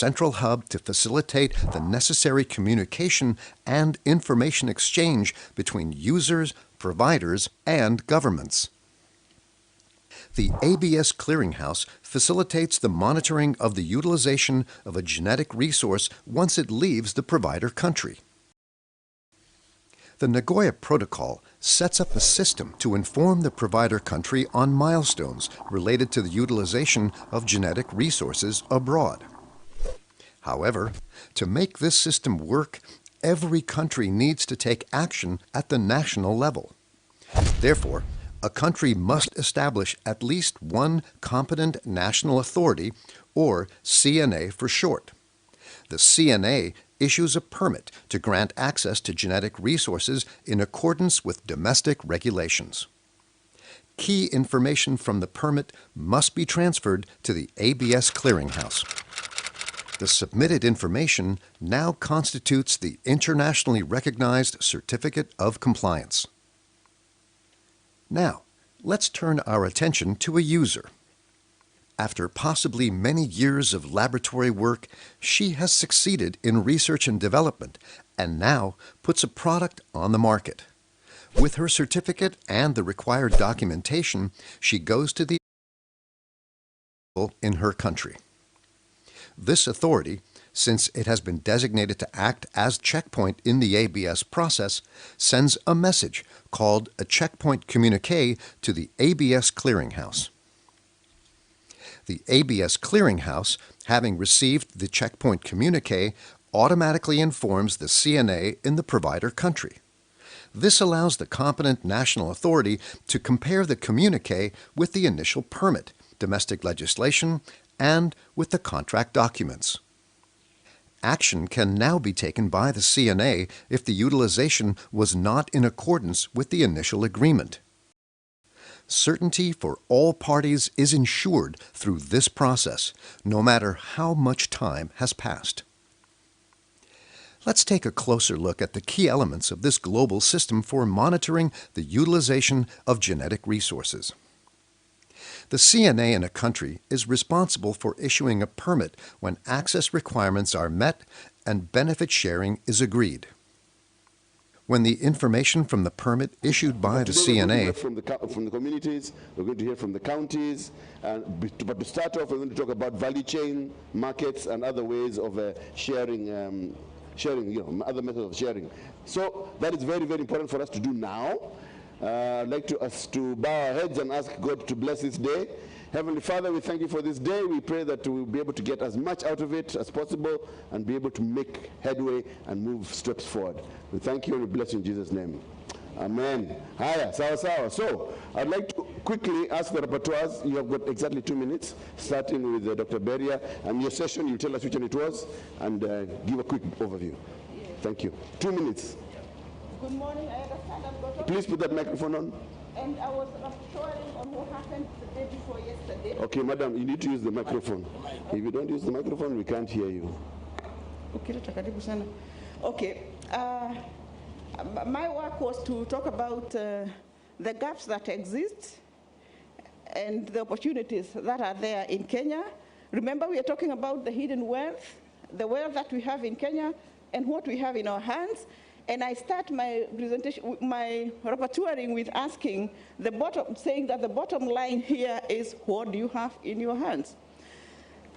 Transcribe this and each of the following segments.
central hub to facilitate the necessary communication and information exchange between users, providers, and governments. The ABS Clearinghouse facilitates the monitoring of the utilization of a genetic resource once it leaves the provider country. The Nagoya Protocol sets up a system to inform the provider country on milestones related to the utilization of genetic resources abroad. However, to make this system work, every country needs to take action at the national level. Therefore, a country must establish at least one competent national authority, or CNA for short. The CNA issues a permit to grant access to genetic resources in accordance with domestic regulations. Key information from the permit must be transferred to the ABS Clearinghouse. The submitted information now constitutes the internationally recognized Certificate of Compliance. Now, let's turn our attention to a user. After possibly many years of laboratory work, she has succeeded in research and development and now puts a product on the market. With her certificate and the required documentation, she goes to the in her country. This authority, since it has been designated to act as checkpoint in the ABS process, sends a message called a checkpoint communique to the ABS Clearinghouse. The ABS Clearinghouse, having received the checkpoint communique, automatically informs the CNA in the provider country. This allows the competent national authority to compare the communique with the initial permit, domestic legislation, and with the contract documents. Action can now be taken by the CNA if the utilization was not in accordance with the initial agreement. Certainty for all parties is ensured through this process, no matter how much time has passed. Let's take a closer look at the key elements of this global system for monitoring the utilization of genetic resources. The CNA in a country is responsible for issuing a permit when access requirements are met and benefit sharing is agreed. When the information from the permit issued by the CNA from the communities, we're going to hear from the counties, but to start off, we're going to talk about value chain, markets, and other ways of sharing, other methods of sharing. So that is very, very important for us to do now. I'd like us to bow our heads and ask God to bless this day. Heavenly Father, we thank you for this day. We pray that we'll be able to get as much out of it as possible and be able to make headway and move steps forward. We thank you and we bless you in Jesus' name. Amen. Hiya, sawa sawa. So, I'd like to quickly ask the rapporteurs. You have got exactly 2 minutes, starting with Dr. Beria. And your session, you tell us which one it was, and give a quick overview. Yes. Thank you. 2 minutes. Good morning. I understand I've got... Please put that microphone on. And I was rapporteuring on what happened the day before yesterday. Okay, madam, you need to use the microphone. If you don't use the microphone, we can't hear you. Okay. My work was to talk about the gaps that exist and the opportunities that are there in Kenya. Remember, we are talking about the hidden wealth, the wealth that we have in Kenya and what we have in our hands. And I start my presentation, my rapporteuring with asking saying that the bottom line here is, what do you have in your hands?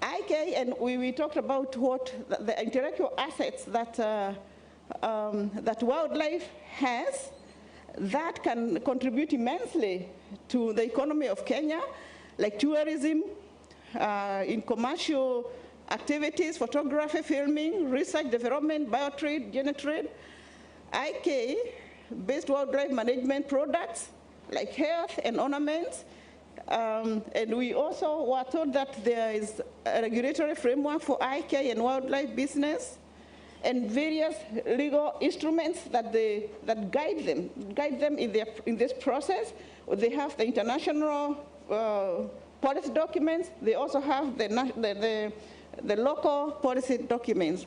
IK, and we talked about what the intellectual assets that, that wildlife has that can contribute immensely to the economy of Kenya, like tourism, in commercial activities, photography, filming, research, development, biotrade, genetrade. IK-based wildlife management products like health and ornaments. And we also were told that there is a regulatory framework for IK and wildlife business and various legal instruments that guide them in this process. They have the international policy documents. They also have the local policy documents.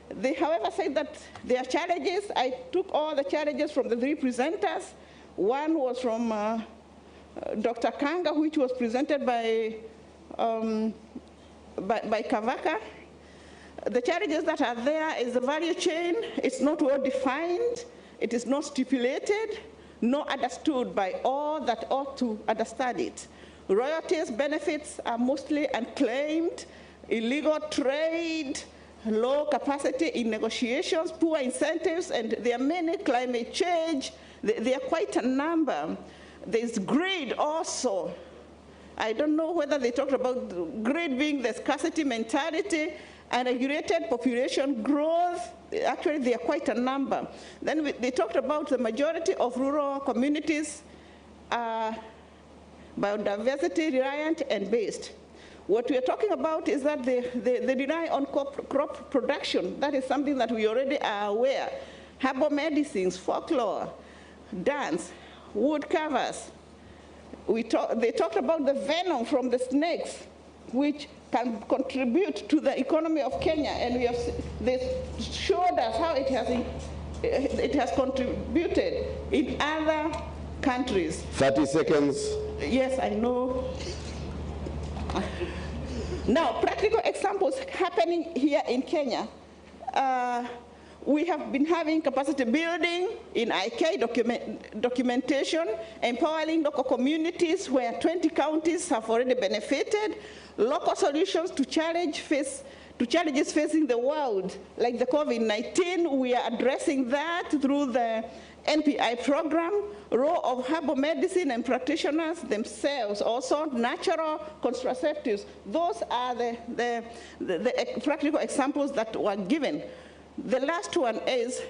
They, however, said that there are challenges. I took all the challenges from the 3 presenters. One was from Dr. Kanga, which was presented by Kavaka. The challenges that are there is the value chain. It's not well defined. It is not stipulated, nor understood by all that ought to understand it. Royalties, benefits are mostly unclaimed, illegal trade, low capacity in negotiations, poor incentives, and there are many climate change. There are quite a number. There's greed also. I don't know whether they talked about greed being the scarcity mentality, unregulated population growth. Actually, there are quite a number. Then they talked about the majority of rural communities are biodiversity reliant and based. What we are talking about is that they rely on crop production. That is something that we already are aware. Herbal medicines, folklore, dance, wood covers. They talked about the venom from the snakes, which can contribute to the economy of Kenya, and they showed us how it has contributed in other countries. 30 seconds. Yes, I know. Now, practical examples happening here in Kenya. We have been having capacity building in IK documentation, empowering local communities where 20 counties have already benefited, local solutions to challenges facing the world, like the COVID-19. We are addressing that through the NPI program, role of herbal medicine and practitioners themselves, also natural contraceptives. Those are the practical examples that were given. The last one is,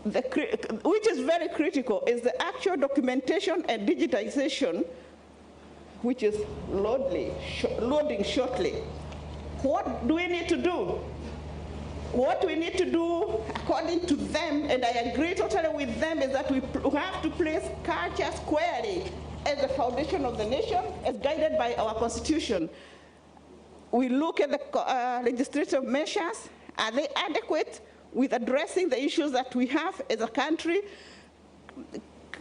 which is very critical, is the actual documentation and digitization, which is loading shortly. What do we need to do? What we need to do, according to them, and I agree totally with them, is that we have to place culture squarely as the foundation of the nation, as guided by our Constitution. We look at the legislative measures. Are they adequate with addressing the issues that we have as a country?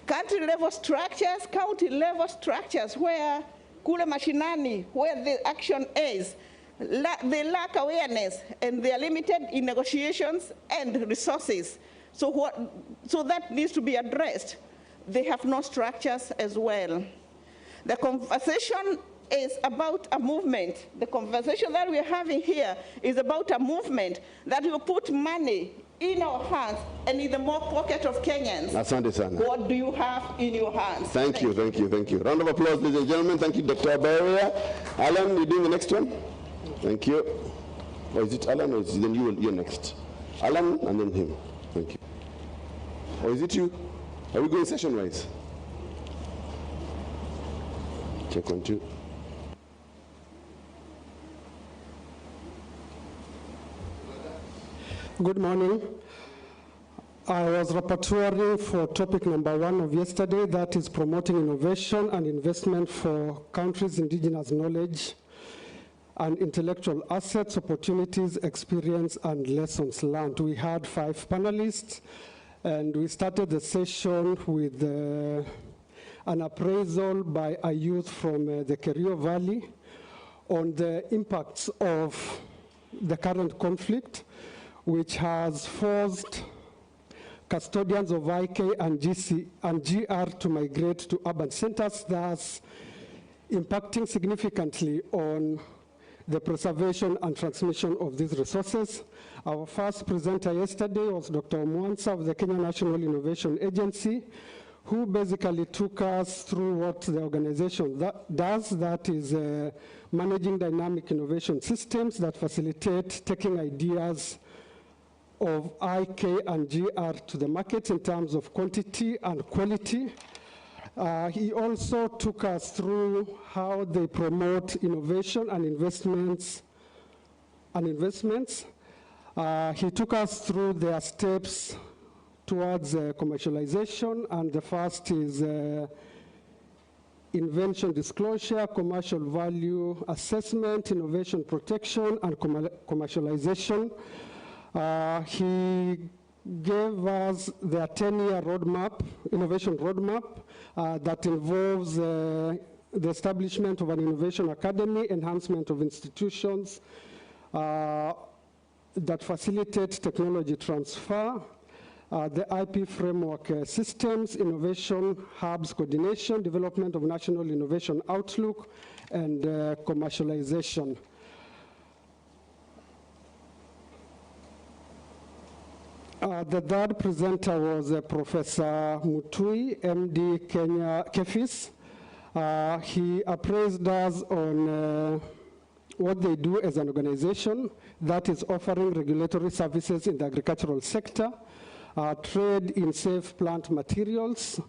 Country-level structures, county-level structures, where kule mashinani, where the action is, they lack awareness, and they are limited in negotiations and resources. So that needs to be addressed. They have no structures as well. The conversation is about a movement. The conversation that we're having here is about a movement that will put money in our hands and in the more pocket of Kenyans. Asante sana. What do you have in your hands? Thank you. Round of applause, ladies and gentlemen. Thank you, Dr. Abaria. Alan, you doing the next one? Thank you. Or is it Alan, or is it then you're next? Alan and then him. Thank you. Or is it you? Are we going session-wise? Check 1, 2. Good morning. I was rapporteuring for topic number 1 of yesterday, that is promoting innovation and investment for countries' indigenous knowledge and intellectual assets, opportunities, experience, and lessons learned. We had 5 panelists, and we started the session with an appraisal by a youth from the Kerio Valley on the impacts of the current conflict, which has forced custodians of IK and GR to migrate to urban centers, thus impacting significantly on the preservation and transmission of these resources. Our first presenter yesterday was Dr. Mwansa of the Kenya National Innovation Agency, who basically took us through what the organization does, that is managing dynamic innovation systems that facilitate taking ideas of IK and GR to the market in terms of quantity and quality. He also took us through how they promote innovation and investments. He took us through their steps towards commercialization, and the first is invention disclosure, commercial value assessment, innovation protection, and commercialization. He gave us their 10-year roadmap, innovation roadmap, that involves the establishment of an innovation academy, enhancement of institutions, that facilitate technology transfer, the IP framework systems, innovation hubs coordination, development of national innovation outlook, and commercialization. The third presenter was Professor Mutui, MD, Kenya, KEFIS. He appraised us on what they do as an organization that is offering regulatory services in the agricultural sector, trade in safe plant materials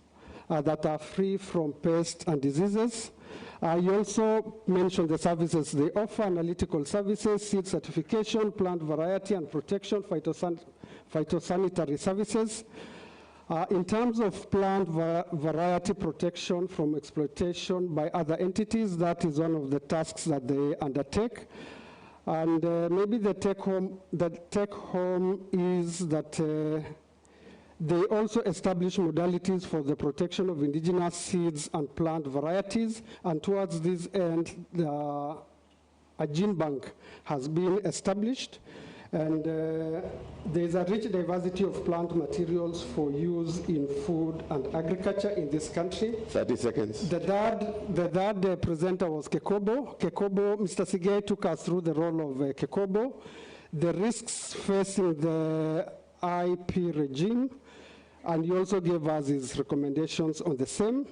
that are free from pests and diseases. He also mentioned the services they offer: analytical services, seed certification, plant variety and protection, phytosanitary services. In terms of plant variety protection from exploitation by other entities, that is one of the tasks that they undertake. And maybe the take home is that they also establish modalities for the protection of indigenous seeds and plant varieties. And towards this end, a gene bank has been established. And there's a rich diversity of plant materials for use in food and agriculture in this country. 30 seconds. The third presenter was Kekobo. Mr. Sigei took us through the role of Kekobo, the risks facing the IP regime, and he also gave us his recommendations on the same.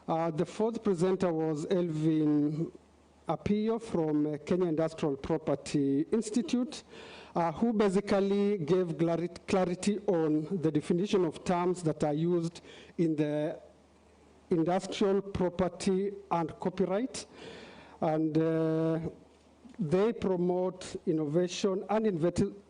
The fourth presenter was Elvin Apio from Kenya Industrial Property Institute, who basically gave clarity on the definition of terms that are used in the industrial property and copyright. And they promote innovation and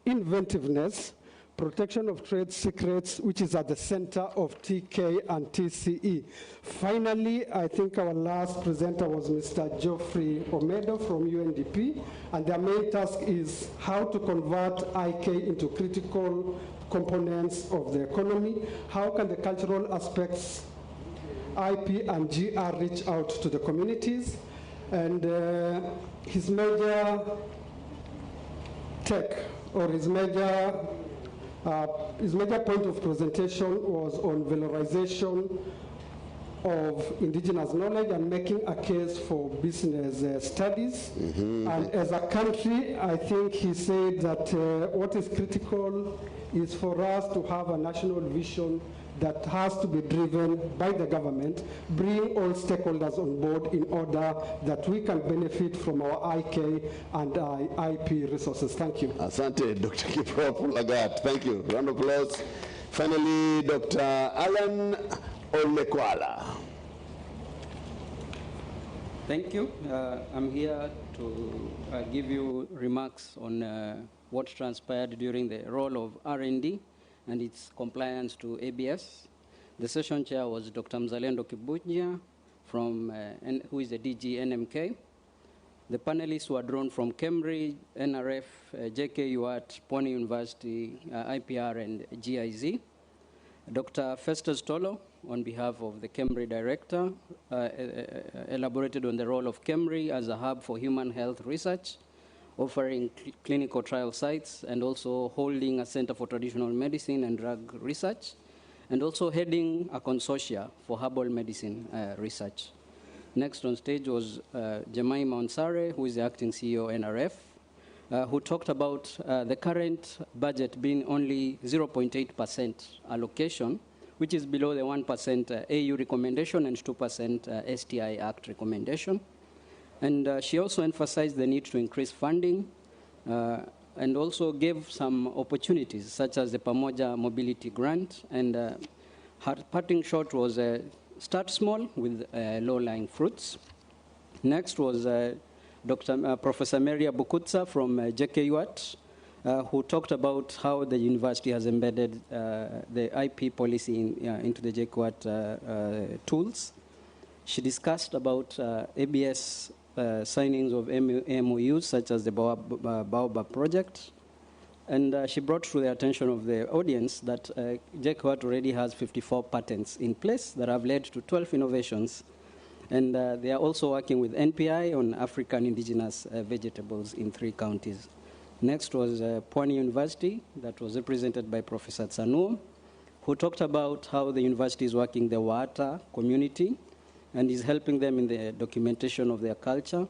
inventiveness, protection of trade secrets, which is at the center of TK and TCE. Finally, I think our last presenter was Mr. Geoffrey Omedo from UNDP, and their main task is how to convert IK into critical components of the economy. How can the cultural aspects, IP and GR, reach out to the communities? And his major tech, or his major point of presentation was on valorization of indigenous knowledge and making a case for business studies. And as a country, I think he said that what is critical is for us to have a national vision that has to be driven by the government, bring all stakeholders on board in order that we can benefit from our IK and IP resources. Thank you. Asante, Dr. Kiprop Lagat. Thank you. Round of applause. Finally, Dr. Alan Olekwala. Thank you. I'm here to give you remarks on what transpired during the role of R&D and its compliance to ABS. The session chair was Dr. Mzalendo Kibuja, who is the DG NMK. The panelists were drawn from Cambridge, NRF, JKUAT, Pony University, IPR, and GIZ. Dr. Festus Tolo, on behalf of the Cambridge director, elaborated on the role of Cambridge as a hub for human health research, offering clinical trial sites, and also holding a center for traditional medicine and drug research, and also heading a consortia for herbal medicine research. Next on stage was Jemima Onsare, who is the acting CEO NRF, who talked about the current budget being only 0.8% allocation, which is below the 1% AU recommendation and 2% STI Act recommendation. And she also emphasized the need to increase funding and also gave some opportunities, such as the Pamoja Mobility Grant. And her parting shot was start small with low-lying fruits. Next was Professor Maria Bukutsa from JKUAT, who talked about how the university has embedded the IP policy into the JKUAT tools. She discussed about ABS signings of MOUs, such as the Baobab project. And she brought to the attention of the audience that JKUAT already has 54 patents in place that have led to 12 innovations. And they are also working with NPI on African indigenous vegetables in 3 counties. Next was Pwani University, that was represented by Professor Tsanuo, who talked about how the university is working the Wata community and is helping them in the documentation of their culture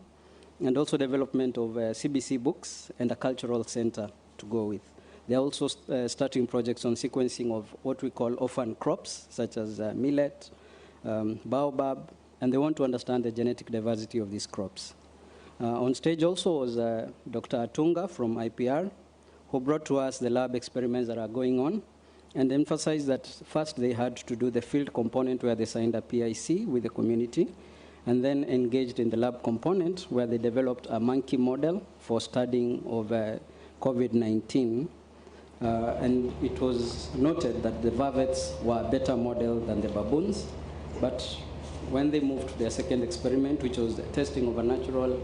and also development of CBC books and a cultural center to go with. They're also starting projects on sequencing of what we call orphan crops, such as millet, baobab, and they want to understand the genetic diversity of these crops. On stage also was Dr. Atunga from IPR, who brought to us the lab experiments that are going on and emphasized that first they had to do the field component where they signed a PIC with the community, and then engaged in the lab component where they developed a monkey model for studying of COVID-19. And it was noted that the vervets were a better model than the baboons, but when they moved to their second experiment, which was the testing of a natural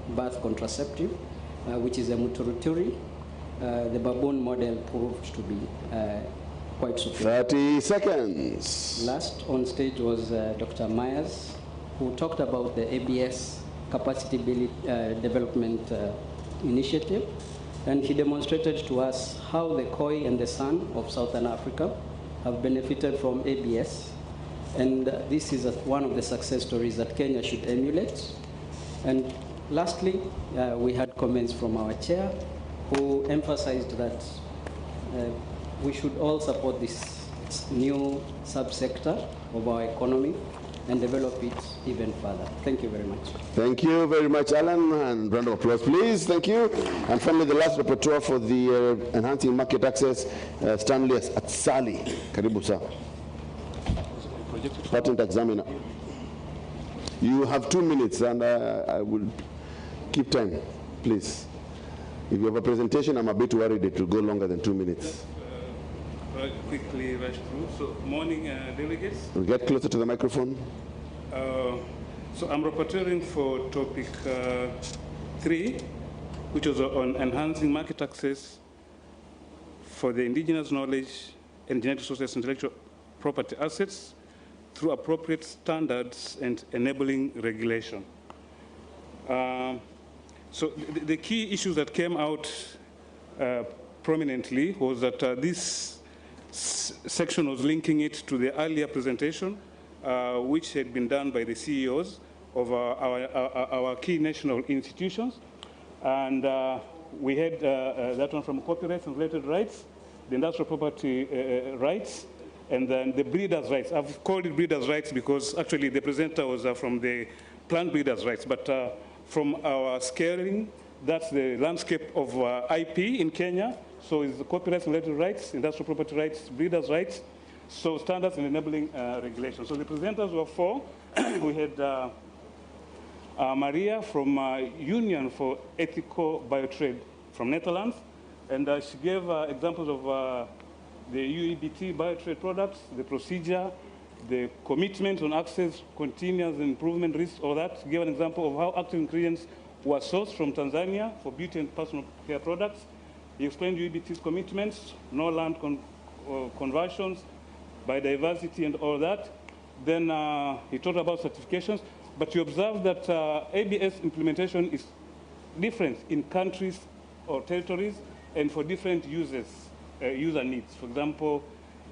birth contraceptive, which is a muturuturi, the baboon model proved to be quite superior. 30 seconds. Last on stage was Dr. Myers, who talked about the ABS Capacity Development Initiative, and he demonstrated to us how the Khoi and the San of Southern Africa have benefited from ABS. And this is one of the success stories that Kenya should emulate. And lastly, we had comments from our chair, who emphasized that we should all support this new subsector of our economy and develop it even further. Thank you very much. Thank you very much, Alan, and round of applause, please. Thank you. And finally, the last rapporteur for the Enhancing Market Access, Stanley Atsali. Karibu, sir. Patent examiner. You have 2 minutes, and I will keep time, please. If you have a presentation, I'm a bit worried it will go longer than 2 minutes. Quickly rush through. So, morning, delegates. We'll get closer to the microphone. So, I'm rapporteuring for topic 3, which was on enhancing market access for the indigenous knowledge and genetic sources intellectual property assets through appropriate standards and enabling regulation. So the key issues that came out prominently was that this section was linking it to the earlier presentation, which had been done by the CEOs of our key national institutions. And we had that one from copyright and related rights, the industrial property rights, and then the breeders' rights. I've called it breeders' rights because actually the presenter was from the plant breeders' rights. But from our scaling, that's the landscape of IP in Kenya. So it's the copyright and related rights, industrial property rights, breeders' rights, so standards and enabling regulation. So the presenters were 4. We had Maria from Union for Ethical Biotrade from Netherlands, and she gave examples of the UEBT biotrade products, the procedure, the commitment on access, continuous improvement risk, all that. She gave an example of how active ingredients were sourced from Tanzania for beauty and personal care products. He explained UEBT's commitments, no land conversions, biodiversity and all that. Then he talked about certifications, but you observe that ABS implementation is different in countries or territories and for different user needs. For example,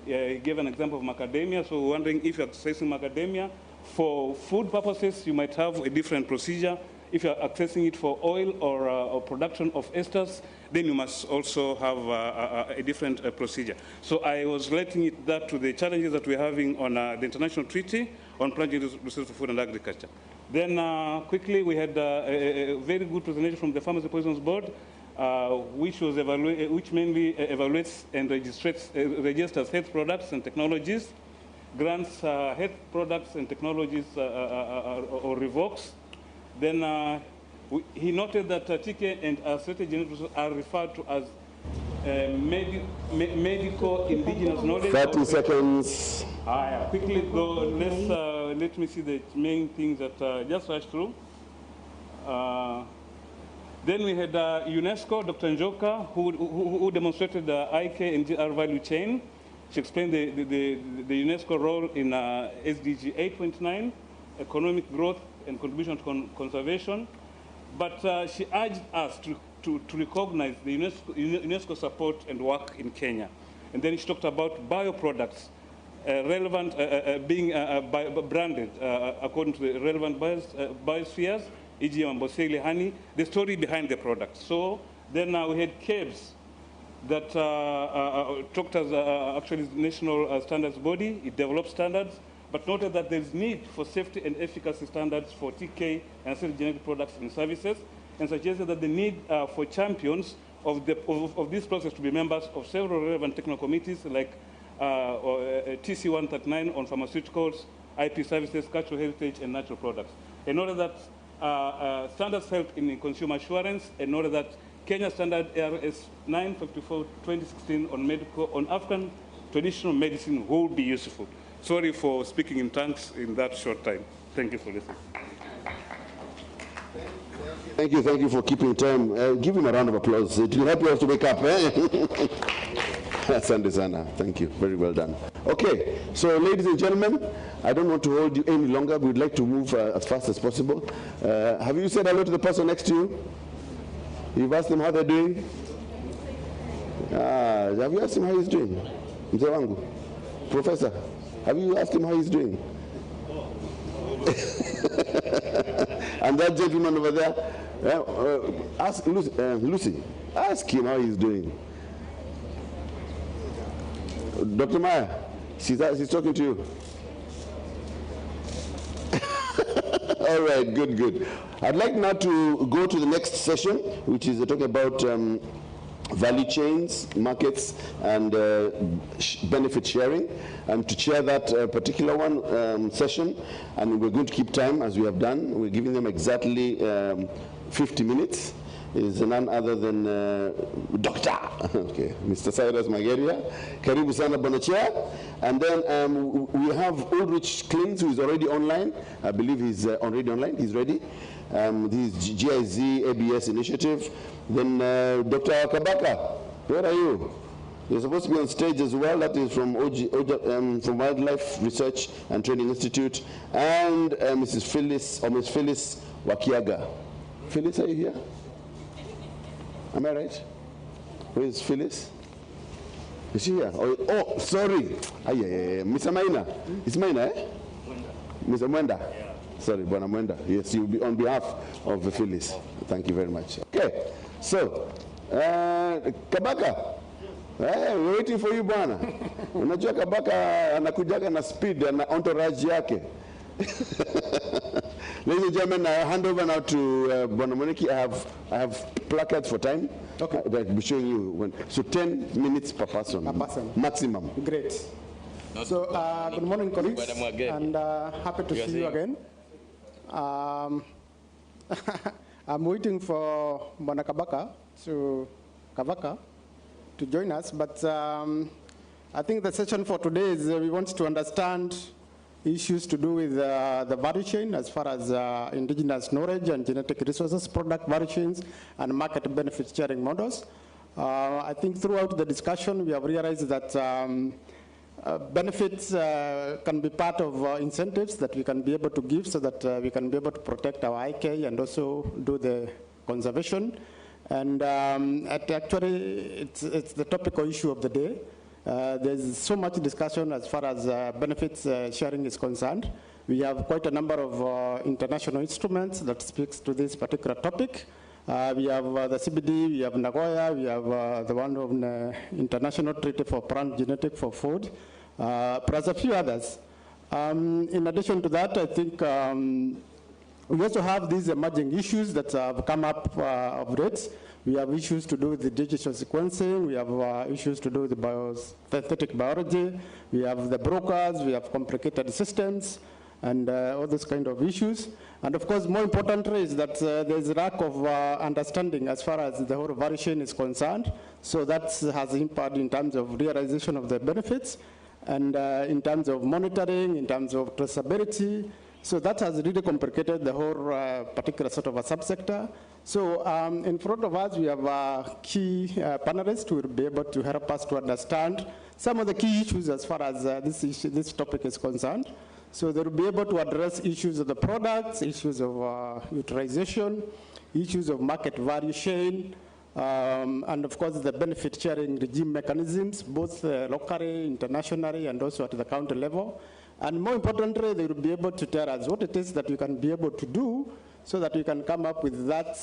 he gave an example of macadamia, so we're wondering if you're accessing macadamia for food purposes, you might have a different procedure. If you're accessing it for oil or production of esters, then you must also have a different procedure. So I was relating that to the challenges that we're having on the International Treaty on Planting Resources for Food and Agriculture. Then quickly, we had a very good presentation from the Farmers and Poisons Board, which mainly evaluates and registers health products and technologies, grants health products and technologies or revokes. Then he noted that TK and associated genetic resources are referred to as medical indigenous knowledge. 30 seconds. Quickly go, let me see the main things that just rush through. Then we had UNESCO, Dr. Njoka, who demonstrated the IK and GR value chain. She explained the UNESCO role in SDG 8.9, economic growth and contribution to conservation. But she urged us to to recognize the UNESCO support and work in Kenya. And then she talked about bioproducts, relevant, being branded according to the relevant biospheres, e.g. Amboseli honey, the story behind the product. So then we had CABS that talked as actually the national standards body. It developed standards, but noted that there's need for safety and efficacy standards for TK and certain genetic products and services, and suggested that the need for champions of this process to be members of several relevant technical committees like TC 139 on pharmaceuticals, IP services, cultural heritage, and natural products. In order that standards help in consumer assurance, in order that Kenya standard ARS 954/2016 on African traditional medicine will be useful. Sorry for speaking in tongues in that short time. Thank you for listening. Thank you for keeping time. Give him a round of applause. It will help you to wake up. Asante sana. Thank you. Very well done. Okay, so ladies and gentlemen, I don't want to hold you any longer. We'd like to move as fast as possible. Have you said hello to the person next to you? You've asked him how they're doing? Have you asked him how he's doing? Mzee wangu? Professor, have you asked him how he's doing? And that gentleman over there, ask Lucy, ask him how he's doing. Dr. Maya, she's talking to you. All right, good. I'd like now to go to the next session, which is talking about value chains, markets, and benefit sharing. And to chair that particular one session, and we're going to keep time as we have done. We're giving them exactly 50 minutes. Is none other than Dr. Okay, Mr. Cyrus Mageria. Karibu sana Bwana Chair. And then we have Ulrich Klins, who is already online. I believe he's already online. He's ready. This is GIZ ABS initiative. Then Dr. Kabaka, where are you? You're supposed to be on stage as well. That is from from Wildlife Research and Training Institute. And Mrs. Phyllis, or Ms. Phyllis Wakiaga. Phyllis, are you here? Am I right? Where is Phyllis? Is she here? Oh, sorry. Mr. Maina. It's Maina, eh? Mr. Mwenda. Yeah. Sorry, Bwana Mwenda. Yes, you'll be on behalf of Phyllis. Thank you very much. Okay. So, Kabaka. Hey, we're waiting for you, Bwana. Unajua Kabaka anakujaga na speed na entourage yake. Ladies and gentlemen, I hand over now to Bwana Moniki. I have placards for time. Okay. That will be showing you when. So 10 minutes per person. Per person. Maximum. Great. So good morning, colleagues, and happy to see you again. I'm waiting for Bwana Kavaka to join us, but I think the session for today is we want to understand issues to do with the value chain as far as indigenous knowledge and genetic resources, product value chains, and market benefit sharing models. I think throughout the discussion, we have realized that benefits can be part of incentives that we can be able to give so that we can be able to protect our IK and also do the conservation. And actually, it's the topical issue of the day. There's so much discussion as far as benefits sharing is concerned. We have quite a number of international instruments that speaks to this particular topic. We have the CBD, we have Nagoya, we have the one of the International Treaty for Plant Genetic for Food, plus a few others. In addition to that, I think we also have these emerging issues that have come up of late. We have issues to do with the digital sequencing. We have issues to do with the synthetic biology. We have the brokers. We have complicated systems and all those kind of issues. And of course, more importantly is that there's a lack of understanding as far as the whole value chain is concerned. So that has impact in terms of realization of the benefits and in terms of monitoring, in terms of traceability. So that has really complicated the whole particular sort of a subsector. So in front of us, we have key panelists who will be able to help us to understand some of the key issues as far as this topic is concerned. So they will be able to address issues of the products, issues of utilization, issues of market value chain, And of course, the benefit sharing regime mechanisms, both locally, internationally, and also at the county level. And more importantly, they will be able to tell us what it is that we can be able to do so that we can come up with that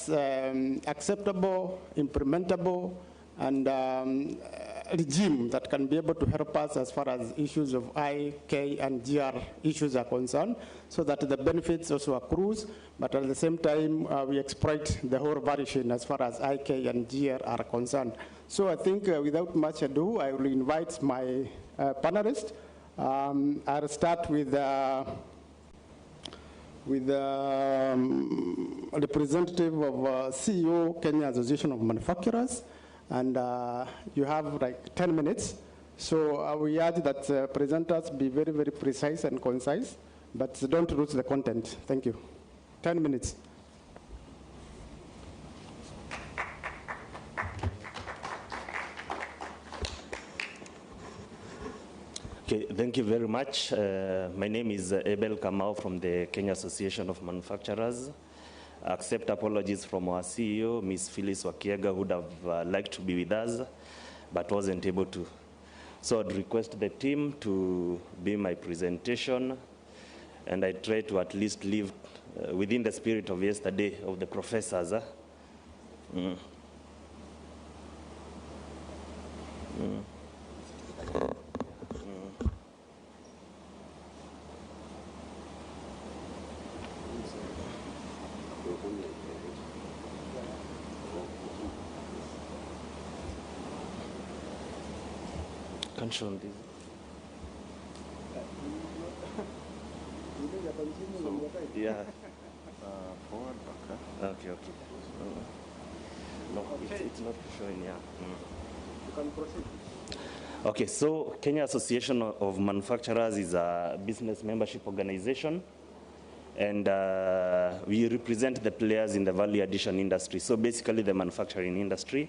acceptable, implementable, and regime that can be able to help us as far as issues of I, K, and GR issues are concerned, so that the benefits also accrues, but at the same time, we exploit the whole value chain as far as I, K, and GR are concerned. So I think without much ado, I will invite my panelists. I'll start with a representative of CEO, Kenya Association of Manufacturers. And you have like 10 minutes. So we urge that presenters be very, very precise and concise, but don't lose the content. Thank you. 10 minutes. Okay, thank you very much. My name is Abel Kamau from the Kenya Association of Manufacturers. I accept apologies from our CEO, Ms. Phyllis Wakiega, who would have liked to be with us, but wasn't able to. So I'd request the team to be my presentation, and I try to at least live within the spirit of yesterday of the professors. Can show this. Yeah. Forward, okay. Okay. No, it's not showing, yeah. You can proceed. Okay, so Kenya Association of Manufacturers is a business membership organization, and we represent the players in the value addition industry, so basically the manufacturing industry.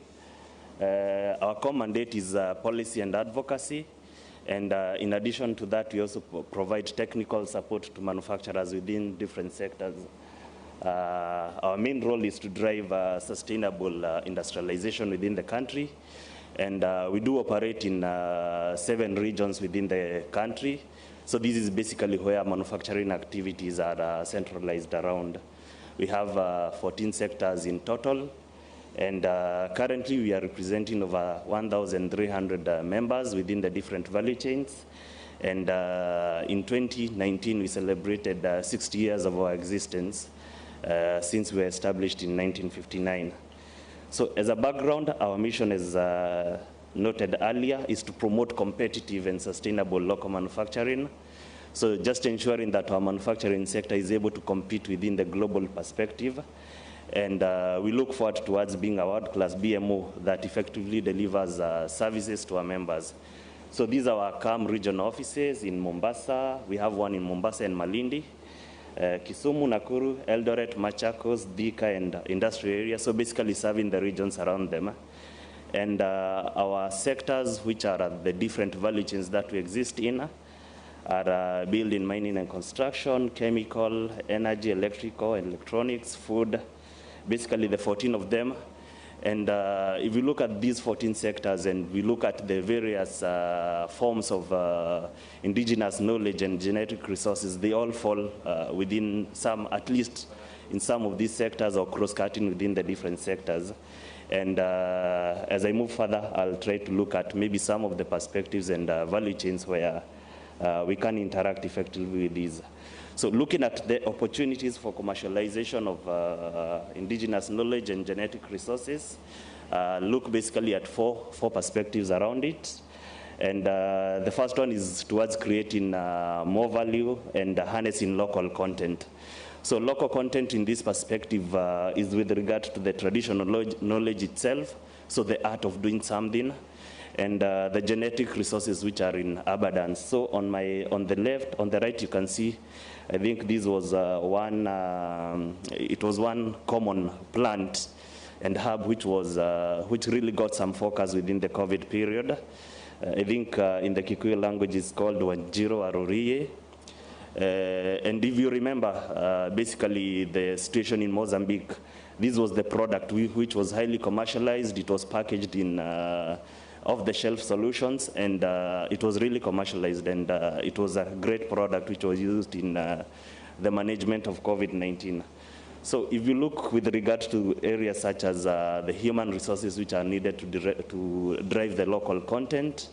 Our core mandate is policy and advocacy, and in addition to that, we also provide technical support to manufacturers within different sectors. Our main role is to drive sustainable industrialization within the country, and we do operate in 7 regions within the country. So this is basically where manufacturing activities are centralized around. We have 14 sectors in total. And currently, we are representing over 1,300 members within the different value chains. And in 2019, we celebrated 60 years of our existence since we were established in 1959. So as a background, our mission, as noted earlier, is to promote competitive and sustainable local manufacturing. So just ensuring that our manufacturing sector is able to compete within the global perspective. And we look forward towards being a world-class BMO that effectively delivers services to our members. So these are our CAM region offices in Mombasa. We have one in Mombasa and Malindi, Kisumu, Nakuru, Eldoret, Machakos, Thika, and industrial areas, so basically serving the regions around them. And our sectors, which are the different value chains that we exist in, are building, mining and construction, chemical, energy, electrical, electronics, food, basically the 14 of them. And if we look at these 14 sectors and we look at the various forms of indigenous knowledge and genetic resources, they all fall within some, at least in some of these sectors, or cross-cutting within the different sectors. And as I move further, I'll try to look at maybe some of the perspectives and value chains where we can interact effectively with these. So looking at the opportunities for commercialization of indigenous knowledge and genetic resources, look basically at four perspectives around it. And the first one is towards creating more value and harnessing local content. So local content in this perspective is with regard to the traditional knowledge itself, so the art of doing something, and the genetic resources which are in abundance. So on the left, on the right, you can see, I think this was it was one common plant and herb which really got some focus within the COVID period. I think in the Kikuyu language it's called Wanjiro Aroriye. And if you remember, basically the situation in Mozambique, this was the product which was highly commercialized. It was packaged in off-the-shelf solutions, and it was really commercialized, and it was a great product which was used in the management of COVID-19. So if you look with regard to areas such as the human resources which are needed to drive the local content,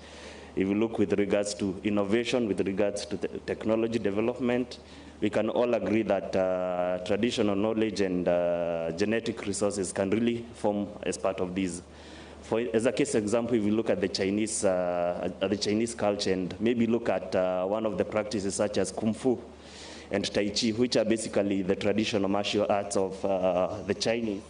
if you look with regards to innovation, with regards to technology development, we can all agree that traditional knowledge and genetic resources can really form as part of these. As a case example, if we look at the Chinese culture and maybe look at one of the practices such as Kung Fu and Tai Chi, which are basically the traditional martial arts of the Chinese.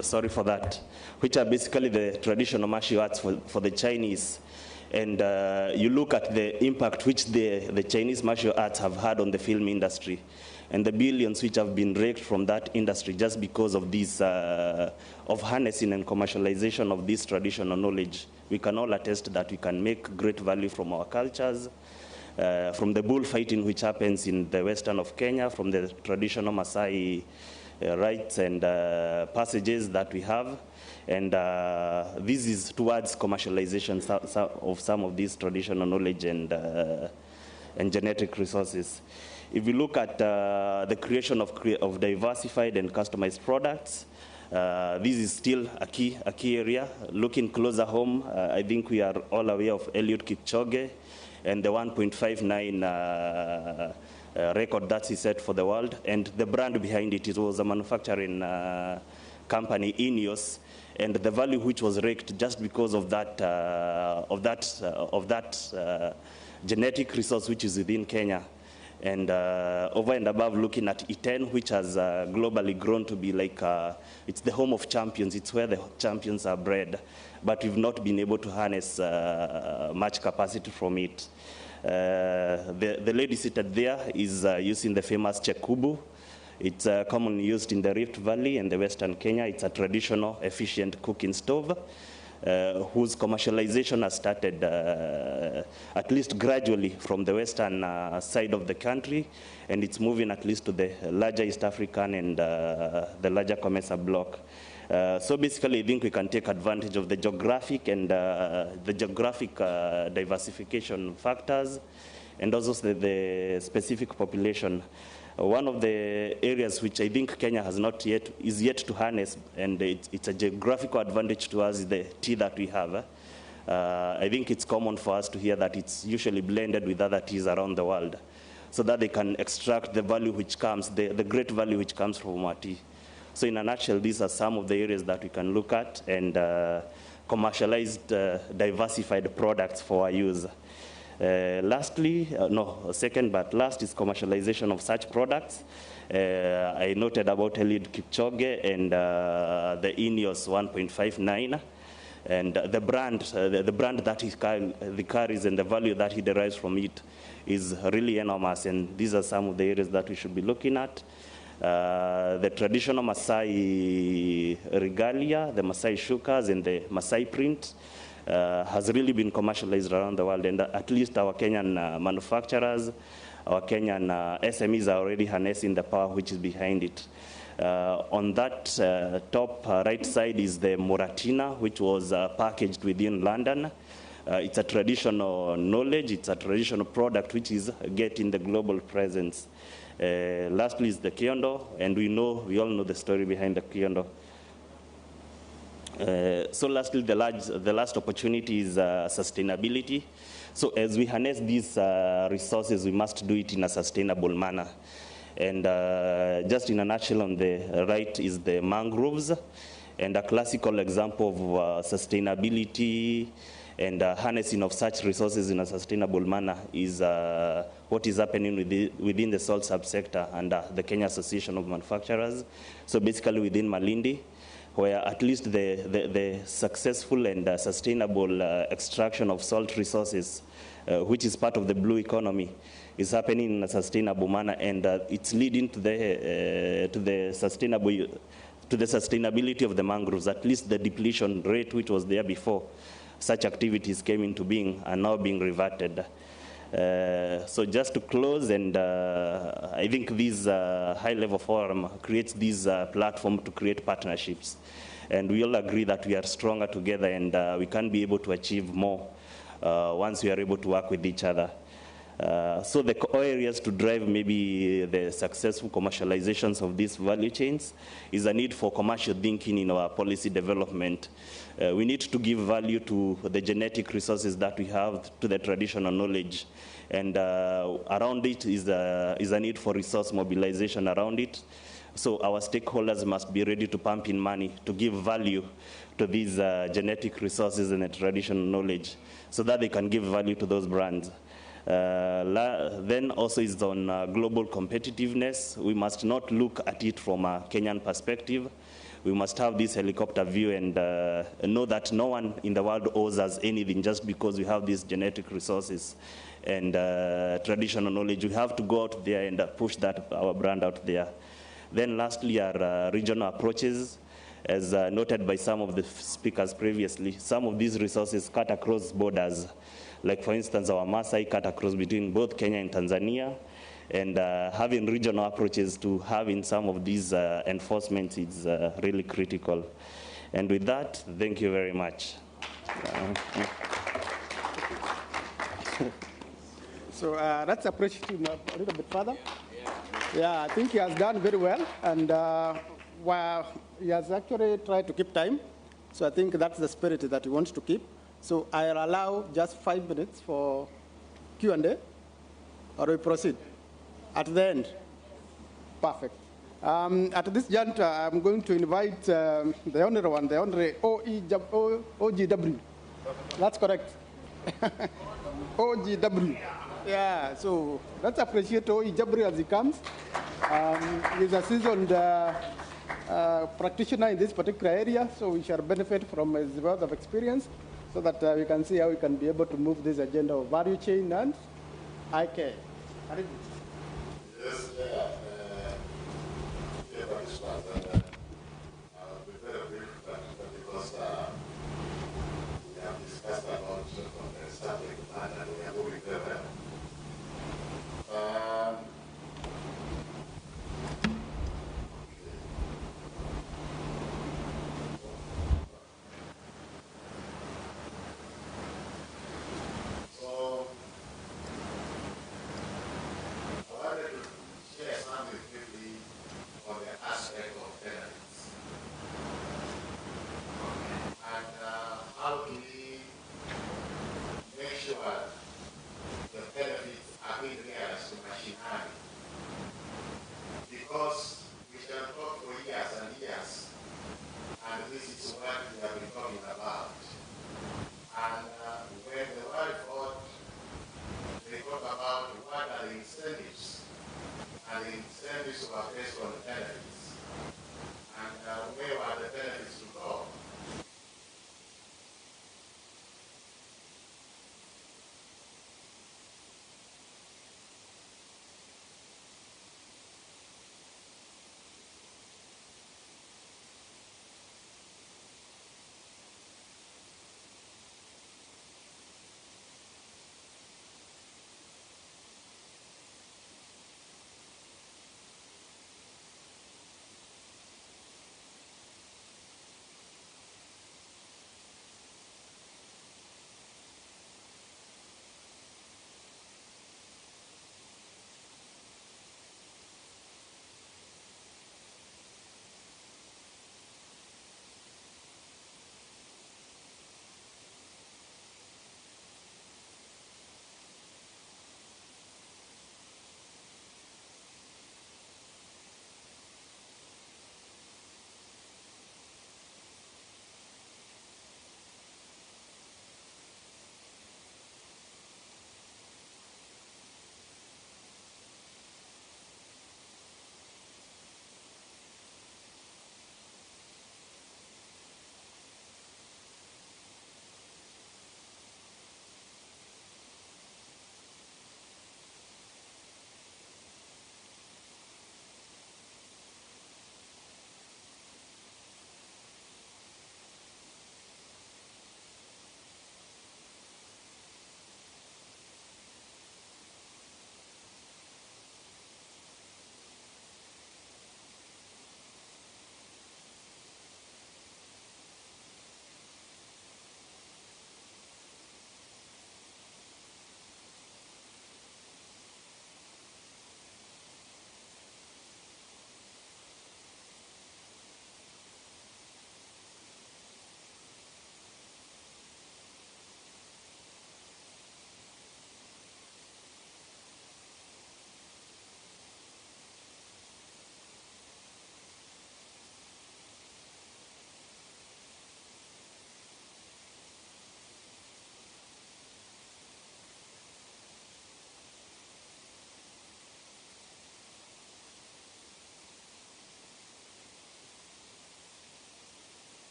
Sorry for that, which are basically the traditional martial arts for the Chinese. And you look at the impact which the Chinese martial arts have had on the film industry, and the billions which have been raked from that industry just because of this, of harnessing and commercialization of this traditional knowledge. We can all attest that we can make great value from our cultures, from the bullfighting which happens in the western of Kenya, from the traditional Maasai rites and passages that we have, and this is towards commercialization of some of these traditional knowledge and genetic resources. If you look at the creation of diversified and customized products, this is still a key area. Looking closer home, I think we are all aware of Eliud Kipchoge and the 1.59 record that he set for the world, and the brand behind it. It was a manufacturing company, Ineos, and the value which was raked just because of that genetic resource which is within Kenya. And over and above, looking at Iten, which has globally grown to be like, it's the home of champions. It's where the champions are bred, but we've not been able to harness much capacity from it. The lady seated there is using the famous chekubu. It's commonly used in the Rift Valley and the Western Kenya. It's a traditional, efficient cooking stove whose commercialization has started at least gradually from the western side of the country, and it's moving at least to the larger East African and the larger COMESA bloc. So basically, I think we can take advantage of the geographic and the geographic diversification factors, and also the specific population. One of the areas which I think Kenya has not yet, is yet to harness, and it's a geographical advantage to us, is the tea that we have. I think it's common for us to hear that it's usually blended with other teas around the world, so that they can extract the value which comes, the great value which comes from our tea. So in a nutshell, these are some of the areas that we can look at and commercialized, diversified products for our use. Second but last is commercialization of such products. I noted about Eliud Kipchoge and the Ineos 1.59, and the brand that he carries and the value that he derives from it is really enormous, and these are some of the areas that we should be looking at. The traditional Maasai regalia, the Maasai shukas and the Maasai print has really been commercialized around the world, and at least our Kenyan manufacturers, our Kenyan SMEs are already harnessing the power which is behind it. On that top right side is the Moratina, which was packaged within London. It's a traditional knowledge, it's a traditional product which is getting the global presence. Lastly is the Kiondo, and we all know the story behind the Kiondo. So lastly, the last opportunity is sustainability. So as we harness these resources, we must do it in a sustainable manner. And just in a nutshell, on the right is the mangroves, and a classical example of sustainability and harnessing of such resources in a sustainable manner is what is happening within the salt subsector under the Kenya Association of Manufacturers. So basically within Malindi, where at least the successful and sustainable extraction of salt resources, which is part of the blue economy, is happening in a sustainable manner, and it's leading to the to the sustainability of the mangroves, at least the depletion rate which was there before such activities came into being are now being reverted. So just to close, and I think this high-level forum creates this platform to create partnerships. And we all agree that we are stronger together, and we can be able to achieve more once we are able to work with each other. So the core areas to drive maybe the successful commercializations of these value chains is a need for commercial thinking in our policy development. We need to give value to the genetic resources that we have, to the traditional knowledge. And around it is a need for resource mobilization around it. So our stakeholders must be ready to pump in money to give value to these genetic resources and the traditional knowledge so that they can give value to those brands. Then also is on global competitiveness. We must not look at it from a Kenyan perspective. We must have this helicopter view and know that no one in the world owes us anything just because we have these genetic resources and traditional knowledge. We have to go out there and push that our brand out there. Then lastly are regional approaches. As noted by some of the speakers previously, some of these resources cut across borders. Like for instance, our Maasai cut across between both Kenya and Tanzania, and having regional approaches to having some of these enforcements is really critical. And with that, thank you very much. So let's approach him a little bit further. Yeah, I think he has done very well, and while he has actually tried to keep time, so I think that's the spirit that he wants to keep. So I'll allow just 5 minutes for Q&A, or we proceed? At the end? Perfect. At this juncture, I'm going to invite the honorable one, the honorable OGW. That's correct. OGW. Yeah, so let's appreciate OGW as he comes. He's a seasoned practitioner in this particular area, so we shall benefit from his wealth of experience so that we can see how we can be able to move this agenda of value chain and IK. Yes, I'll be very brief because we have discussed about the subject matter and we are moving very well. So, I wanted to share something quickly on the aspect of benefits. And how do we make sure the benefits are being realized to machinery? Because we can talk for years and years, and this is what we have been talking about. And when the World Board, they talk about what are the incentives, and the incentives were based on the benefits. And where were the benefits to go?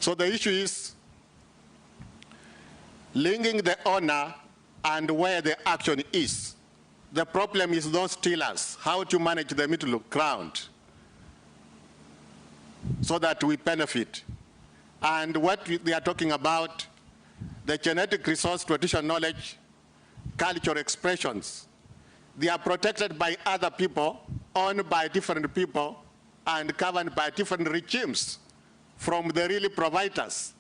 So the issue is linking the owner and where the action is. The problem is those stealers, how to manage the middle ground so that we benefit. And what they are talking about, the genetic resource, traditional knowledge, cultural expressions, they are protected by other people, owned by different people, and governed by different regimes from the really providers.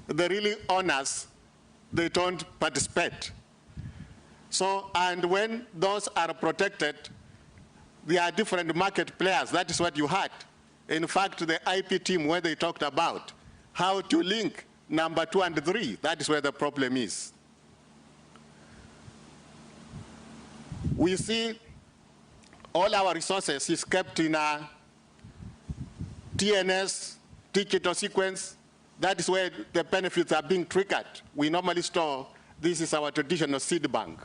The really owners, they don't participate. So, and when those are protected, there are different market players. That is what you had. In fact, the IP team, where they talked about how to link number 2 and 3, that is where the problem is. We see all our resources is kept in a TNS, digital sequence. That is where the benefits are being triggered. We normally store, this is our traditional seed bank.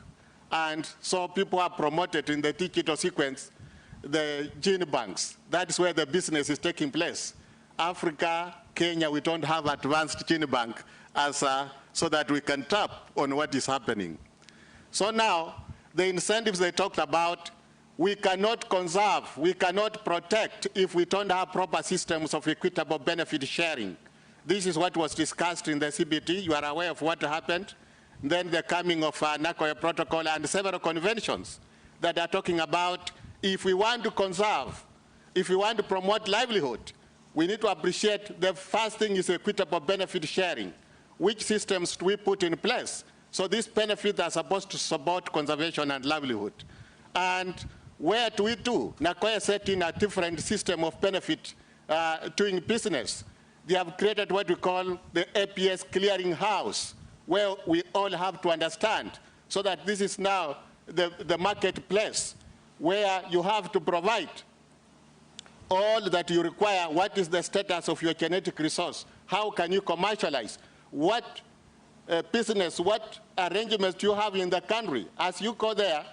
And so people are promoted in the digital sequence, the gene banks. That is where the business is taking place. Africa, Kenya, we don't have advanced gene bank so that we can tap on what is happening. So now, the incentives they talked about, we cannot conserve, we cannot protect if we don't have proper systems of equitable benefit sharing. This is what was discussed in the CBT. You are aware of what happened. Then the coming of Nagoya Protocol and several conventions that are talking about if we want to conserve, if we want to promote livelihood, we need to appreciate the first thing is equitable benefit sharing. Which systems do we put in place? So these benefits are supposed to support conservation and livelihood. And where do we do? Nagoya set in a different system of benefit doing business. They have created what we call the APS clearing house, where we all have to understand, so that this is now the marketplace, where you have to provide all that you require. What is the status of your genetic resource? How can you commercialize? What business, what arrangements do you have in the country? As you go there,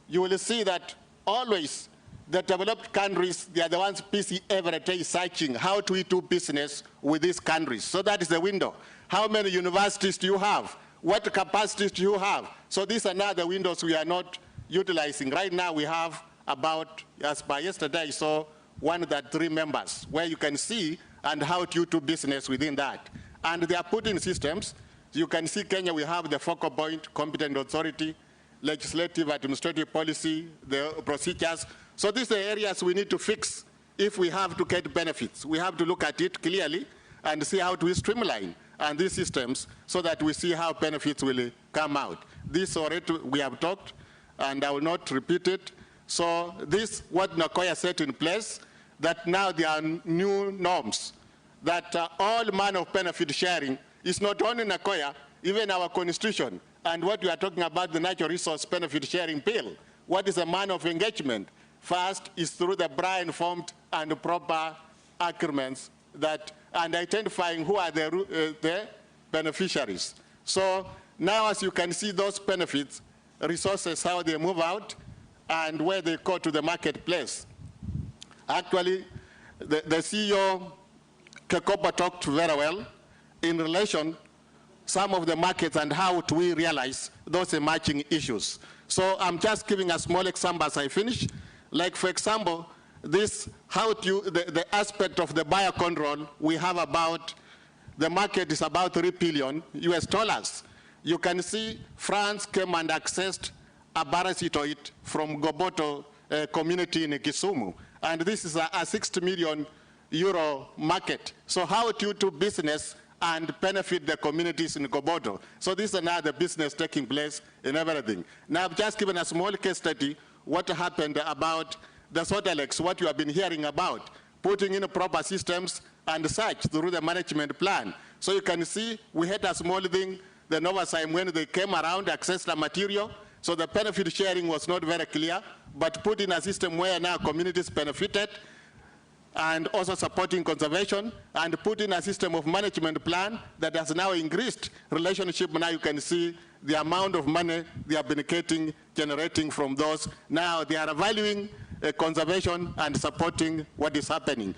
you will see that always the developed countries, they are the ones busy every day searching how do we do business with these countries. So that is the window. How many universities do you have? What capacities do you have? So these are now the windows we are not utilizing. Right now we have about, as by yesterday I saw 103 members, where you can see and how do you do business within that. And they are put in systems. You can see Kenya, we have the focal point, competent authority, legislative, administrative policy, the procedures. So these are areas we need to fix if we have to get benefits. We have to look at it clearly and see how to streamline and these systems so that we see how benefits will come out. This already we have talked, and I will not repeat it. So this, what Nagoya set in place, that now there are new norms, that all manner of benefit sharing is not only Nagoya, even our constitution, and what we are talking about, the natural resource benefit sharing bill. What is the manner of engagement? First is through the broad-informed and proper agreements that, and identifying who are the beneficiaries. So now as you can see those benefits, resources, how they move out and where they go to the marketplace. Actually, the CEO, Kekopa, talked very well in relation some of the markets and how do we realize those emerging issues. So I'm just giving a small example as I finish. Like for example, this, how do you, the aspect of the buyer control, we have about, the market is about $3 billion US. You can see France came and accessed a parasitoid from Goboto community in Kisumu. And this is a 60 million euro market. So how do you do business and benefit the communities in Goboto? So this is another business taking place in everything. Now I've just given a small case study what happened about the Sodalex, what you have been hearing about, putting in proper systems and such through the management plan. So you can see we had a small thing, the Novozyme, when they came around, accessed the material, so the benefit sharing was not very clear, but put in a system where now communities benefited, and also supporting conservation, and put in a system of management plan that has now increased relationship. Now you can see the amount of money they have been generating from those. Now they are valuing conservation and supporting what is happening.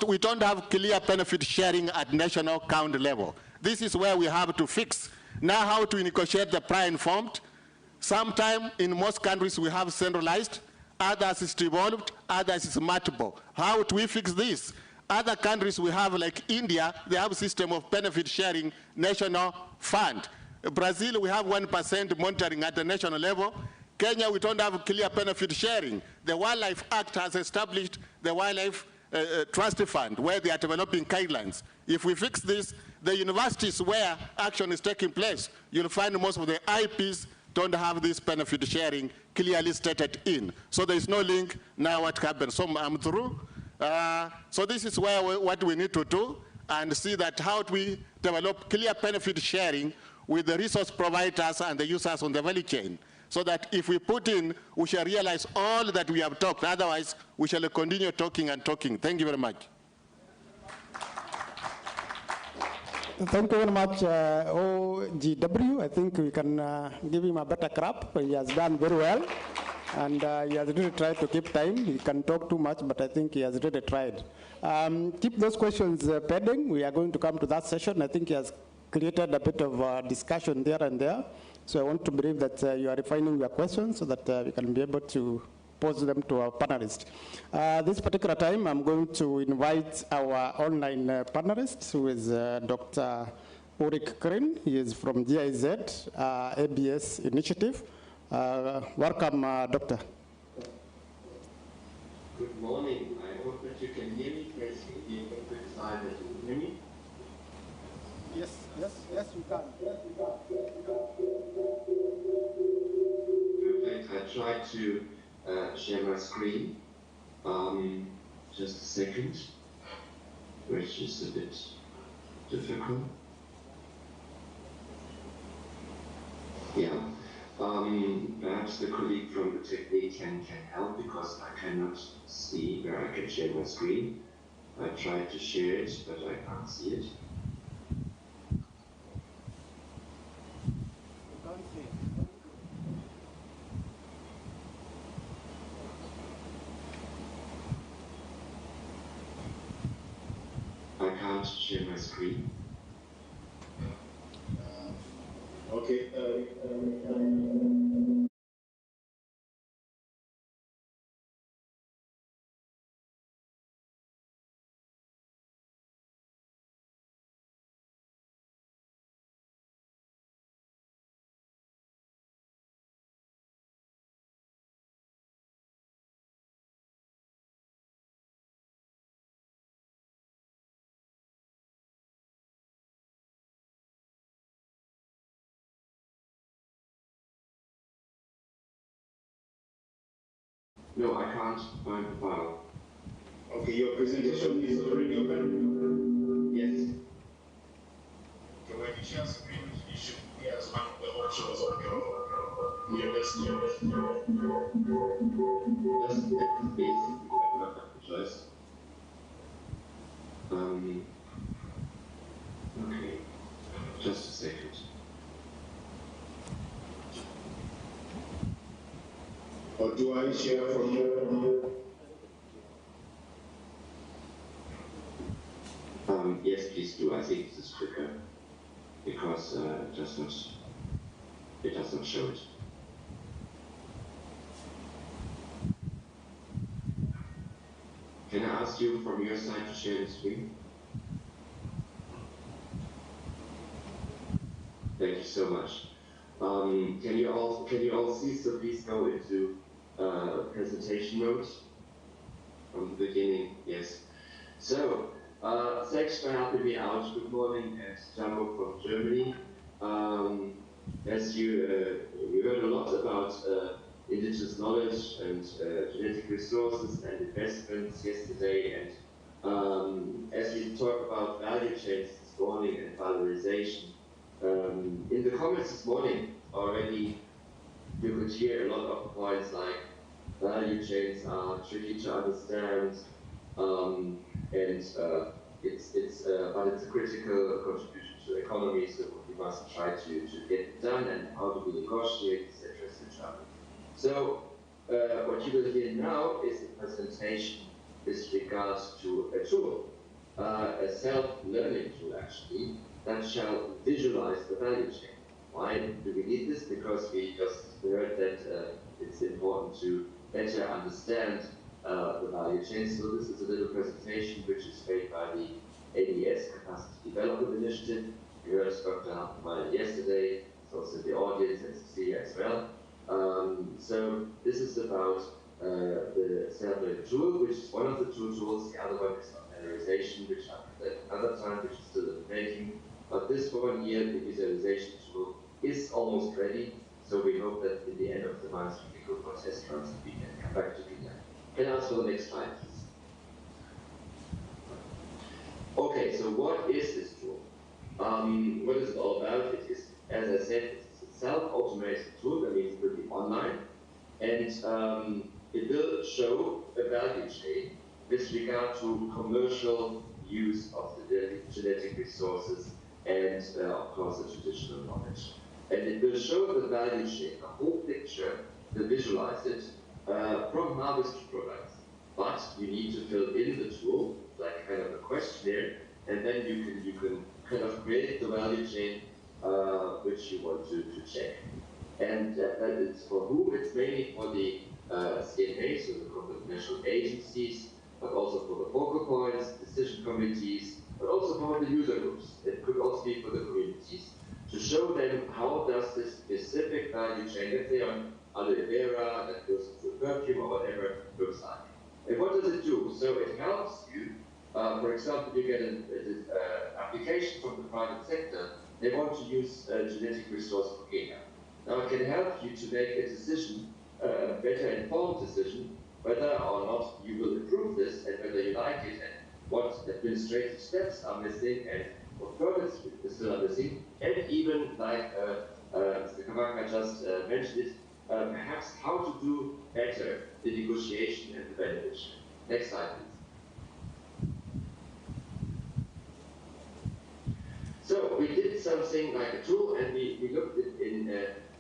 we don't have clear benefit sharing at national count level. This is where we have to fix. Now how to negotiate the prior informed. Sometime in most countries we have centralized, others is devolved, others is multiple. How do we fix this? Other countries we have, like India, they have a system of benefit sharing national fund. Brazil, we have 1% monitoring at the national level. Kenya, we don't have clear benefit sharing. The Wildlife Act has established the Wildlife Trust Fund, where they are developing guidelines. If we fix this, the universities where action is taking place, you'll find most of the IPs don't have this benefit sharing clearly stated in. So there is no link now what happens. So I'm through. So this is where what we need to do and see that how do we develop clear benefit sharing with the resource providers and the users on the value chain, so that if we put in, we shall realize all that we have talked. Otherwise, we shall continue talking and talking. Thank you very much. Thank you very much, OGW. I think we can give him a better clap. He has done very well, and he has really tried to keep time. He can talk too much, but I think he has really tried. Keep those questions pending. We are going to come to that session. I think he has created a bit of discussion there and there. So I want to believe that you are refining your questions so that we can be able to pose them to our panelists. This particular time, I'm going to invite our online panelist, who is Dr. Ulrich Krin. He is from GIZ, ABS Initiative. Welcome, Doctor. Good morning. I hope that you can hear me. Please decide that you can hear me. Yes, we can. Perfect. I tried to share my screen. Just a second, which is a bit difficult. Yeah. Perhaps the colleague from the technique can help, because I cannot see where I can share my screen. I tried to share it, but I can't see it. I can't share my screen. Okay. No, I can't find the file. Okay, your presentation is already open? Yes. Okay, when you share screen, you should be as one of the options on your desktop. Just a bit, I do not have the choice. Okay, just a second. Or do I share from you? Yes, please do. I think this is quicker, because it does not show it. Can I ask you from your side to share the screen? Thank you so much. Can you all see? So please go into presentation mode from the beginning. Yes. So thanks for helping me out. Good morning, and Jumbo from Germany. As you heard a lot about indigenous knowledge and genetic resources and investments yesterday, and as we talk about value chains this morning and valorization. In the comments this morning already, you could hear a lot of points like value chains are tricky to understand, but it's a critical contribution to the economy, so we must try to get it done, and how do we negotiate, etc., etc. So what you will hear now is a presentation with regards to a tool, a self-learning tool actually, that shall visualize the value chain. Why do we need this? Because we just heard that it's important to better understand the value chain. So this is a little presentation which is made by the ABS Capacity Development Initiative. You heard Dr. Hartmann yesterday, it's also the audience and Cecilia as well. So this is about the self-learning tool, which is one of the two tools. The other one is visualization, which I presented another time, which is still in the making. But this one here, the visualization tool, is almost ready. So we hope that in the end of the month we can go for test runs and we can come back to Kenya. Can I ask for the next slide, please? Okay, so what is this tool? What is it all about? It is, as I said, it's a self-automated tool. That means it will be online, and it will show a value chain with regard to commercial use of the genetic resources and, of course, the traditional knowledge. And it will show the value chain, the whole picture, to visualize it from harvest to products. But you need to fill in the tool, like kind of a questionnaire, and then you can kind of create the value chain which you want to check. And that is for whom? It's mainly for the CNA, so the national agencies, but also for the focal points, decision committees, but also for the user groups. It could also be for the communities, to show them how does this specific value chain, let's say on aloe vera, that goes to perfume or whatever, looks like. And what does it do? So it helps you, for example, you get an application from the private sector, they want to use a genetic resource for Kenya. Now it can help you to make a decision, a better informed decision, whether or not you will approve this and whether you like it and what administrative steps are missing and what permits is still missing, and even like Mr. Kamaka just mentioned it, perhaps how to do better the negotiation and the benefit. Next slide, please. So we did something like a tool, and we looked at in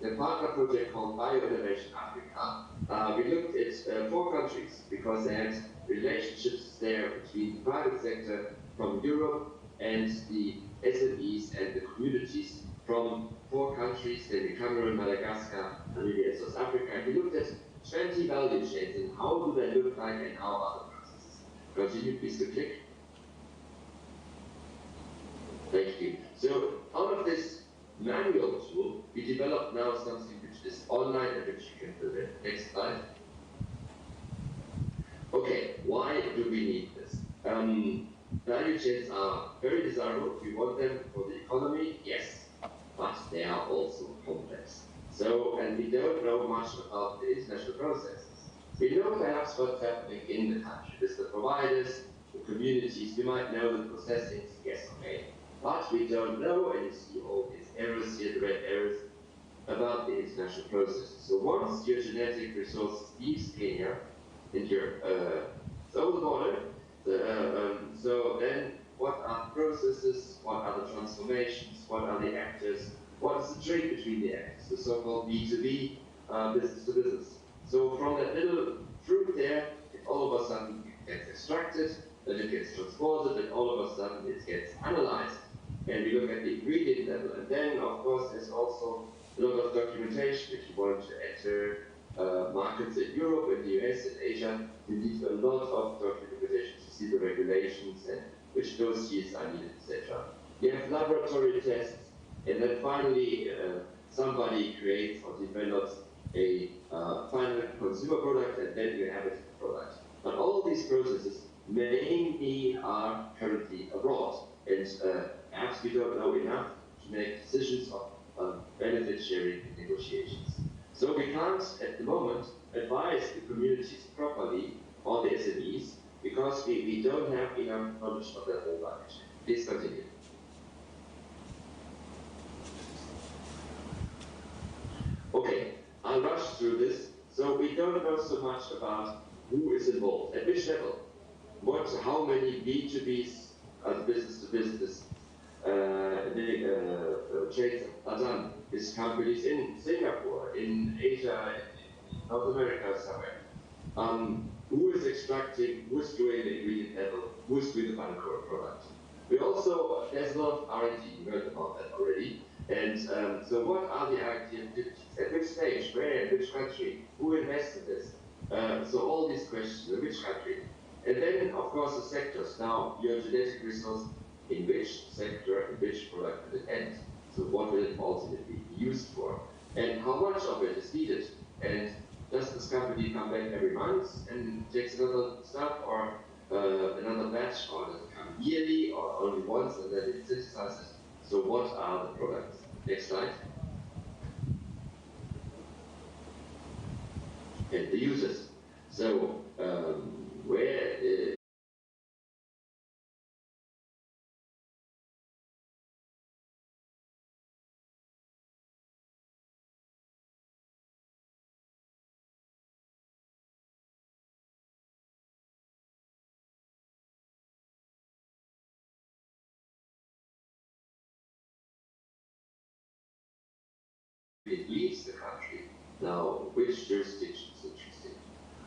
a partner project called Bio-Innovation Africa. We looked at 4 countries because they had relationships there between the private sector from Europe and the SMEs and the communities from 4 countries, namely Cameroon, Madagascar, Namibia, and South Africa. And we looked at 20 value chains and how do they look like and how are the processes. Continue, please, to click. Thank you. So out of this manual tool, we developed now something which is online and which you can fill in. Next slide. Okay, why do we need this? Value chains are very desirable. We want them for the economy, yes, but they are also complex. So, and we don't know much about the international processes. We know perhaps what's happening in the country. With the providers, the communities, we might know the processing, yes, okay. But we don't know, and you see all these errors here, the red errors, about the international processes. So once your genetic resources leaves Kenya and you're over the border, so then what are the processes, what are the transformations, what are the actors, what is the trade between the actors, the so-called B2B, business to business. So from that little fruit there, it all of a sudden gets extracted, then it gets transported, and all of a sudden it gets analyzed. And we look at the ingredient level. And then, of course, there's also a lot of documentation. If you want to enter markets in Europe, in the US, in Asia, you need a lot of documentation to see the regulations and which dossiers are needed, etc. You have laboratory tests, and then finally somebody creates or develops a final consumer product, and then you have a product. But all these processes mainly are currently abroad, and perhaps we don't know enough to make decisions on benefit sharing negotiations. So we can't, at the moment, advise the communities properly or the SMEs because we don't have enough knowledge of their whole value chain. Please continue. Okay, I'll rush through this. So we don't know so much about who is involved, at which level, how many B2Bs, business to business, trades are done with companies in Singapore, in Asia, in North America, somewhere. who is extracting, who is doing the ingredient level, who is doing the final product. We also, there's a lot of R&D, you heard about that already. And so what are the R&D activities? At which stage, where, in which country, who invests in this? So all these questions, in which country? And then, of course, the sectors. Now, your genetic resource, in which sector, in which product will it end? So what will it ultimately be used for? And how much of it is needed? And does this company come back every month and takes another stuff, or another batch, or does it come yearly, or only once and then it synthesizes? So what are the products? Next slide. And the users. So where it leaves the country. Now, which jurisdiction is interesting?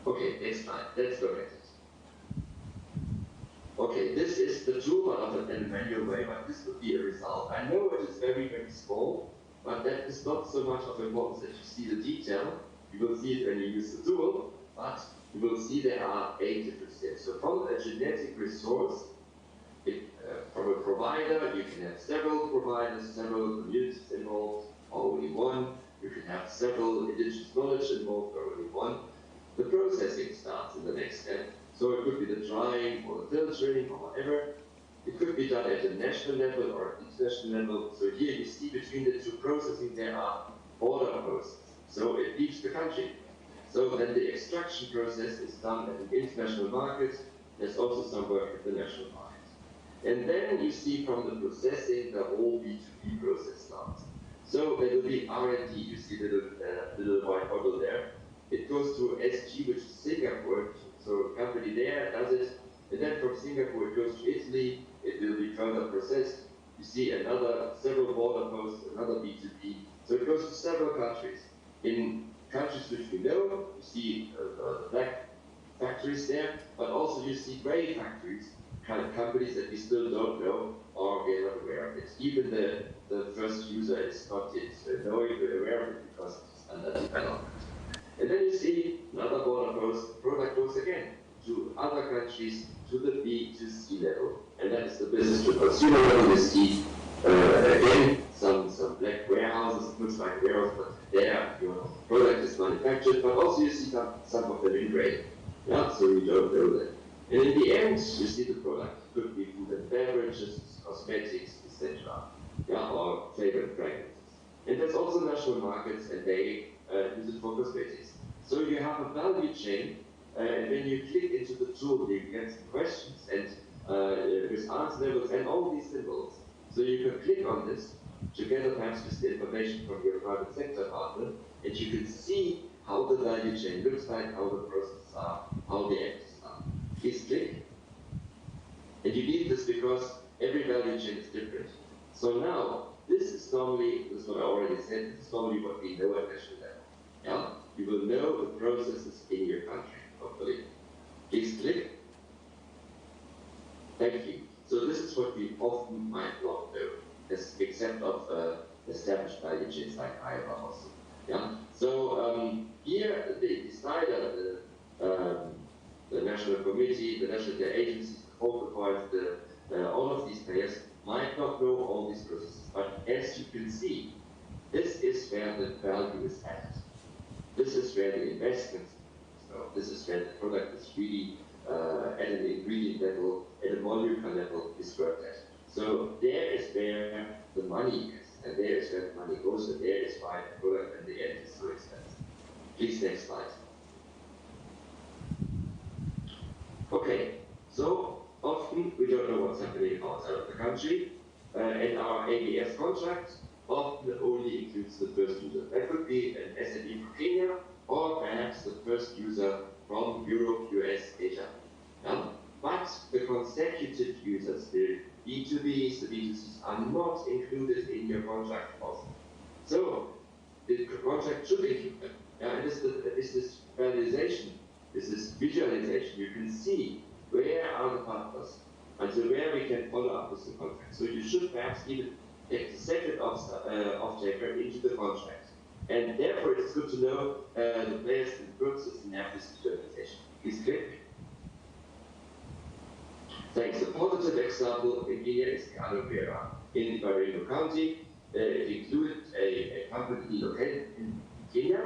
Okay, next slide. Let's look at it. Okay, this is the tool of in a manual way, but this would be a result. I know it is very, very small, but that is not so much of importance that you see the detail. You will see it when you use the tool, but you will see there are 8 different steps. So from a genetic resource, from a provider, you can have several providers, several communities involved, or only one. You can have several indigenous knowledge involved, or only one. The processing starts in the next step. So it could be the drying or the filtering or whatever. It could be done at a national level or international level. So here you see between the two processing there are border posts. So it leaves the country. So then the extraction process is done at an international market. There's also some work at the national market. And then you see from the processing the whole B2B process starts. So there will be R&D. You see the little white bottle there. It goes to SG, which is Singapore. So a company there does it, and then from Singapore it goes to Italy, it will be further processed. You see several border posts, another B2B. So it goes to several countries. In countries which we know, you see the black factories there, but also you see gray factories, kind of companies that we still don't know or we are not aware of it. Even the first user is not yet aware of it because it's under development. And then you see another border post, product goes again to other countries, to the B2C level. And that is the business to consumer level. You see, again, some black warehouses, looks like warehouse, but there your product is manufactured, but also you see some of them in gray. Yeah, so you don't know that. And in the end, you see the product. It could be food and beverages, cosmetics, etc. Yeah, or flavor and fragrances. And there's also national markets, and they use it for cosmetics. So you have a value chain, and when you click into the tool, you get some questions and with answer levels and all these symbols. So you can click on this together perhaps with the information from your private sector partner, and you can see how the value chain looks like, how the processes are, how the actors are. Please click. And you need this because every value chain is different. So now, this is normally, this is what I already said, this is normally what we know at national level. Yeah? You will know the processes in your country, hopefully. Please click. Thank you. So this is what we often might not know, except of established value chains like Iowa also. Yeah? So here the decider, the national committee, the national agencies, the focal points, all of these players might not know all these processes. But as you can see, this is where the value is added. This is where the investment, so this is where the product is really at an ingredient level, at a molecular level is worked at. So there is where the money is, and there is where the money goes, and there is why the product at the end is so expensive. Please, next slide. Okay, so often we don't know what's happening outside of the country, and our ABS contract often only includes the first user. That could be an SME from Kenya, or perhaps the first user from Europe, US, Asia. Yeah? But the consecutive users, the B2Bs, the B2Cs, are not included in your contract also. So the contract should include them. Yeah? And this visualization This is visualization. You can see where are the partners, until where we can follow up with the contract. So you should perhaps even take the second off-taker into the contract. And therefore, it's good to know the players and purposes and have this visualization. Please click. Thanks. A positive example in here is the aloe vera in Baringo County. It included a company located in Kenya,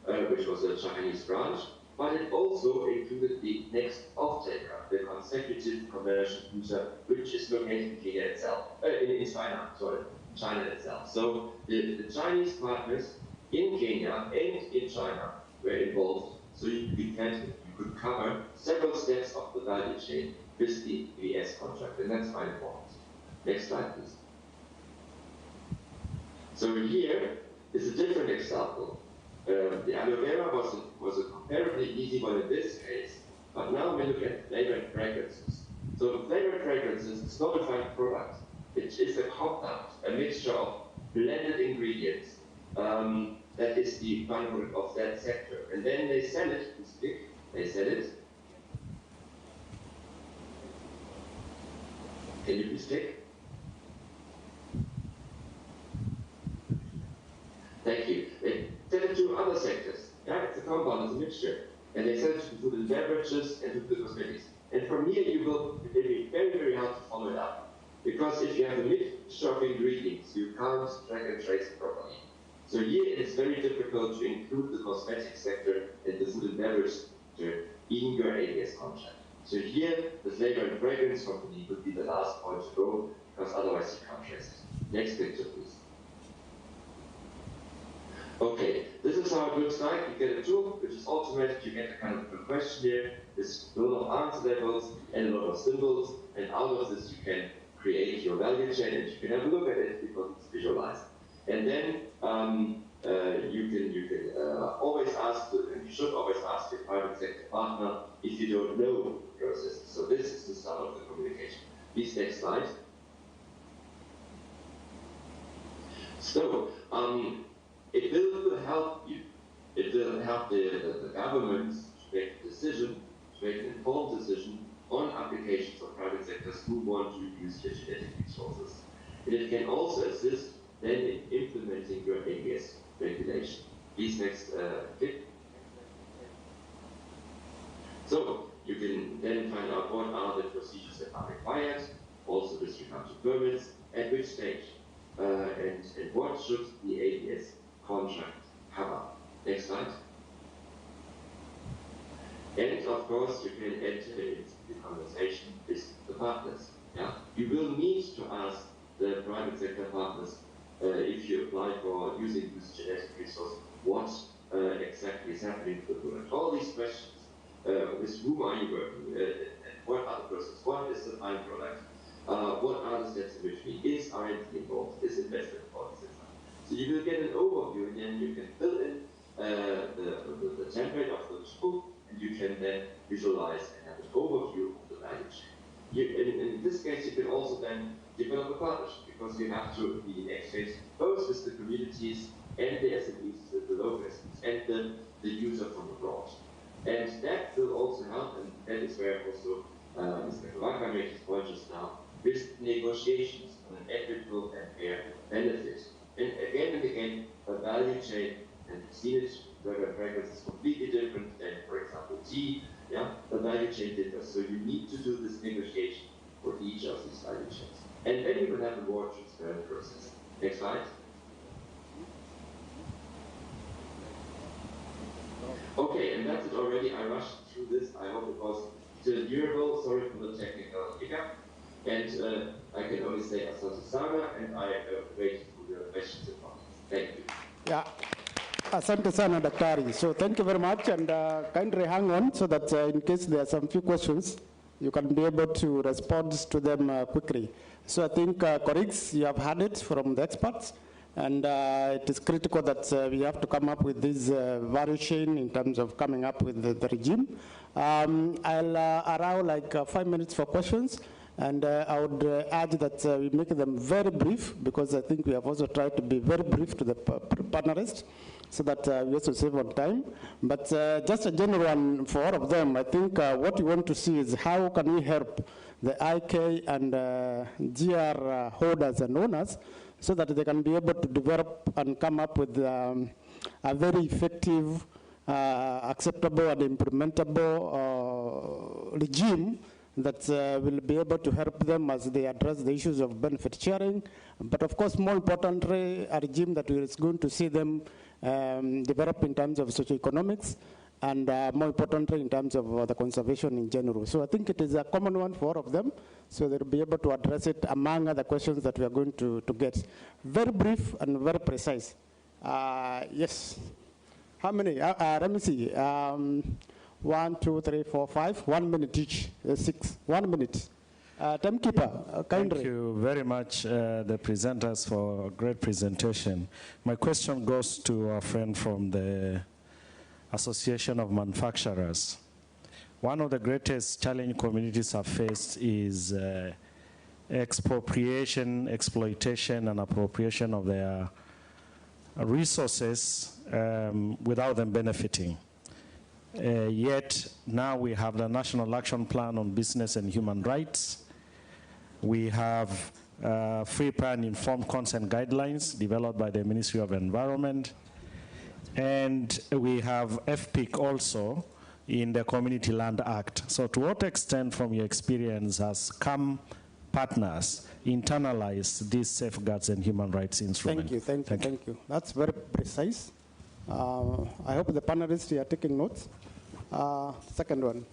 which was a Chinese branch, but it also included the next off-taker, the consecutive commercial user, which is located in Kenya itself, in China, sorry, China itself. So the Chinese partners in Kenya and in China were involved, so you could cover several steps of the value chain with the ABS contract, and that's quite important. Next slide, please. So here is a different example. The aloe vera was a comparably easy one in this case, but now we look at flavor and fragrances. So flavor and fragrances is not a final product. It is a compound, a mixture of blended ingredients that is the final product of that sector. And then they sell it, they sell it. Can you please click? Thank you. They sell it to other sectors. Yeah, it's a compound, it's a mixture. And they sell it to food and beverages and to the cosmetics. And from here, it will be very, very hard to follow it up. Because if you have a mixture of ingredients, you can't track and trace it properly. So here, it's very difficult to include the cosmetic sector and the food and beverage sector in your ABS contract. So here, the flavor and fragrance company would be the last point to go, because otherwise you can't trace it. Next picture, please. Okay, this is how it looks like. You get a tool, which is automatic. You get a kind of a questionnaire with a lot of answer levels and a lot of symbols. And out of this, you can create your value chain, and you can have a look at it because it's visualized. And then you can always ask, and you should always ask your private sector partner if you don't know the process. So this is the start of the communication. Please, next slide. So it will help you. It will help the governments to make a decision, to make an informed decision on applications of private sectors who want to use your genetic resources. And it can also assist then in implementing your ABS regulation. Please, next click. So you can then find out what are the procedures that are required, also with regard to permits, at which stage, and what should the ABS contract cover. Next slide. And of course, you can enter into the conversation with the partners. Yeah? You will need to ask the private sector partners if you apply for using this genetic resource, what exactly is happening to the product. All these questions, with whom are you working, what are the process, what is the final product, what are the steps in between, is R&D involved, is investment involved, etc. So you will get an overview, and then you can fill in the template of the tool, and you can then visualize and have an overview of the value chain. In this case, you can also then develop a partnership, because you have to be in exchange both with the communities and the SMEs, the local SMEs, and the user from abroad. And that will also help, and that is where also Mr. Kawaka made his point just now, with negotiations on an equitable and fair benefit. And again, a value chain, and we've seen it, where fragrance is completely different than, for example, tea. Yeah, the value chain differs. So you need to do this negotiation for each of these value chains. And then you will have a more transparent process. Next slide. Okay, and that's it already. I rushed through this. I hope it was still durable. Sorry for the technical hiccup. And I can only say Asante Sana, and I wait for your questions and comments. Thank you. Yeah. Asante sana, Daktari. So thank you very much, and kindly hang on so that in case there are some few questions, you can be able to respond to them quickly. So I think, colleagues, you have heard it from the experts, and it is critical that we have to come up with this value chain in terms of coming up with the regime. I'll allow like 5 minutes for questions, And I would urge that we make them very brief, because I think we have also tried to be very brief to the panelists, so that we also save on time. But just a general one for all of them, I think what we want to see is how can we help the IK and GR holders and owners so that they can be able to develop and come up with a very effective, acceptable and implementable regime that will be able to help them as they address the issues of benefit sharing. But of course, more importantly, a regime that is going to see them develop in terms of socioeconomics, and more importantly, in terms of the conservation in general. So I think it is a common one for all of them, so they'll be able to address it among other questions that we are going to get. Very brief and very precise. Yes. How many? Let me see. 1, 2, 3, 4, 5. 1 minute each. 6. 1 minute. Timekeeper, kindly. Thank you very much, the presenters, for a great presentation. My question goes to our friend from the Association of Manufacturers. One of the greatest challenge communities have faced is expropriation, exploitation, and appropriation of their resources without them benefiting. Yet now we have the National Action Plan on Business and Human Rights. We have free, prior, and informed consent guidelines developed by the Ministry of Environment. And we have FPIC also in the Community Land Act. So to what extent, from your experience, has CAM partners internalize these safeguards and human rights instruments? Thank you. That's very precise. I hope the panelists are taking notes. Second one.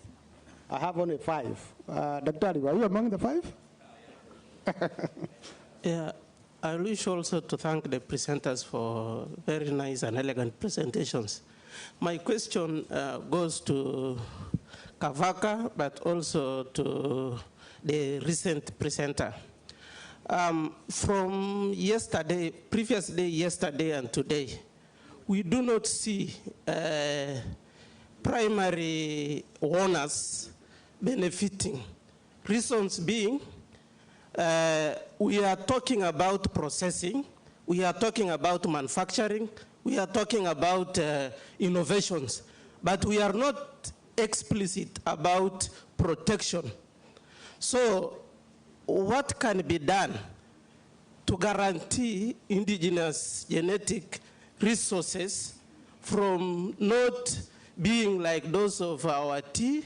I have only 5. Dr. Ali, are you among the 5? Yeah, I wish also to thank the presenters for very nice and elegant presentations. My question goes to Kavaka, but also to the recent presenter. From yesterday, previous day, yesterday, and today, we do not see primary owners benefiting. Reasons being, we are talking about processing, we are talking about manufacturing, we are talking about innovations, but we are not explicit about protection. So what can be done to guarantee indigenous genetic resources from not being like those of our tea,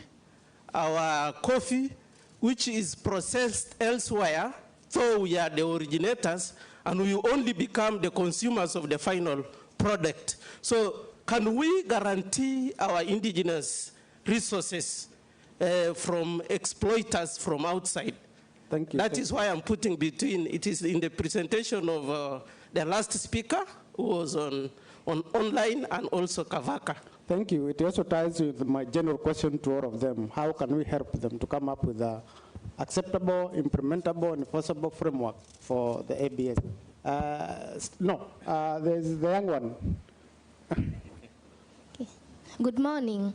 our coffee, which is processed elsewhere, so we are the originators, and we only become the consumers of the final product. So can we guarantee our indigenous resources from exploiters from outside? Thank you. That is why I'm putting between, it is in the presentation of the last speaker, who was on online, and also Kavaka. Thank you. It also ties with my general question to all of them. How can we help them to come up with an acceptable, implementable, and enforceable framework for the ABS? There's the young one. Good morning.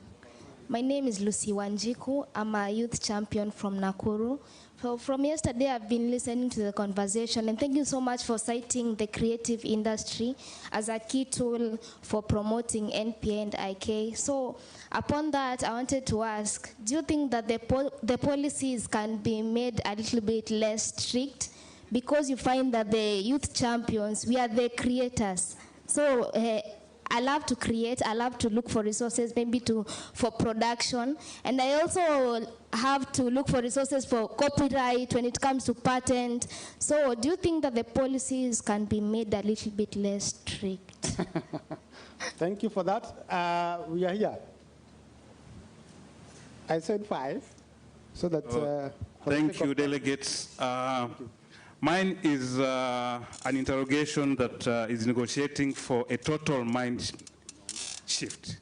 My name is Lucy Wanjiku. I'm a youth champion from Nakuru. So from yesterday, I've been listening to the conversation, and thank you so much for citing the creative industry as a key tool for promoting NPA and IK. So upon that, I wanted to ask, do you think that the policies can be made a little bit less strict? Because you find that the youth champions, we are the creators. So I love to create, I love to look for resources, maybe for production. And I also have to look for resources for copyright when it comes to patent. So do you think that the policies can be made a little bit less strict? Thank you for that. We are here. I said 5, so that... thank you, delegates. Thank you. Mine is an interrogation that is negotiating for a total mind shift.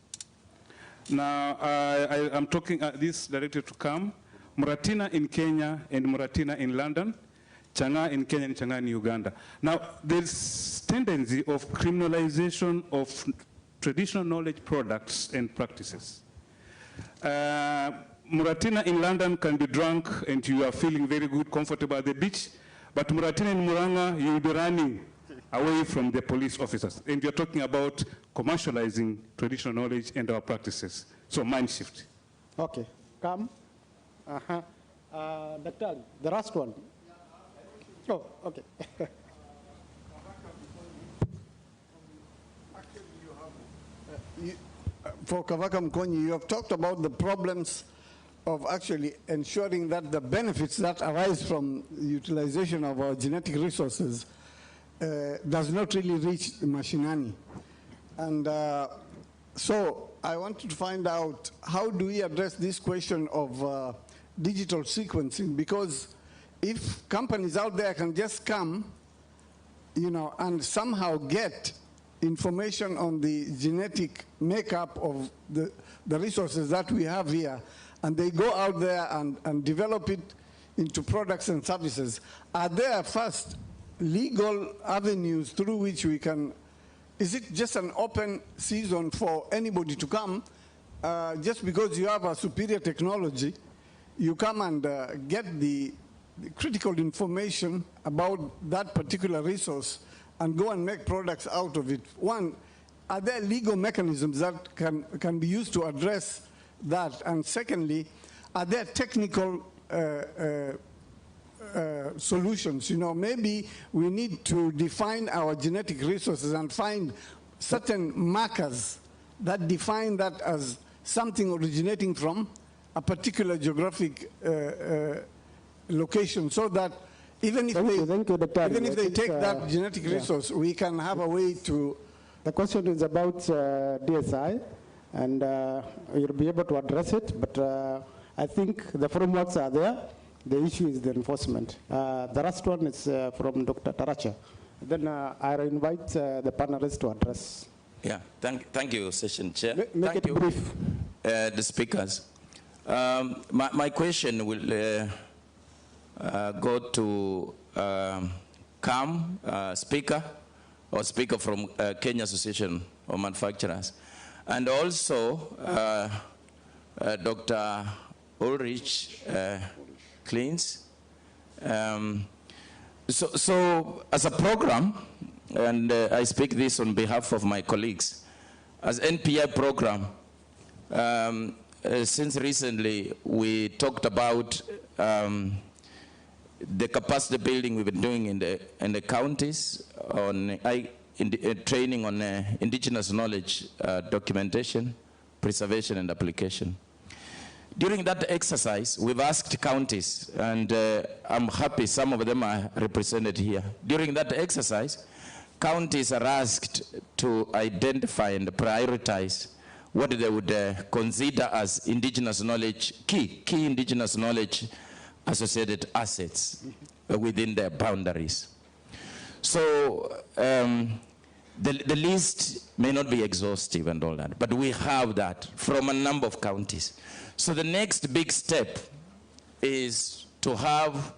Now, I'm talking this directed to CAM, Muratina in Kenya and Muratina in London, Changa in Kenya and Changa in Uganda. Now, there's tendency of criminalization of traditional knowledge products and practices. Muratina in London can be drunk and you are feeling very good, comfortable at the beach, but Muratina in Muranga, you will be running away from the police officers. And you're talking about commercializing traditional knowledge and our practices. So mind shift. Okay, come. Dr. The last one. Oh, okay. For Kavaka Mkonyi, you have talked about the problems of actually ensuring that the benefits that arise from the utilization of our genetic resources does not really reach the mashinani. And so I wanted to find out, how do we address this question of digital sequencing? Because if companies out there can just come, you know, and somehow get information on the genetic makeup of the resources that we have here, and they go out there and develop it into products and services, are there first legal avenues through which we can, is it just an open season for anybody to come, just because you have a superior technology, you come and get the critical information about that particular resource and go and make products out of it? One, are there legal mechanisms that can be used to address that? And secondly, are there technical solutions? You know, maybe we need to define our genetic resources and find certain markers that define that as something originating from a particular geographic location, so that even if they take that genetic resource, we can have a way to... The question is about DSI, and you'll be able to address it, but I think the frameworks are there. The issue is the enforcement. The last one is from Dr. Taracha. Then I'll invite the panelists to address. Yeah, thank you, Session Chair. Make it brief. The speakers. My question will go to CAM, speaker, or speaker from Kenya Association of Manufacturers, and also Dr. Ulrich Kleins. So as a program, and I speak this on behalf of my colleagues, as NPI program, since recently we talked about the capacity building we've been doing in the counties on training on indigenous knowledge documentation, preservation, and application. During that exercise, we've asked counties, and I'm happy some of them are represented here. During that exercise, counties are asked to identify and prioritize what they would consider as indigenous knowledge, key indigenous knowledge associated assets within their boundaries. So the list may not be exhaustive and all that, but we have that from a number of counties. So the next big step is to have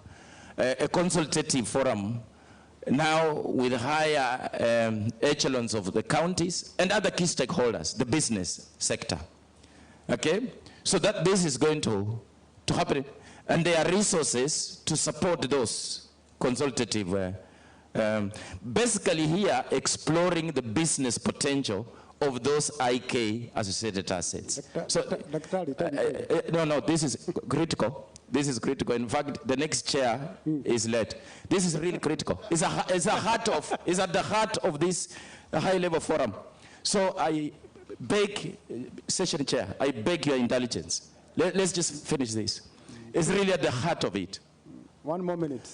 a consultative forum now with higher echelons of the counties and other key stakeholders, the business sector. Okay? So that this is going to happen. And there are resources to support those consultative, basically here exploring the business potential of those IK associated assets. No, this is critical. This is critical. In fact, the next chair is led. This is really critical. It's at the heart of this high-level forum. So I beg, session chair, I beg your intelligence. Let's just finish this. It's really at the heart of it. 1 more minute.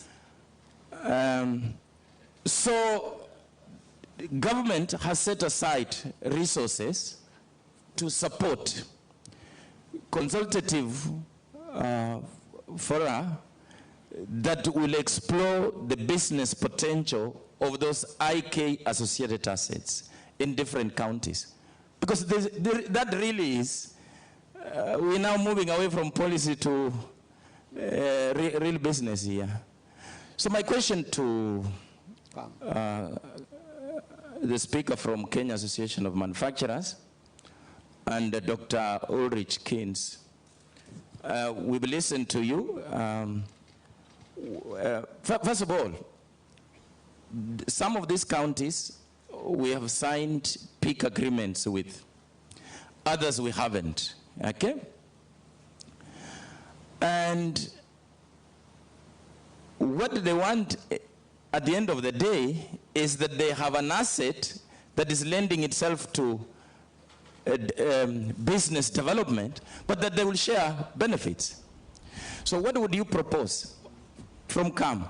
So government has set aside resources to support consultative fora that will explore the business potential of those IK associated assets in different counties. Because that really is, we're now moving away from policy to real business here. So my question to the speaker from Kenya Association of Manufacturers and Dr. Ulrich Kleins. we've listened to you. First of all, some of these counties we have signed peak agreements with. Others we haven't, okay? And what they want at the end of the day is that they have an asset that is lending itself to business development, but that they will share benefits. So what would you propose from CAM?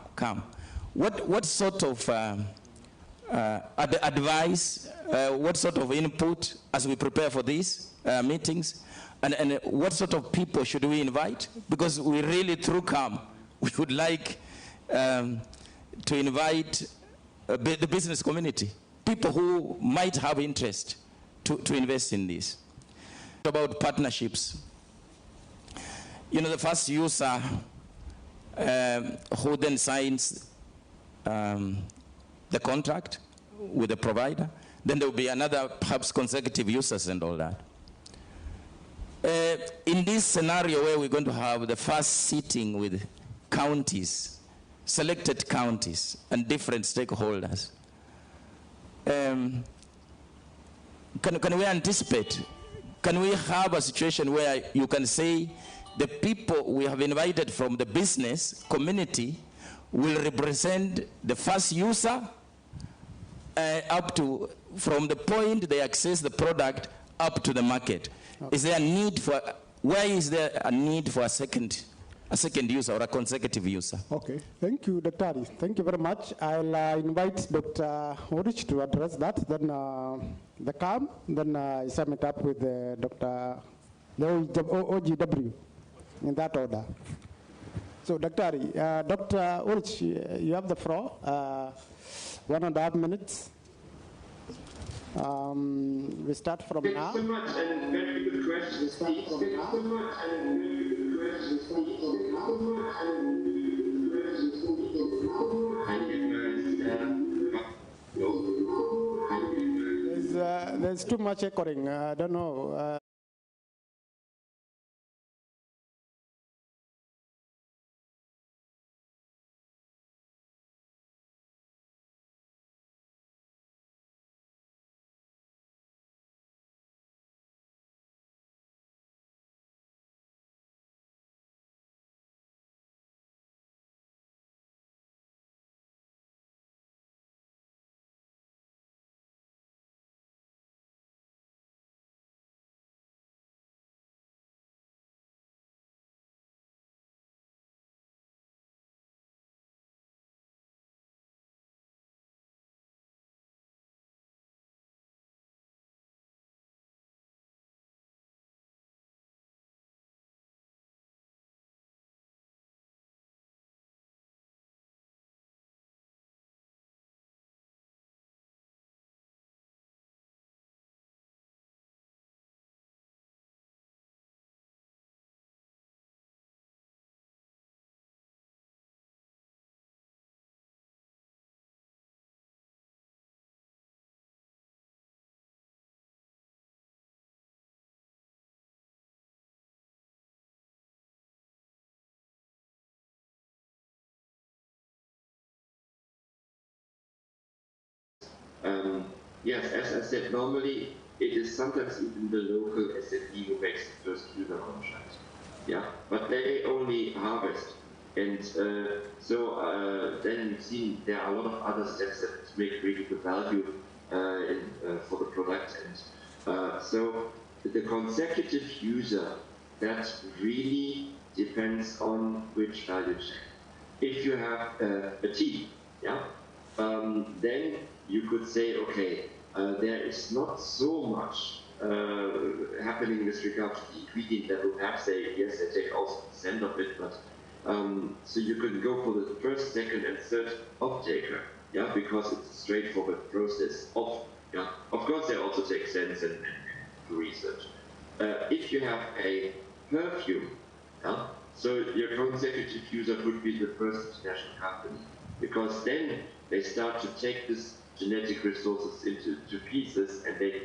What sort of advice, what sort of input as we prepare for these meetings, and what sort of people should we invite? Because we really, through CAM, we would like to invite the business community, people who might have interest to invest in this. About partnerships. You know, the first user who then signs the contract with the provider, then there will be another, perhaps consecutive users and all that. In this scenario where we're going to have the first sitting with counties, selected counties and different stakeholders, can we anticipate, can we have a situation where you can say the people we have invited from the business community will represent the first user up to, from the point they access the product up to the market? Okay. Is there a need for, where is there a need for a second user or a consecutive user? Okay, thank you, Dr. Ari. Thank you very much. I'll invite Dr. Orich to address that, then the CAM, then I sum it up with Dr. OGW, in that order. So, Dr. Ari, Dr. Orich, you have the floor. 1.5 minutes. We start from now. Thank you so much, and very good questions. Thank you so much, and very good questions. There's too much echoing. I don't know. Yes, as I said, normally it is sometimes even the local SME who makes the first user contract. Yeah, but they only harvest. And then you've seen there are a lot of other steps that make really good value for the product. And so the consecutive user, that really depends on which value chain. If you have a team, yeah, then you could say, okay, there is not so much happening with regard to the ingredient level. Perhaps they take also % of it, but so you can go for the first, second, and third off-taker, yeah, because it's a straightforward process. Of course, they also take sense and research. If you have a perfume, yeah, so your consecutive user would be the first international company, because then they start to take this genetic resources into pieces, and they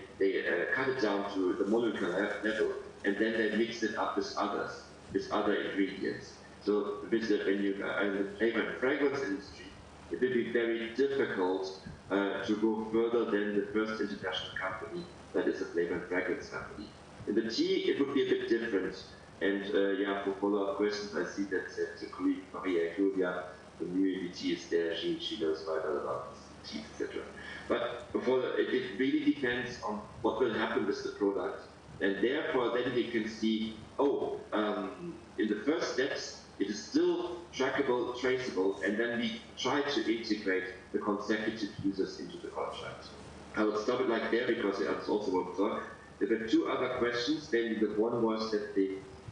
cut it down to the molecular level, and then they mix it up with others. with other ingredients. So with when you are in the flavor and fragrance industry, it will be very difficult to go further than the first international company that is a flavor and fragrance company. In the tea, it would be a bit different. And yeah, for follow-up questions, I see that the colleague Maria Julia, the new EBT is there. She knows quite a lot about tea, etc. But it really depends on what will happen with the product. And therefore, then we can see, in the first steps, it is still trackable, traceable, and then we try to integrate the consecutive users into the contract. I will stop it like there because it's also one talk. There were two other questions. Then the one was that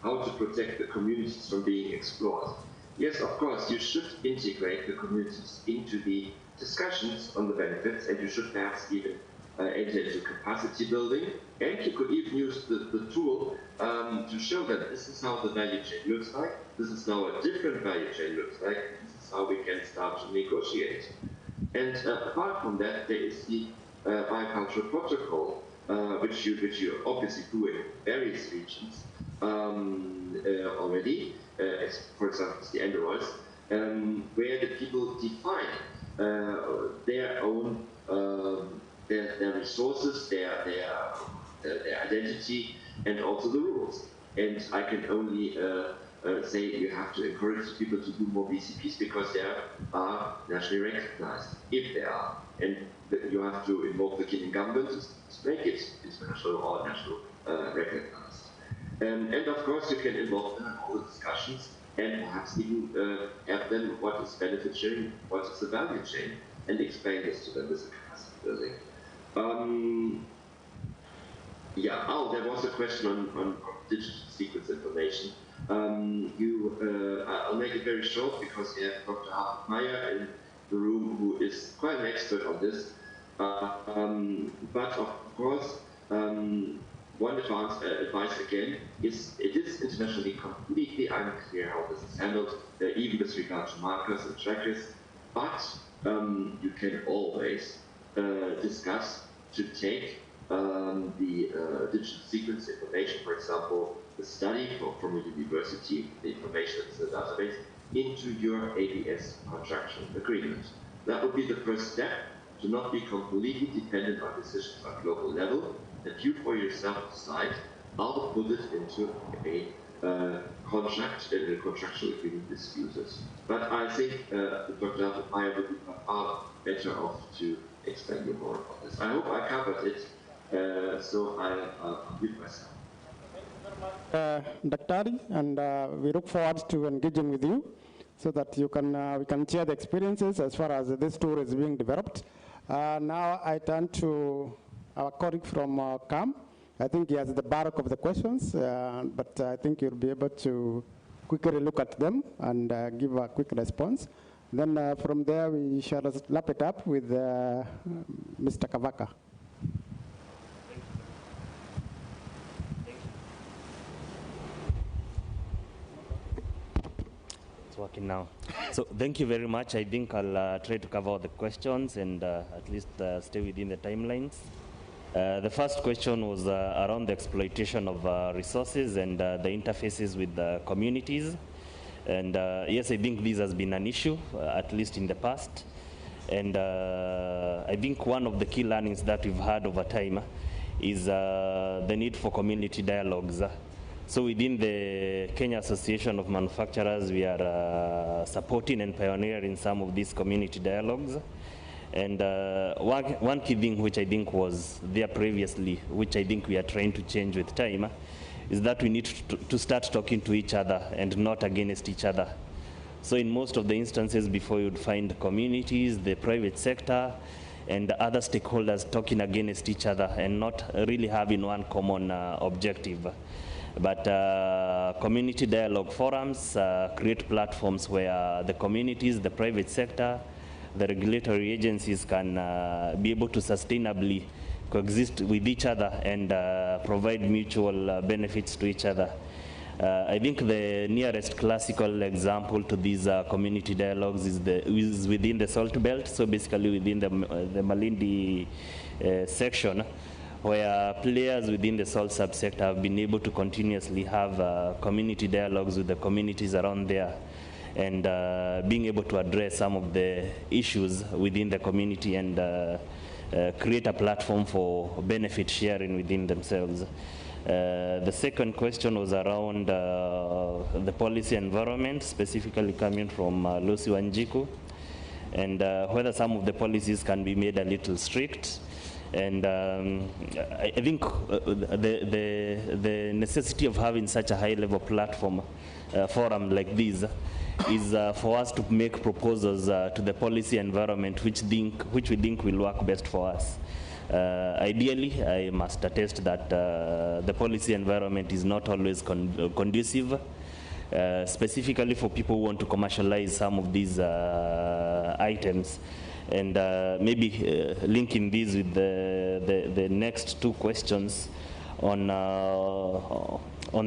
how to protect the communities from being explored. Yes, of course, you should integrate the communities into the discussions on the benefits, and you should perhaps even enter into capacity building, and you could even use the tool to show that this is how the value chain looks like, this is how a different value chain looks like, this is how we can start to negotiate. And apart from that, there is the biocultural protocol, which you obviously do in various regions already, as for example the Enderoids, where the people define their own their resources, their identity, and also the rules. And I can only say you have to encourage people to do more BCPs because they are nationally recognized, if they are. And you have to involve the Kenyan government to make it international or national recognized. And of course, you can involve them in all the discussions and perhaps even have them what is benefit sharing, what is the value chain, and explain this to them with the capacity building. There was a question on digital sequence information. I'll make it very short because we have Dr. Hartmut Meyer in the room who is quite an expert on this. But of course, one advice again is it is internationally completely unclear how this is handled, even with regard to markers and trackers. But you can always discuss to take the digital sequence information, for example, the study from a university, the information that's in the database, into your ABS contractual agreement. That would be the first step, to not be completely dependent on decisions on global level, that you for yourself decide how to put it into a contract and a contractual agreement with users. But I think Dr. Meyer would be far better off to explain you more about this. I hope I covered it, so I'll mute myself. Dr. and we look forward to engaging with you so that you can we can share the experiences as far as this tool is being developed. Now I turn to our colleague from CAM. I think he has the bulk of the questions, but I think you'll be able to quickly look at them and give a quick response. Then from there, we shall wrap it up with Mr. Kavaka. It's working now. So thank you very much. I think I'll try to cover all the questions and at least stay within the timelines. The first question was around the exploitation of resources and the interfaces with the communities. And yes, I think this has been an issue, at least in the past. And I think one of the key learnings that we've had over time is the need for community dialogues. So within the Kenya Association of Manufacturers, we are supporting and pioneering some of these community dialogues. And one key thing which I think was there previously, which I think we are trying to change with time, is that we need to start talking to each other and not against each other. So in most of the instances before, you'd find communities, the private sector, and other stakeholders talking against each other and not really having one common objective. But community dialogue forums create platforms where the communities, the private sector, the regulatory agencies can be able to sustainably coexist with each other and provide mutual benefits to each other. I think the nearest classical example to these community dialogues is within the Salt Belt, so basically within the Malindi section, where players within the salt subsector have been able to continuously have community dialogues with the communities around there, and being able to address some of the issues within the community and create a platform for benefit sharing within themselves. The second question was around the policy environment, specifically coming from Lucy Wanjiku, and whether some of the policies can be made a little strict. And I think the necessity of having such a high-level platform, forum like this, is for us to make proposals to the policy environment which we think will work best for us. Ideally, I must attest that the policy environment is not always conducive, specifically for people who want to commercialize some of these items. And maybe linking these with the next two questions on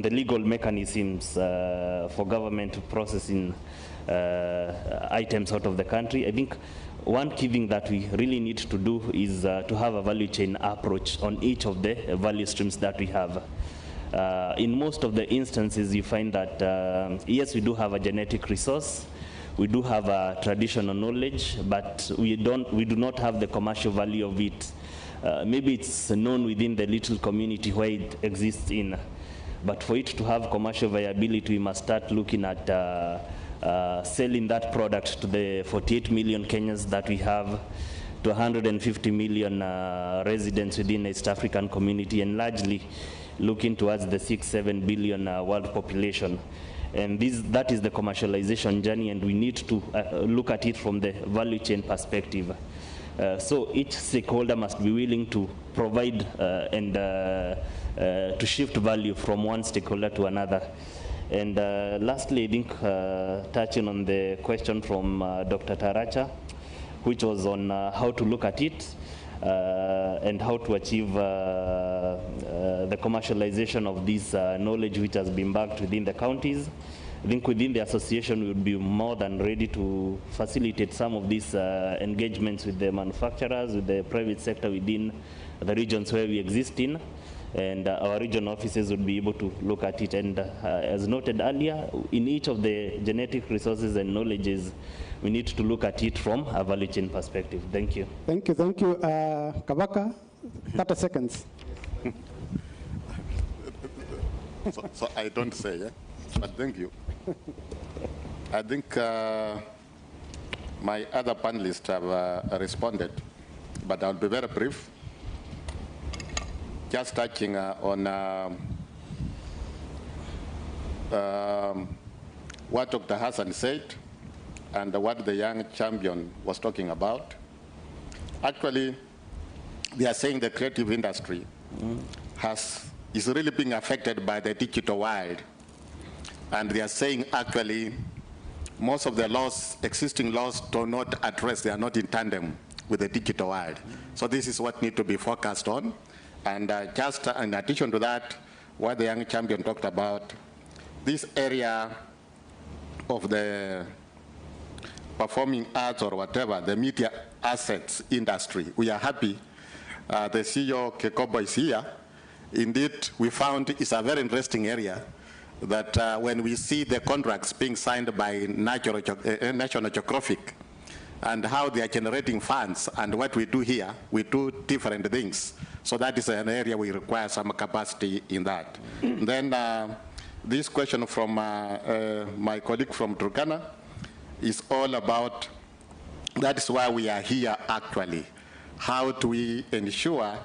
the legal mechanisms for government processing items out of the country. I think one key thing that we really need to do is to have a value chain approach on each of the value streams that we have. In most of the instances, you find that, yes, we do have a genetic resource, we do have a traditional knowledge, but we do not have the commercial value of it. Maybe it's known within the little community where it exists in, but for it to have commercial viability, we must start looking at selling that product to the 48 million Kenyans that we have, to 150 million residents within the East African community, and largely looking towards the 6-7 billion world population. And that is the commercialization journey, and we need to look at it from the value chain perspective. So each stakeholder must be willing to provide and to shift value from one stakeholder to another. And lastly, I think touching on the question from Dr. Taracha, which was on how to look at it and how to achieve the commercialization of this knowledge which has been backed within the counties. I think within the association we would be more than ready to facilitate some of these engagements with the manufacturers, with the private sector within the regions where we exist in. And our regional offices would be able to look at it. And as noted earlier, in each of the genetic resources and knowledges, we need to look at it from a value chain perspective. Thank you. Thank you. Kabaka, 30 seconds. So I don't say, yeah? But thank you. I think my other panelists have responded, but I'll be very brief. Just touching on what Dr. Hassan said and what the young champion was talking about. Actually, they are saying the creative industry is really being affected by the digital world. And they are saying actually most of the laws, existing laws, do not address, they are not in tandem with the digital world. So this is what needs to be focused on. And just in addition to that, what the young champion talked about, this area of the performing arts or whatever, the media assets industry, we are happy. The CEO, Kekobo, is here. Indeed, we found it's a very interesting area that when we see the contracts being signed by National Geographic and how they are generating funds and what we do here, we do different things. So that is an area we require some capacity in that. Then this question from my colleague from Turkana is all about, that is why we are here actually. How do we ensure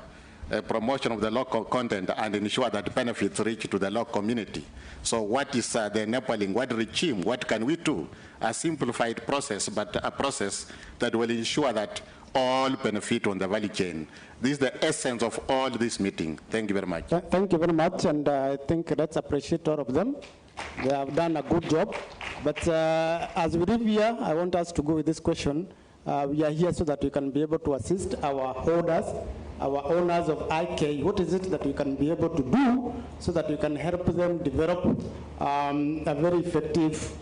promotion of the local content and ensure that benefits reach to the local community? So what is the enabling, what regime, what can we do? A simplified process, but a process that will ensure that all benefit on the value chain. This is the essence of all this meeting. Thank you very much. Thank you very much, and I think let's appreciate all of them. They have done a good job. But as we leave here, I want us to go with this question. We are here so that we can be able to assist our holders, our owners of IK. What is it that we can be able to do so that we can help them develop a very effective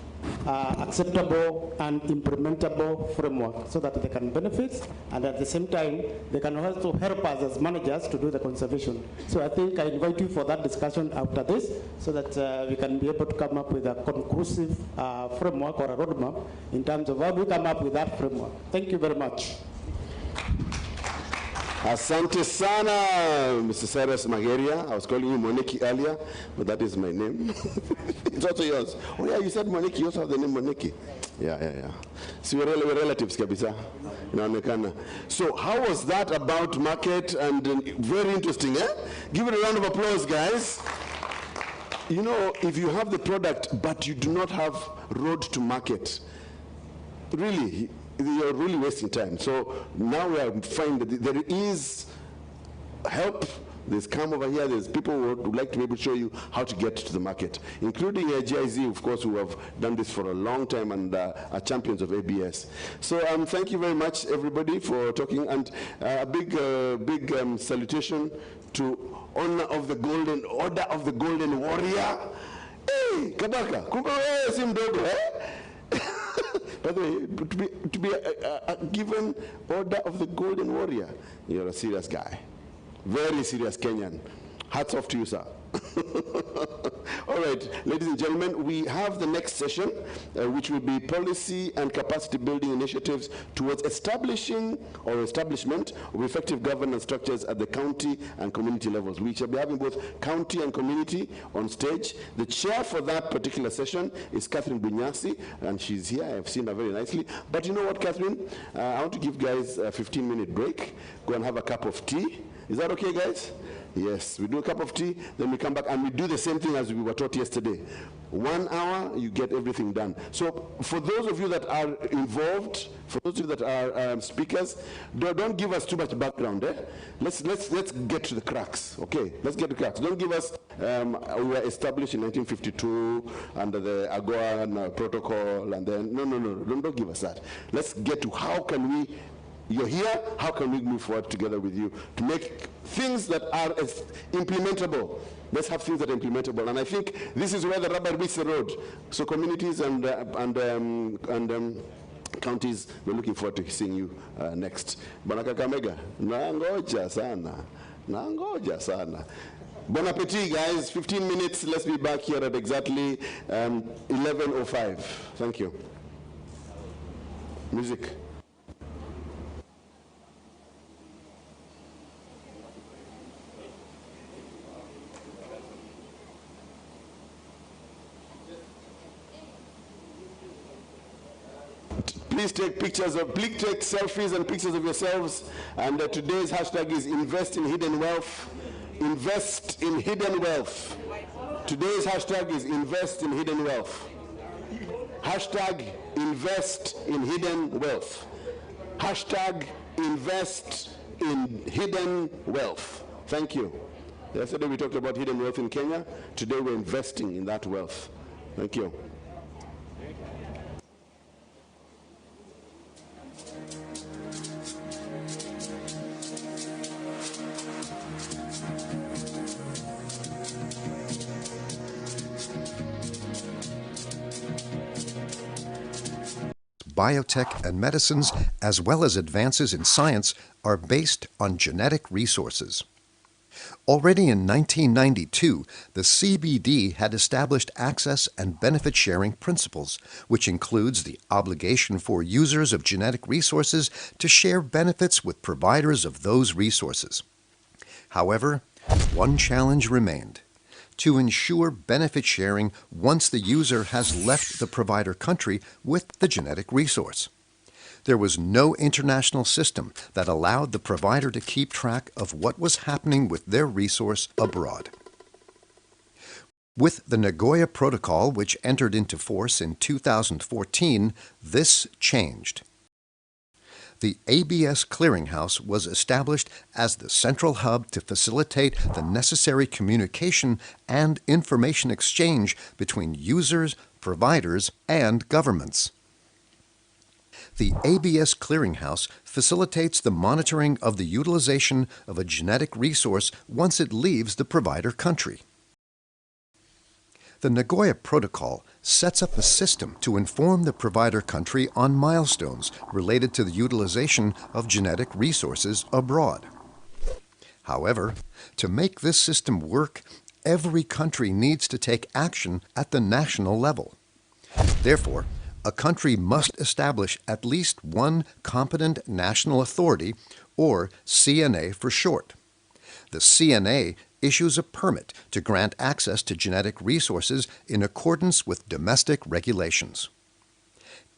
acceptable and implementable framework so that they can benefit, and at the same time, they can also help us as managers to do the conservation. So I think I invite you for that discussion after this so that we can be able to come up with a conclusive framework or a roadmap in terms of how we come up with that framework. Thank you very much. Asante sana, Mr. Cyrus Mageria. I was calling you Moneki earlier, but that is my name. It's also yours. Oh yeah, you said Moneki. You also have the name Moneki. Yeah. So we're relatives, kabisa. Inaonekana. So how was that about market? And very interesting, eh? Give it a round of applause, guys. You know, if you have the product, but you do not have road to market, really, you're really wasting time. So now we are finding that there is help. There's come over here. There's people who would like to be able to show you how to get to the market, including GIZ, of course, who have done this for a long time and are champions of ABS. So thank you very much, everybody, for talking. And a big salutation to Honor of the Golden Order of the Golden Warrior. Hey, Kabaka, kumbe wewe si mdogo, eh? By the way, to be given Order of the Golden Warrior, you're a serious guy. Very serious Kenyan. Hats off to you, sir. All right, ladies and gentlemen, we have the next session, which will be policy and capacity building initiatives towards establishment of effective governance structures at the county and community levels. We shall be having both county and community on stage. The chair for that particular session is Catherine Bunyasi, and she's here. I've seen her very nicely. But you know what, Catherine? I want to give guys a 15-minute break. Go and have a cup of tea. Is that okay, guys? Yes, we do a cup of tea, then we come back and we do the same thing as we were taught yesterday. 1 hour, you get everything done. So for those of you that are involved, for those of you that are speakers, don't give us too much background. Eh? Let's get to the cracks. Okay, let's get to the cracks. Don't give us, we were established in 1952 under the AGOA protocol, and then, no, don't give us that. Let's get to how can we, you're here, how can we move forward together with you to make things that are implementable? Let's have things that are implementable. And I think this is where the rubber meets the road. So communities and counties, we're looking forward to seeing you next. Bwana Kakamega, nangoja sana. Bon appetit, guys. 15 minutes. Let's be back here at exactly 11:05. Thank you. Music. Please take selfies and pictures of yourselves. And today's hashtag is invest in hidden wealth. Invest in hidden wealth. Today's hashtag is invest in hidden wealth. Hashtag invest in hidden wealth. Hashtag invest in hidden wealth. Thank you. Yesterday we talked about hidden wealth in Kenya. Today we're investing in that wealth. Thank you. Biotech and medicines, as well as advances in science, are based on genetic resources. Already in 1992, the CBD had established access and benefit sharing principles, which includes the obligation for users of genetic resources to share benefits with providers of those resources. However, one challenge remained: to ensure benefit sharing once the user has left the provider country with the genetic resource. There was no international system that allowed the provider to keep track of what was happening with their resource abroad. With the Nagoya Protocol, which entered into force in 2014, this changed. The ABS Clearinghouse was established as the central hub to facilitate the necessary communication and information exchange between users, providers, and governments. The ABS Clearinghouse facilitates the monitoring of the utilization of a genetic resource once it leaves the provider country. The Nagoya Protocol sets up a system to inform the provider country on milestones related to the utilization of genetic resources abroad. However, to make this system work, every country needs to take action at the national level. Therefore, a country must establish at least one competent national authority, or CNA for short. The CNA issues a permit to grant access to genetic resources in accordance with domestic regulations.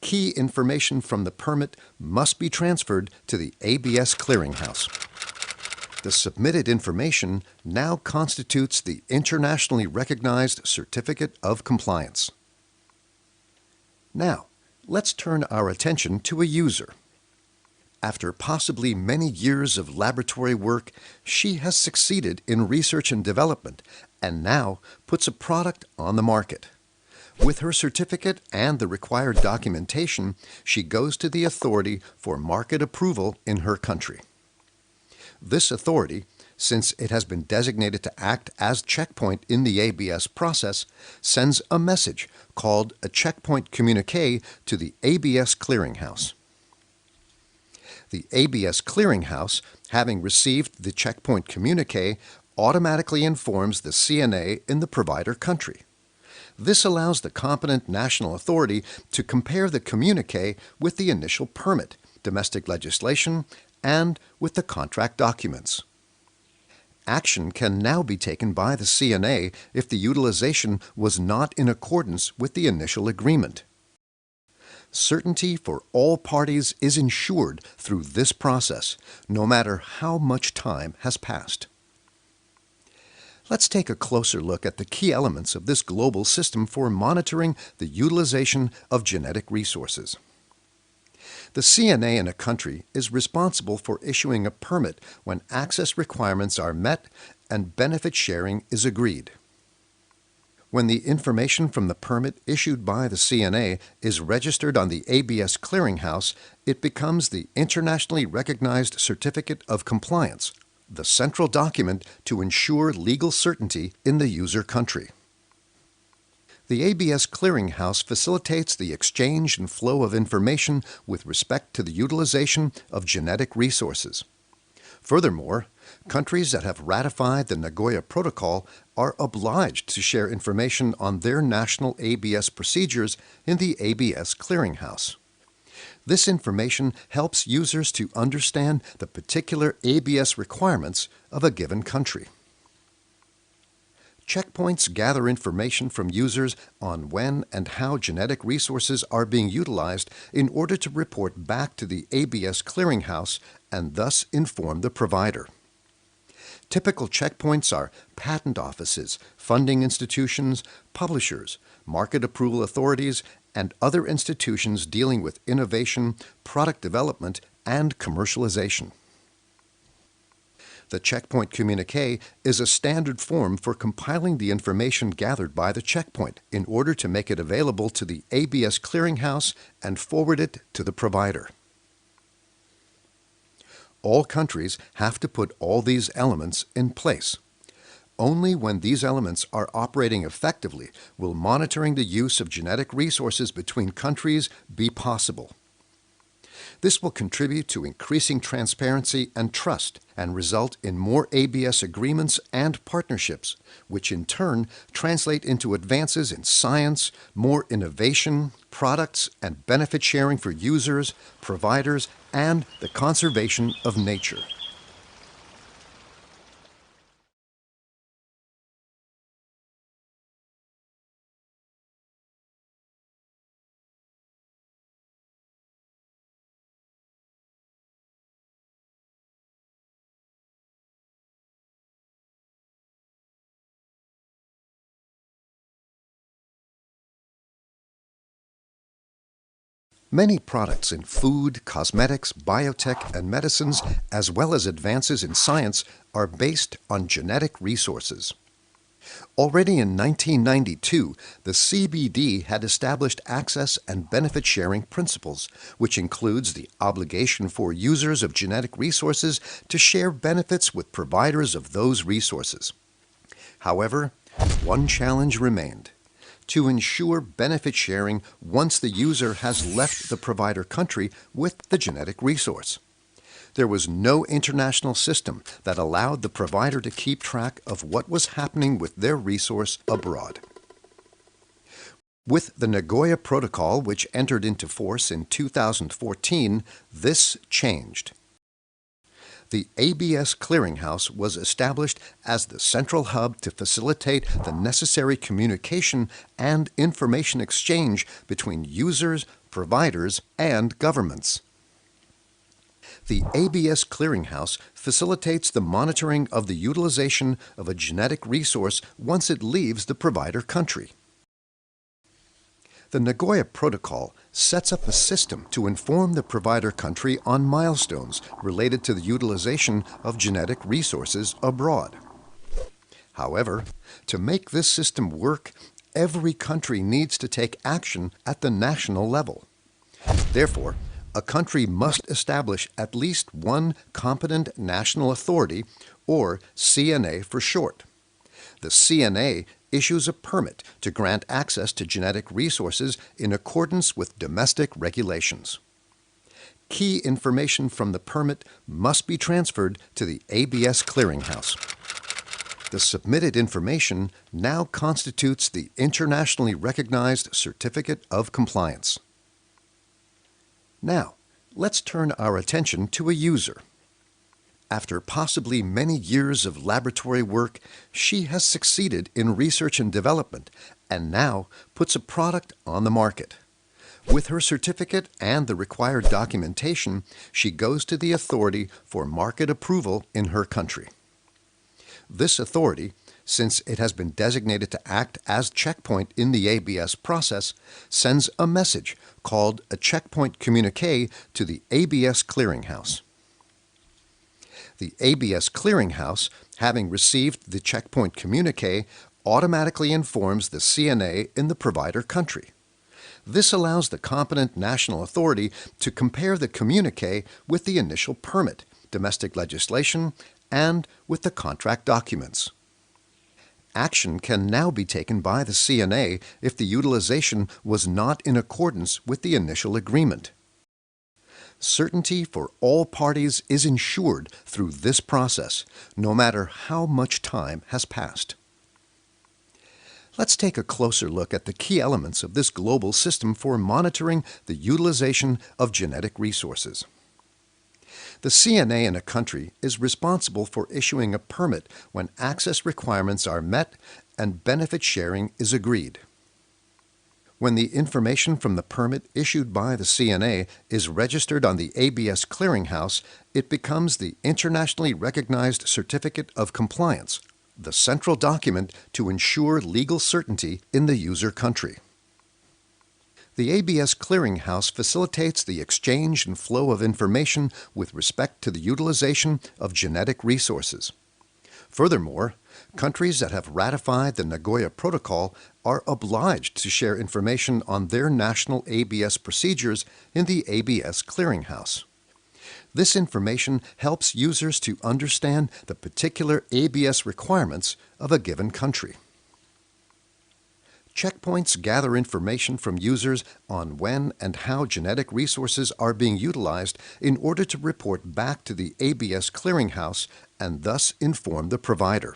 Key information from the permit must be transferred to the ABS clearinghouse. The submitted information now constitutes the internationally recognized Certificate of Compliance. Now, let's turn our attention to a user. After possibly many years of laboratory work, she has succeeded in research and development and now puts a product on the market. With her certificate and the required documentation, she goes to the authority for market approval in her country. This authority, since it has been designated to act as checkpoint in the ABS process, sends a message called a checkpoint communique to the ABS clearinghouse. The ABS clearinghouse, having received the checkpoint communique, automatically informs the CNA in the provider country. This allows the competent national authority to compare the communique with the initial permit, domestic legislation, and with the contract documents. Action can now be taken by the CNA if the utilization was not in accordance with the initial agreement. Certainty for all parties is ensured through this process, no matter how much time has passed. Let's take a closer look at the key elements of this global system for monitoring the utilization of genetic resources. The CNA in a country is responsible for issuing a permit when access requirements are met and benefit sharing is agreed. When the information from the permit issued by the CNA is registered on the ABS clearinghouse, it becomes the internationally recognized Certificate of Compliance, the central document to ensure legal certainty in the user country. The ABS clearinghouse facilitates the exchange and flow of information with respect to the utilization of genetic resources. Furthermore, countries that have ratified the Nagoya Protocol are obliged to share information on their national ABS procedures in the ABS clearinghouse. This information helps users to understand the particular ABS requirements of a given country. Checkpoints gather information from users on when and how genetic resources are being utilized in order to report back to the ABS clearinghouse and thus inform the provider. Typical checkpoints are patent offices, funding institutions, publishers, market approval authorities, and other institutions dealing with innovation, product development, and commercialization. The checkpoint communique is a standard form for compiling the information gathered by the checkpoint in order to make it available to the ABS clearinghouse and forward it to the provider. All countries have to put all these elements in place. Only when these elements are operating effectively will monitoring the use of genetic resources between countries be possible. This will contribute to increasing transparency and trust and result in more ABS agreements and partnerships, which in turn translate into advances in science, more innovation, products, and benefit sharing for users, providers, and the conservation of nature. Many products in food, cosmetics, biotech, and medicines, as well as advances in science, are based on genetic resources. Already in 1992, the CBD had established access and benefit sharing principles, which includes the obligation for users of genetic resources to share benefits with providers of those resources. However, one challenge remained. to ensure benefit sharing once the user has left the provider country with the genetic resource. There was no international system that allowed the provider to keep track of what was happening with their resource abroad. With the Nagoya Protocol, which entered into force in 2014, this changed. The ABS Clearinghouse was established as the central hub to facilitate the necessary communication and information exchange between users, providers, and governments. The ABS Clearinghouse facilitates the monitoring of the utilization of a genetic resource once it leaves the provider country. The Nagoya Protocol sets up a system to inform the provider country on milestones related to the utilization of genetic resources abroad. However, to make this system work, every country needs to take action at the national level. Therefore, a country must establish at least one competent national authority, or CNA for short. The CNA issues a permit to grant access to genetic resources in accordance with domestic regulations. Key information from the permit must be transferred to the ABS Clearinghouse. The submitted information now constitutes the internationally recognized Certificate of Compliance. Now, let's turn our attention to a user. After possibly many years of laboratory work, she has succeeded in research and development and now puts a product on the market. With her certificate and the required documentation, she goes to the authority for market approval in her country. This authority, since it has been designated to act as checkpoint in the ABS process, sends a message called a checkpoint communique to the ABS Clearinghouse. The ABS Clearinghouse, having received the checkpoint communique, automatically informs the CNA in the provider country. This allows the competent national authority to compare the communique with the initial permit, domestic legislation, and with the contract documents. Action can now be taken by the CNA if the utilization was not in accordance with the initial agreement. Certainty for all parties is ensured through this process, no matter how much time has passed. Let's take a closer look at the key elements of this global system for monitoring the utilization of genetic resources. The CNA in a country is responsible for issuing a permit when access requirements are met and benefit sharing is agreed. When the information from the permit issued by the CNA is registered on the ABS Clearinghouse, it becomes the internationally recognized Certificate of Compliance, the central document to ensure legal certainty in the user country. The ABS Clearinghouse facilitates the exchange and flow of information with respect to the utilization of genetic resources. Furthermore, countries that have ratified the Nagoya Protocol are obliged to share information on their national ABS procedures in the ABS Clearinghouse. This information helps users to understand the particular ABS requirements of a given country. Checkpoints gather information from users on when and how genetic resources are being utilized in order to report back to the ABS Clearinghouse and thus inform the provider.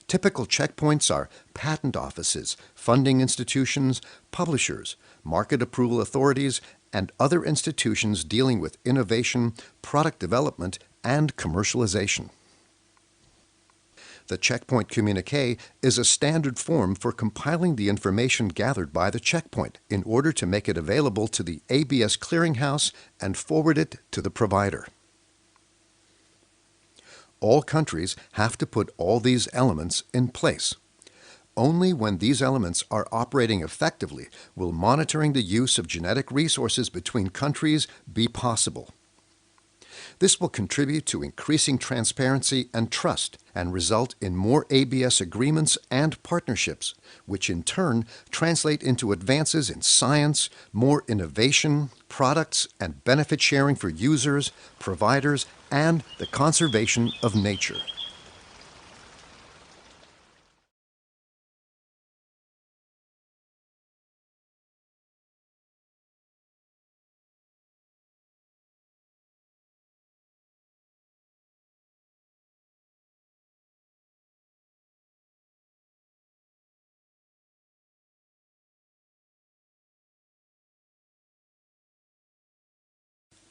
Typical checkpoints are patent offices, funding institutions, publishers, market approval authorities, and other institutions dealing with innovation, product development, and commercialization. The checkpoint communique is a standard form for compiling the information gathered by the checkpoint in order to make it available to the ABS Clearinghouse and forward it to the provider. All countries have to put all these elements in place. Only when these elements are operating effectively will monitoring the use of genetic resources between countries be possible. This will contribute to increasing transparency and trust and result in more ABS agreements and partnerships, which in turn translate into advances in science, more innovation, products, and benefit sharing for users, providers, and the conservation of nature.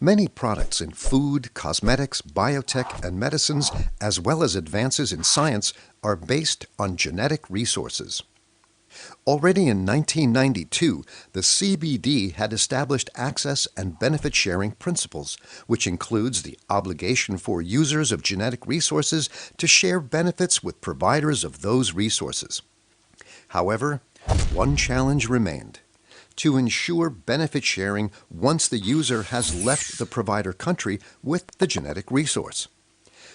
Many products in food, cosmetics, biotech, and medicines, as well as advances in science, are based on genetic resources. Already in 1992, the CBD had established access and benefit sharing principles, which includes the obligation for users of genetic resources to share benefits with providers of those resources. However, one challenge remained: to ensure benefit sharing once the user has left the provider country with the genetic resource.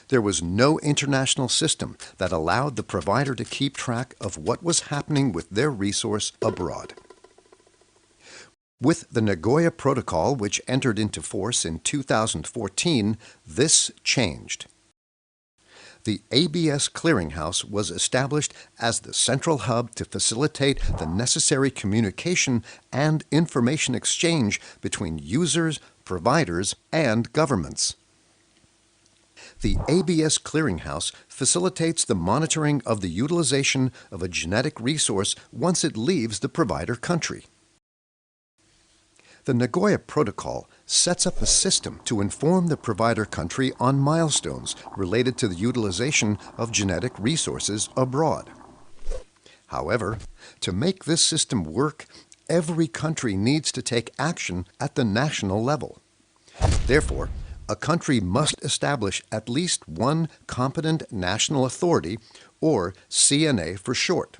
There was no international system that allowed the provider to keep track of what was happening with their resource abroad. With the Nagoya Protocol, which entered into force in 2014, this changed. The ABS Clearinghouse was established as the central hub to facilitate the necessary communication and information exchange between users, providers, and governments. The ABS Clearinghouse facilitates the monitoring of the utilization of a genetic resource once it leaves the provider country. The Nagoya Protocol sets up a system to inform the provider country on milestones related to the utilization of genetic resources abroad. However, to make this system work, every country needs to take action at the national level. Therefore, a country must establish at least one competent national authority, or CNA for short.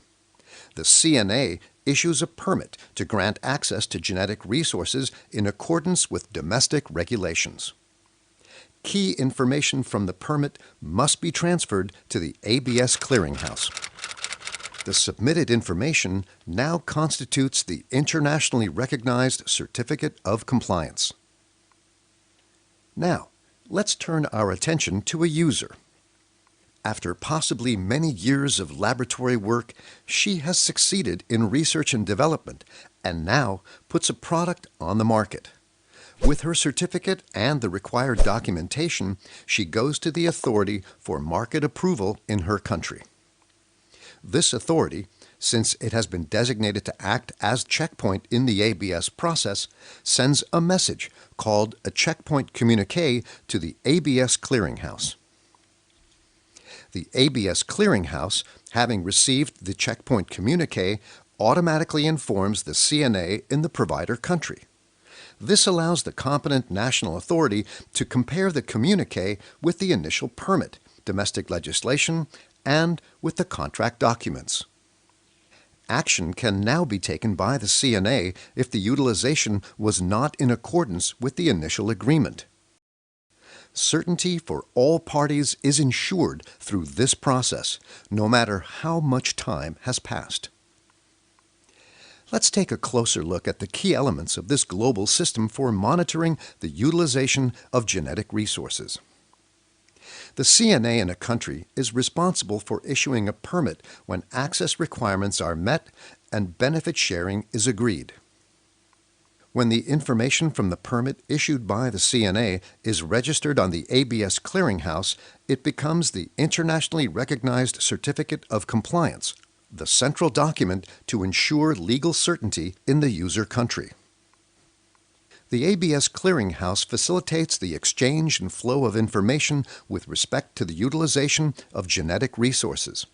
The CNA issues a permit to grant access to genetic resources in accordance with domestic regulations. Key information from the permit must be transferred to the ABS Clearinghouse. The submitted information now constitutes the internationally recognized Certificate of Compliance. Now, let's turn our attention to a user. After possibly many years of laboratory work, she has succeeded in research and development and now puts a product on the market. With her certificate and the required documentation, she goes to the authority for market approval in her country. This authority, since it has been designated to act as checkpoint in the ABS process, sends a message called a checkpoint communique to the ABS Clearinghouse. The ABS Clearinghouse, having received the checkpoint communique, automatically informs the CNA in the provider country. This allows the competent national authority to compare the communique with the initial permit, domestic legislation, and with the contract documents. Action can now be taken by the CNA if the utilization was not in accordance with the initial agreement. Certainty for all parties is ensured through this process, no matter how much time has passed. Let's take a closer look at the key elements of this global system for monitoring the utilization of genetic resources. The CNA in a country is responsible for issuing a permit when access requirements are met and benefit sharing is agreed. When the information from the permit issued by the CNA is registered on the ABS Clearinghouse, it becomes the internationally recognized Certificate of Compliance, the central document to ensure legal certainty in the user country. The ABS Clearinghouse facilitates the exchange and flow of information with respect to the utilization of genetic resources.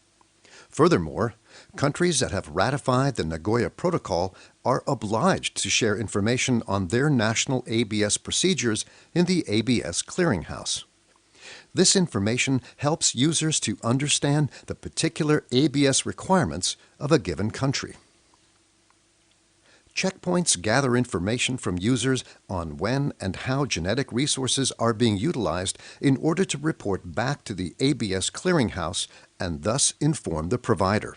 Furthermore, countries that have ratified the Nagoya Protocol are obliged to share information on their national ABS procedures in the ABS Clearinghouse. This information helps users to understand the particular ABS requirements of a given country. Checkpoints gather information from users on when and how genetic resources are being utilized in order to report back to the ABS Clearinghouse and thus inform the provider.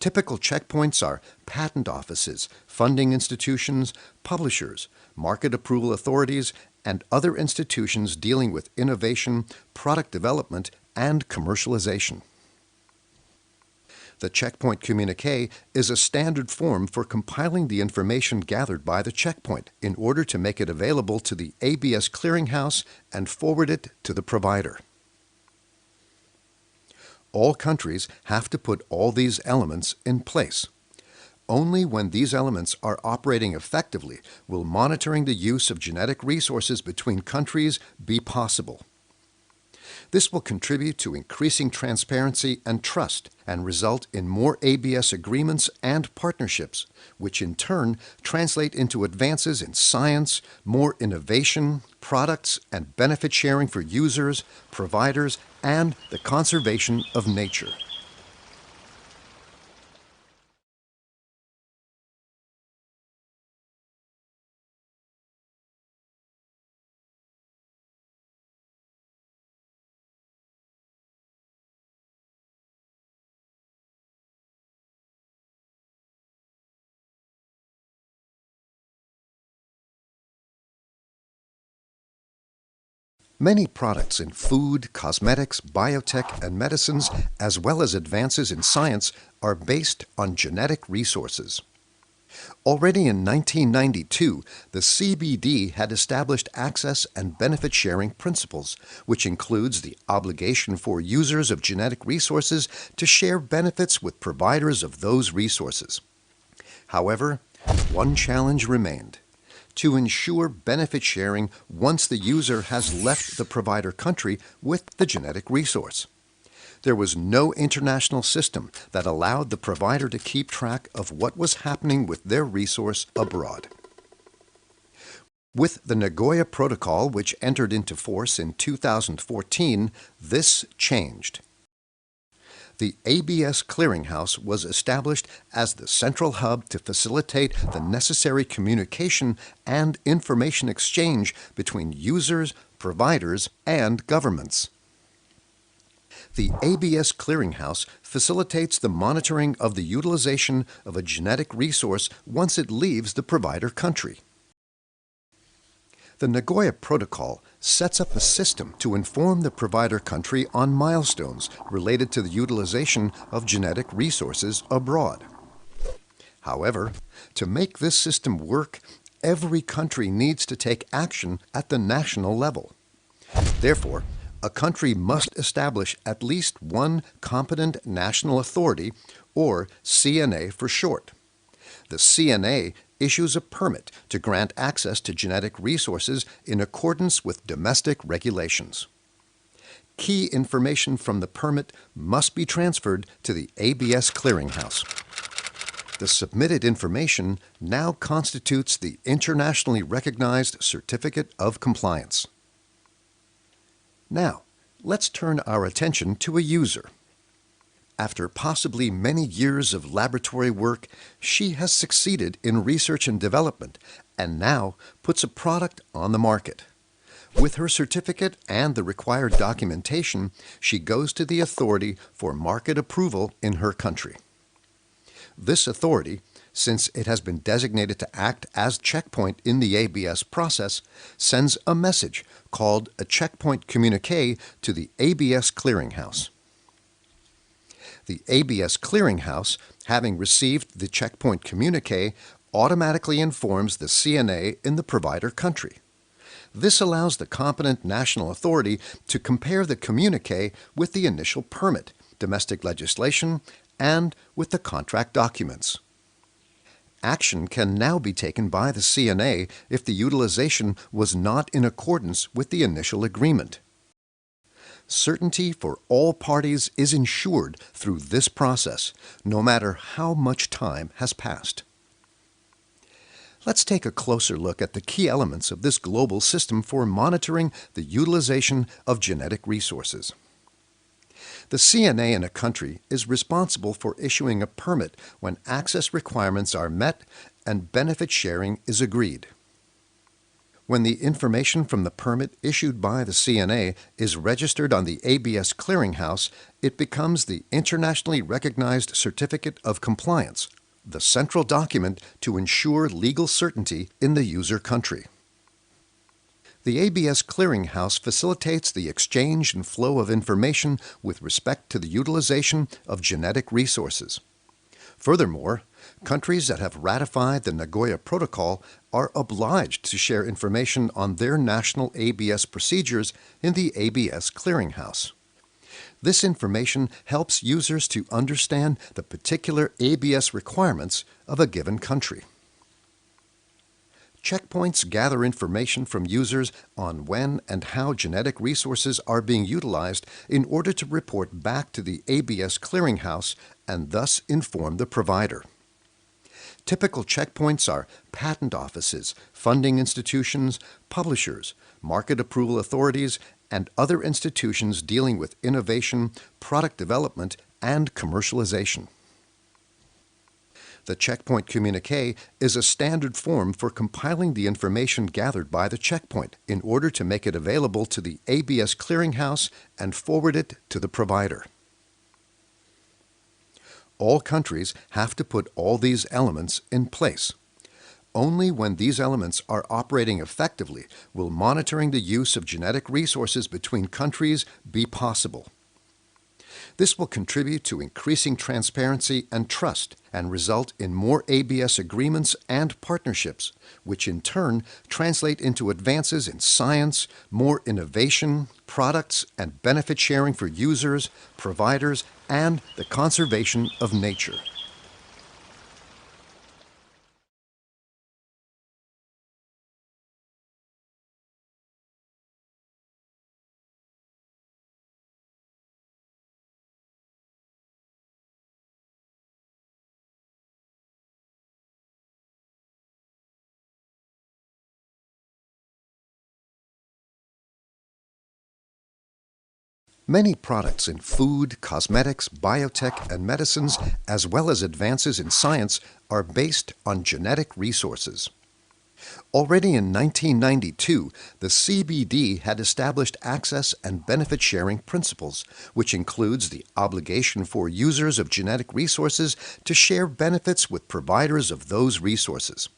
Typical checkpoints are patent offices, funding institutions, publishers, market approval authorities, and other institutions dealing with innovation, product development, and commercialization. The checkpoint communique is a standard form for compiling the information gathered by the checkpoint in order to make it available to the ABS Clearinghouse and forward it to the provider. All countries have to put all these elements in place. Only when these elements are operating effectively will monitoring the use of genetic resources between countries be possible. This will contribute to increasing transparency and trust and result in more ABS agreements and partnerships, which in turn translate into advances in science, more innovation, products, and benefit sharing for users, providers, and the conservation of nature. Many products in food, cosmetics, biotech, and medicines, as well as advances in science, are based on genetic resources. Already in 1992, the CBD had established access and benefit sharing principles, which includes the obligation for users of genetic resources to share benefits with providers of those resources. However, one challenge remained: to ensure benefit sharing once the user has left the provider country with the genetic resource. There was no international system that allowed the provider to keep track of what was happening with their resource abroad. With the Nagoya Protocol, which entered into force in 2014, this changed. The ABS Clearinghouse was established as the central hub to facilitate the necessary communication and information exchange between users, providers, and governments. The ABS Clearinghouse facilitates the monitoring of the utilization of a genetic resource once it leaves the provider country. The Nagoya Protocol sets up a system to inform the provider country on milestones related to the utilization of genetic resources abroad. However, to make this system work, every country needs to take action at the national level. Therefore, a country must establish at least one competent national authority, or CNA for short. The CNA issues a permit to grant access to genetic resources in accordance with domestic regulations. Key information from the permit must be transferred to the ABS Clearinghouse. The submitted information now constitutes the internationally recognized Certificate of Compliance. Now, let's turn our attention to a user. After possibly many years of laboratory work, she has succeeded in research and development and now puts a product on the market. With her certificate and the required documentation, she goes to the authority for market approval in her country. This authority, since it has been designated to act as checkpoint in the ABS process, sends a message called a checkpoint communique to the ABS Clearinghouse. The ABS Clearinghouse, having received the checkpoint communique, automatically informs the CNA in the provider country. This allows the competent national authority to compare the communique with the initial permit, domestic legislation, and with the contract documents. Action can now be taken by the CNA if the utilization was not in accordance with the initial agreement. Certainty for all parties is ensured through this process, no matter how much time has passed. Let's take a closer look at the key elements of this global system for monitoring the utilization of genetic resources. The CNA in a country is responsible for issuing a permit when access requirements are met and benefit sharing is agreed. When the information from the permit issued by the CNA is registered on the ABS Clearinghouse, it becomes the internationally recognized Certificate of Compliance, the central document to ensure legal certainty in the user country. The ABS Clearinghouse facilitates the exchange and flow of information with respect to the utilization of genetic resources. Furthermore, countries that have ratified the Nagoya Protocol are obliged to share information on their national ABS procedures in the ABS Clearinghouse. This information helps users to understand the particular ABS requirements of a given country. Checkpoints gather information from users on when and how genetic resources are being utilized in order to report back to the ABS clearinghouse and thus inform the provider. Typical checkpoints are patent offices, funding institutions, publishers, market approval authorities, and other institutions dealing with innovation, product development, and commercialization. The checkpoint communique is a standard form for compiling the information gathered by the checkpoint in order to make it available to the ABS clearinghouse and forward it to the provider. All countries have to put all these elements in place. Only when these elements are operating effectively will monitoring the use of genetic resources between countries be possible. This will contribute to increasing transparency and trust and result in more ABS agreements and partnerships, which in turn translate into advances in science, more innovation, products, and benefit sharing for users, providers, and the conservation of nature. Many products in food, cosmetics, biotech, and medicines, as well as advances in science, are based on genetic resources. Already in 1992, the CBD had established access and benefit sharing principles, which includes the obligation for users of genetic resources to share benefits with providers of those resources.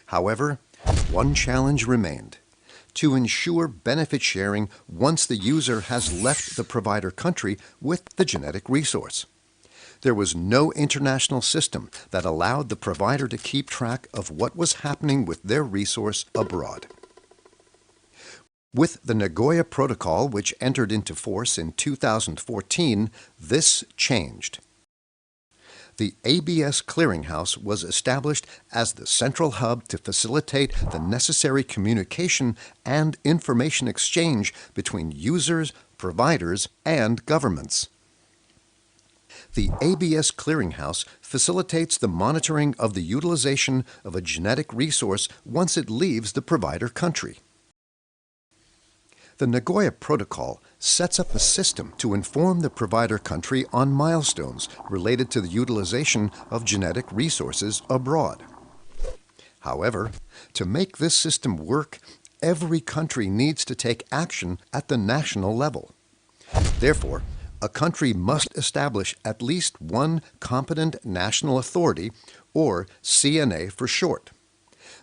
However, one challenge remained: to ensure benefit sharing once the user has left the provider country with the genetic resource. There was no international system that allowed the provider to keep track of what was happening with their resource abroad. With the Nagoya Protocol, which entered into force in 2014, this changed. The ABS Clearinghouse was established as the central hub to facilitate the necessary communication and information exchange between users, providers, and governments. The ABS Clearinghouse facilitates the monitoring of the utilization of a genetic resource once it leaves the provider country. The Nagoya Protocol sets up a system to inform the provider country on milestones related to the utilization of genetic resources abroad. However, to make this system work, every country needs to take action at the national level. Therefore, a country must establish at least one competent national authority, or CNA for short.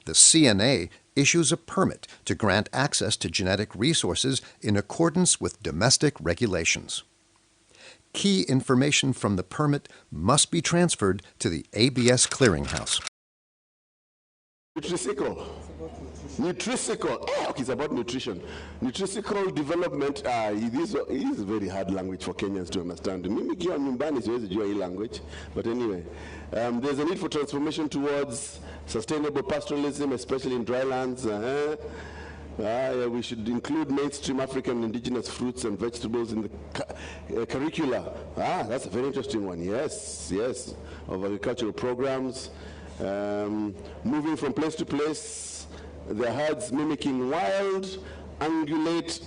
The CNA issues a permit to grant access to genetic resources in accordance with domestic regulations. Key information from the permit must be transferred to the ABS Clearinghouse. Nutricical. Okay, it's about nutrition. Nutricical development. This is a very hard language for Kenyans to understand. Mimi kiwa nyumbani siwezi jua hii language, but anyway, there's a need for transformation towards sustainable pastoralism, especially in drylands. We should include mainstream African indigenous fruits and vegetables in the curricula. That's a very interesting one. Yes, of agricultural programs. Moving from place to place, the herds mimicking wild ungulate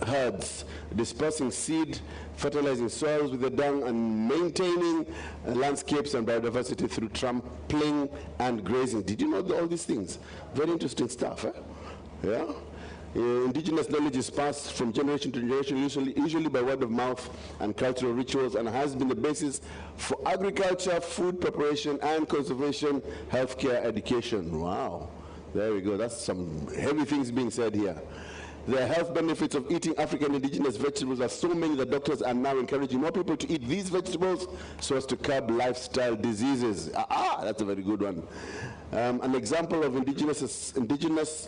herds, dispersing seed, fertilizing soils with the dung, and maintaining landscapes and biodiversity through trampling and grazing. Did you know all these things? Very interesting stuff, eh? Yeah? Indigenous knowledge is passed from generation to generation, usually by word of mouth and cultural rituals, and has been the basis for agriculture, food preparation, and conservation, healthcare, education. Wow. There we go. That's some heavy things being said here. The health benefits of eating African indigenous vegetables are so many that doctors are now encouraging more people to eat these vegetables so as to curb lifestyle diseases. That's a very good one. An example of indigenous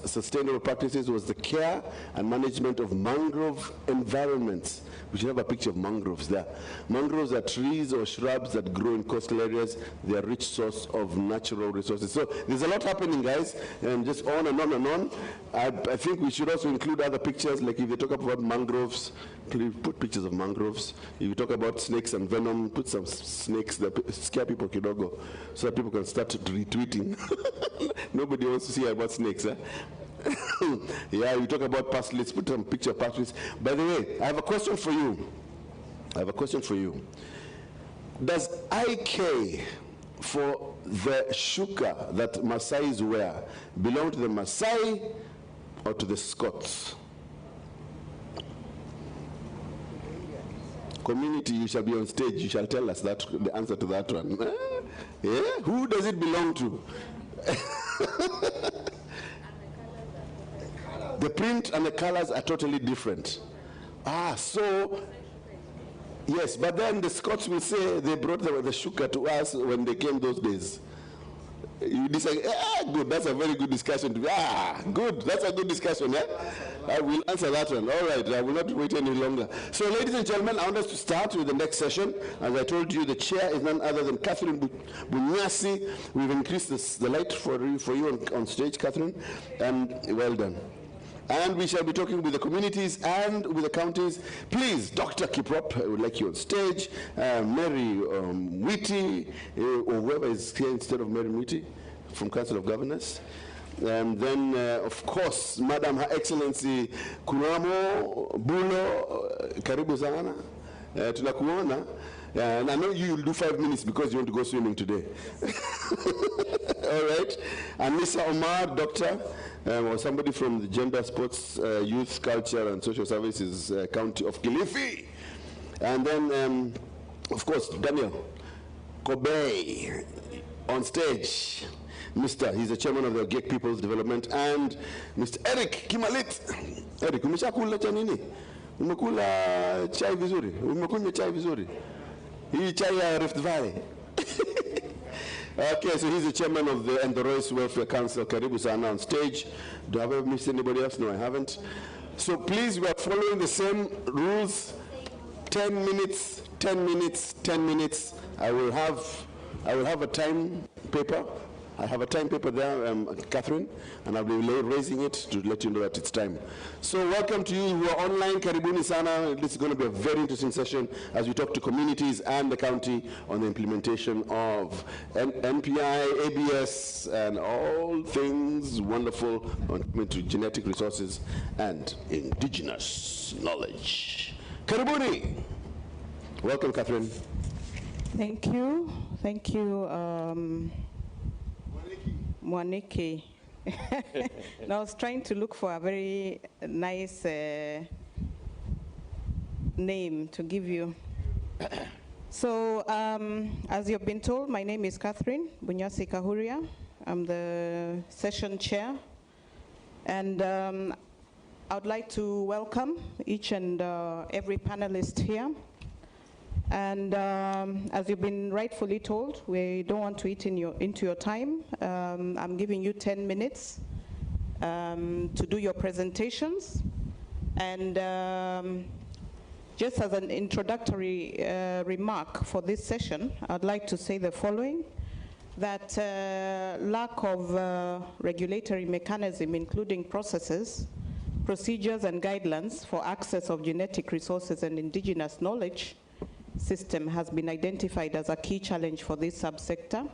sustainable practices was the care and management of mangrove environments. We should have a picture of mangroves there. Mangroves are trees or shrubs that grow in coastal areas. They are a rich source of natural resources. So there's a lot happening, guys, and just on and on and on. I think we should also include other pictures, like if you talk about mangroves, please put pictures of mangroves. If you talk about snakes and venom, put some snakes that scare people kidogo, so that people can start retweeting. Nobody wants to see about snakes, eh? Yeah, you talk about parsley, let's put some picture of parsley. By the way, I have a question for you. Does IK for the shuka that Maasais wear belong to the Maasai or to the Scots? Community, you shall be on stage. You shall tell us that the answer to that one. Yeah? Who does it belong to? The print and the colors are totally different. So, yes, but then the Scots will say they brought the shuka to us when they came those days. You decide, good, that's a very good discussion. Good, that's a good discussion. I will answer that one. All right, I will not wait any longer. So, ladies and gentlemen, I want us to start with the next session. As I told you, the chair is none other than Catherine Bunyasi. We've increased the light for you on stage, Catherine, and well done. And we shall be talking with the communities and with the counties. Please, Dr. Kiprop, I would like you on stage. Mary Mwiti, or whoever is here instead of Mary Mwiti, from Council of Governors. And then, of course, Madam Her Excellency Kunamo Bulo, karibu sana. Tunakuona. And I know you'll do 5 minutes because you want to go swimming today. All right. And Mr. Omar, doctor, or somebody from the Gender, Sports, Youth, Culture, and Social Services County of Kilifi. And then, of course, Daniel Kobe on stage. He's the chairman of the Gek People's Development, and Mr. Eric Kimalit. Eric, umeshakula cha nini? Umekula chai vizuri? Umekunywa chai vizuri? Hii chai ya Rift Valley. Okay, so he's the chairman of the Endorois Welfare Council. Karibu sana on stage. Do I ever missed anybody else? No, I haven't. So please, we are following the same rules. 10 minutes, 10 minutes, 10 minutes. I will have a time paper. I have a time paper there, Catherine, and I'll be raising it to let you know that it's time. So welcome to you who are online. Karibuni sana. This is going to be a very interesting session as we talk to communities and the county on the implementation of NPI, ABS, and all things wonderful to genetic resources and indigenous knowledge. Karibuni. Welcome, Catherine. Thank you. Thank you. Mwaniki. I was trying to look for a very nice name to give you. So, as you've been told, my name is Catherine Bunyasi Kahuria. I'm the session chair. And I would like to welcome each and every panelist here. And as you've been rightfully told, we don't want to eat into your time. I'm giving you 10 minutes to do your presentations. And just as an introductory remark for this session, I'd like to say the following, that lack of regulatory mechanism, including processes, procedures, and guidelines for access of genetic resources and indigenous knowledge system has been identified as a key challenge for this subsector.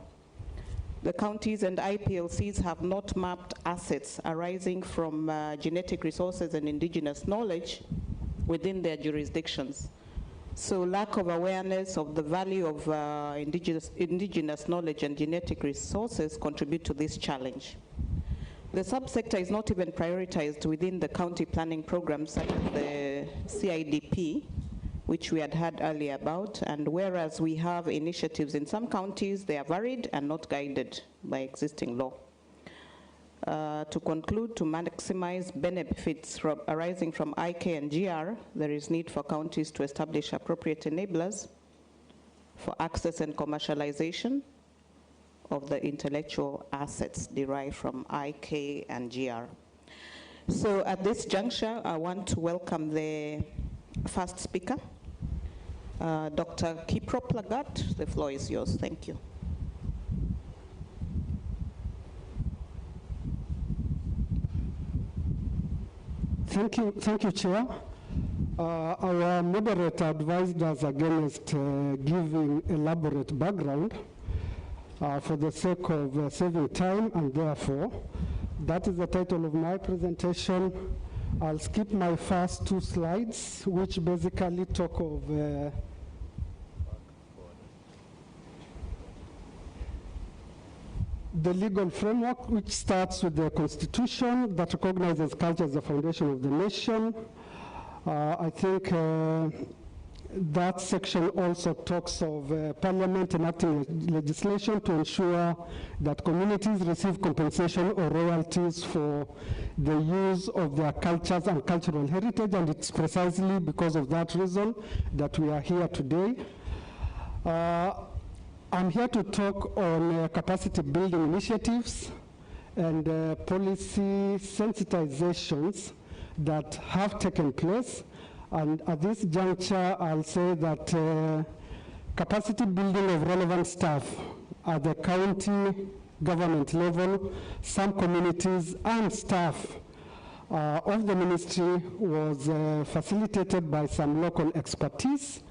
The counties and IPLCs have not mapped assets arising from genetic resources and indigenous knowledge within their jurisdictions. So lack of awareness of the value of indigenous knowledge and genetic resources contribute to this challenge. The subsector is not even prioritized within the county planning programs such as the CIDP, which we had heard earlier about, and whereas we have initiatives in some counties, they are varied and not guided by existing law. To conclude, to maximize benefits arising from IK and GR, there is need for counties to establish appropriate enablers for access and commercialization of the intellectual assets derived from IK and GR. So at this juncture, I want to welcome the first speaker, Dr. Kiprop Lagat. The floor is yours. Thank you. Thank you, Chair. Our moderator advised us against giving elaborate background for the sake of saving time, and therefore, that is the title of my presentation. I'll skip my first two slides, which basically talk of the legal framework, which starts with the Constitution that recognizes culture as the foundation of the nation. I think that section also talks of Parliament enacting legislation to ensure that communities receive compensation or royalties for the use of their cultures and cultural heritage, and it's precisely because of that reason that we are here today. I'm here to talk on capacity building initiatives and policy sensitizations that have taken place. And at this juncture, I'll say that capacity building of relevant staff at the county government level, some communities and staff of the ministry was facilitated by some local expertise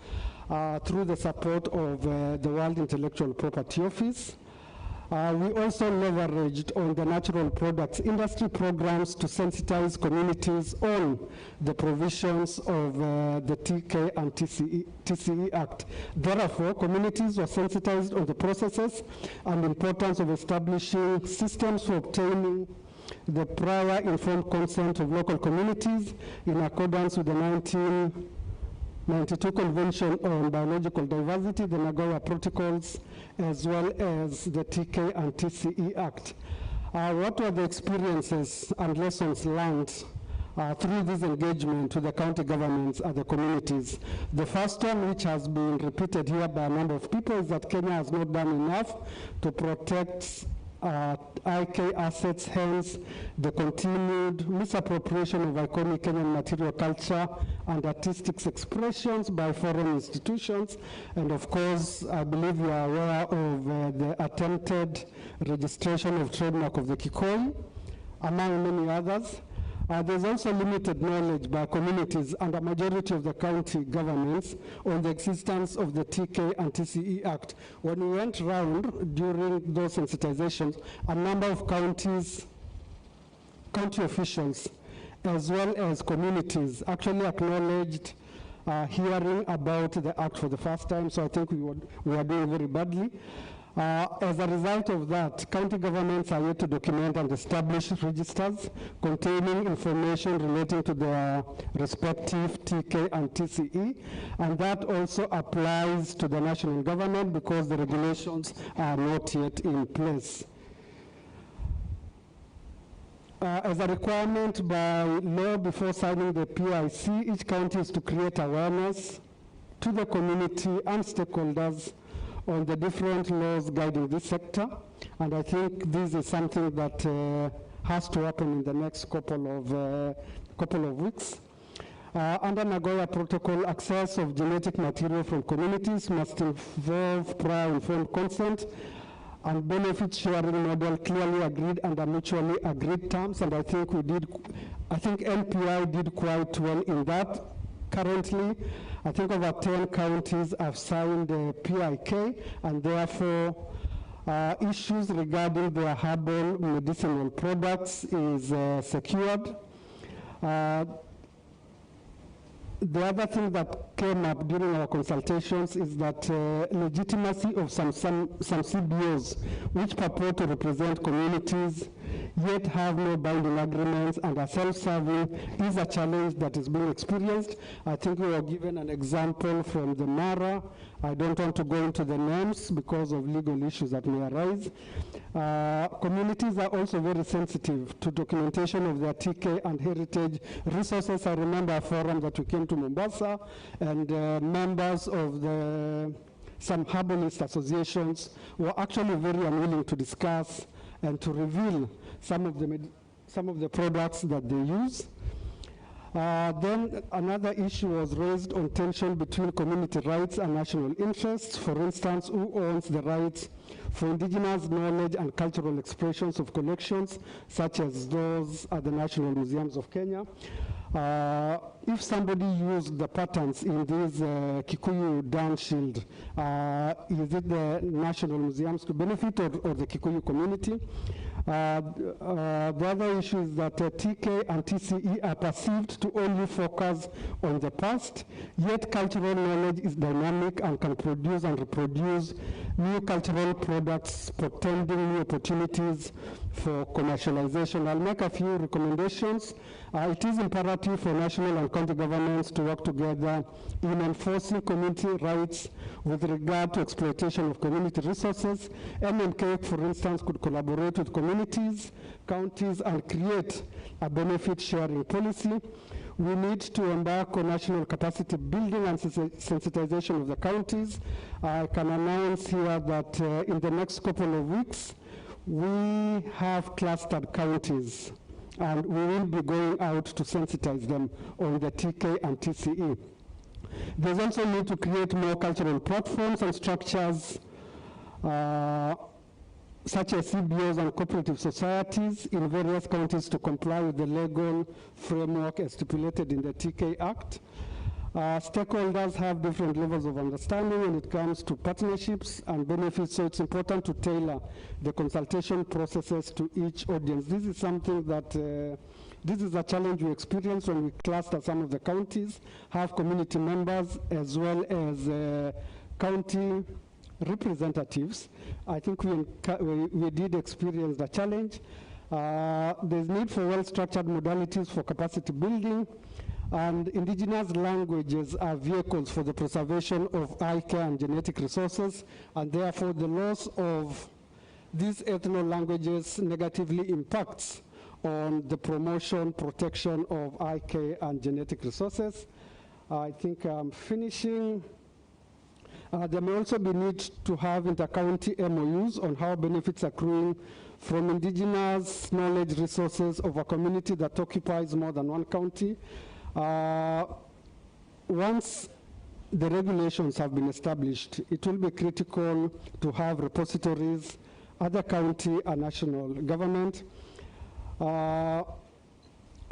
through the support of the World Intellectual Property Office. We also leveraged on the natural products industry programs to sensitize communities on the provisions of the TK and TCE Act. Therefore, communities were sensitized on the processes and importance of establishing systems for obtaining the prior informed consent of local communities in accordance with the 1992 Convention on Biological Diversity, the Nagoya Protocols, as well as the TK and TCE Act. What were the experiences and lessons learned through this engagement with the county governments and the communities? The first one, which has been repeated here by a number of people, is that Kenya has not done enough to protect IK assets, hence the continued misappropriation of iconic Kenyan material culture and artistic expressions by foreign institutions. And of course, I believe you are aware of the attempted registration of trademark of the Kikoi, among many others. There's also limited knowledge by communities and a majority of the county governments on the existence of the TK and TCE Act. When we went round during those sensitizations, a number of county officials, as well as communities, actually acknowledged hearing about the Act for the first time, so I think we are doing very badly. As a result of that, county governments are yet to document and establish registers containing information relating to their respective TK and TCE, and that also applies to the national government because the regulations are not yet in place. As a requirement by law before signing the PIC, each county is to create awareness to the community and stakeholders on the different laws guiding this sector, and I think this is something that has to happen in the next couple of weeks. Under Nagoya Protocol, access of genetic material from communities must involve prior informed consent and benefit sharing model clearly agreed under mutually agreed terms, and I think NPI did quite well in that. Currently, I think over 10 counties have signed the PIK, and therefore issues regarding their herbal medicinal products is secured. The other thing that came up during our consultations is that legitimacy of some CBOs which purport to represent communities yet have no binding agreements and are self-serving is a challenge that is being experienced. I think we were given an example from the Mara. I don't want to go into the names because of legal issues that may arise. Communities are also very sensitive to documentation of their TK and heritage resources. I remember a forum that we came to Mombasa, and members of some herbalist associations were actually very unwilling to discuss and to reveal some of the products that they use. Then another issue was raised on tension between community rights and national interests. For instance, who owns the rights for indigenous knowledge and cultural expressions of collections, such as those at the National Museums of Kenya? If somebody used the patterns in this Kikuyu down shield, is it the National Museums to benefit or the Kikuyu community? The other issue is that TK and TCE are perceived to only focus on the past, yet cultural knowledge is dynamic and can produce and reproduce new cultural products, portending new opportunities for commercialization. I'll make a few recommendations. It is imperative for national and county governments to work together in enforcing community rights with regard to exploitation of community resources. MNK, for instance, could collaborate with communities, counties, and create a benefit sharing policy. We need to embark on national capacity building and sensitization of the counties. I can announce here that in the next couple of weeks, we have clustered counties, and we will be going out to sensitize them on the TK and TCE. There's also need to create more cultural platforms and structures such as CBOs and cooperative societies in various counties to comply with the legal framework as stipulated in the TK Act. Stakeholders have different levels of understanding when it comes to partnerships and benefits, so it's important to tailor the consultation processes to each audience. This is something that, this is a challenge we experience when we cluster some of the counties, have community members as well as county representatives. I think we did experience the challenge. There's need for well-structured modalities for capacity building, and indigenous languages are vehicles for the preservation of eye care and genetic resources, and therefore the loss of these ethno languages negatively impacts on the promotion, protection of eye care and genetic resources. I think I'm finishing. There may also be need to have inter-county MOUs on how benefits accruing from indigenous knowledge resources of a community that occupies more than one county. Once the regulations have been established, it will be critical to have repositories at the county and national government. A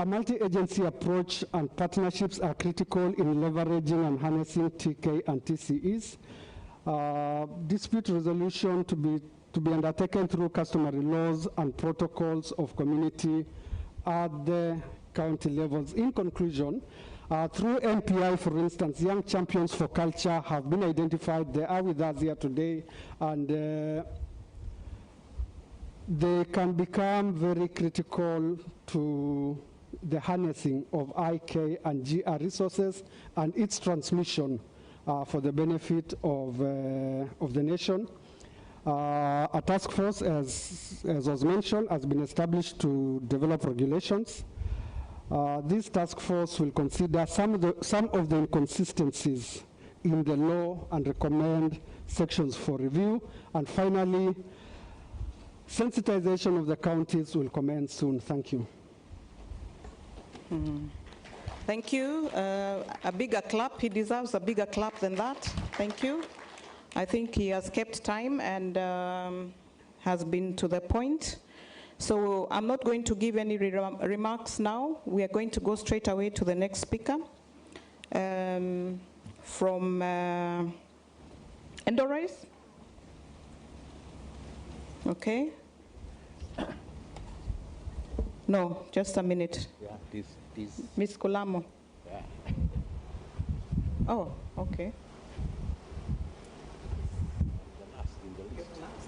multi-agency approach and partnerships are critical in leveraging and harnessing TK and TCEs. Dispute resolution to be undertaken through customary laws and protocols of community at the county levels. In conclusion, through NPI, for instance, young champions for culture have been identified. They are with us here today, and they can become very critical to the harnessing of IK and GR resources and its transmission for the benefit of the nation. A task force, as was mentioned, has been established to develop regulations. This task force will consider some of the inconsistencies in the law and recommend sections for review. And finally, sensitization of the counties will commence soon. Thank you. Thank you. A bigger clap. He deserves a bigger clap than that. Thank you. I think he has kept time and has been to the point. So I'm not going to give any remarks now. We are going to go straight away to the next speaker from Endorise. Okay. No, just a minute. Yeah, this. Miss Kulamo. Yeah. Oh, okay.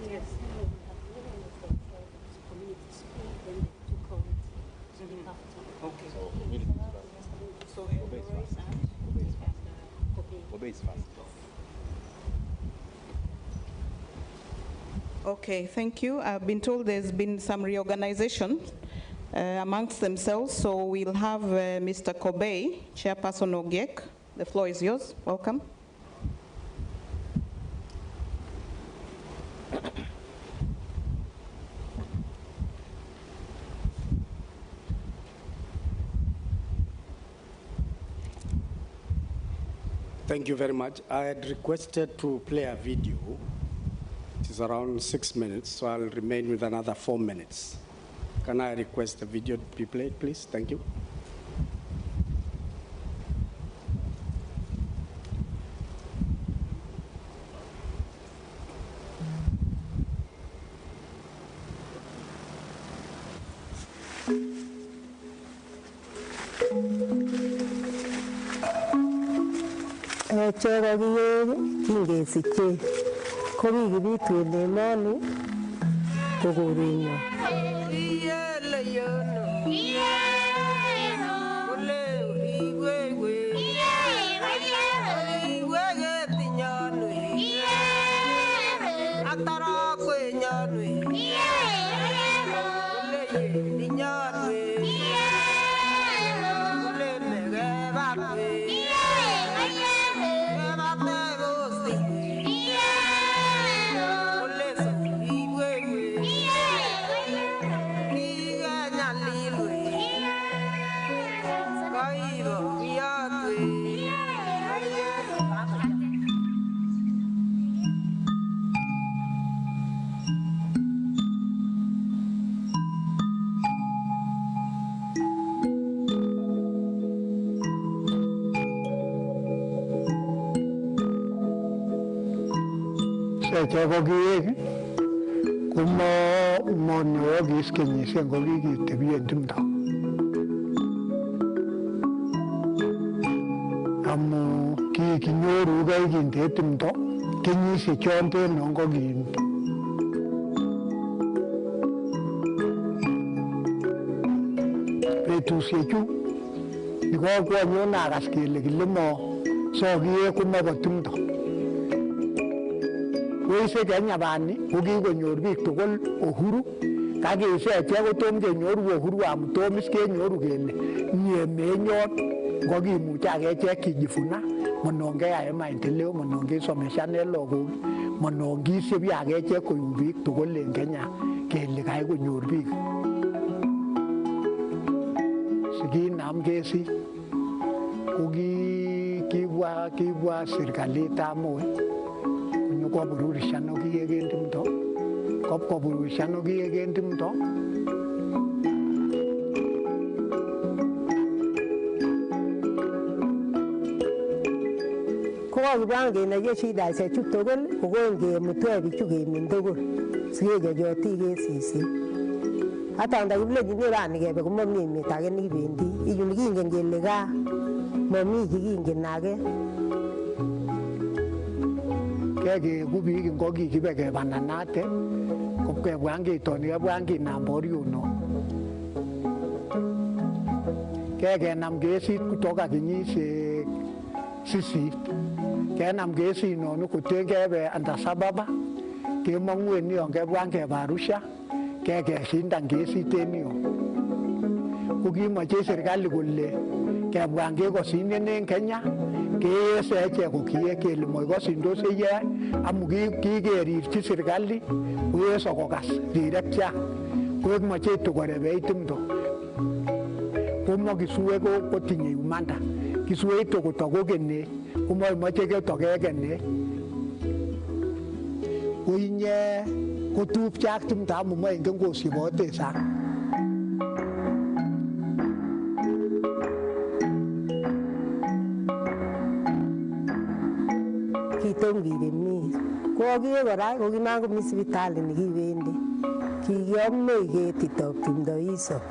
Yes. Okay. So Kobe is fast. Okay, thank you. I've been told there's been some reorganization amongst themselves, so we'll have Mr. Kobe, Chairperson Ogiek. The floor is yours. Welcome. Thank you very much. I had requested to play a video. It is around 6 minutes, so I'll remain with another 4 minutes. Can I request the video to be played, please? Thank you. Weise Kenya bani ugi konyor biik tugul uhuru kage iseche kotom kenyoru uhuru amtom iskenyoru kele nye menyon ngokimuche akechek kijifuna monongeyae maendeleo monongesomeshane lagok monongisiebi akechek koyum biik tugul en Kenya kele kai konyor biik sikinam kesi kibwa serikalitab Moi kwabururishano kiyegendimto kwabururishano kiyegendimto kokibange na ye shida se chutogol ugonge mutwe bichuge mindogol sige joti gesisi hata ndakibule jibirani gebe kumomni metage nibendi iyuni kingen gele ga mami kingen nage kege kubi ngoki kibeke bananate kopke bwangi toni bwangi nambori uno kege namgesi kutoka kinyise sisi ke namgesi no kutengebe andasababa ke mangweni onge bwange barusha kege shinda ngesi tenio ukimoche serikali kole ke bwange ko sinene Kenya keseche kukie kele moiko sindose ye amugi kigerirchi serikali uyeso kokas direktia koek moche tukorebe itimdo komo kisue kotinye imanda kisue ito kotokokene komo moche ketokekene koinye kotupchak timdo amu moingen kosibote sang kitomgibemi kokie kora kokimangomi sipitali nikiwendi kikiomei ketitop timdo iso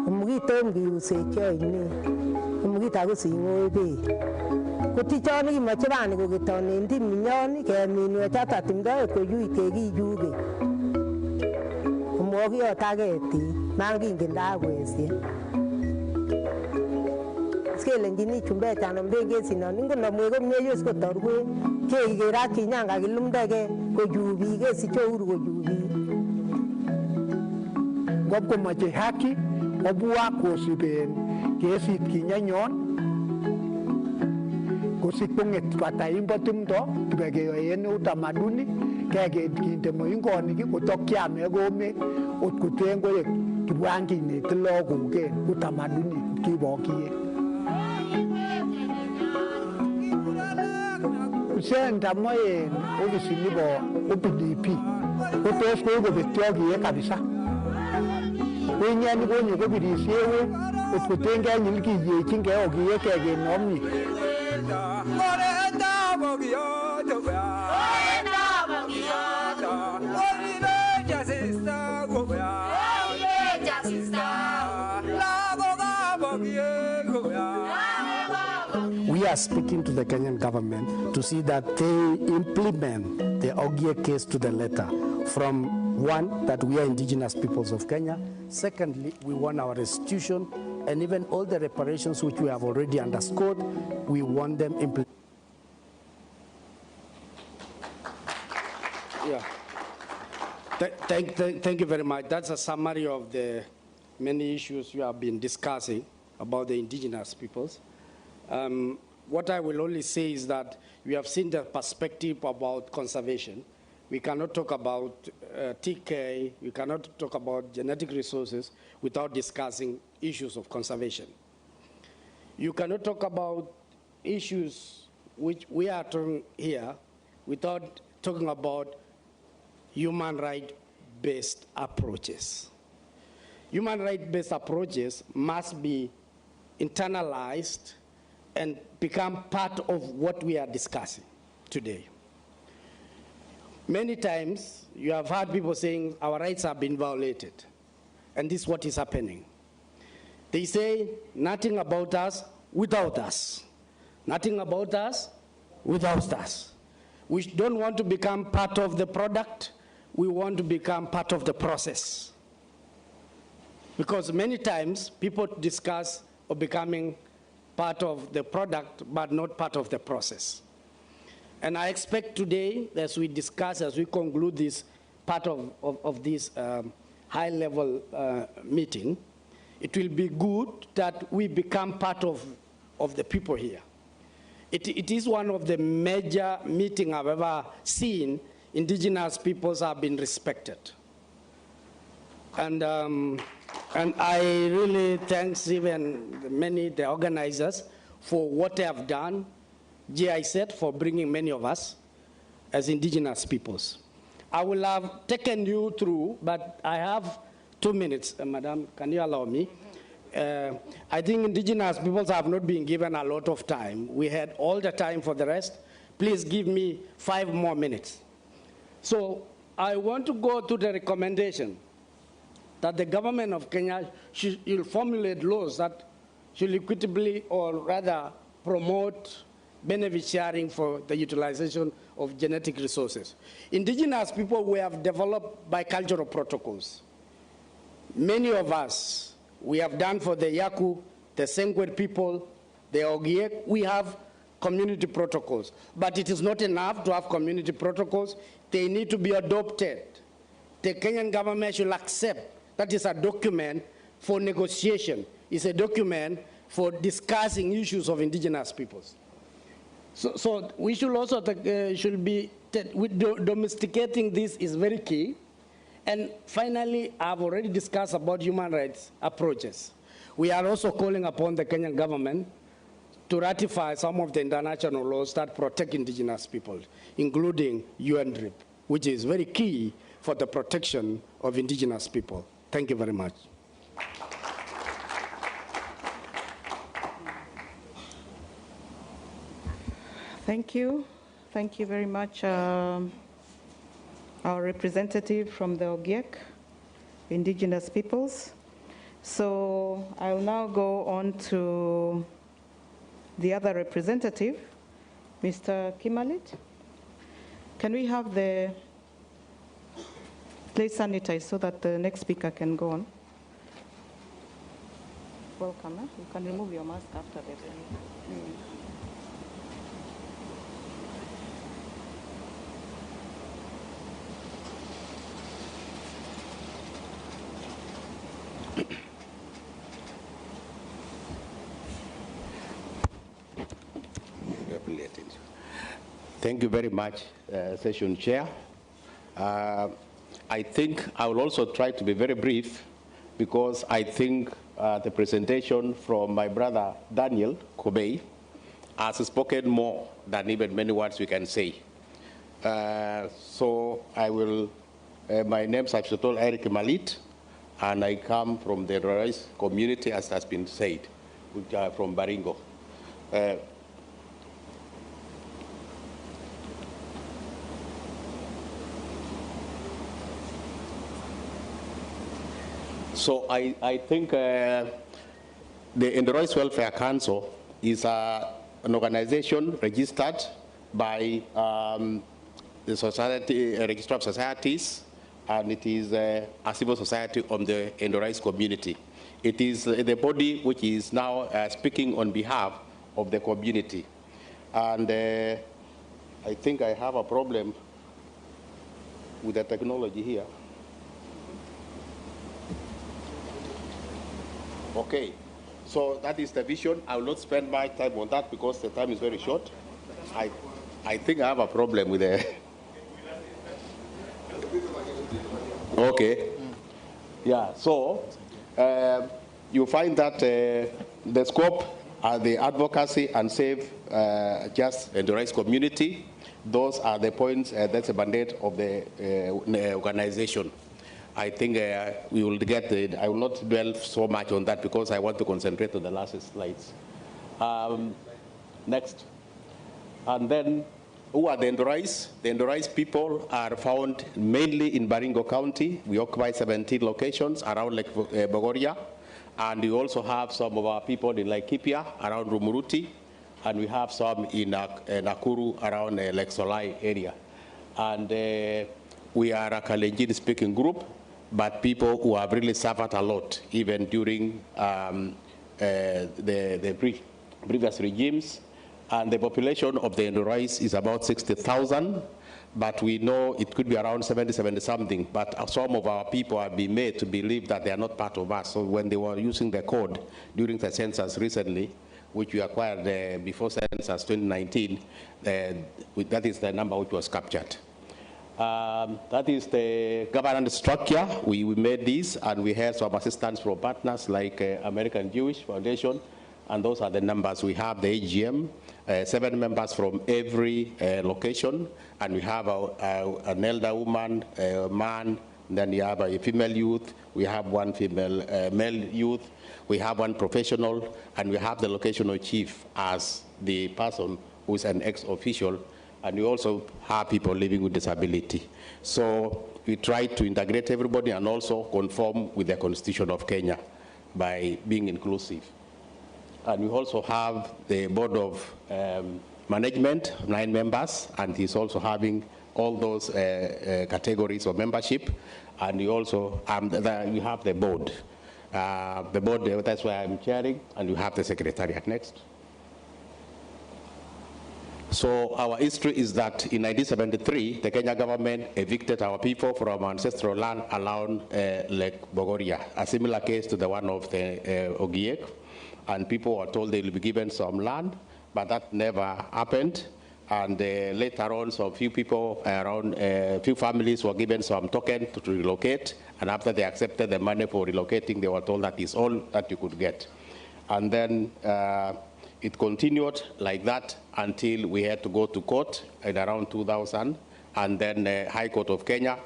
amu kitom kiusechi oine amu kitakosing'oi beek kotichoni kimoche bani koketonen timinyon keminwech hata timdo ot koyuit kekichuge amu kokiyota ketik mangingen dakwesye skelenjini chumbet anan bengesinon ingonomwe komye yos kotorwe keikerat kinyanga kilumdege kojubi kesiche uhuru kojubi ngob komoche haki obwa kosiben kesit kinyanyon kosik konget kataimbo tumdo kibekeyoen utamaduni kekinde moingonik kotokyame kome ot koten koek kibwanginete logoken utamaduni kibokie Usenda moyen ofisini bo OPDP kotos kokobetyo kiye kabisa Wenyani konyo kobirisyewe ot koten kenyil kiyechin keokiye kekenomni We are speaking to the Kenyan government to see that they implement the Ogiek case to the letter. From one, that we are indigenous peoples of Kenya. Secondly, we want our restitution and even all the reparations which we have already underscored, we want them implemented. Yeah. Thank you very much. That's a summary of the many issues you have been discussing about the indigenous peoples. What I will only say is that we have seen the perspective about conservation. We cannot talk about TK, we cannot talk about genetic resources without discussing issues of conservation. You cannot talk about issues which we are talking here without talking about human right-based approaches. Human right-based approaches must be internalized and become part of what we are discussing today. Many times, you have heard people saying our rights have been violated, and this is what is happening. They say nothing about us without us. Nothing about us without us. We don't want to become part of the product, we want to become part of the process. Because many times, people discuss of becoming part of the product, but not part of the process. And I expect today, as we discuss, as we conclude this part of this high-level meeting, it will be good that we become part of the people here. It is one of the major meetings I've ever seen. Indigenous peoples have been respected. And I really thank even the organizers for what they have done, GIZ for bringing many of us as indigenous peoples. I will have taken you through, but I have 2 minutes. Madam, can you allow me? I think indigenous peoples have not been given a lot of time. We had all the time for the rest. Please give me 5 more minutes. So I want to go to the recommendation that the government of Kenya should formulate laws that should equitably or rather promote benefit sharing for the utilization of genetic resources. Indigenous people, we have developed bicultural protocols. Many of us, we have done for the Yaku, the Sengwer people, the Ogiek, we have community protocols. But it is not enough to have community protocols. They need to be adopted. The Kenyan government should accept that is a document for negotiation. It's a document for discussing issues of indigenous peoples. So we should also domesticating this is very key. And finally, I've already discussed about human rights approaches. We are also calling upon the Kenyan government to ratify some of the international laws that protect indigenous people, including UNDRIP, which is very key for the protection of indigenous people. Thank you very much. Thank you. Thank you very much, our representative from the Ogiek, indigenous peoples. So I'll now go on to the other representative, Mr. Kimalit. Can we have the, please sanitize so that the next speaker can go on. welcome. You can remove your mask after this. Thank you very much, Session Chair. I think I will also try to be very brief because I think the presentation from my brother Daniel Kobei has spoken more than even many words we can say. So I will, my name is Abshatol Eric Malit, and I come from the Rice community, as has been said, which are from Baringo. So I think the Rice Welfare Council is an organization registered by the Society, Register of Societies, and it is a civil society on the Rice community. It is the body which is now speaking on behalf of the community. And I think I have a problem with the technology here. Okay, so that is the vision. I will not spend my time on that because the time is very short. I think I have a problem with the... Okay. Yeah, so you find that the scope are the advocacy and save just the rice community. Those are the points, that's the mandate of the organization. I think we will get it. I will not dwell so much on that because I want to concentrate on the last slides. Next. And then, who are the Ndorais? The Ndorais people are found mainly in Baringo County. We occupy 17 locations around Lake Bogoria. And we also have some of our people in Laikipia, around Rumuruti. And we have some in Nakuru, around Lake Solai area. And we are a Kalenjin-speaking group, but people who have really suffered a lot, even during the previous regimes. And the population of the Ndorais is about 60,000, but we know it could be around 70 something. But some of our people have been made to believe that they are not part of us. So when they were using the code during the census recently, which we acquired before census 2019, that is the number which was captured. That is the governance structure. We made this, and we had some assistance from partners like American Jewish Foundation, and those are the numbers. We have the AGM, 7 members from every location, and we have an elder woman, a man, then we have a female youth, we have 1 female male youth, we have 1 professional, and we have the locational chief as the person who is an ex-official. And we also have people living with disability. So we try to integrate everybody and also conform with the Constitution of Kenya by being inclusive. And we also have the Board of Management, 9 members, and he's also having all those categories of membership. And we also we have the board. The board, that's why I'm chairing, and we have the secretariat. Next. So our history is that in 1973, the Kenya government evicted our people from our ancestral land around Lake Bogoria, a similar case to the one of the Ogiek. And people were told they will be given some land, but that never happened. And later on, some few people around, few families were given some token to relocate. And after they accepted the money for relocating, they were told that is all that you could get. And then it continued like that until we had to go to court in around 2000, and then the High Court of Kenya.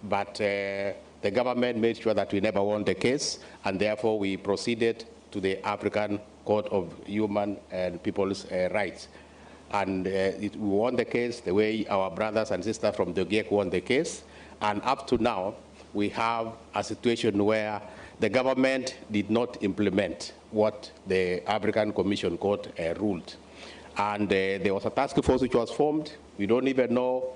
But the government made sure that we never won the case, and therefore we proceeded to the African Court of Human and People's Rights. And we won the case the way our brothers and sisters from the GIEC won the case. And up to now, we have a situation where the government did not implement what the African Commission Court ruled. And there was a task force which was formed. We don't even know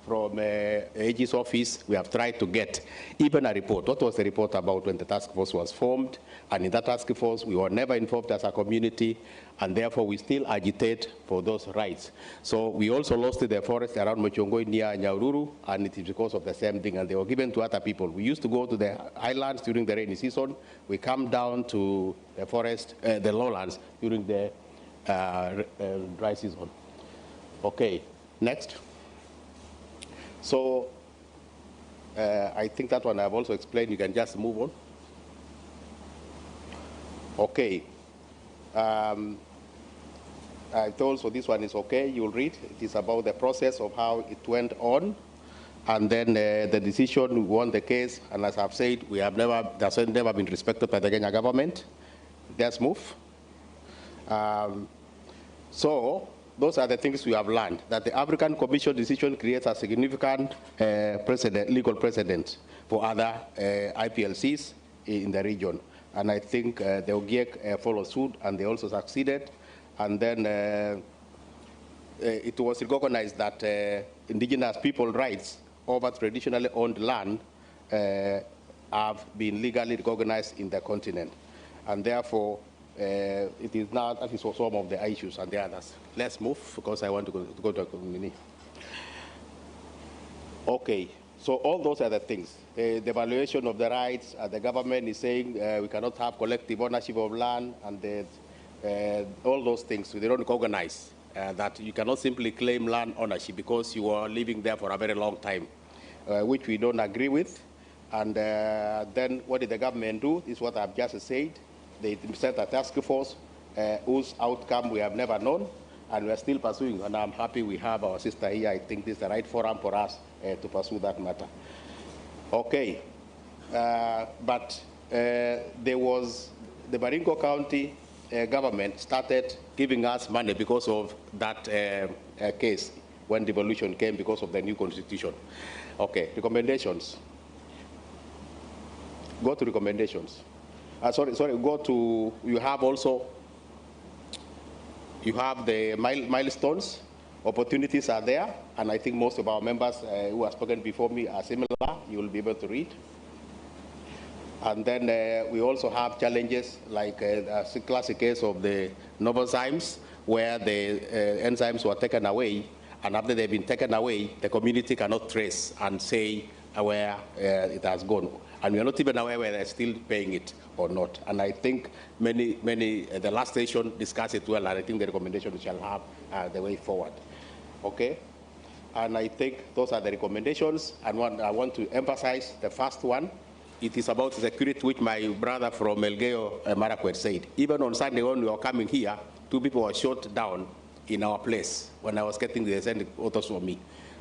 from AG's office, we have tried to get even a report. What was the report about when the task force was formed? And in that task force, we were never involved as a community, and therefore we still agitate for those rights. So we also lost the forest around Mochongoi near Nyahururu, and it is because of the same thing, and they were given to other people. We used to go to the highlands during the rainy season. We come down to the forest, the lowlands during the dry season. Okay, next. So I think that one I've also explained. You can just move on. Okay. I told so this one is okay. You'll read. It is about the process of how it went on, and then the decision. We won the case, and as I've said, we have that's never been respected by the Kenya government. Let's move. So those are the things we have learned, that the African Commission decision creates a significant legal precedent for other IPLCs in the region. And I think the OGIEC followed suit, and they also succeeded. And then it was recognized that indigenous people rights over traditionally owned land have been legally recognized in the continent. And therefore, it is now, that is for some of the issues and the others. Let's move, because I want to go to a community. Okay, so all those are the things. The evaluation of the rights, the government is saying we cannot have collective ownership of land, and all those things. They don't recognize that you cannot simply claim land ownership because you are living there for a very long time, which we don't agree with. And then what did the government do? Is what I've just said. They set a task force whose outcome we have never known, and we are still pursuing. And I'm happy we have our sister here. I think this is the right forum for us to pursue that matter. Okay, but there was the Baringo County government started giving us money because of that case when devolution came because of the new constitution. Okay, recommendations. Go to recommendations. Go to, you have the milestones, opportunities are there, and I think most of our members who have spoken before me are similar. You will be able to read. And then we also have challenges like a classic case of the Novozymes, where the enzymes were taken away, and after they've been taken away, the community cannot trace and say where it has gone. And we are not even aware whether they're still paying it or not. And I think the last station discussed it well, and I think the recommendation shall have the way forward. Okay? And I think those are the recommendations. And I want to emphasize the first one. It is about security, which my brother from Elgeyo Marakwet said. Even on Sunday when we were coming here, 2 people were shot down in our place when I was getting the sending autos for me.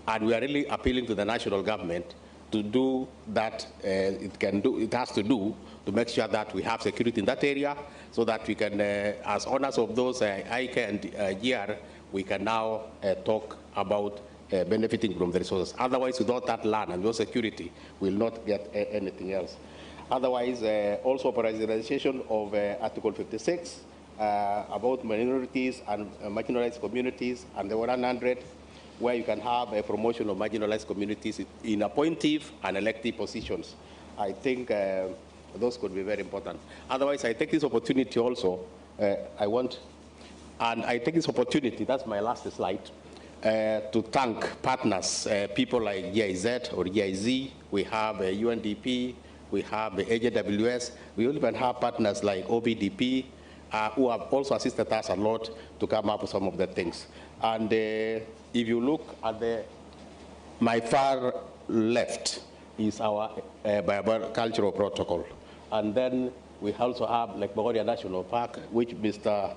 And we are really appealing to the national government to do that it has to do to make sure that we have security in that area, so that we can, as owners of those IK and GR, we can now talk about benefiting from the resources. Otherwise, without that land and no security, we'll not get anything else. Otherwise, also operationalization of Article 56 about minorities and marginalized communities, and the 100, where you can have a promotion of marginalized communities in appointive and elective positions. I think those could be very important. Otherwise, I take this opportunity also, I take this opportunity, that's my last slide, to thank partners, people like GIZ or GIZ. We have UNDP, we have AJWS, we even have partners like OBDP, who have also assisted us a lot to come up with some of the things. And if you look at my far left is our biocultural protocol. And then we also have Lake Bogoria National Park, which Mr.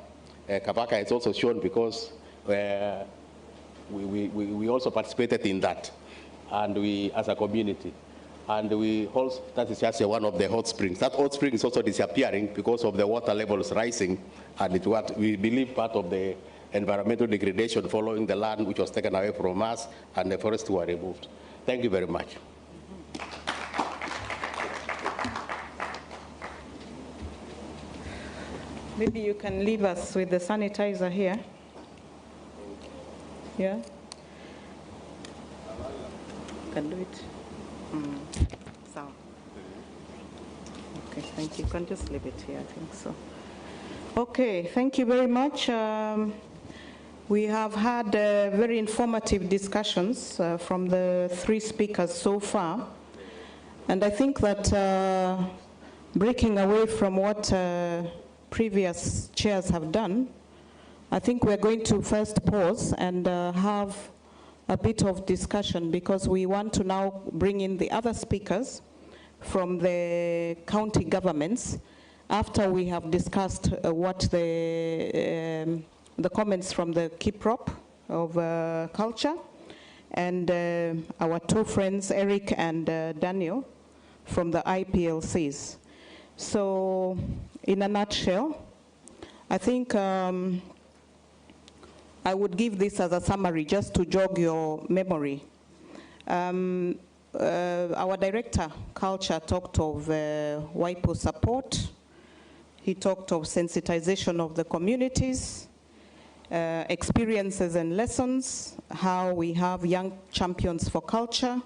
Kabaka has also shown, because we also participated in that, and we, as a community. And we also, that is just one of the hot springs. That hot spring is also disappearing because of the water levels rising, and it's what we believe part of the environmental degradation following the land which was taken away from us, and the forests were removed. Thank you very much. Maybe you can leave us with the sanitizer here. Yeah? Can do it. So. Okay, thank you. You can just leave it here, I think so. Okay, thank you very much. We have had very informative discussions from the three speakers so far. And I think that breaking away from what previous chairs have done, I think we're going to first pause and have a bit of discussion, because we want to now bring in the other speakers from the county governments after we have discussed what the comments from the KIPROP of culture and our two friends, Eric and Daniel, from the IPLCs. So in a nutshell, I think I would give this as a summary just to jog your memory. Our director, culture, talked of WIPO support. He talked of sensitization of the communities, experiences and lessons, how we have young champions for culture,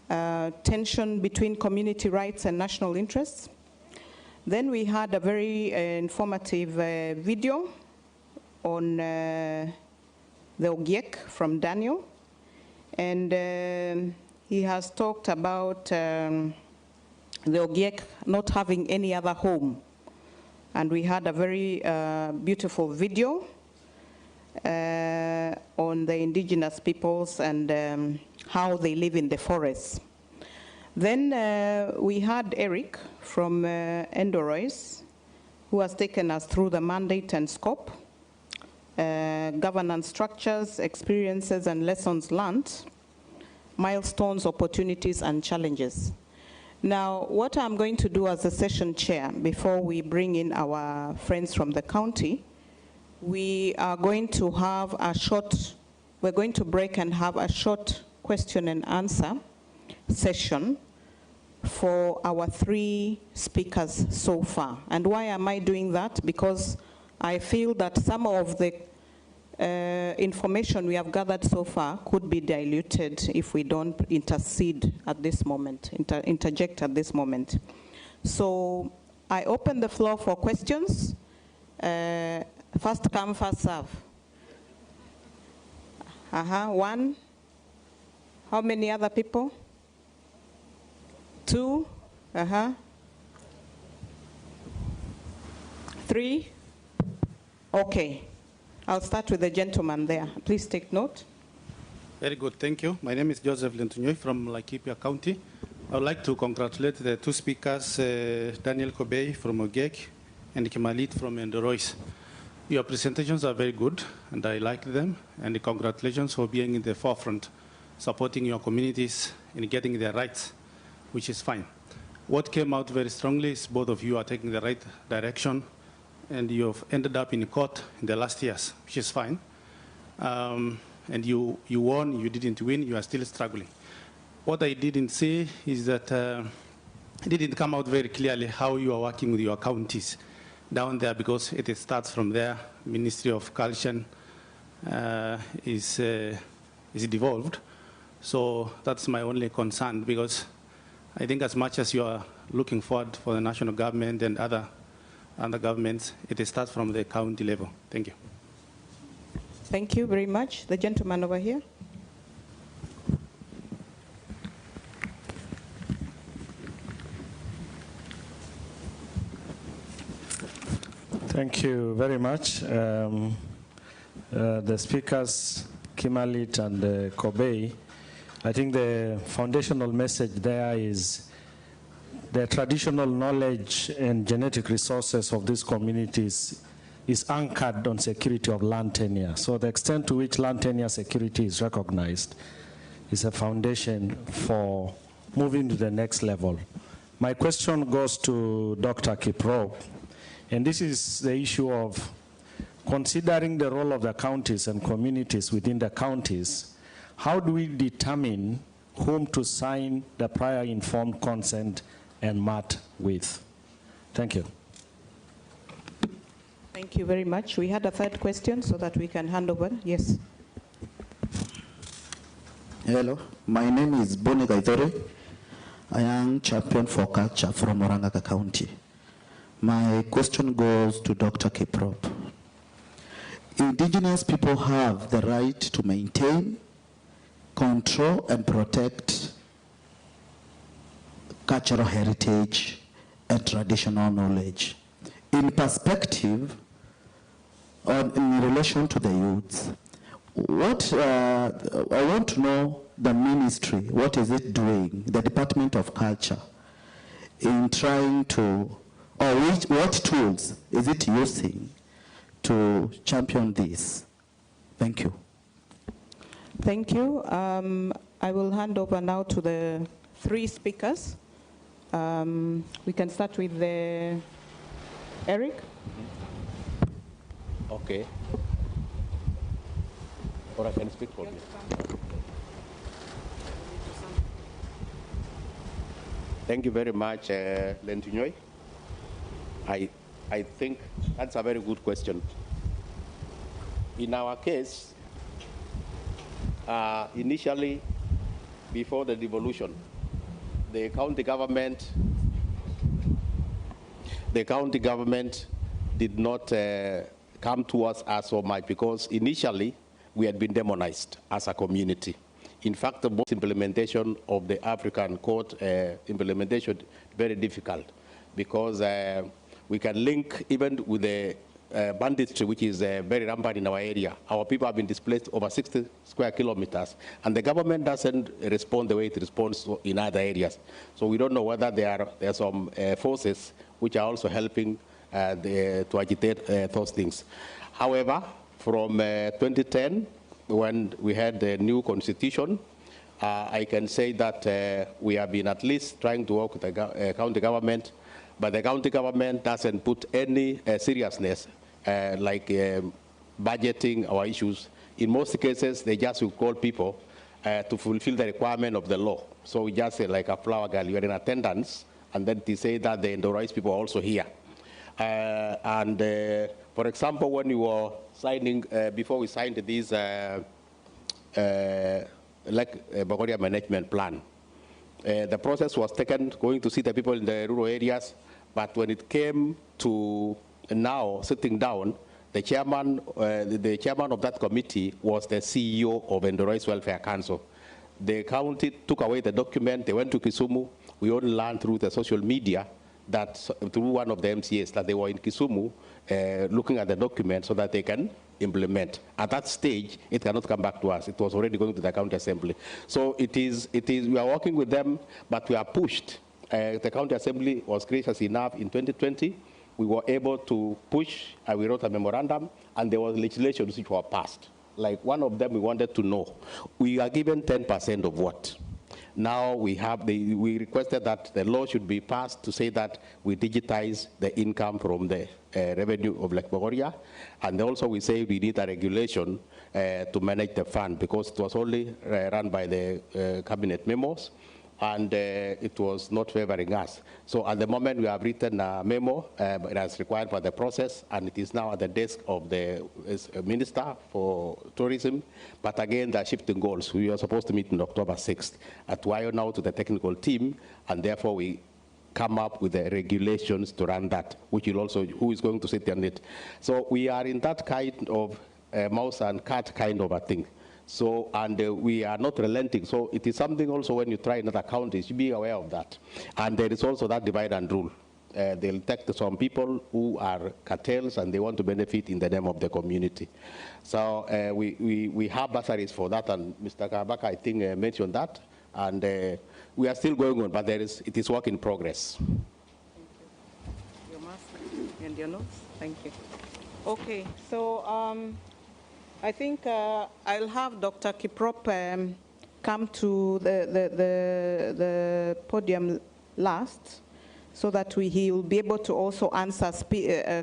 tension between community rights and national interests. Then we had a very informative video on the Ogiek from Daniel. And he has talked about the Ogiek not having any other home. And we had a very beautiful video on the indigenous peoples and how they live in the forests. Then we had Eric from Endorois, who has taken us through the mandate and scope, governance structures, experiences and lessons learned, milestones, opportunities and challenges. Now, what I'm going to do as a session chair, before we bring in our friends from the county, we are going to have a short, we're going to break and have a short question and answer session for our three speakers so far. And why am I doing that? Because I feel that some of the information we have gathered so far could be diluted if we don't intercede at this moment, interject at this moment. So I open the floor for questions. First come, first serve. One. How many other people? Two. Three. Okay. I'll start with the gentleman there. Please take note. Very good, thank you. My name is Joseph Lentunyoy from Laikipia County. I would like to congratulate the two speakers, Daniel Kobei from Ogiek and Kimalit from Endorois. Your presentations are very good, and I like them, and congratulations for being in the forefront, supporting your communities in getting their rights, which is fine. What came out very strongly is both of you are taking the right direction, and you've ended up in court in the last years, which is fine. And you won, you didn't win, you are still struggling. What I didn't say is that it didn't come out very clearly how you are working with your counties down there, because it starts from there. Ministry of Culture is devolved. So that's my only concern, because I think as much as you are looking forward for the national government and other governments, it starts from the county level. Thank you. Thank you very much. The gentleman over here. Thank you very much. The speakers, Kimalit and Kobei, I think the foundational message there is the traditional knowledge and genetic resources of these communities is anchored on security of land tenure. So the extent to which land tenure security is recognized is a foundation for moving to the next level. My question goes to Dr. Kiprop, and this is the issue of considering the role of the counties and communities within the counties. How do we determine whom to sign the prior informed consent and MAT with? Thank you. Thank you very much. We had a third question so that we can hand over. Yes. Hello, my name is Boni Gaithore. I am champion for culture from Orangaka County. My question goes to Dr. Kiprop. Indigenous people have the right to maintain, control, and protect cultural heritage and traditional knowledge. In perspective, in relation to the youths, I want to know the ministry, what is it doing, the Department of Culture, in trying to, or what tools is it using to champion this? Thank you. Thank you. I will hand over now to the three speakers. We can start with Eric. Okay. Or I can speak for you. Thank you very much, Lentunyoy. I think that's a very good question. In our case, initially, before the devolution, the county government did not come towards us so much because initially we had been demonized as a community. In fact, the most implementation of the African Court implementation very difficult because we can link even with the banditry, which is very rampant in our area. Our people have been displaced over 60 square kilometers, and the government doesn't respond the way it responds in other areas. So we don't know whether there are some forces which are also helping to agitate those things. However, from 2010, when we had the new constitution, I can say that we have been at least trying to work with the county government, but the county government doesn't put any seriousness like budgeting our issues. In most cases, they just will call people to fulfill the requirement of the law. So we just say like a flower girl, you are in attendance, and then they say that the Indorese people are also here. For example, when we were signing, before we signed this Bogoria management plan, the process was taken going to see the people in the rural areas, but when it came to now sitting down, the chairman of that committee was the CEO of Indorese Welfare Council. The county took away the document, they went to Kisumu. We only learned through the social media that through one of the MCAs that they were in Kisumu looking at the document so that they can implement. At that stage, it cannot come back to us. It was already going to the county assembly. So we are working with them, but we are pushed. The county assembly was gracious enough in 2020. We were able to push, we wrote a memorandum, and there was legislations which were passed. Like one of them we wanted to know. We are given 10% of what? Now we requested that the law should be passed to say that we digitize the income from the revenue of Lake Bogoria, and also we say we need a regulation to manage the fund because it was only run by the cabinet memos, and it was not favoring us. So at the moment we have written a memo as required for the process, and it is now at the desk of the Minister for Tourism. But again, there are shifting goals. We were supposed to meet on October 6th. At wire now to the technical team, and therefore we come up with the regulations to run that, which will also, who is going to sit on it. So we are in that kind of mouse and cat kind of a thing. So, and we are not relenting. So it is something also when you try another county, you should be aware of that. And there is also that divide and rule. They'll take some people who are cartels and they want to benefit in the name of the community. So we have bursaries for that, and Mr. Kabaka, I think, mentioned that. And we are still going on, but it is work in progress. Thank you. Your master and your notes. Thank you. Okay, so I think I'll have Dr. Kiprop come to the podium last, so that he will be able to also answer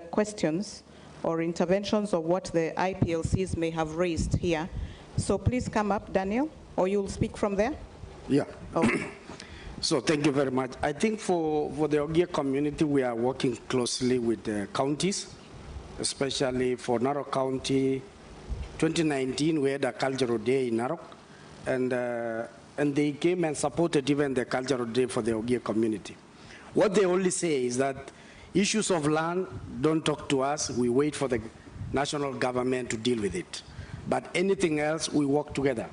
questions or interventions of what the IPLCs may have raised here. So please come up, Daniel, or you'll speak from there? Yeah. Okay. So thank you very much. I think for the Ogiek community, we are working closely with the counties, especially for Narok County. 2019, we had a cultural day in Narok, and they came and supported even the cultural day for the Ogiek community. What they only say is that issues of land, don't talk to us, we wait for the national government to deal with it. But anything else, we work together.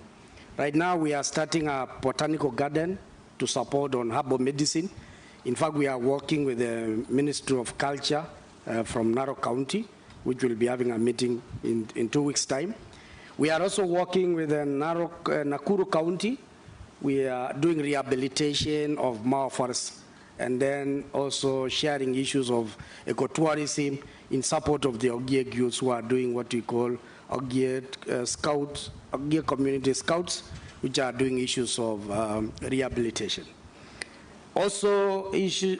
Right now, we are starting a botanical garden to support on herbal medicine. In fact, we are working with the Ministry of Culture from Narok County, which will be having a meeting in 2 weeks' time. We are also working with Nakuru County. We are doing rehabilitation of Mao forests, and then also sharing issues of ecotourism in support of the Ogiek youths who are doing what we call Ogiek Scouts, Ogiek Community Scouts, which are doing issues of rehabilitation. Also,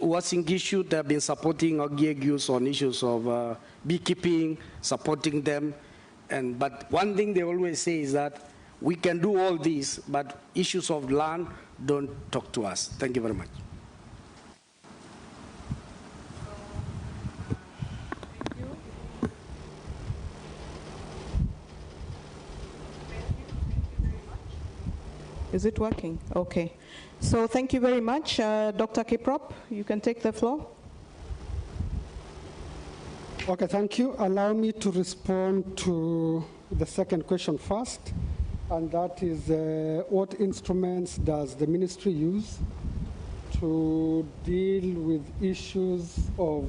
Wasing issue, they have been supporting Ogiek youths on issues of beekeeping, supporting them. But one thing they always say is that we can do all this, but issues of land don't talk to us. Thank you very much. Is it working? Okay. So thank you very much. Dr. Kiprop, you can take the floor. Okay, thank you. Allow me to respond to the second question first, and that is what instruments does the ministry use to deal with issues of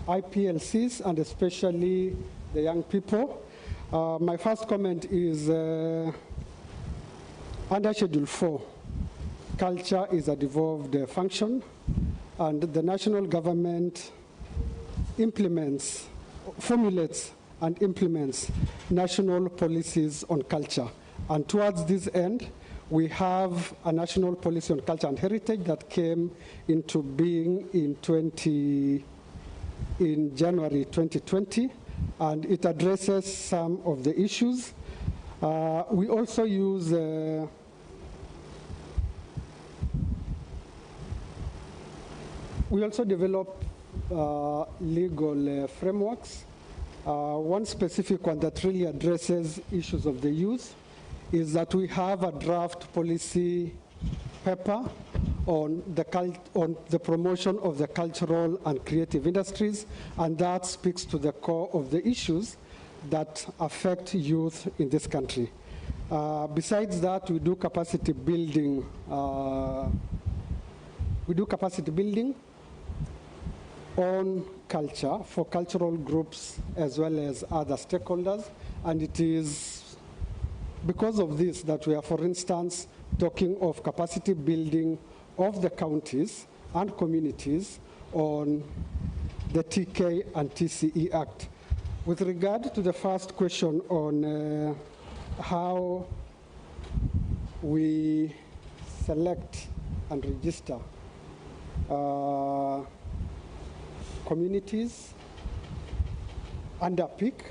IPLCs and especially the young people. My first comment is under Schedule 4, culture is a devolved function, and the national government formulates and implements national policies on culture. And towards this end, we have a national policy on culture and heritage that came into being in January 2020, and it addresses some of the issues. We also use we also develop legal frameworks. One specific one that really addresses issues of the youth is that we have a draft policy paper on the promotion of the cultural and creative industries, and that speaks to the core of the issues that affect youth in this country. Besides that, we do capacity building. On culture for cultural groups as well as other stakeholders, and it is because of this that we are, for instance, talking of capacity building of the counties and communities on the TK and TCE Act. With regard to the first question on how we select and register communities under PIC,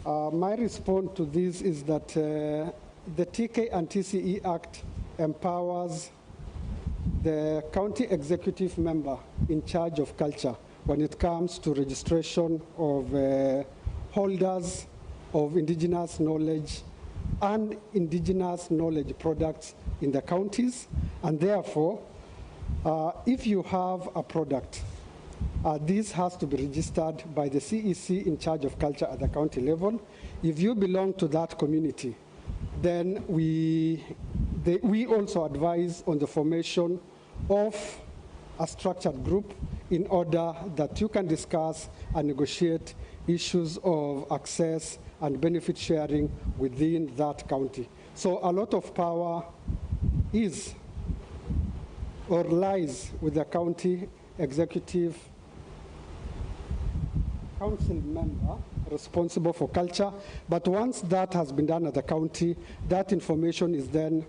my response to this is that the TK and TCE Act empowers the county executive member in charge of culture when it comes to registration of holders of indigenous knowledge and indigenous knowledge products in the counties. And therefore, if you have a product, this has to be registered by the CEC in charge of culture at the county level. If you belong to that community, then we also advise on the formation of a structured group in order that you can discuss and negotiate issues of access and benefit sharing within that county. So a lot of power is or lies with the county executive council member responsible for culture, but once that has been done at the county, that information is then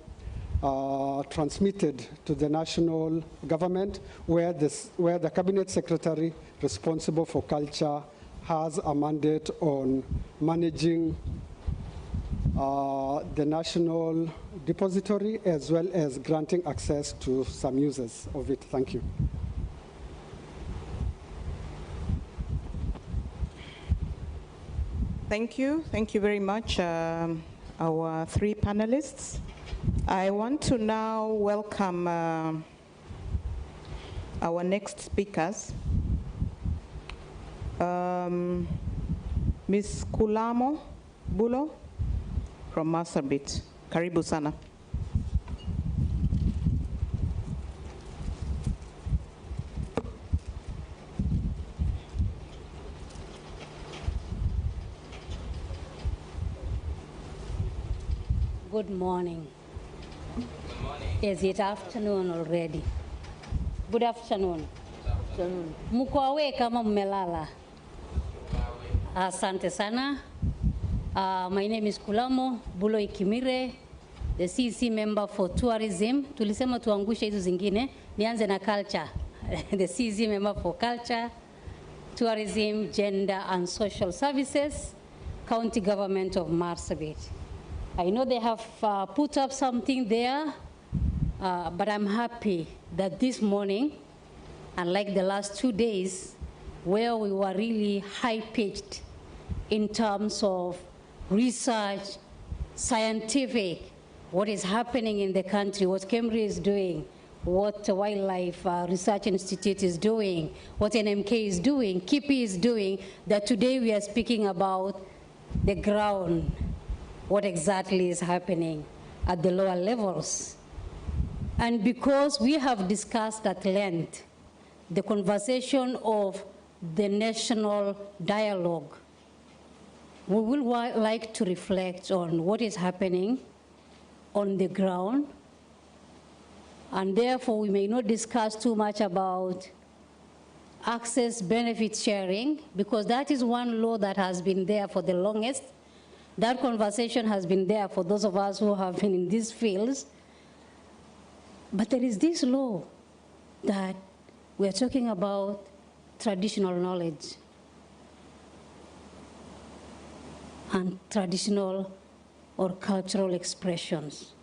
transmitted to the national government, where the cabinet secretary responsible for culture has a mandate on managing the national depository as well as granting access to some users of it. Thank you. Thank you. Thank you very much, our three panelists. I want to now welcome our next speakers. Ms. Kulamo Bulo from Marsabit. Karibu sana. Good morning. Good morning. Is it afternoon already? Good afternoon. Mko awake kama mmelala? Asante sana. My name is Kulamo Bulo Ikimire, the CC member for tourism. Tulisema tuangushe hizo zingine. Nianze na culture. The CC member for culture, tourism, gender and social services, county government of Marsabit. I know they have put up something there, but I'm happy that this morning, unlike the last 2 days, where we were really high-pitched in terms of research, scientific, what is happening in the country, what KEMRI is doing, what the Wildlife Research Institute is doing, what NMK is doing, KIPI is doing, that today we are speaking about the ground, what exactly is happening at the lower levels. And because we have discussed at length the conversation of the national dialogue, we will like to reflect on what is happening on the ground, and therefore we may not discuss too much about access benefit sharing, because that is one law that has been there for the longest. That conversation has been there for those of us who have been in these fields. But there is this law that we're talking about traditional knowledge and traditional or cultural expressions.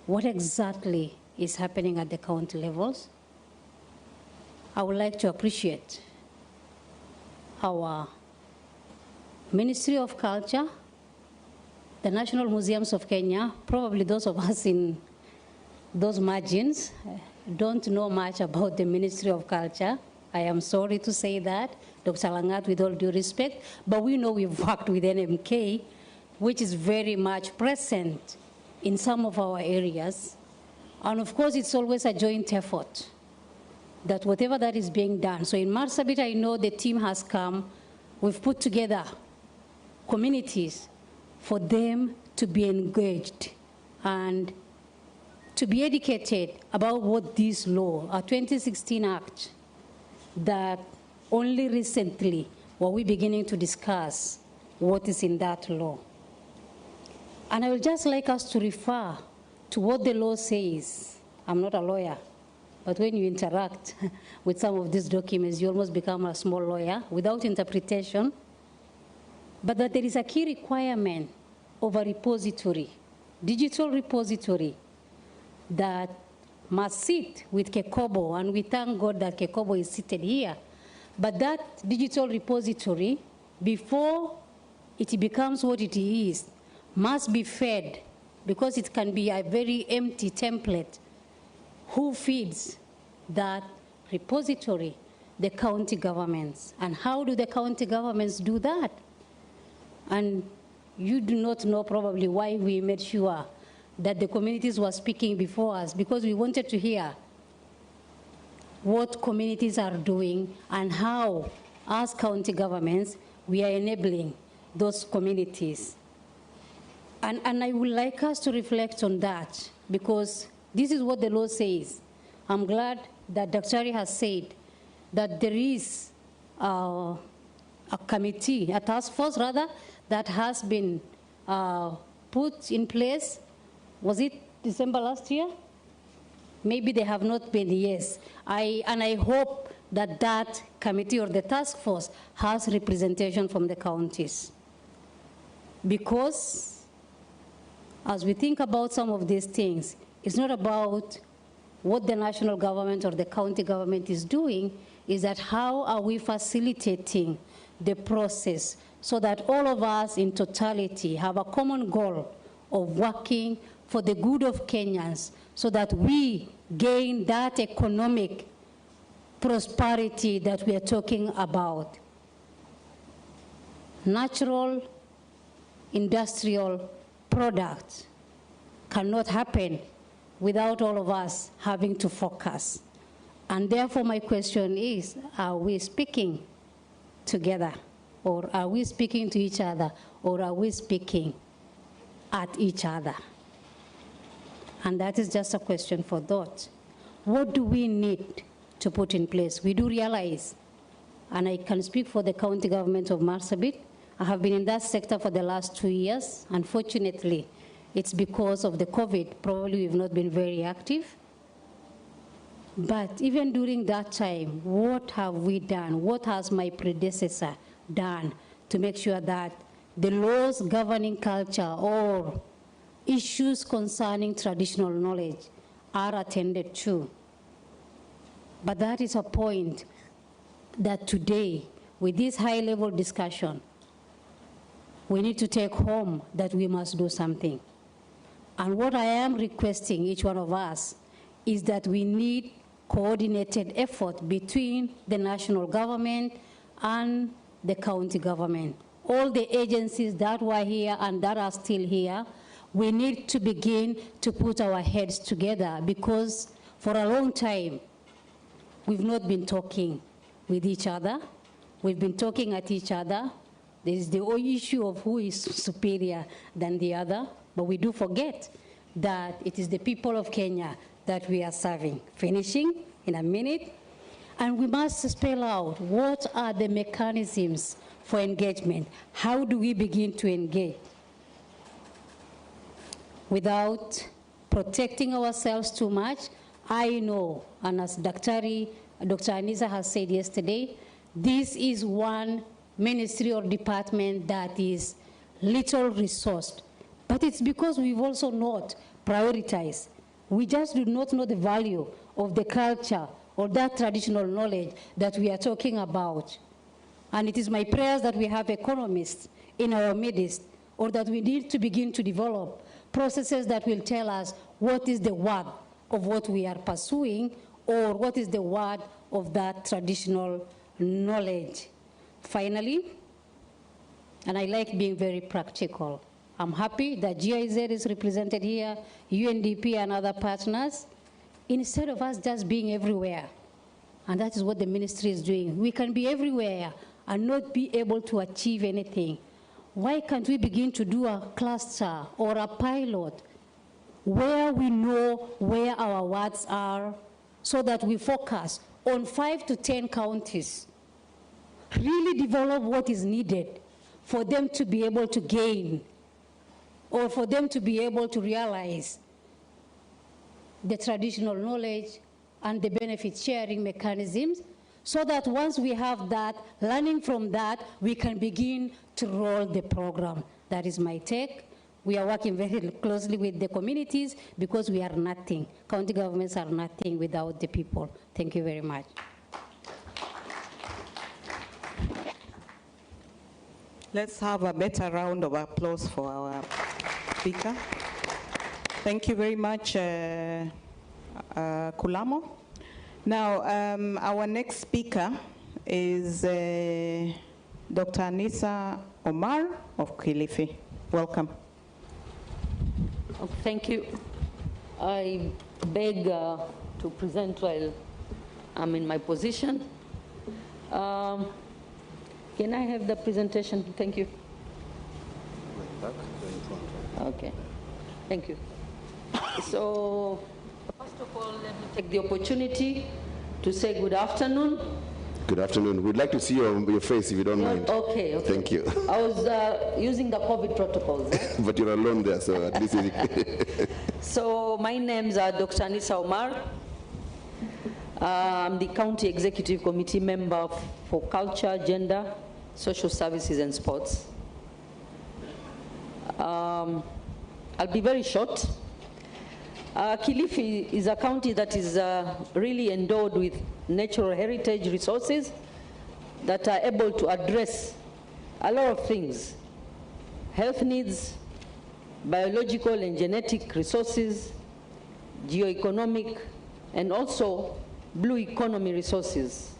What exactly is happening at the county levels? I would like to appreciate our Ministry of Culture, the National Museums of Kenya. Probably those of us in those margins don't know much about the Ministry of Culture. I am sorry to say that, Dr. Langat, with all due respect, but we know we've worked with NMK, which is very much present in some of our areas. And of course, it's always a joint effort that whatever that is being done. So in Marsabit, I know the team has come. We've put together communities for them to be engaged and to be educated about what this law, a 2016 Act, that only recently were we beginning to discuss what is in that law. And I would just like us to refer to what the law says. I'm not a lawyer, but when you interact with some of these documents, you almost become a small lawyer without interpretation. But that there is a key requirement of a repository, digital repository, that must sit with Kekobo, and we thank God that Kekobo is seated here. But that digital repository, before it becomes what it is, must be fed, because it can be a very empty template. Who feeds that repository? The county governments. And how do the county governments do that? And you do not know probably why we made sure that the communities were speaking before us, because we wanted to hear what communities are doing and how, as county governments, we are enabling those communities. And I would like us to reflect on that, because this is what the law says. I'm glad that Dr. has said that there is a committee, a task force rather, that has been put in place. Was it December last year? Maybe they have not been, yes. And I hope that that committee or the task force has representation from the counties. Because as we think about some of these things, it's not about what the national government or the county government is doing, is that how are we facilitating the process so that all of us in totality have a common goal of working for the good of Kenyans so that we gain that economic prosperity that we are talking about. Natural industrial products cannot happen without all of us having to focus. And therefore my question is, are we speaking together? Or are we speaking to each other? Or are we speaking at each other? And that is just a question for thought. What do we need to put in place? We do realize, and I can speak for the county government of Marsabit, I have been in that sector for the last 2 years. Unfortunately, it's because of the COVID, probably we've not been very active. But even during that time, what have we done? What has my predecessor done to make sure that the laws governing culture or issues concerning traditional knowledge are attended to? But that is a point that today, with this high-level discussion, we need to take home that we must do something. And what I am requesting each one of us is that we need coordinated effort between the national government and the county government. All the agencies that were here and that are still here, we need to begin to put our heads together, because for a long time, we've not been talking with each other. We've been talking at each other. There is the whole issue of who is superior than the other, but we do forget that it is the people of Kenya that we are serving. Finishing in a minute. And we must spell out what are the mechanisms for engagement. How do we begin to engage without protecting ourselves too much? I know, and as Dr. Anisa has said yesterday, this is one ministry or department that is little resourced. But it's because we've also not prioritized. We just do not know the value of the culture or that traditional knowledge that we are talking about. And it is my prayers that we have economists in our midst, or that we need to begin to develop processes that will tell us what is the worth of what we are pursuing, or what is the worth of that traditional knowledge. Finally, and I like being very practical, I'm happy that GIZ is represented here, UNDP and other partners. Instead of us just being everywhere, and that is what the ministry is doing, we can be everywhere and not be able to achieve anything. Why can't we begin to do a cluster or a pilot where we know where our wards are, so that we focus on 5 to 10 counties, really develop what is needed for them to be able to gain, or for them to be able to realize the traditional knowledge and the benefit sharing mechanisms, so that once we have that, learning from that, we can begin to roll the program. That is my take. We are working very closely with the communities, because we are nothing. County governments are nothing without the people. Thank you very much. Let's have a better round of applause for our speaker. Thank you very much, Kulamo. Now, our next speaker is Dr. Anisa Omar of Kilifi. Welcome. Oh, thank you. I beg to present while I'm in my position. Can I have the presentation? Thank you. Okay. Thank you. So, first of all, let me take the opportunity to say good afternoon. Good afternoon. We'd like to see your face, if you don't mind. Okay, okay. Thank you. I was using the COVID protocols. But you're alone there, so at least So my name's Dr. Anisa Omar. I'm the County Executive Committee member for Culture, Gender, Social Services and Sports. I'll be very short. Kilifi is a county that is really endowed with natural heritage resources that are able to address a lot of things: health needs, biological and genetic resources, geoeconomic, and also blue economy resources.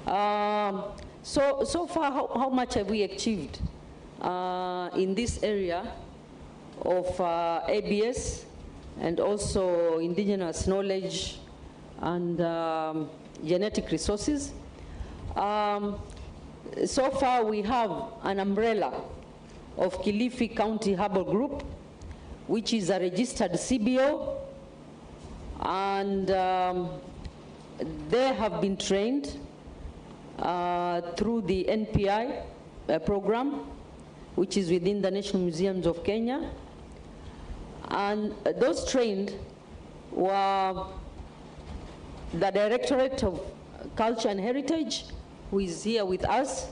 So far, how much have we achieved in this area of ABS and also indigenous knowledge and genetic resources? So far, we have an umbrella of Kilifi County Herbal Group, which is a registered CBO, and they have been trained through the NPI program, which is within the National Museums of Kenya. And those trained were the Directorate of Culture and Heritage, who is here with us,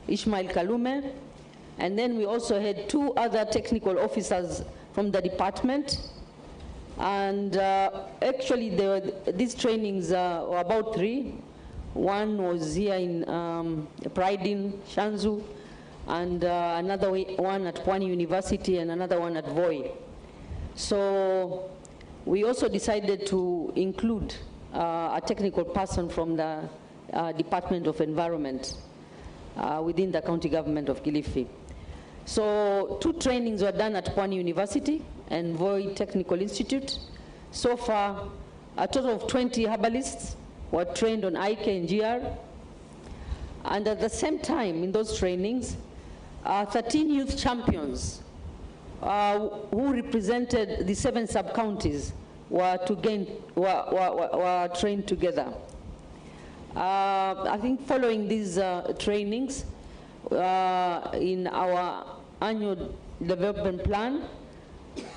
Ishmael Kalume, and then we also had 2 other technical officers from the department. And actually, these trainings were about 3. One was here in Pride in Shanzu, and another one at Pwani University, and another one at Voi. So we also decided to include a technical person from the Department of Environment within the county government of Kilifi. So 2 trainings were done at Pwani University and Voi Technical Institute. So far, a total of 20 herbalists were trained on IK and GR. And at the same time, in those trainings, 13 youth champions who represented the 7 sub-counties were trained together. I think following these trainings, in our annual development plan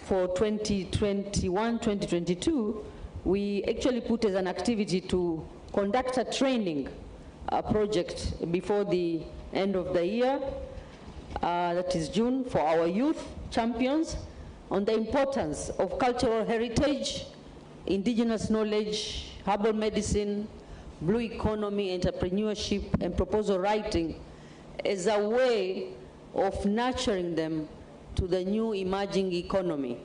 for 2021-2022, we actually put as an activity to conduct a training project before the end of the year, that is June, for our youth champions on the importance of cultural heritage, indigenous knowledge, herbal medicine, blue economy, entrepreneurship, and proposal writing as a way of nurturing them to the new emerging economy.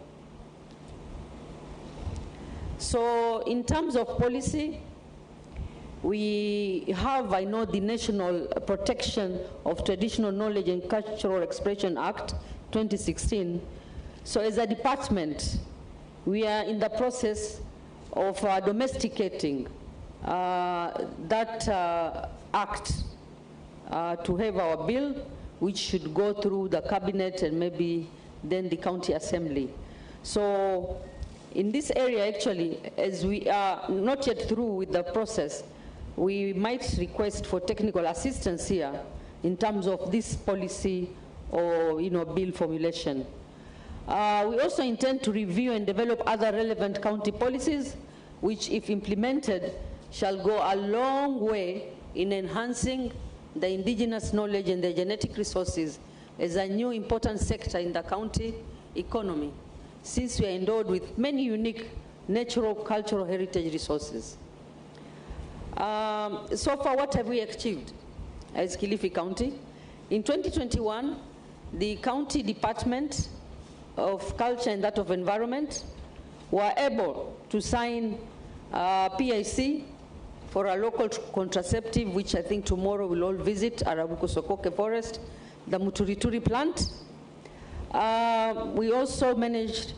So in terms of policy, we have, I know, the National Protection of Traditional Knowledge and Cultural Expression Act 2016. So as a department, we are in the process of domesticating that act to have our bill, which should go through the cabinet and maybe then the county assembly. So in this area, actually, as we are not yet through with the process, we might request for technical assistance here in terms of this policy or bill formulation. We also intend to review and develop other relevant county policies, which, if implemented, shall go a long way in enhancing the indigenous knowledge and the genetic resources as a new important sector in the county economy, since we are endowed with many unique natural cultural heritage resources. So far, what have we achieved as Kilifi County? In 2021, the County Department of Culture and that of Environment were able to sign PIC for a local contraceptive, which I think tomorrow we'll all visit, Arabuko Sokoke Forest, the Muturituri plant. We also managed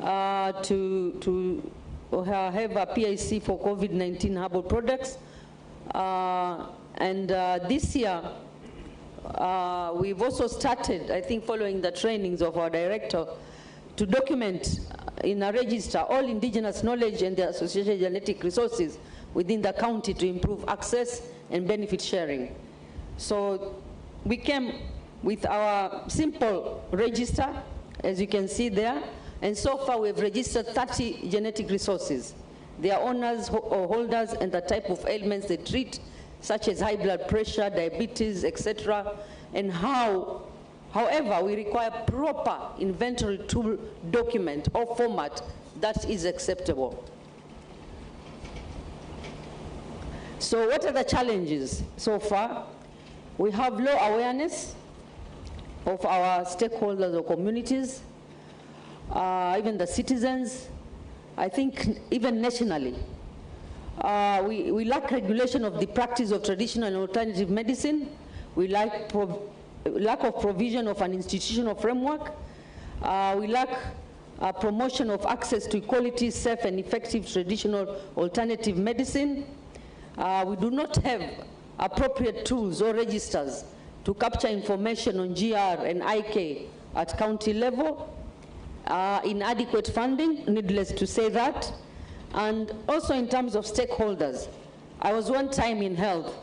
to have a PIC for COVID-19 herbal products. This year, we've also started, I think following the trainings of our director, to document in a register all indigenous knowledge and the associated genetic resources within the county to improve access and benefit sharing. So we came with our simple register, as you can see there, and so far we've registered 30 genetic resources, their owners or holders and the type of ailments they treat, such as high blood pressure, diabetes, etc., and however, we require proper inventory tool document or format that is acceptable. So what are the challenges so far? We have low awareness of our stakeholders or communities, even the citizens, I think even nationally. We lack regulation of the practice of traditional and alternative medicine. We lack of provision of an institutional framework. We lack promotion of access to quality, safe and effective traditional alternative medicine. We do not have appropriate tools or registers to capture information on GR and IK at county level. Inadequate funding, needless to say that. And also in terms of stakeholders, I was one time in health.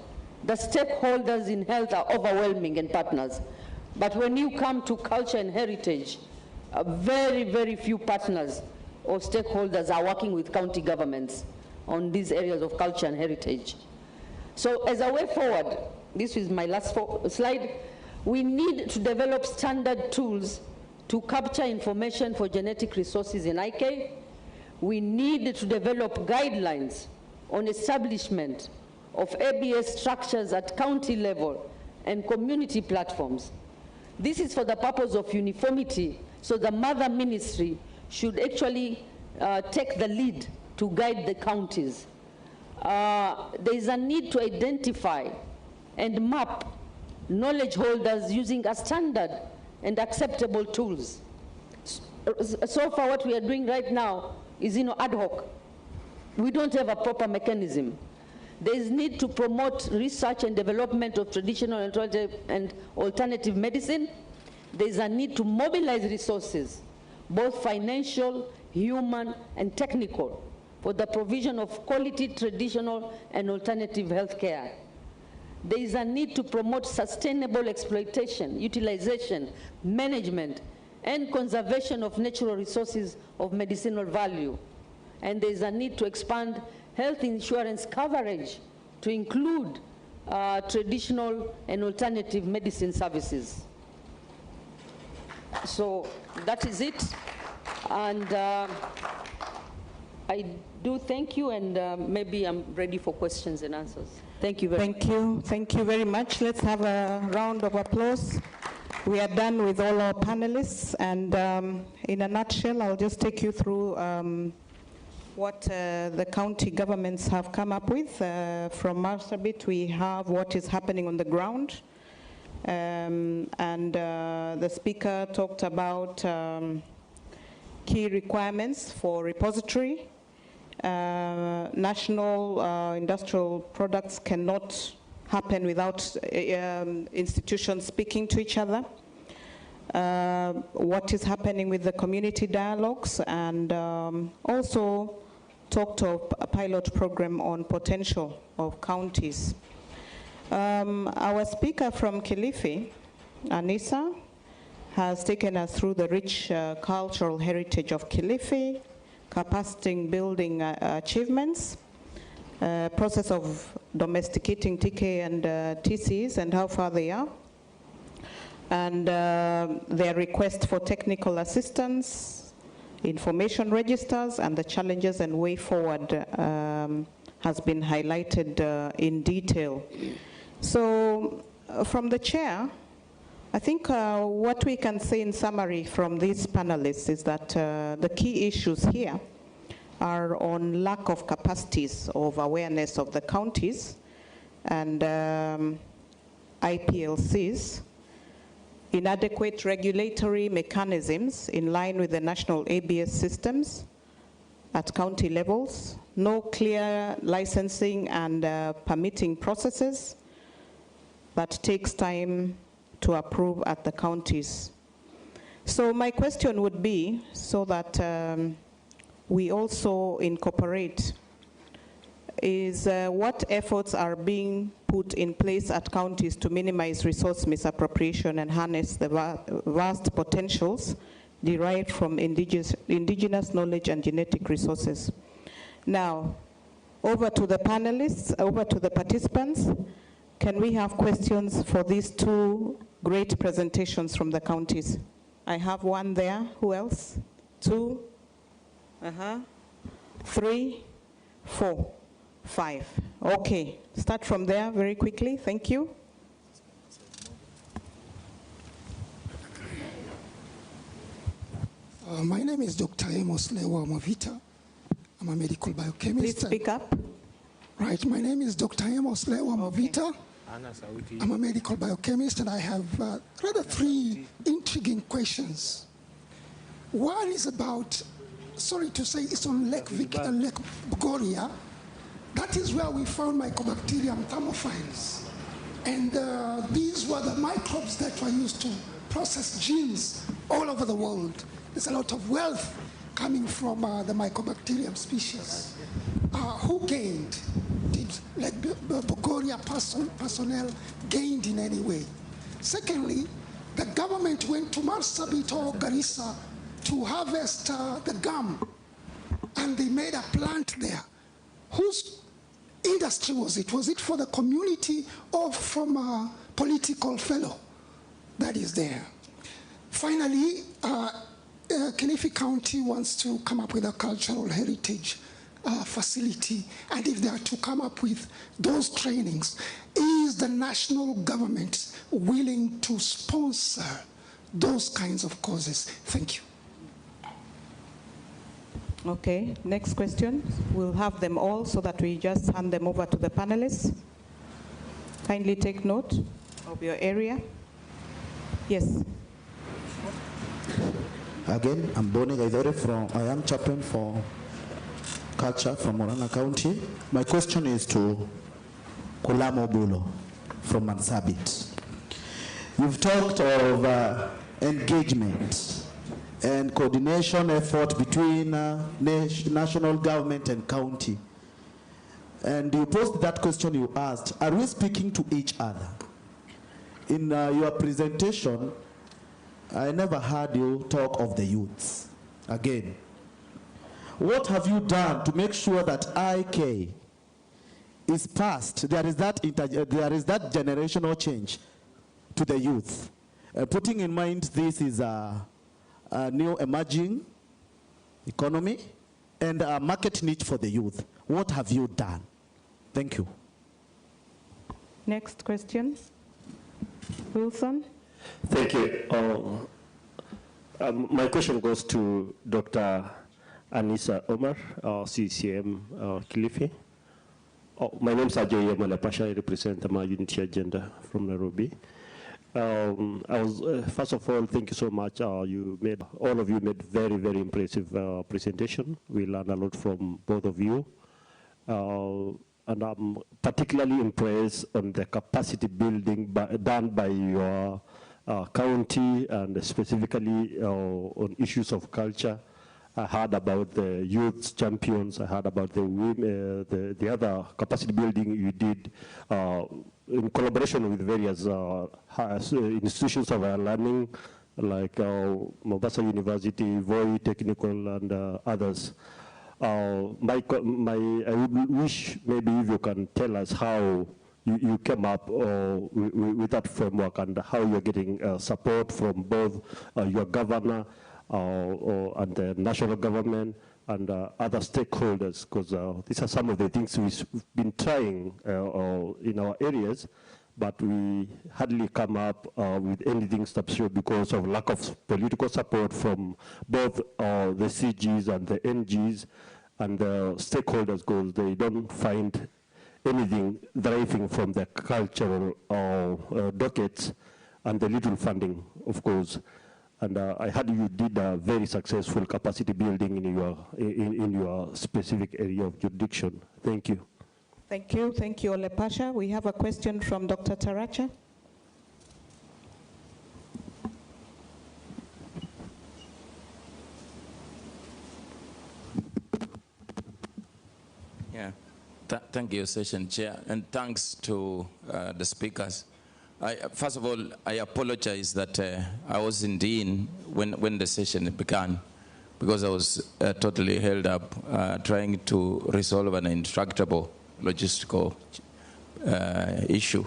The stakeholders in health are overwhelming and partners. But when you come to culture and heritage, very, very few partners or stakeholders are working with county governments on these areas of culture and heritage. So as a way forward, this is my last slide, we need to develop standard tools to capture information for genetic resources in IK. We need to develop guidelines on establishment of ABS structures at county level and community platforms. This is for the purpose of uniformity, so the mother ministry should actually take the lead to guide the counties. There is a need to identify and map knowledge holders using a standard and acceptable tools. So far what we are doing right now is ad hoc. We don't have a proper mechanism. There is need to promote research and development of traditional and alternative medicine. There is a need to mobilize resources, both financial, human, and technical, for the provision of quality traditional and alternative health care. There is a need to promote sustainable exploitation, utilization, management, and conservation of natural resources of medicinal value. And there is a need to expand health insurance coverage to include traditional and alternative medicine services. So that is it. And I do thank you, and maybe I'm ready for questions and answers. Thank you very much. Thank you. Thank you very much. Let's have a round of applause. We are done with all our panelists, and in a nutshell, I'll just take you through what the county governments have come up with. From Marsabit, we have what is happening on the ground. The speaker talked about key requirements for repository. National industrial products cannot happen without institutions speaking to each other. What is happening with the community dialogues, and also talked of a pilot program on potential of counties. Our speaker from Kilifi, Anissa, has taken us through the rich cultural heritage of Kilifi, capacity building achievements, process of domesticating TK and TCs and how far they are, and their request for technical assistance, information registers, and the challenges and way forward has been highlighted in detail. So from the chair, I think what we can say in summary from these panelists is that the key issues here are on lack of capacities of awareness of the counties and IPLCs, inadequate regulatory mechanisms in line with the national ABS systems at county levels, no clear licensing and permitting processes that takes time to approve at the counties. So my question would be, so that we also incorporate, is what efforts are being put in place at counties to minimize resource misappropriation and harness the vast potentials derived from indigenous knowledge and genetic resources? Now, over to the panelists, over to the participants. Can we have questions for these two great presentations from the counties? I have one there. Who else? Two? 3, 4, 5. Okay, start from there very quickly. Thank you. My name is Dr. Amos Lewa Mavita. I'm a medical biochemist. Please speak up. Right, my name is Dr. Amos Lewa Mavita. I'm a medical biochemist, and I have rather three intriguing questions. One is about, sorry to say, it's on Lake Bogoria. That is where we found Mycobacterium thermophiles. And these were the microbes that were used to process genes all over the world. There's a lot of wealth coming from the Mycobacterium species. Who gained? Did Bogoria personnel gained in any way? Secondly, the government went to Marsabit or Garissa to harvest the gum, and they made a plant there. Whose industry was it? Was it for the community or from a political fellow that is there? Finally, Kilifi County wants to come up with a cultural heritage facility, and if they are to come up with those trainings, is the national government willing to sponsor those kinds of causes? Thank you. Okay, next question. We'll have them all so that we just hand them over to the panelists. Kindly take note of your area. Yes. Again, I'm Boni Gaidore I am chaplain for culture from Morana County. My question is to Kulamo Bulo from Marsabit. You've talked of engagement and coordination effort between national government and county. And you posed that question you asked, are we speaking to each other? In your presentation, I never heard you talk of the youths. Again, what have you done to make sure that IK is passed? There is that generational change to the youth. Putting in mind this is a new emerging economy and a market niche for the youth. What have you done? Thank you. Next question. Wilson. Thank you. My question goes to Dr. Anissa Omar, CCM Kilifi. My name is Ajay Yamalapasha. I represent the Unity Agenda from Nairobi. First of all, thank you so much. All of you made very, very impressive presentation. We learned a lot from both of you. And I'm particularly impressed on the capacity building done by your county, and specifically on issues of culture. I heard about the youth champions. I heard about the women, the other capacity building you did in collaboration with various institutions of learning, like Mombasa University, Voi Technical, and others. I would wish maybe if you can tell us how you came up with that framework and how you're getting support from both your governor and the national government and other stakeholders, because these are some of the things we've been trying in our areas, but we hardly come up with anything substantial because of lack of political support from both the CGs and the NGs and the stakeholders, because they don't find anything deriving from the cultural dockets and the little funding, of course. And I heard you did a very successful capacity building in your specific area of jurisdiction. Thank you. Thank you. Thank you, Ole Pasha. We have a question from Dr. Taracha. Yeah. Thank you, Session Chair, and thanks to the speakers. First of all, I apologize that I wasn't in when the session began, because I was totally held up trying to resolve an intractable logistical issue.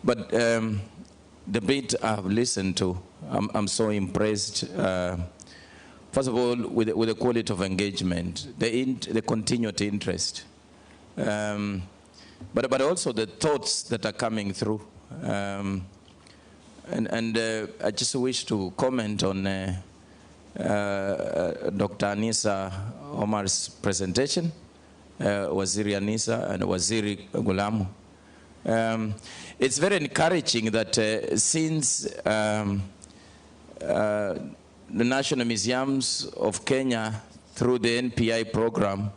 But the bit I've listened to, I'm so impressed. First of all, with the quality of engagement, the continued interest, but also the thoughts that are coming through. And I just wish to comment on Dr. Anisa Omar's presentation, Waziri Anisa and Waziri Gulamu. It's very encouraging that since the National Museums of Kenya, through the NPI program,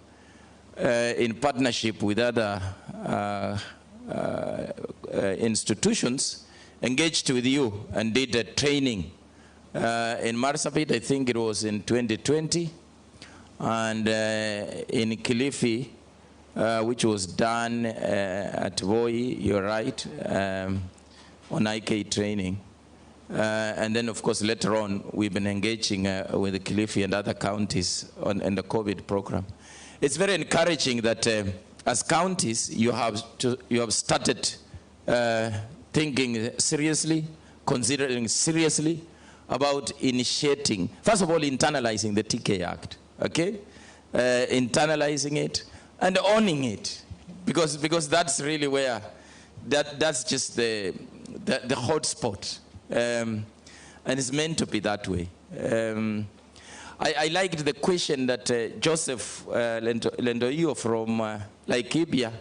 in partnership with other institutions, engaged with you and did a training in Marsabit. I think it was in 2020, and in Kilifi, which was done at Voi, you're right, on IK training. And then, of course, later on, we've been engaging with the Kilifi and other counties in the COVID program. It's very encouraging that as counties, you have started thinking seriously, considering seriously about initiating, first of all, internalizing the TK Act, okay? Internalizing it and owning it, because that's really where, that's just the hot spot. And it's meant to be that way. I liked the question that Joseph Lendoio from Laikipia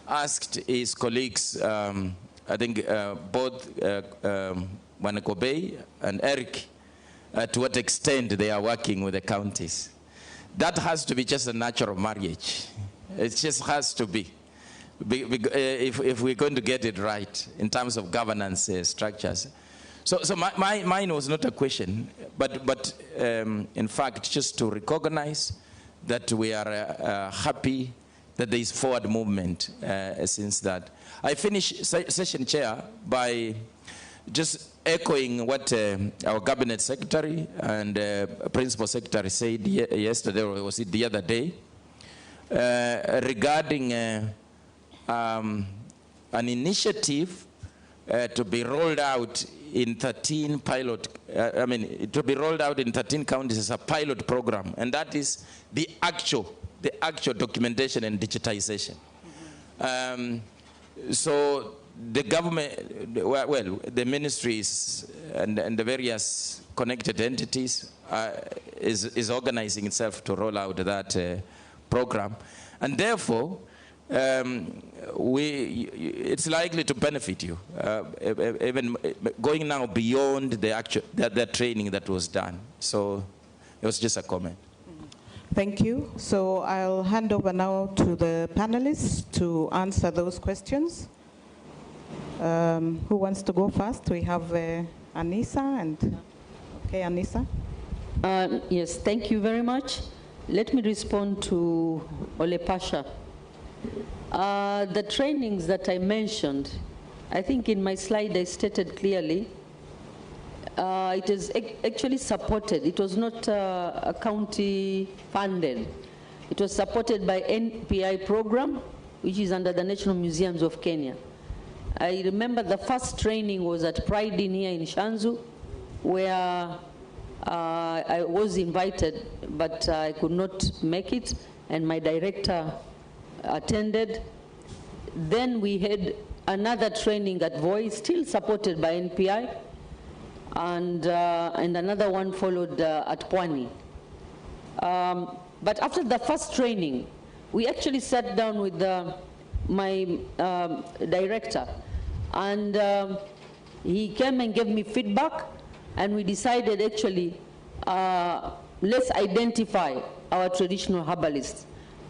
asked his colleagues, I think both Wanakobei and Eric, to what extent they are working with the counties. That has to be just a natural marriage. It just has to be. If we're going to get it right in terms of governance structures. So mine was not a question, but in fact, just to recognize that we are happy that there is forward movement since that. I finished session chair by just echoing what our cabinet secretary and principal secretary said yesterday, or was it the other day, regarding an initiative to be rolled out in 13 pilot, to be rolled out in 13 counties as a pilot program, and that is the actual documentation and digitization. So the government, well, the ministries and the various connected entities is organizing itself to roll out that program, and therefore it's likely to benefit you, even going now beyond the training that was done. So it was just a comment. Thank you. So I'll hand over now to the panelists to answer those questions. Who wants to go first? We have Anisa and, okay, Anisa. Yes, thank you very much. Let me respond to Ole Pasha. The trainings that I mentioned, I think in my slide I stated clearly, it is actually supported. It was not a county funded. It was supported by NPI program, which is under the National Museums of Kenya. I remember the first training was at Pride Inn here in Shanzu, where I was invited, but I could not make it, and my director attended. Then we had another training at Voi, still supported by NPI, and another one followed at Pwani. But after the first training, we actually sat down with my director, and he came and gave me feedback, and we decided actually, let's identify our traditional herbalists.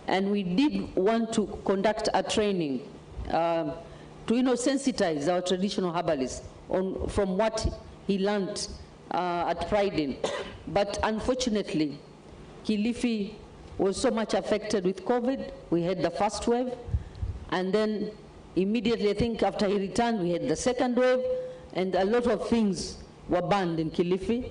And we did want to conduct a training to sensitize our traditional herbalists from what he learned at Pride Inn. But unfortunately, Kilifi was so much affected with COVID. We had the first wave, and then immediately, I think after he returned, we had the second wave, and a lot of things were banned in Kilifi.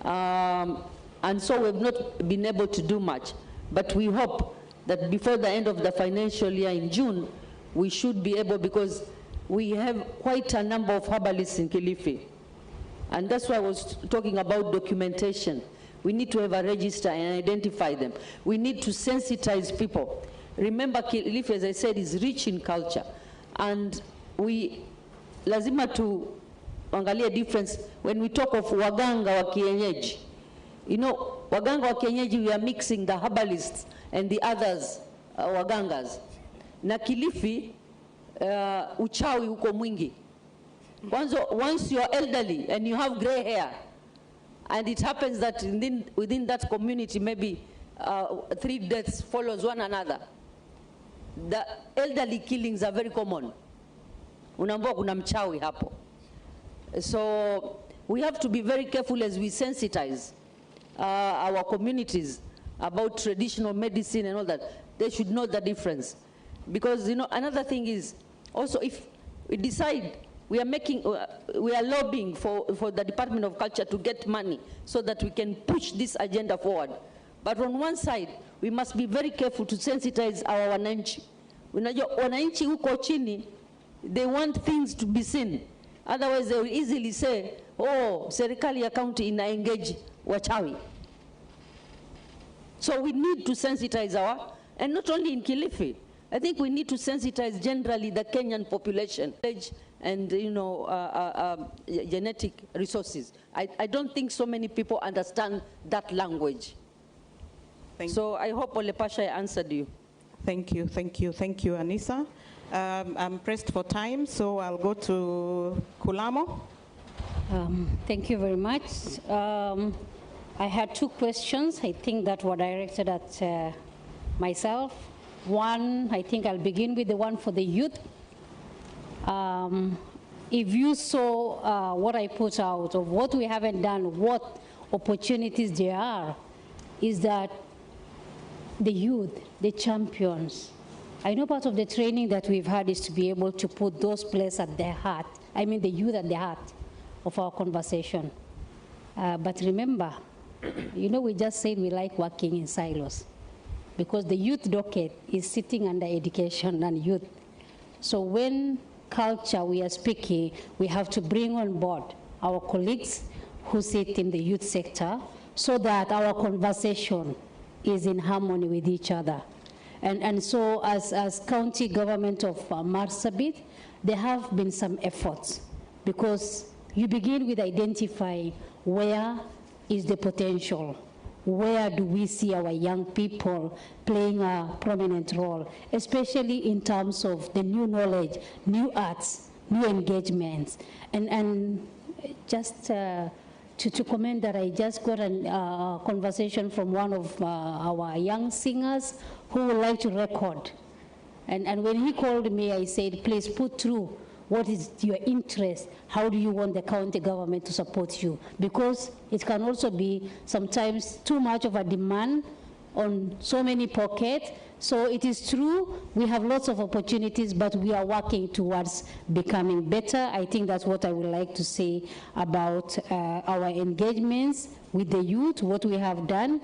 And so we've not been able to do much. But we hope that before the end of the financial year in June, we should be able, because we have quite a number of herbalists in Kilifi. And that's why I was talking about documentation. We need to have a register and identify them. We need to sensitize people. Remember, Kilifi, as I said, is rich in culture. And we lazima tu angalia difference when we talk of waganga wa kienyeji. You know, waganga wa kienyeji, we are mixing the herbalists and the others, wagangas. Na Kilifi, uchawi uko mwingi. Once you are elderly and you have gray hair, and it happens that within that community, maybe 3 deaths follows one another. The elderly killings are very common. Unaambiwa kuna mchawi hapo. So we have to be very careful as we sensitize our communities about traditional medicine and all that. They should know the difference. Because, you know, another thing is also, if we decide we are lobbying for the Department of Culture to get money so that we can push this agenda forward. But on one side, we must be very careful to sensitize our wananchi. Unajua wananchi huko chini, they want things to be seen. Otherwise, they will easily say, oh, serikali ya county ina engage wachawi. So we need to sensitize and not only in Kilifi, I think we need to sensitize generally the Kenyan population and, you know, genetic resources. I don't think so many people understand that language. So I hope Ole Pasha answered you. Thank you, Anissa. I'm pressed for time, so I'll go to Kulamo. Thank you very much. I had 2 questions, I think, that were directed at myself. One, I think I'll begin with the one for the youth. If you saw what I put out of what we haven't done, what opportunities there are, is that the youth, the champions. I know part of the training that we've had is to be able to put those players at their heart, I mean the youth at the heart of our conversation. But remember, you know, we just said we like working in silos because the youth docket is sitting under education and youth. So when culture we are speaking, we have to bring on board our colleagues who sit in the youth sector so that our conversation is in harmony with each other. And so as county government of Marsabit, there have been some efforts because you begin with identifying where is the potential, where do we see our young people playing a prominent role, especially in terms of the new knowledge, new arts, new engagements. And just to comment that I just got a conversation from one of our young singers who would like to record. And when he called me, I said, please put through what is your interest, how do you want the county government to support you? Because it can also be sometimes too much of a demand on so many pockets. So it is true, we have lots of opportunities, but we are working towards becoming better. I think that's what I would like to say about our engagements with the youth, what we have done.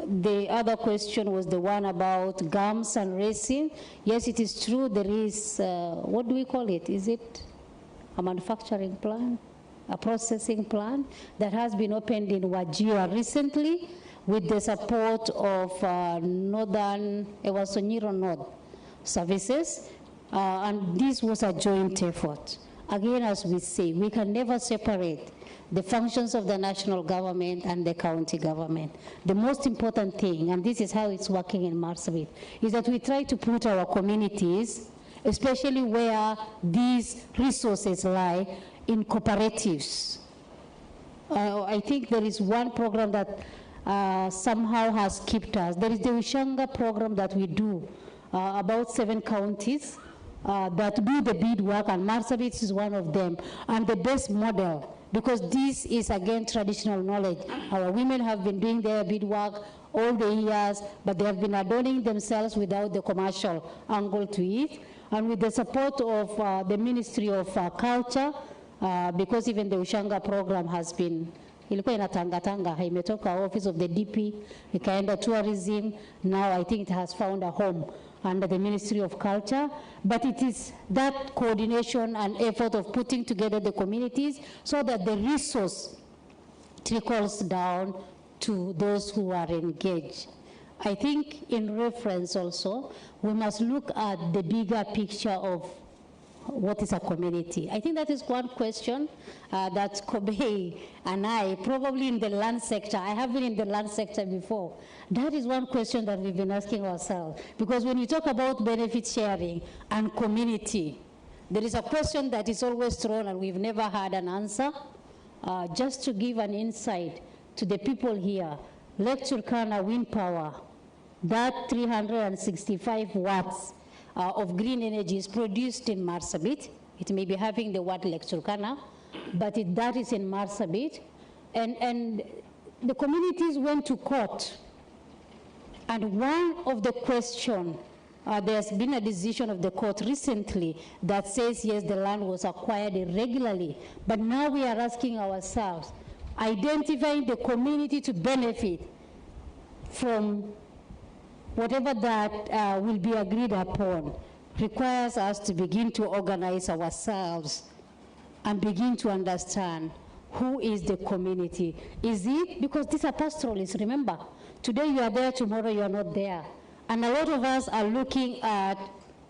The other question was the one about gums and racing. Yes, it is true, there is, what do we call it? Is it a manufacturing plant, a processing plant that has been opened in Wajir recently, with the support of Northern Ewasonyiro North Services, and this was a joint effort. Again, as we say, we can never separate the functions of the national government and the county government. The most important thing, and this is how it's working in Marsabit, is that we try to put our communities, especially where these resources lie, in cooperatives. I think there is one program that somehow has skipped us. There is the Ushanga program that we do, about 7 counties that do the bead work, and Marsabit is one of them, and the best model, because this is again traditional knowledge. Our women have been doing their bead work all the years, but they have been adorning themselves without the commercial angle to it. And with the support of the Ministry of Culture, because even the Ushanga program has been, ilikuwa inatangatanga, imetoka office of the DP, ikaenda tourism, now I think it has found a home under the Ministry of Culture, but it is that coordination and effort of putting together the communities so that the resource trickles down to those who are engaged. I think in reference also, we must look at the bigger picture of what is a community? I think that is one question that Kobe and I, probably in the land sector, I have been in the land sector before. That is one question that we've been asking ourselves. Because when you talk about benefit sharing and community, there is a question that is always thrown and we've never had an answer. Just to give an insight to the people here, Lake Turkana wind power, that 365 watts of green energy is produced in Marsabit. It may be having the word Lake Turkana, but that is in Marsabit. And the communities went to court. And one of the questions, there's been a decision of the court recently that says, yes, the land was acquired irregularly. But now we are asking ourselves, identifying the community to benefit from whatever that will be agreed upon requires us to begin to organize ourselves and begin to understand who is the community. Is it, because these are pastoralists, remember, today you are there, tomorrow you are not there. And a lot of us are looking at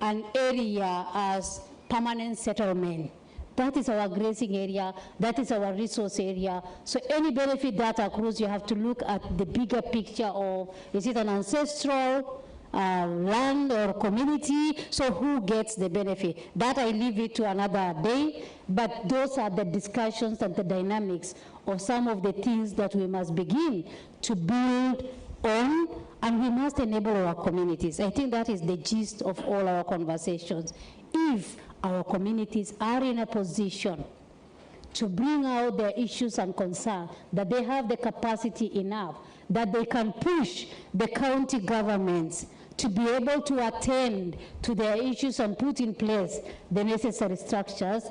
an area as permanent settlement. That is our grazing area, that is our resource area. So any benefit that accrues, you have to look at the bigger picture of, is it an ancestral land or community? So who gets the benefit? That I leave it to another day, but those are the discussions and the dynamics of some of the things that we must begin to build on, and we must enable our communities. I think that is the gist of all our conversations. If our communities are in a position to bring out their issues and concerns, that they have the capacity enough, that they can push the county governments to be able to attend to their issues and put in place the necessary structures,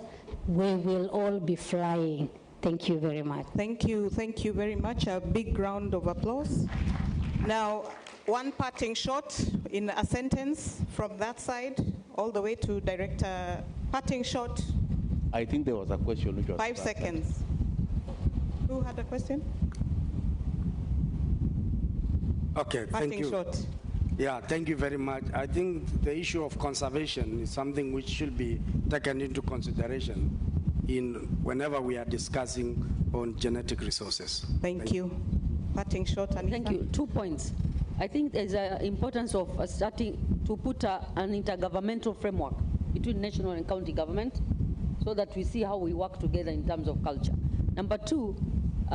we will all be flying. Thank you very much. Thank you very much. A big round of applause. Now, one parting shot in a sentence from that side, all the way to Director. Parting shot. I think there was a question. Which was 5 seconds. Who had a question? Okay, thank you. Shot. Yeah, thank you very much. I think the issue of conservation is something which should be taken into consideration whenever we are discussing on genetic resources. Thank you. Parting shot. And thank you. 2 points. I think there's an importance of starting to put an intergovernmental framework between national and county government so that we see how we work together in terms of culture. Number two.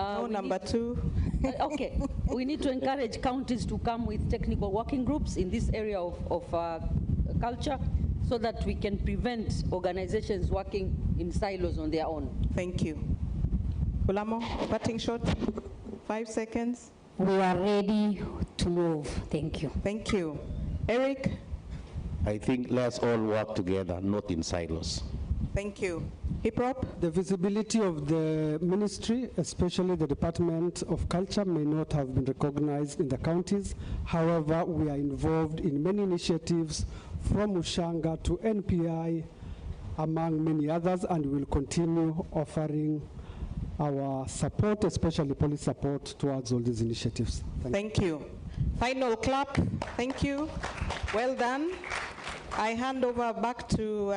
Okay. We need to encourage counties to come with technical working groups in this area of culture so that we can prevent organizations working in silos on their own. Thank you. Kulamo, parting shot. 5 seconds. We are ready to move. Thank you. Thank you. Eric? I think let's all work together, not in silos. Thank you. Hip-hop? The visibility of the ministry, especially the Department of Culture, may not have been recognized in the counties. However, we are involved in many initiatives from Ushanga to NPI, among many others, and we will continue offering our support, especially police support, towards all these initiatives. Thank you. Final clap. Thank you. Well done. I hand over back to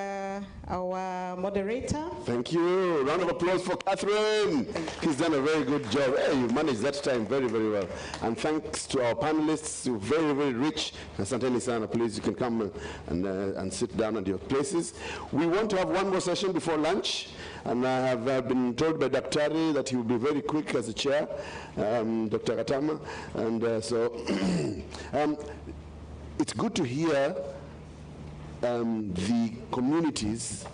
our moderator. Thank you. Round of applause for Catherine. He's done a very good job. Hey, you managed that time very, very well. And thanks to our panelists, you're very, very rich. Asanteni sana, please, you can come and sit down at your places. We want to have one more session before lunch. And I have been told by Daktari that he will be very quick as a chair, Dr. Katama. And so it's good to hear the communities,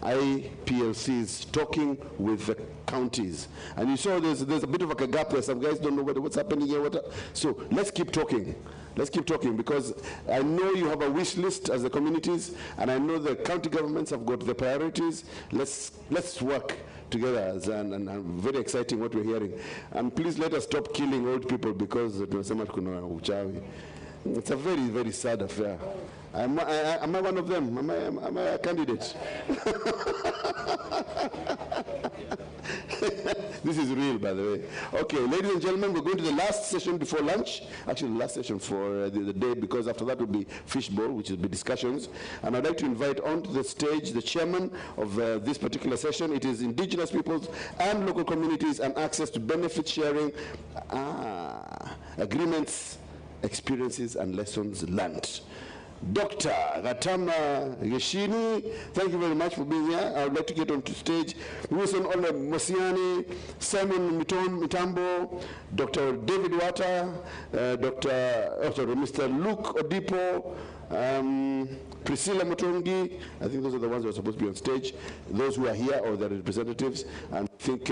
IPLCs, talking with the counties. And you saw there's a bit of a gap there. Some guys don't know what's happening here. So let's keep talking. Let's keep talking, because I know you have a wish list as the communities, and I know the county governments have got the priorities. Let's work together, and very exciting what we're hearing. And please let us stop killing old people because it's a very, very sad affair. Am I one of them? Am I a candidate? This is real, by the way. Okay, ladies and gentlemen, we're going to the last session before lunch. Actually, the last session for the day, because after that will be fishbowl, which will be discussions. And I'd like to invite onto the stage the chairman of this particular session. It is Indigenous peoples and local communities and access to benefit sharing, agreements, experiences, and lessons learned. Dr. Gatama Geshini, thank you very much for being here. I would like to get onto stage Wilson Ole Mosiani, Simon Mitambo, Dr. David Wata, Mr. Luke Odipo, Priscilla Motongi. I think those are the ones who are supposed to be on stage. Those who are here or their representatives. And I think,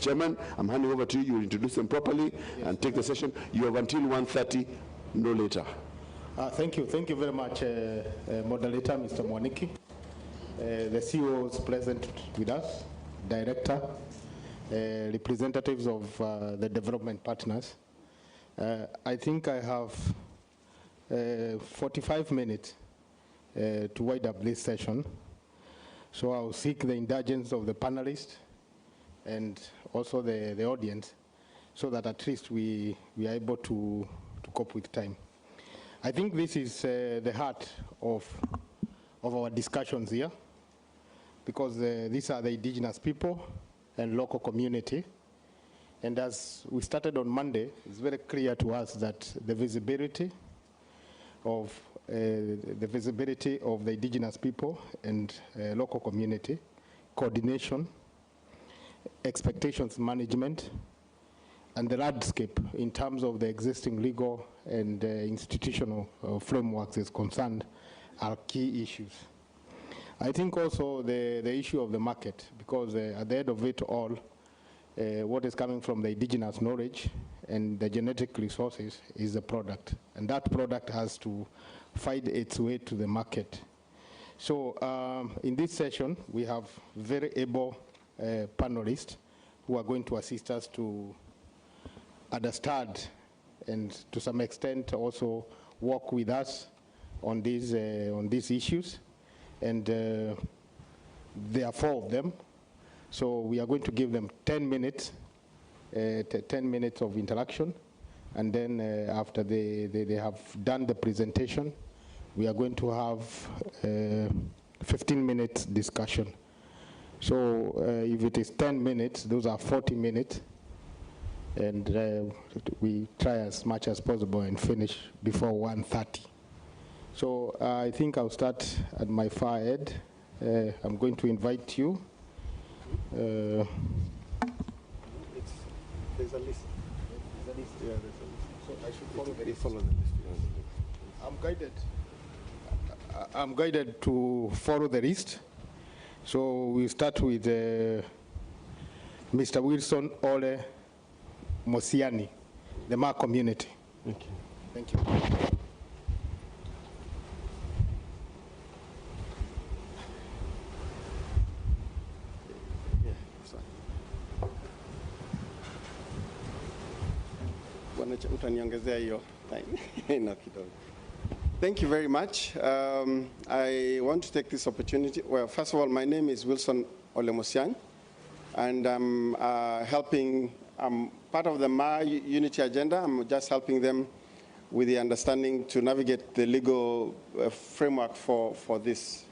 Chairman, I'm handing over to you. You introduce them properly and take the session. You have until 1:30, no later. Thank you very much, Moderator, Mr. Mwaniki. The CEO is present with us, Director, representatives of the development partners. I think I have 45 minutes to wind up this session. So I'll seek the indulgence of the panelists and also the audience, so that at least we are able to cope with time. I think this is the heart of our discussions here, because these are the indigenous people and local community. And as we started on Monday, it's very clear to us that the visibility of the indigenous people and local community, coordination, expectations management, and the landscape in terms of the existing legal and institutional frameworks is concerned are key issues. I think also the issue of the market, because at the end of it all, what is coming from the indigenous knowledge and the genetic resources is the product. And that product has to find its way to the market. So in this session, we have very able panelists who are going to assist us to understand and to some extent also work with us on these issues. And there are 4 of them. So we are going to give them 10 minutes, 10 minutes of interaction. And then after they have done the presentation, we are going to have 15 minutes discussion. So if it is 10 minutes, those are 40 minutes. And we try as much as possible and finish before 1:30. So I think I'll start at my far end. I'm going to invite you. There's a list. There's a list. Yeah, there's a list. So I should follow the list. I'm guided to follow the list. So we start with Mr. Wilson Ole Mosiani, the Ma community. Thank you. Thank you. Thank you very much. I want to take this opportunity. Well, first of all, my name is Wilson Ole Mosiani, and I'm I'm part of the Ma Unity Agenda. I'm just helping them with the understanding to navigate the legal framework for this.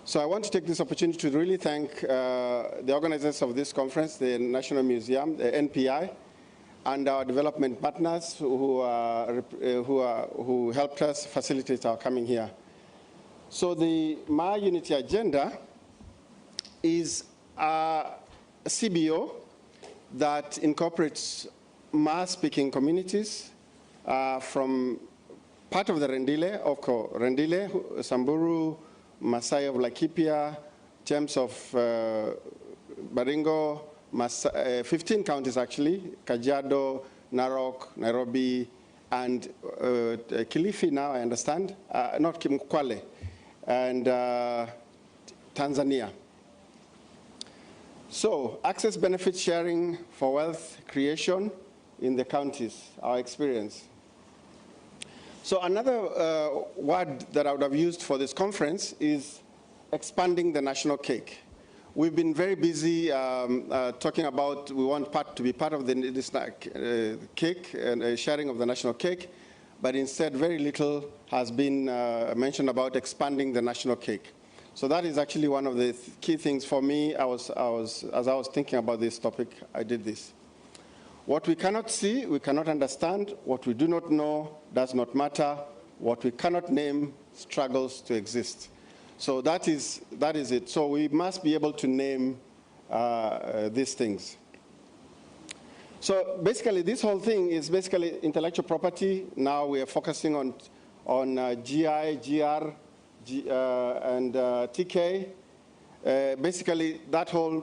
So I want to take this opportunity to really thank the organizers of this conference, the National Museum, the NPI, and our development partners who helped us facilitate our coming here. So the Ma Unity Agenda is a CBO that incorporates Ma-speaking communities from part of the Rendile, Samburu, Maasai of Laikipia, James of Baringo, 15 counties actually, Kajiado, Narok, Nairobi, and Kilifi now, I understand, not Kwale, and Tanzania. So, access benefit sharing for wealth creation in the counties, our experience. So another word that I would have used for this conference is expanding the national cake. We've been very busy talking about we want to be part of this cake and sharing of the national cake, but instead very little has been mentioned about expanding the national cake. So that is actually one of the key things for me. As I was thinking about this topic, I did this. What we cannot see, we cannot understand. What we do not know does not matter. What we cannot name struggles to exist. So that is it. So we must be able to name these things. So basically, this whole thing is basically intellectual property. Now we are focusing on GI, GR, and TK. Basically, that whole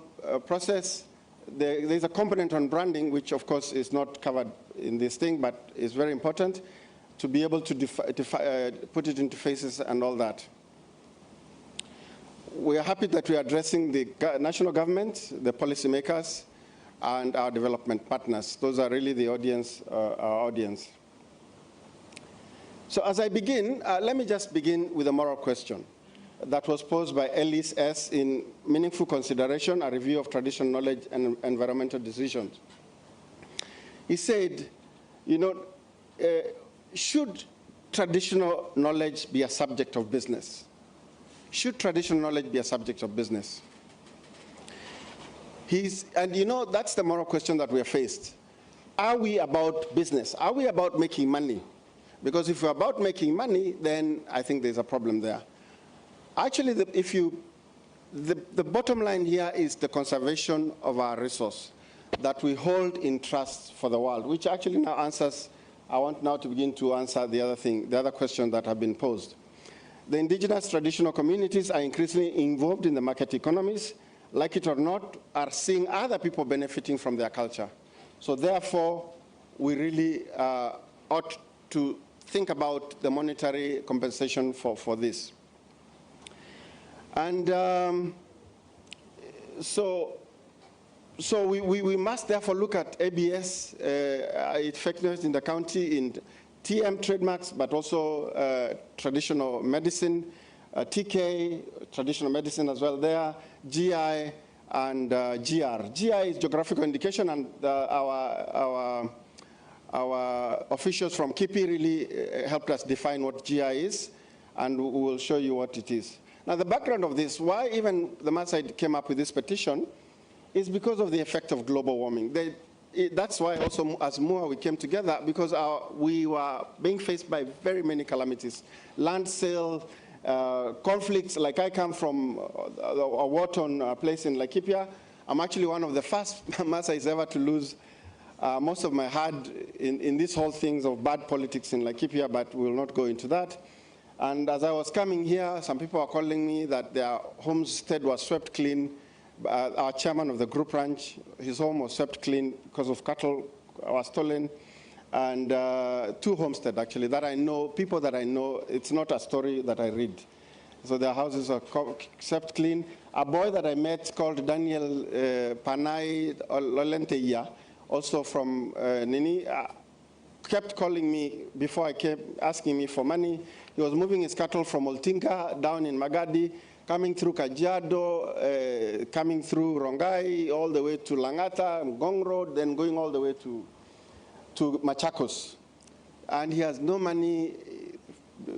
process, there's a component on branding, which of course is not covered in this thing, but is very important to be able to put it into phases and all that. We are happy that we are addressing the national government, the policymakers, and our development partners. Those are really the audience, our audience. So as I begin, let me just begin with a moral question that was posed by Ellis S. in Meaningful Consideration, a Review of Traditional Knowledge and Environmental Decisions. He said, you know, should traditional knowledge be a subject of business? Should traditional knowledge be a subject of business? And you know, that's the moral question that we are faced. Are we about business? Are we about making money? Because if we're about making money, then I think there's a problem there. Actually, the bottom line here is the conservation of our resource that we hold in trust for the world, which actually now answers, I want now to begin to answer the other question that have been posed. The indigenous traditional communities are increasingly involved in the market economies, like it or not, are seeing other people benefiting from their culture. So therefore, we really ought to think about the monetary compensation for this. And so we must therefore look at ABS effectiveness in the county in TM trademarks, but also traditional medicine, TK, traditional medicine as well there, GI, and GR. GI is geographical indication, and our officials from KIPI really helped us define what GI is, and we will show you what it is. Now, the background of this, why even the Maasai came up with this petition, is because of the effect of global warming. That's why also as MUA we came together, because we were being faced by very many calamities. Land sale, conflicts, like I come from a war-torn place in Laikipia. I'm actually one of the first Maasais ever to lose most of my herd in these whole things of bad politics in Laikipia, but we will not go into that. And as I was coming here, some people are calling me that their homestead was swept clean. Our chairman of the group ranch, his home was swept clean because of cattle was stolen. And 2 homesteads, actually, that I know, people that I know, it's not a story that I read. So their houses are swept clean. A boy that I met called Daniel Panay Lolenteia, also from Nini, kept calling me before I came, asking me for money. He was moving his cattle from Oltinga down in Magadi, coming through Kajiado, coming through Rongai, all the way to Langata, Ngong Road, then going all the way to Machakos. And he has no money,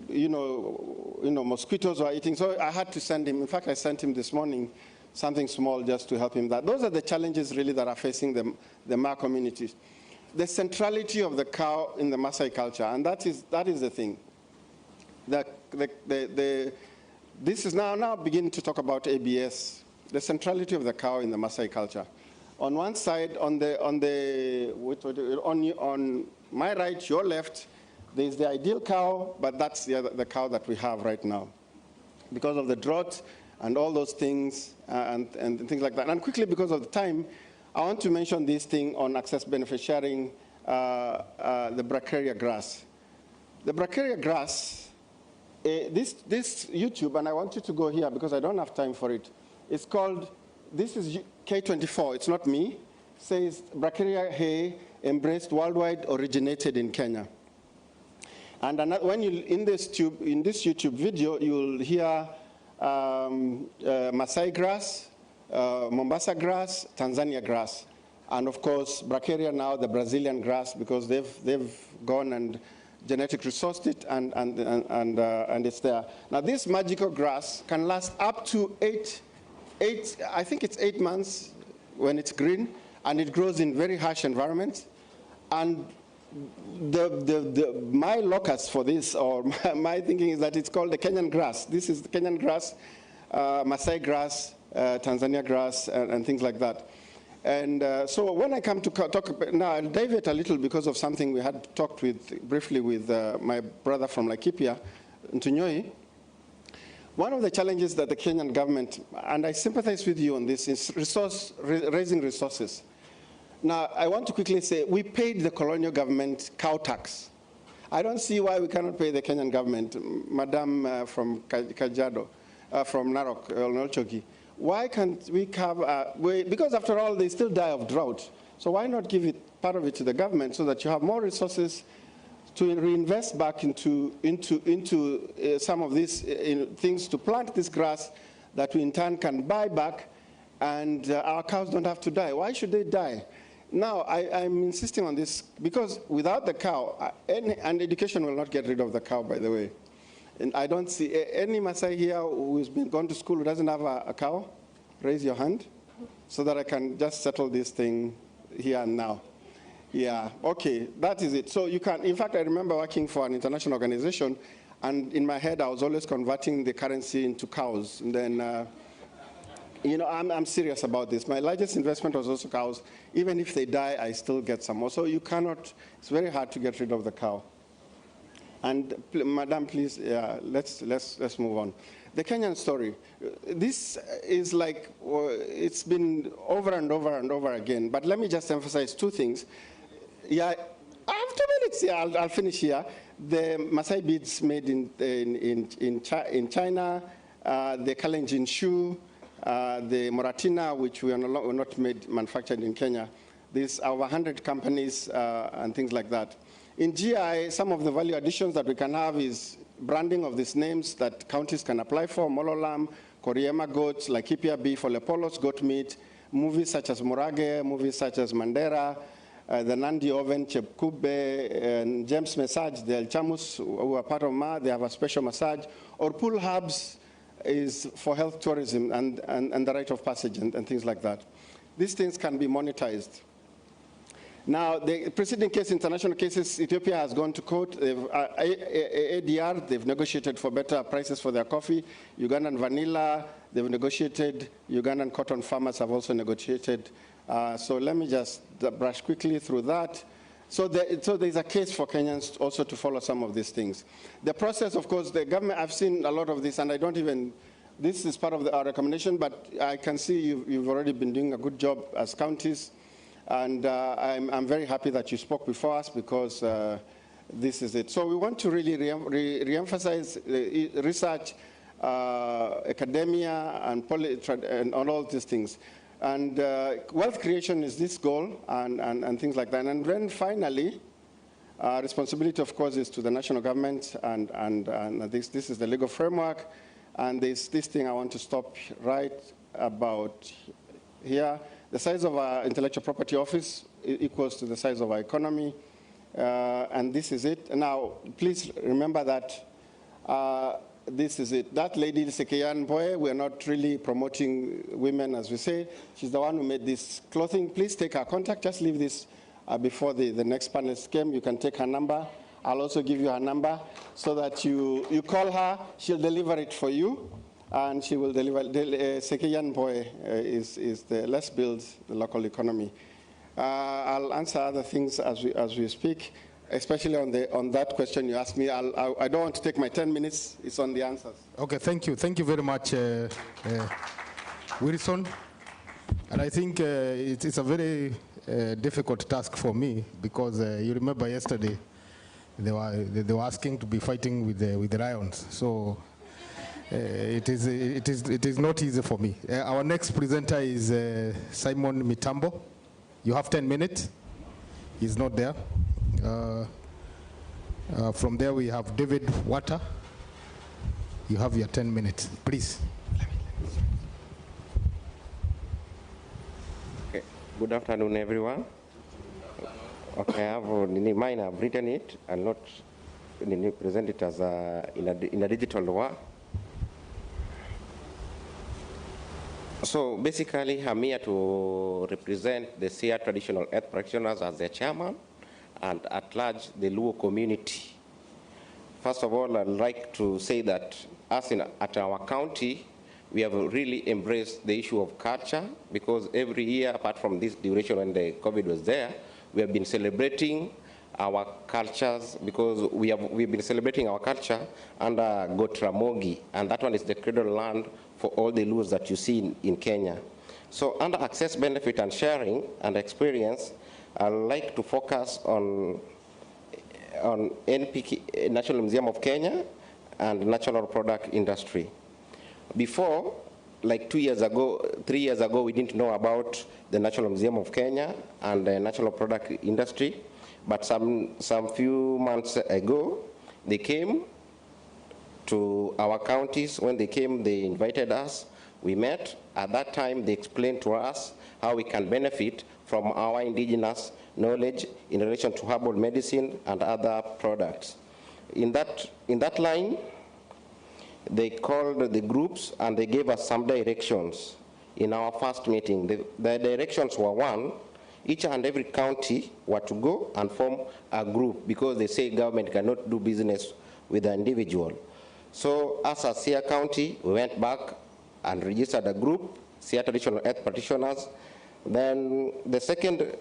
you know, mosquitoes are eating. So I had to send him, in fact, I sent him this morning something small just to help him. Those are the challenges really that are facing the Ma communities. The centrality of the cow in the Maasai culture, and that is the thing. This is now beginning to talk about ABS, the centrality of the cow in the Maasai culture. On one side, on my right, your left, there's the ideal cow, but that's the cow that we have right now. Because of the drought and all those things and things like that. And quickly, because of the time, I want to mention this thing on access benefit sharing, the Bracharia grass. The Bracharia grass, this YouTube, and I want you to go here because I don't have time for it. It's called, this is K24, it's not me. It says Bracharia hay embraced worldwide, originated in Kenya. And when you in this YouTube video, you'll hear Maasai grass, Mombasa grass, Tanzania grass, and of course, Bracharia now, the Brazilian grass, because they've gone and genetic resourced it, and it's there. Now, this magical grass can last up to I think it's 8 months when it's green, and it grows in very harsh environments. And my locus for this, or my thinking, is that it's called the Kenyan grass. This is the Kenyan grass, Maasai grass, Tanzania grass, and things like that. And so when I come to talk, now I'll deviate a little because of something we had talked briefly with my brother from Laikipia, Ntunyoi. One of the challenges that the Kenyan government, and I sympathize with you on this, is raising resources. Now, I want to quickly say, we paid the colonial government cow tax. I don't see why we cannot pay the Kenyan government, Madam from Kajiado, from Narok, Nolchoki. Why can't we have, because after all, they still die of drought. So why not give part of it to the government so that you have more resources to reinvest back into some of these things, to plant this grass that we in turn can buy back, and our cows don't have to die. Why should they die? Now, I'm insisting on this because without the cow, and education will not get rid of the cow, by the way. And I don't see any Maasai here who's gone to school who doesn't have a cow. Raise your hand so that I can just settle this thing here and now. Yeah, okay, that is it. So you can, in fact, I remember working for an international organization, and in my head, I was always converting the currency into cows. And then, you know, I'm serious about this. My largest investment was also cows. Even if they die, I still get some more. So you cannot, it's very hard to get rid of the cow. And Madam, please, let's move on. The Kenyan story. This is like, it's been over and over and over again. But let me just emphasize two things. Yeah, I have 2 minutes. Yeah, I'll finish here. The Maasai beads made in China, the Kalenjin shoe, the Moratina, which we are not manufactured in Kenya. There's over 100 companies and things like that. In GI, some of the value additions that we can have is branding of these names that counties can apply for: Molo lamb, Koriema goats, Laikipia beef, Olepolos goat meat, movies such as Murage, movies such as Mandera, the Nandi Oven, Chepkube, and James Massage, the El Chamus, who are part of Ma, they have a special massage. Or pool hubs is for health tourism and the rite of passage and things like that. These things can be monetized. Now, the preceding case, international cases, Ethiopia has gone to court. ADR, they've negotiated for better prices for their coffee. Ugandan vanilla, they've negotiated. Ugandan cotton farmers have also negotiated. So let me just brush quickly through that. So there's a case for Kenyans also to follow some of these things. The process, of course, the government, I've seen a lot of this, and I don't even, this is part of our recommendation, but I can see you've already been doing a good job as counties. And I'm very happy that you spoke before us, because this is it. So we want to really re-emphasize research, academia, and all these things. And wealth creation is this goal, and things like that. And then finally, responsibility, of course, is to the national government, and this is the legal framework. And this thing I want to stop right about here. The size of our intellectual property office equals to the size of our economy, and this is it. Now, please remember that this is it. That lady, Sekeyan Boy, we're not really promoting women, as we say. She's the one who made this clothing. Please take her contact. Just leave this before the next panelist came. You can take her number. I'll also give you her number so that you call her. She'll deliver it for you. And she will deliver. Sekeyan Boy is the let's build the local economy. I'll answer other things as we speak, especially on that question you asked me. I don't want to take my 10 minutes. It's on the answers. Okay, thank you. Thank you very much, Wilson. And I think it's a very difficult task for me, because you remember yesterday they were asking to be fighting with the lions. So. It is not easy for me. Our next presenter is Simon Mitambo. You have 10 minutes. He's not there. From there we have David Water. You have your 10 minutes, please. Good afternoon, everyone. Okay, I have mine. I've written it and not present it as in a digital world. So basically, I'm here to represent the Sia traditional earth practitioners as their chairman, and at large the Luo community. First of all, I'd like to say that at our county, we have really embraced the issue of culture, because every year, apart from this duration when the COVID was there, we have been celebrating our cultures, because we've been celebrating our culture under Gotramogi, and that one is the cradle land for all the Luos that you see in Kenya. So under access, benefit, and sharing and experience, I'd like to focus on NPK, National Museum of Kenya, and natural product industry. Before, like 3 years ago, we didn't know about the National Museum of Kenya and the natural product industry, but some few months ago, they came to our counties. When they came, they invited us. We met. At that time, they explained to us how we can benefit from our indigenous knowledge in relation to herbal medicine and other products. In that line, they called the groups and they gave us some directions in our first meeting. The directions were: one, each and every county were to go and form a group, because they say government cannot do business with an individual. So as a Sia County, we went back and registered a group, Sia Traditional Earth Practitioners. Then the second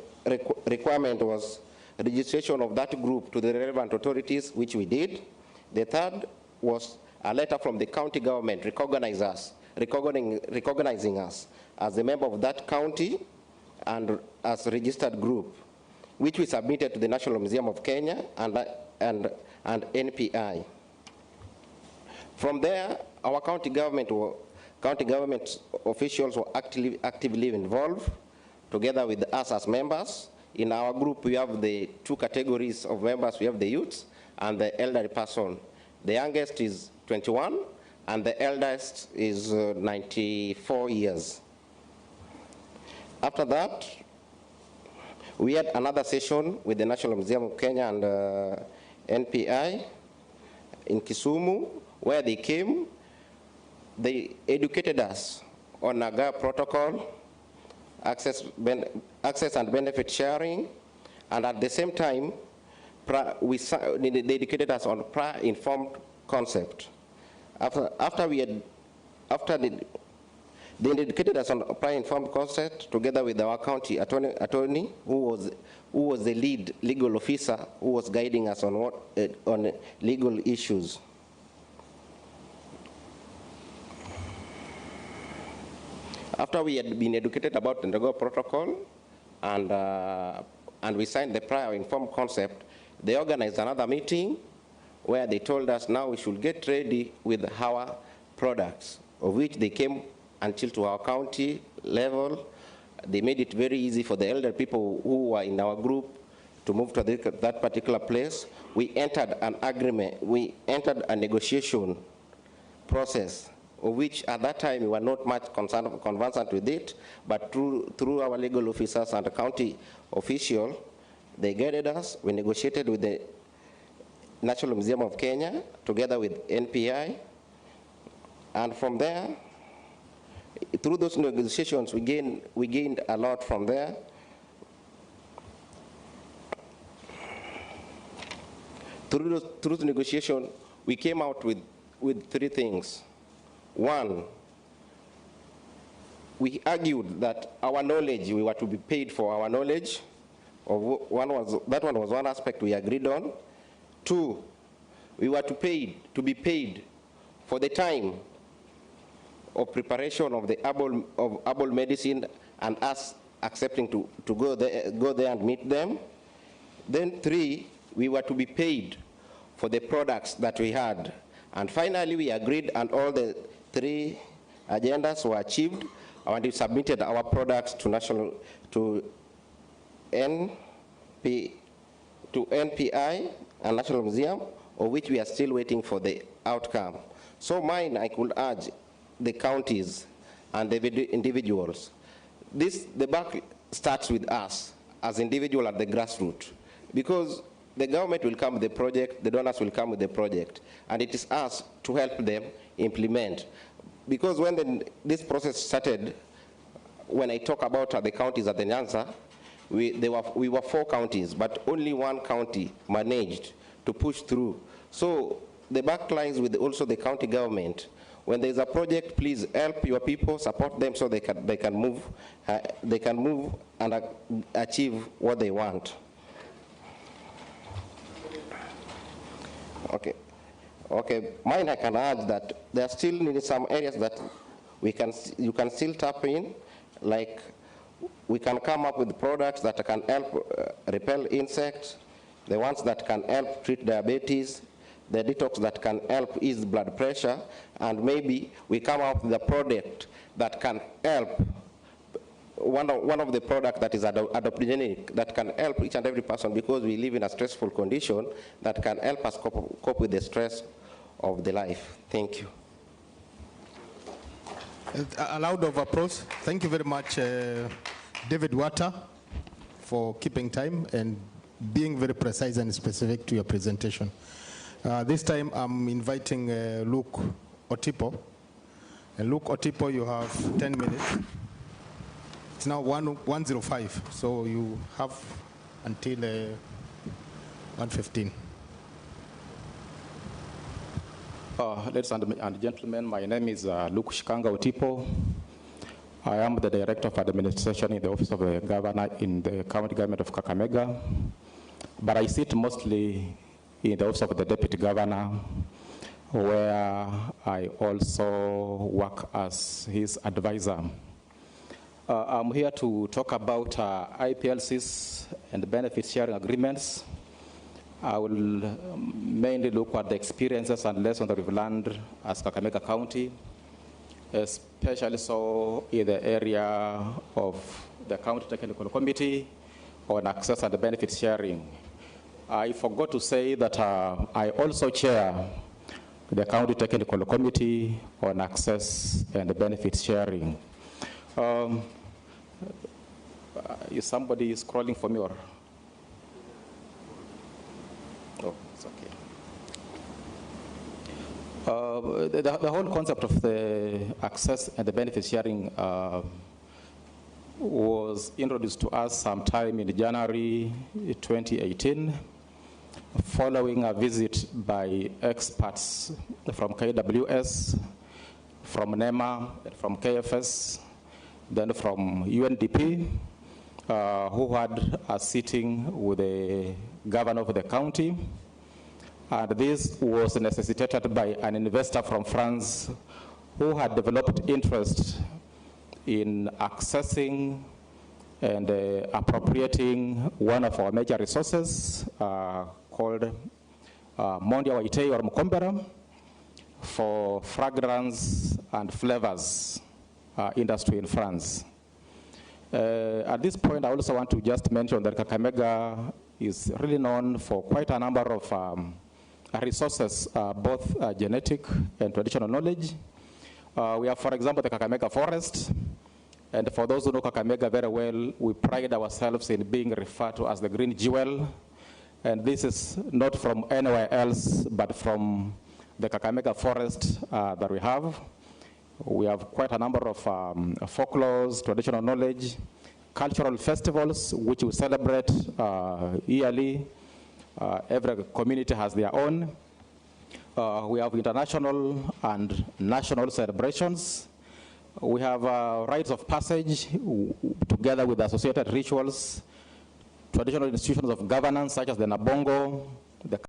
requirement was registration of that group to the relevant authorities, which we did. The third was a letter from the county government recognizing us as a member of that county and as a registered group, which we submitted to the National Museum of Kenya and NPI. From there, our county government officials were actively involved, together with us as members. In our group, we have the two categories of members. We have the youths and the elderly person. The youngest is 21, and the eldest is 94 years. After that, we had another session with the National Museum of Kenya and NPI in Kisumu, where they came. They educated us on NAGA protocol, access and benefit sharing, and at the same time, they educated us on prior informed concept. They educated us on prior informed concept together with our county attorney who was the lead legal officer who was guiding us on legal issues. After we had been educated about the NAGA protocol and we signed the prior informed concept, they organized another meeting where they told us now we should get ready with our products, of which they came until to our county level. They made it very easy for the elder people who were in our group to move to that particular place. We entered an agreement, we entered a negotiation process, of which at that time we were not much conversant with it, but through our legal officers and the county official, they guided us. We negotiated with the National Museum of Kenya together with NPI, and from there, through those negotiations, we gained a lot from there. Through the negotiation, we came out with three things. One, we argued that our knowledge, we were to be paid for our knowledge. That one was one aspect we agreed on. Two, we were to be paid for the time of preparation of the herbal medicine and us accepting to go there and meet them. Then three, we were to be paid for the products that we had. And finally, we agreed, and all the three agendas were achieved, and we submitted our products to NPI and National Museum, of which we are still waiting for the outcome. So mine, I could urge the counties and the individuals. The starts with us as individuals at the grassroots, because the government will come with the project, the donors will come with the project, and it is us to help them implement. Because when this process started, when I talk about the counties at the Nyanza, we were 4 counties, but only 1 county managed to push through. So the backlines with also the county government. When there's a project, please help your people, support them so they can move and achieve what they want. Okay. Mine, I can add that there are still in some areas that you can still tap in, like we can come up with products that can help repel insects, the ones that can help treat diabetes, the detox that can help ease blood pressure, and maybe we come up with a product that can help, one of the products that is adaptogenic, that can help each and every person, because we live in a stressful condition, that can help us cope with the stress of the life. Thank you. A round of applause. Thank you very much, David Water, for keeping time and being very precise and specific to your presentation. This time I'm inviting Luke Otipo. And Luke Otipo, you have 10 minutes. It's now 1:05, so you have until 1:15. Ladies and gentlemen, my name is Luke Shikanga Otipo. I am the Director of Administration in the Office of the Governor in the County Government of Kakamega, but I sit mostly in the Office of the Deputy Governor, where I also work as his advisor. I'm here to talk about IPLCs and benefit sharing agreements. I will mainly look at the experiences and lessons that we've learned as Kakamega County, especially so in the area of the County Technical Committee on access and benefit sharing. I forgot to say that I also chair the County Technical Committee on access and benefit sharing. Is somebody scrolling for me or? Oh, it's okay. The whole concept of the access and the benefit sharing was introduced to us sometime in January 2018, following a visit by experts from KWS, from NEMA, from KFS, then from UNDP, who had a sitting with the governor of the county. And this was necessitated by an investor from France who had developed interest in accessing and appropriating one of our major resources called Mondia Waitei or Mukombera for fragrance and flavors industry in France. At this point, I also want to just mention that Kakamega is really known for quite a number of resources, both genetic and traditional knowledge. We have, for example, the Kakamega forest. And for those who know Kakamega very well, we pride ourselves in being referred to as the green jewel. And this is not from anywhere else, but from the Kakamega forest that we have. We have quite a number of folklores, traditional knowledge, cultural festivals, which we celebrate yearly. Every community has their own. We have international and national celebrations. We have rites of passage together with associated rituals, traditional institutions of governance such as the Nabongo, the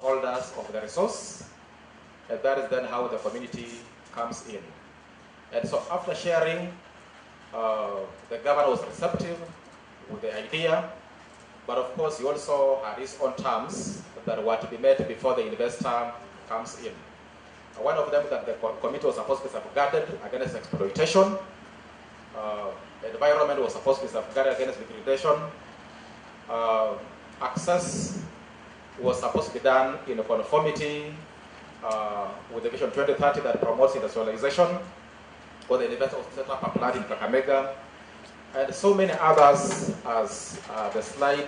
holders of the resource, and that is then how the community comes in. And so after sharing, the governor was receptive with the idea, but of course he also had his own terms that were to be met before the investor comes in. One of them, that the committee was supposed to be safeguarded against exploitation. Environment was supposed to be safeguarded against degradation. Access was supposed to be done in conformity with the Vision 2030 that promotes industrialization, or the investor was set up a plant in Kakamega, and so many others as the slide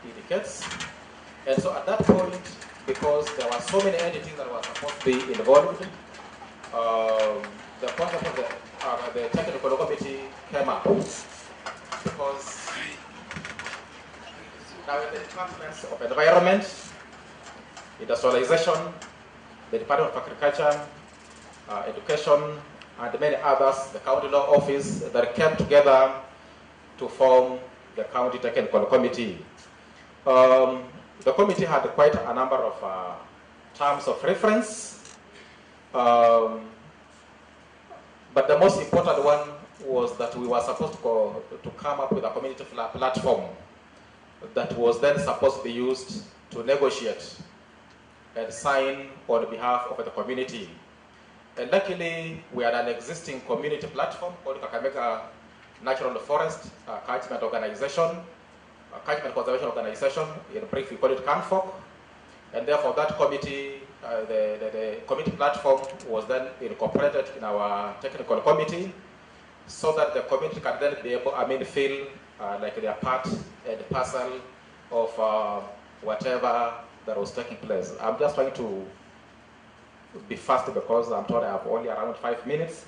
indicates. And so at that point, because there were so many entities that were supposed to be involved, the concept of the technical committee came up, because now in the departments of environment, industrialization, the Department of Agriculture, education, and many others, the county law office, that came together to form the county technical committee. The committee had quite a number of terms of reference, but the most important one was that we were supposed to come up with a community platform that was then supposed to be used to negotiate and sign on behalf of the community. And luckily, we had an existing community platform called Kakamega Natural Forest Catchment Organization, Catchment Conservation Organization. In brief, we call it CANFOC. And therefore, that committee, the committee platform was then incorporated in our technical committee, so that the community can then be able, feel like they are part and parcel of whatever that was taking place. I'm just trying to be fast because I'm told I have only around 5 minutes.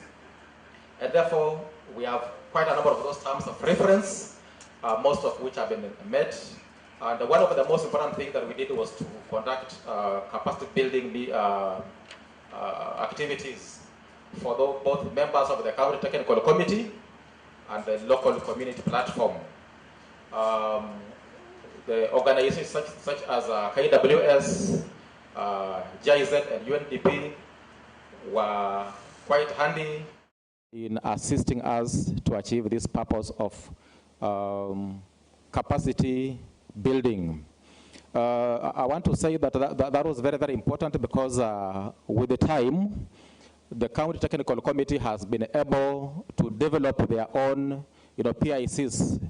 And therefore, we have quite a number of those terms of reference, most of which have been met. And one of the most important things that we did was to conduct capacity building activities for both members of the county technical committee and the local community platform. The organizations such as KWS, GIZ, and UNDP were quite handy in assisting us to achieve this purpose of capacity building. I want to say that was very, very important, because with the time, the county technical committee has been able to develop their own, PICs.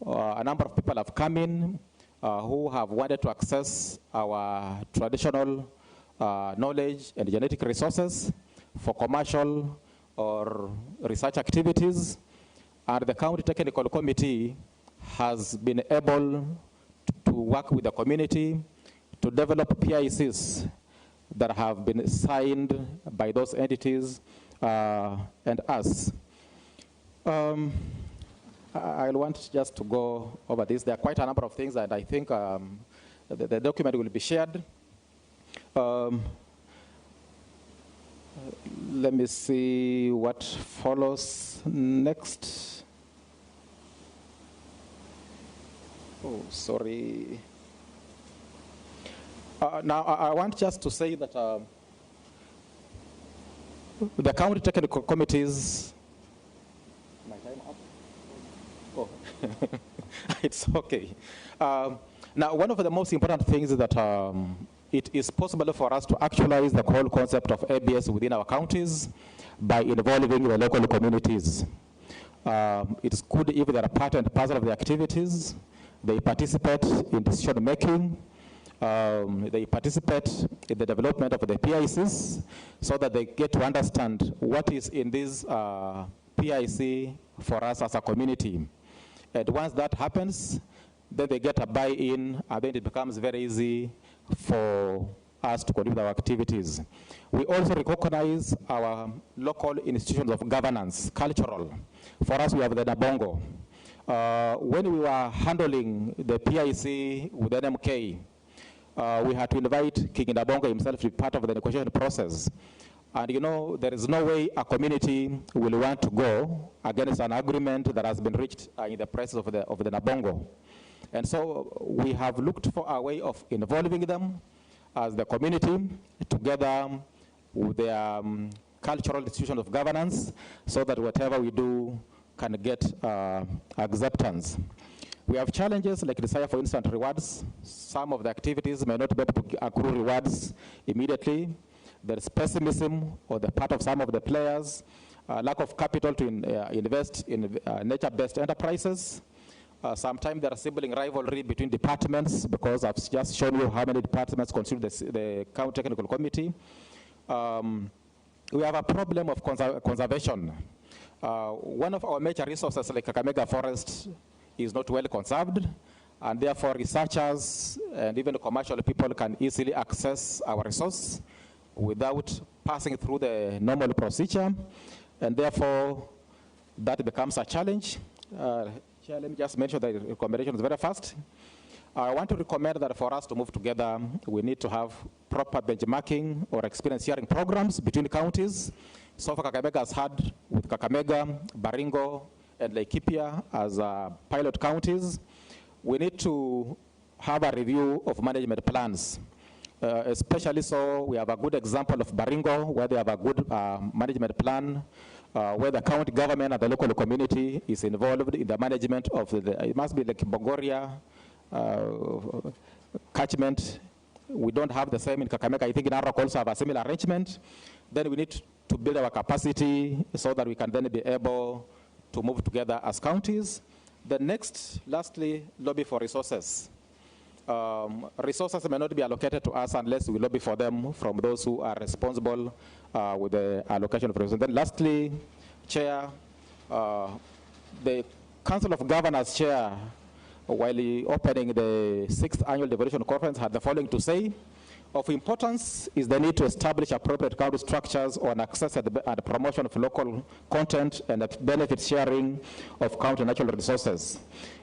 A number of people have come in who have wanted to access our traditional knowledge and genetic resources for commercial or research activities. And the county technical committee has been able to work with the community to develop PICs that have been signed by those entities and us. I want just to go over this. There are quite a number of things, and I think the document will be shared. Let me see what follows next. Oh, sorry. Now, I want just to say that the county technical committees. My time up? Oh, it's okay. Now, one of the most important things is that it is possible for us to actualize the whole concept of ABS within our counties by involving the local communities. It's good if they are part and parcel of the activities. They participate in decision making. They participate in the development of the PICs, so that they get to understand what is in this PIC for us as a community. And once that happens, then they get a buy-in, and then it becomes very easy for us to conduct our activities. We also recognize our local institutions of governance, cultural. For us, we have the Nabongo. When we were handling the PIC with NMK, we had to invite King Nabongo himself to be part of the negotiation process. And there is no way a community will want to go against an agreement that has been reached in the presence of the Nabongo. And so we have looked for a way of involving them as the community, together with the cultural institutions of governance, so that whatever we do can get acceptance. We have challenges like desire for instant rewards. Some of the activities may not be able to accrue rewards immediately. There is pessimism on the part of some of the players, lack of capital to invest in nature-based enterprises. Sometimes there are sibling rivalry between departments, because I've just shown you how many departments constitute the County Technical Committee. We have a problem of conservation. One of our major resources, like Kakamega Forest, is not well conserved, and therefore researchers and even commercial people can easily access our resource without passing through the normal procedure, and therefore that becomes a challenge. Let me just mention the recommendations very fast. I want to recommend that for us to move together, we need to have proper benchmarking or experience sharing programs between counties. So far, Kakamega has had with Kakamega, Baringo, and Laikipia as pilot counties. We need to have a review of management plans. Especially so, we have a good example of Baringo, where they have a good management plan, where the county government and the local community is involved in the management of it must be like Bogoria catchment. We don't have the same in Kakamega. I think in Narok also have a similar arrangement. Then we need to build our capacity so that we can then be able to move together as counties. The next, lastly, lobby for resources. Resources may not be allocated to us unless we lobby for them from those who are responsible with the allocation of resources. Then lastly, Chair, the Council of Governors Chair, while opening the 6th Annual Devolution Conference, had the following to say: of importance is the need to establish appropriate county structures on access and promotion of local content and benefit sharing of county natural resources.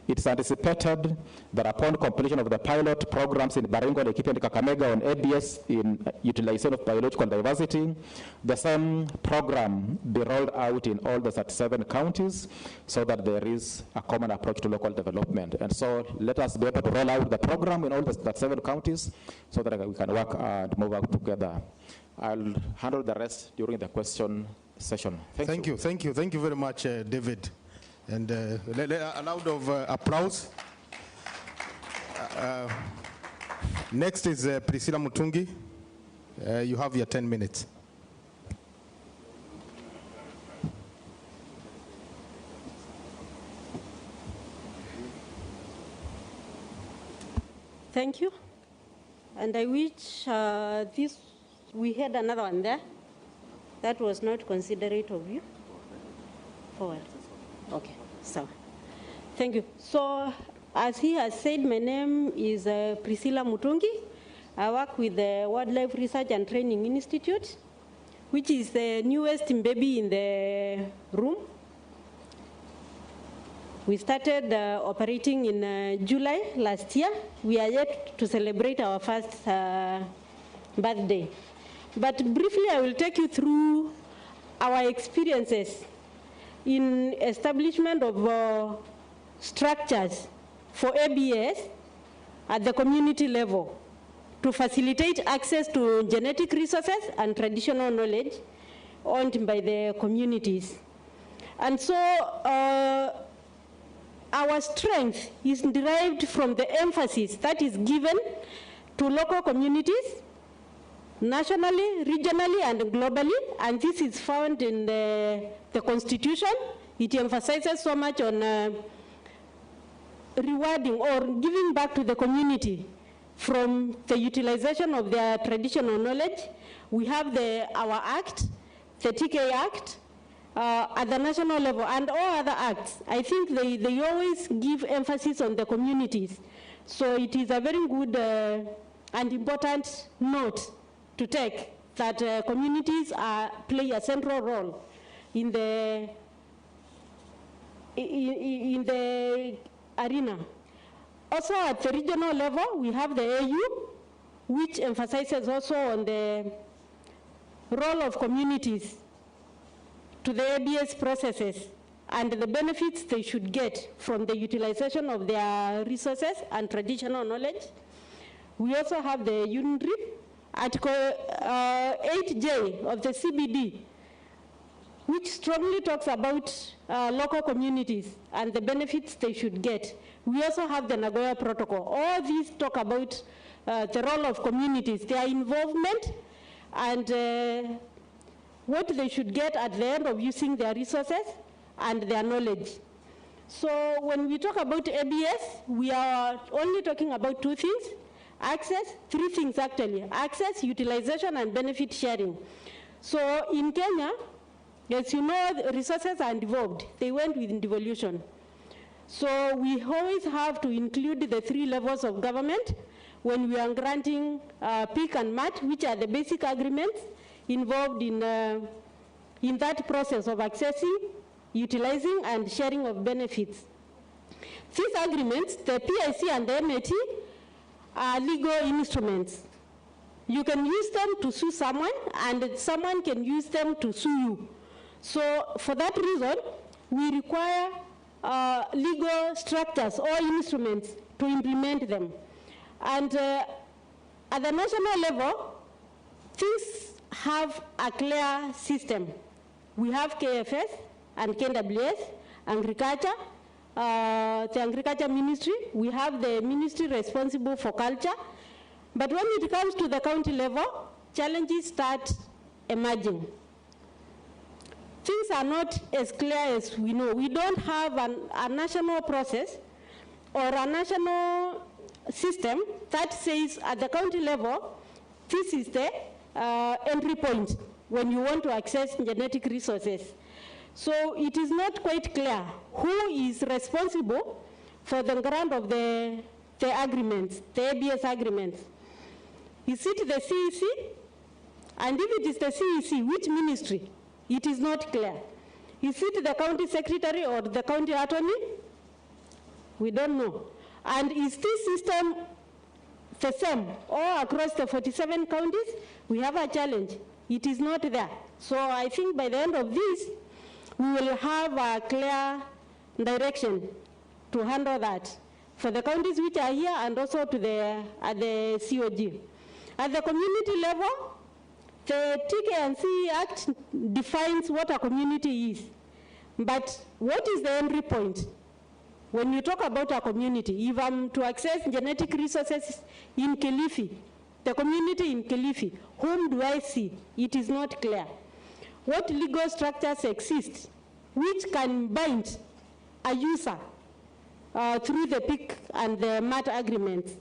It is anticipated that upon completion of the pilot programs in Baringo, Laikipia, and Kakamega on ABS in utilization of biological diversity, the same program be rolled out in all the 37 counties so that there is a common approach to local development. And so let us be able to roll out the program in all the 37 counties so that we can work and move out together. I'll handle the rest during the question session. Thank you. Thank you very much, David. And a round of applause. Next is Priscilla Mutungi. You have your 10 minutes. Thank you. And I wish we had another one there. That was not considerate of you. Forward. Okay, so thank you. So as he has said, my name is Priscilla Mutungi. I work with the Wildlife Research and Training Institute, which is the newest baby in the room. We started operating in July last year. We are yet to celebrate our first birthday. But briefly, I will take you through our experiences in establishment of structures for ABS at the community level to facilitate access to genetic resources and traditional knowledge owned by the communities. And so our strength is derived from the emphasis that is given to local communities, nationally, regionally, and globally, and this is found in the Constitution. It emphasizes so much on rewarding or giving back to the community from the utilization of their traditional knowledge. We have our Act, the TK Act, at the national level, and all other acts. I think they always give emphasis on the communities. So it is a very good and important note to take that communities play a central role in the arena. Also at the regional level, we have the AU, which emphasizes also on the role of communities to the ABS processes and the benefits they should get from the utilization of their resources and traditional knowledge. We also have the UNRIP, Article 8J of the CBD, which strongly talks about local communities and the benefits they should get. We also have the Nagoya Protocol. All these talk about the role of communities, their involvement, and what they should get at the end of using their resources and their knowledge. So when we talk about ABS, we are only talking about two things: access, three things actually: access, utilization, and benefit sharing. So in Kenya, as you know, resources are devolved. They went with devolution. So we always have to include the three levels of government when we are granting PIC and MAT, which are the basic agreements involved in that process of accessing, utilizing, and sharing of benefits. These agreements, the PIC and the MAT, are legal instruments. You can use them to sue someone, and someone can use them to sue you. So for that reason, we require legal structures or instruments to implement them. And at the national level, things have a clear system. We have KFS and KWS, agriculture, the agriculture ministry. We have the ministry responsible for culture. But when it comes to the county level, challenges start emerging. Things are not as clear as we know. We don't have a national process or a national system that says at the county level, this is the entry point when you want to access genetic resources. So it is not quite clear who is responsible for the grant of the agreements, the ABS agreements. Is it the CEC? And if it is the CEC, which ministry? It is not clear. Is it the county secretary or the county attorney? We don't know. And is this system the same all across the 47 counties? We have a challenge. It is not there. So I think by the end of this, we will have a clear direction to handle that for the counties which are here and also at the COG. At the community level, the TK&C Act defines what a community is. But what is the entry point? When you talk about a community, if I'm to access genetic resources in Kilifi, the community in Kilifi, whom do I see? It is not clear. What legal structures exist which can bind a user through the PIC and the MAT agreements?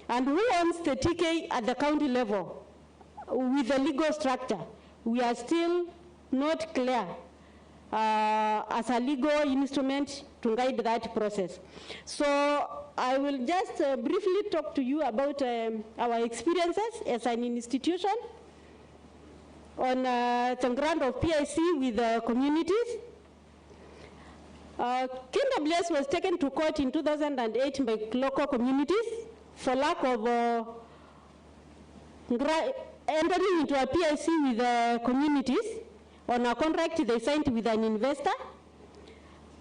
And who owns the TK at the county level with the legal structure? We are still not clear as a legal instrument to guide that process. So I will just briefly talk to you about our experiences as an institution on the grant of PIC with communities. KWS was taken to court in 2008 by local communities for lack of entering into a PIC with communities on a contract they signed with an investor.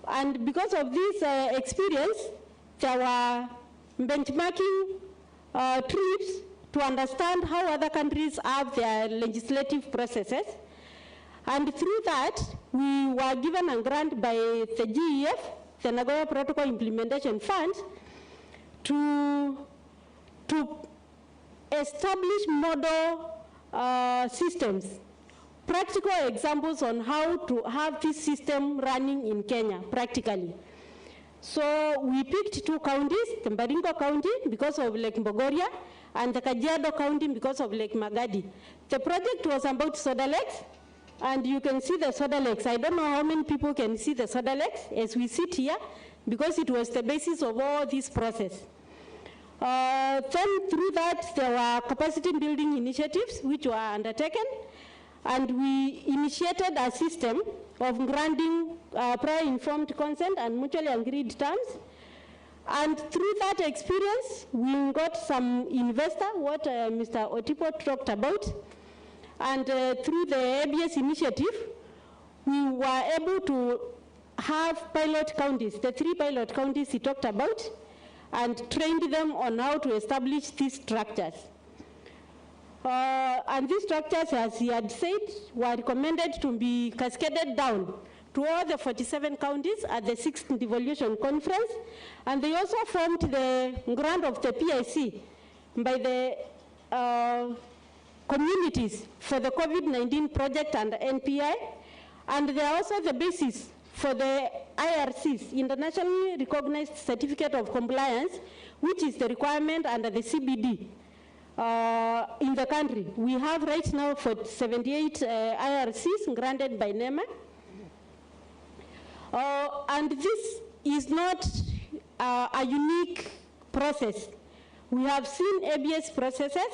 And because of this experience, there were benchmarking trips to understand how other countries have their legislative processes. And through that, we were given a grant by the GEF, the Nagoya Protocol Implementation Fund, to establish model systems, practical examples on how to have this system running in Kenya, practically. So we picked two counties, the Baringo County because of Lake Mbogoria, and the Kajiado County because of Lake Magadi. The project was about soda lakes, and you can see the soda lakes. I don't know how many people can see the soda lakes as we sit here, because it was the basis of all this process. Then through that, there were capacity building initiatives which were undertaken, and we initiated a system of granting prior informed consent and mutually agreed terms. And through that experience, we got some investor, what Mr. Otipo talked about. And through the ABS initiative, we were able to have pilot counties, the 3 pilot counties he talked about, and trained them on how to establish these structures. And these structures, as he had said, were recommended to be cascaded down to all the 47 counties at the 6th Devolution Conference. And they also formed the grant of the PIC by the communities for the COVID-19 project and NPI. And they are also the basis for the IRC's, Internationally Recognized Certificate of Compliance, which is the requirement under the CBD. In the country, we have right now for 78 IRCs granted by NEMA. And this is not a unique process. We have seen ABS processes,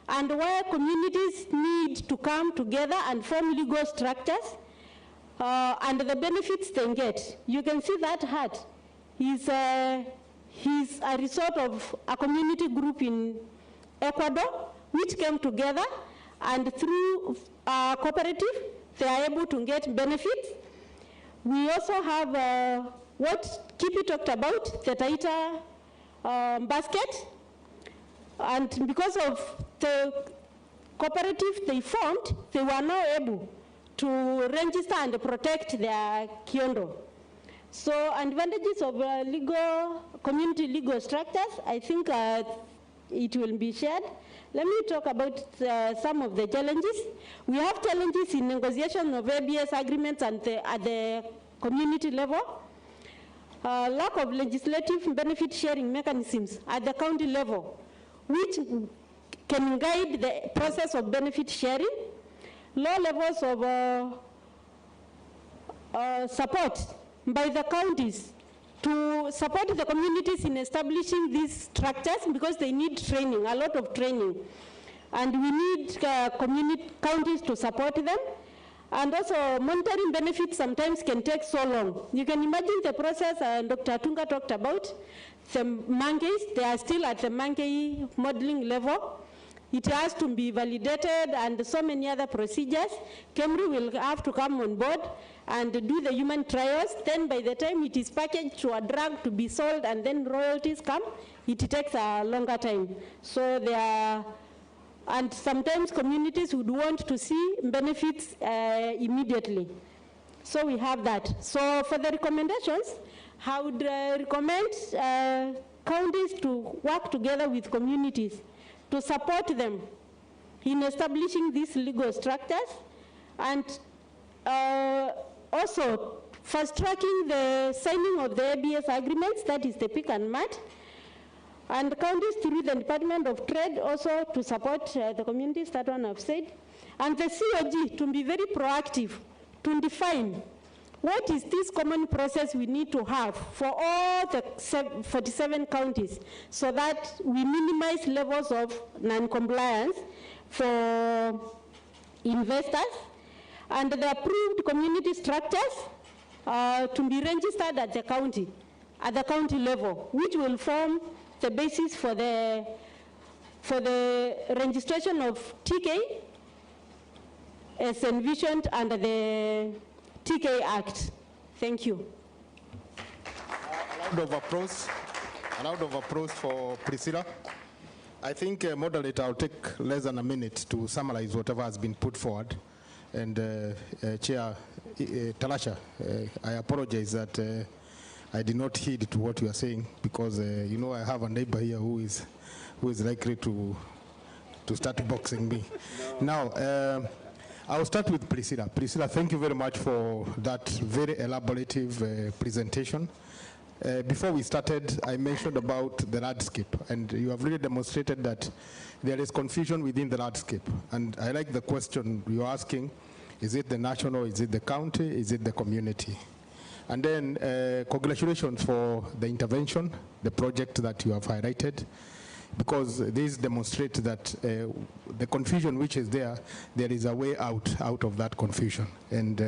and where communities need to come together and form legal structures, and the benefits they get. You can see that hut. He's a result of a community group in Ecuador, which came together, and through a cooperative, they are able to get benefits. We also have what Kipi talked about, the Taita basket. And because of the cooperative they formed, they were now able to register and protect their kiondo. So advantages of community legal structures, I think it will be shared. Let me talk about some of the challenges. We have challenges in negotiation of ABS agreements and at the community level. Lack of legislative benefit sharing mechanisms at the county level, which can guide the process of benefit sharing. Low levels of support by the counties to support the communities in establishing these structures, because they need training, a lot of training. And we need counties to support them. And also monitoring benefits sometimes can take so long. You can imagine the process Dr. Tunga talked about. The monkeys, they are still at the monkey modeling level. It has to be validated and so many other procedures. KEMRI will have to come on board and do the human trials. Then by the time it is packaged to a drug to be sold and then royalties come, it takes a longer time. So there are, and sometimes communities would want to see benefits immediately. So we have that. So for the recommendations, I would recommend counties to work together with communities to support them in establishing these legal structures, and also fast-tracking the signing of the ABS agreements, that is the pick and mat, and counties through the Department of Trade also to support the communities, that one I've said, and the COG to be very proactive, to define what is this common process we need to have for all the 47 counties, so that we minimize levels of non-compliance for investors, and the approved community structures to be registered at the county level, which will form the basis for the registration of TK as envisioned under the TK Act. Thank you. A round of applause for Priscilla. I think, moderator, I'll take less than a minute to summarize whatever has been put forward. And Chair Talasha, I apologize that I did not heed to what you are saying, because you know, I have a neighbor here who is likely to start boxing me. Now, I'll start with Priscilla. Priscilla, thank you very much for that very elaborative presentation. Before we started, I mentioned about the landscape, and you have really demonstrated that there is confusion within the landscape. And I like the question you're asking: is it the national, is it the county, is it the community? And then congratulations for the intervention, the project that you have highlighted, because this demonstrates that the confusion which is there is a way out of that confusion. And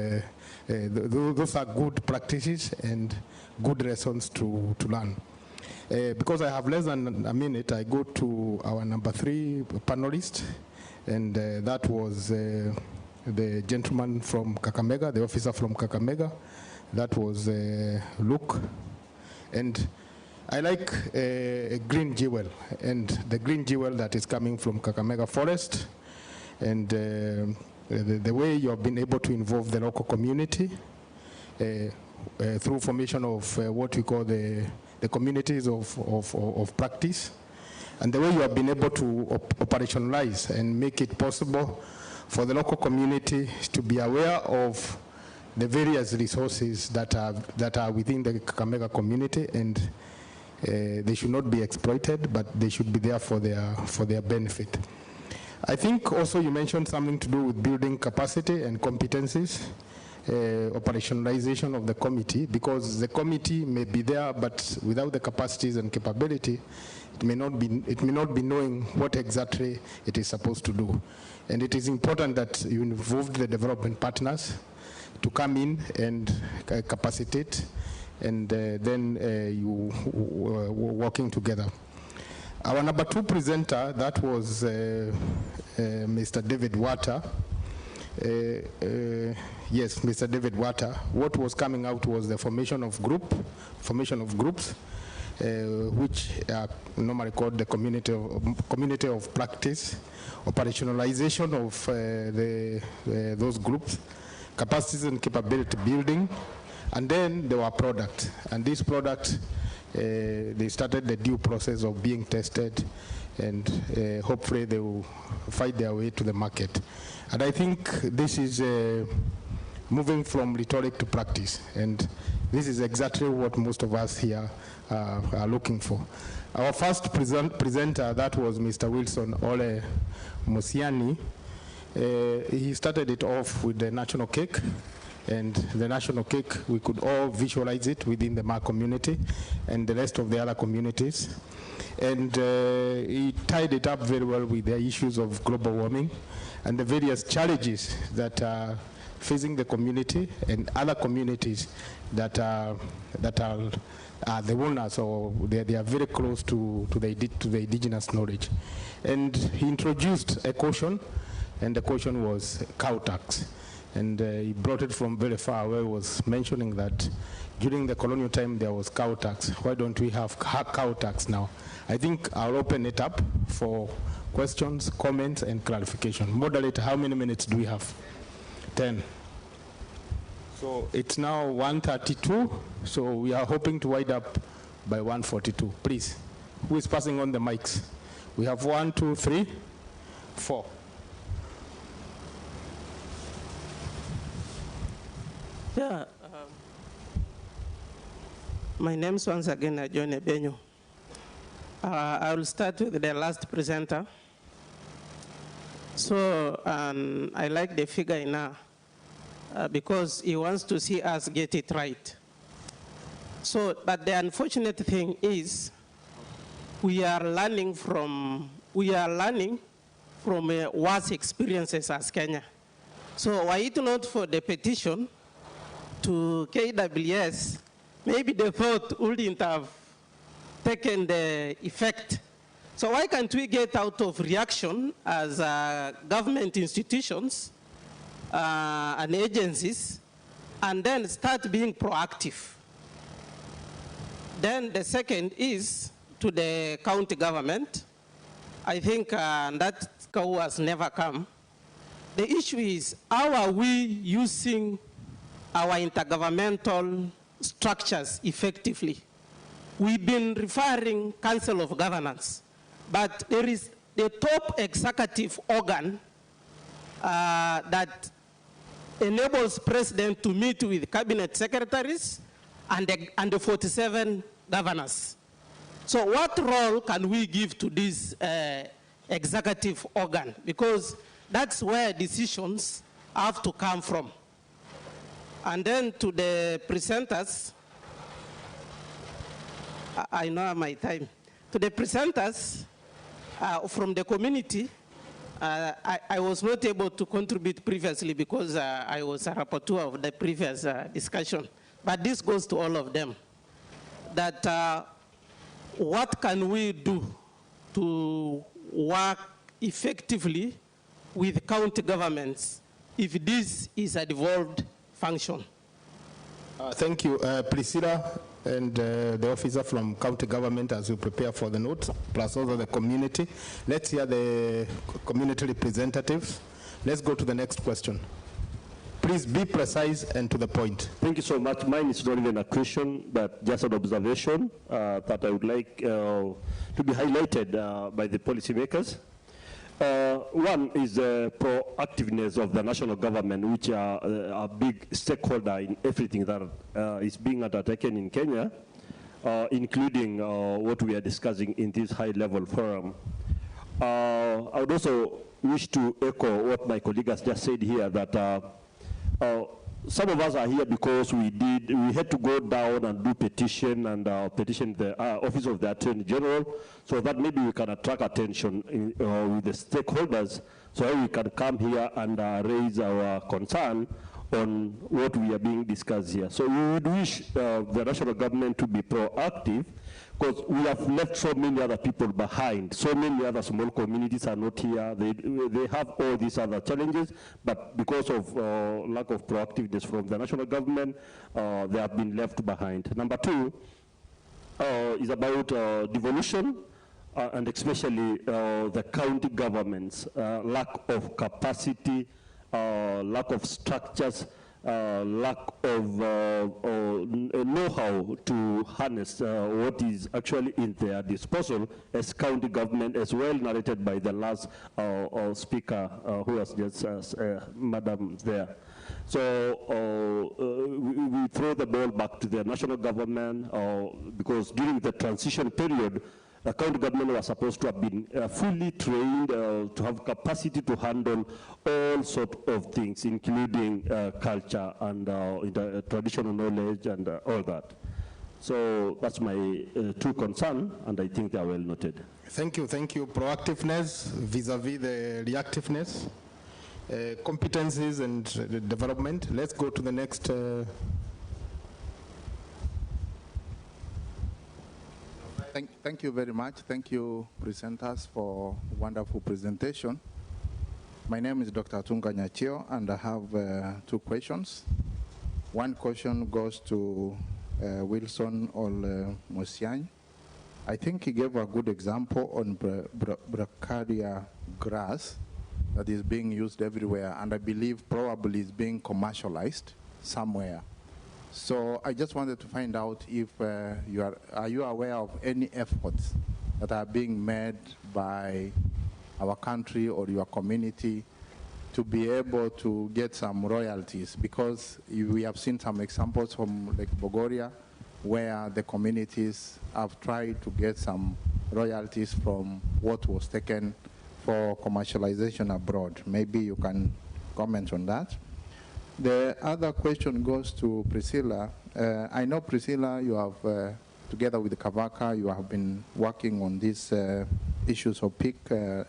those are good practices and good lessons to learn. Because I have less than a minute, I go to our number 3 panelist, and that was the gentleman from Kakamega, the officer from Kakamega. That was Luke. And I like a green jewel, and the green jewel that is coming from Kakamega Forest and the way you have been able to involve the local community through formation of what we call the communities of practice, and the way you have been able to operationalize and make it possible for the local community to be aware of the various resources that are within the Kakamega community, and they should not be exploited, but they should be there for their benefit. I think also you mentioned something to do with building capacity and competencies, operationalization of the committee, because the committee may be there, but without the capacities and capability, it may not be knowing what exactly it is supposed to do. And it is important that you involve the development partners to come in and capacitate, and then you working together. Our number 2 presenter, that was Mr. David Water. Yes, Mr. David Water. What was coming out was the formation of groups, which are normally called the community of practice, operationalization of those groups, capacities and capability building, and then there were products. And these products, they started the due process of being tested, and hopefully they will find their way to the market. And I think this is moving from rhetoric to practice, and this is exactly what most of us here are looking for. Our first presenter, that was Mr. Wilson Ole Musiani. He started it off with the national cake, and the national cake, we could all visualize it within the Ma community and the rest of the other communities. And he tied it up very well with the issues of global warming and the various challenges that are facing the community and other communities that are the owners, or they are very close to the indigenous knowledge. And he introduced a caution, and the caution was cow tax. And he brought it from very far, where he was mentioning that during the colonial time there was cow tax. Why don't we have cow tax now? I think I'll open it up for questions, comments, and clarification. Moderator, how many minutes do we have? 10. So it's now 1:32, so we are hoping to wind up by 1:42. Please, who is passing on the mics? We have 1, 2, 3, 4. Yeah, my name is once again John Ebenyo. I will start with the last presenter. So I like the figure now because he wants to see us get it right. So, but the unfortunate thing is we are learning from worse experiences as Kenya. So were it not for the petition to KWS, maybe the thought wouldn't have taken the effect. So why can't we get out of reaction as government institutions and agencies, and then start being proactive? Then the second is to the county government. I think that cow has never come. The issue is, how are we using our intergovernmental structures effectively? We've been referring Council of Governance, but there is the top executive organ that enables president to meet with cabinet secretaries and the 47 governors. So what role can we give to this executive organ? Because that's where decisions have to come from. And then to the presenters, I know my time. To the presenters from the community, I was not able to contribute previously because I was a rapporteur of the previous discussion. But this goes to all of them. That what can we do to work effectively with county governments if this is a devolved function? Thank you. Priscilla and the officer from county government, as we prepare for the notes, plus also the community. Let's hear the community representatives, Let's go to the next question. Please be precise and to the point. Thank you so much. Mine is not even a question, but just an observation that I would like to be highlighted by the policymakers. One is the proactiveness of the national government, which are a big stakeholder in everything that is being undertaken in Kenya, including what we are discussing in this high-level forum. I would also wish to echo what my colleague has just said here, that some of us are here because we had to go down and do petition and petition the Office of the Attorney General, so that maybe we can attract attention with the stakeholders, so we can come here and raise our concern on what we are being discussed here. So we would wish the national government to be proactive, because we have left so many other people behind. So many other small communities are not here. They have all these other challenges, but because of lack of proactiveness from the national government, they have been left behind. Number two is about devolution, and especially the county governments, lack of capacity, lack of structures, lack of know-how to harness what is actually in their disposal as county government, as well narrated by the last speaker who was just madam there. So we throw the ball back to the national government, because during the transition period, the county government was supposed to have been fully trained to have capacity to handle all sorts of things, including culture and traditional knowledge and all that. So that's my two concerns, and I think they are well noted. Thank you. Proactiveness vis-a-vis the reactiveness, competencies and development. Let's go to the next. Thank you very much. Thank you, presenters, for wonderful presentation. My name is Dr. Tunga Nyachio, and I have two questions. One question goes to Wilson Olmosian. I think he gave a good example on bracharia grass that is being used everywhere, and I believe probably is being commercialized somewhere. So I just wanted to find out if are you aware of any efforts that are being made by our country or your community to be able to get some royalties? Because we have seen some examples from Lake Bogoria where the communities have tried to get some royalties from what was taken for commercialization abroad. Maybe you can comment on that. The other question goes to Priscilla. I know, Priscilla, you have, together with Kavaka, you have been working on these issues of PIC,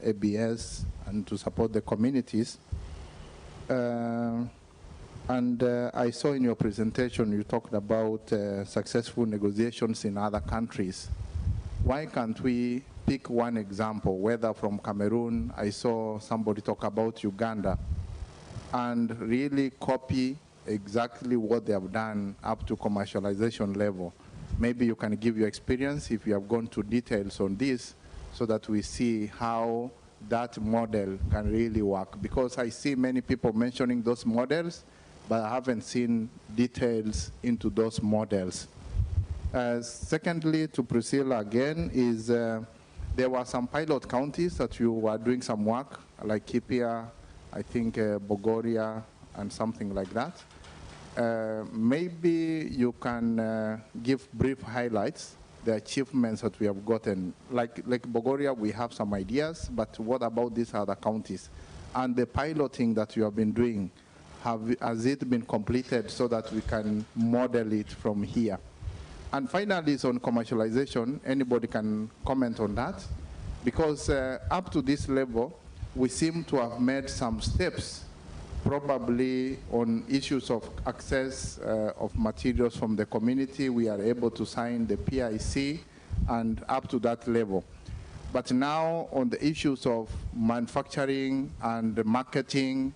ABS, and to support the communities. And I saw in your presentation you talked about successful negotiations in other countries. Why can't we pick one example, whether from Cameroon? I saw somebody talk about Uganda, and really copy exactly what they have done up to commercialization level. Maybe you can give your experience if you have gone to details on this, so that we see how that model can really work. Because I see many people mentioning those models, but I haven't seen details into those models. Secondly, to Priscilla again, is there were some pilot counties that you were doing some work, like Kipia, I think Bogoria, and something like that. Maybe you can give brief highlights, the achievements that we have gotten. Like Bogoria, we have some ideas, but what about these other counties? And the piloting that you have been doing, has it been completed so that we can model it from here? And finally, it's on commercialization. Anybody can comment on that? Because up to this level, we seem to have made some steps, probably on issues of access of materials from the community. We are able to sign the PIC and up to that level. But now on the issues of manufacturing and marketing,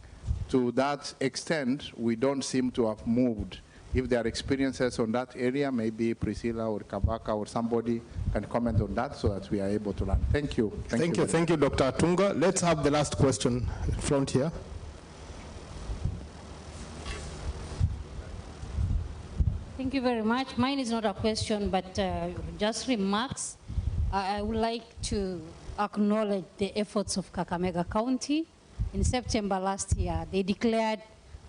to that extent, we don't seem to have moved. If there are experiences on that area, maybe Priscilla or Kavaka or somebody can comment on that so that we are able to learn. Thank you. Thank you, Dr. Tunga. Let's have the last question in front here. Thank you very much. Mine is not a question, but just remarks. I would like to acknowledge the efforts of Kakamega County. In September last year, they declared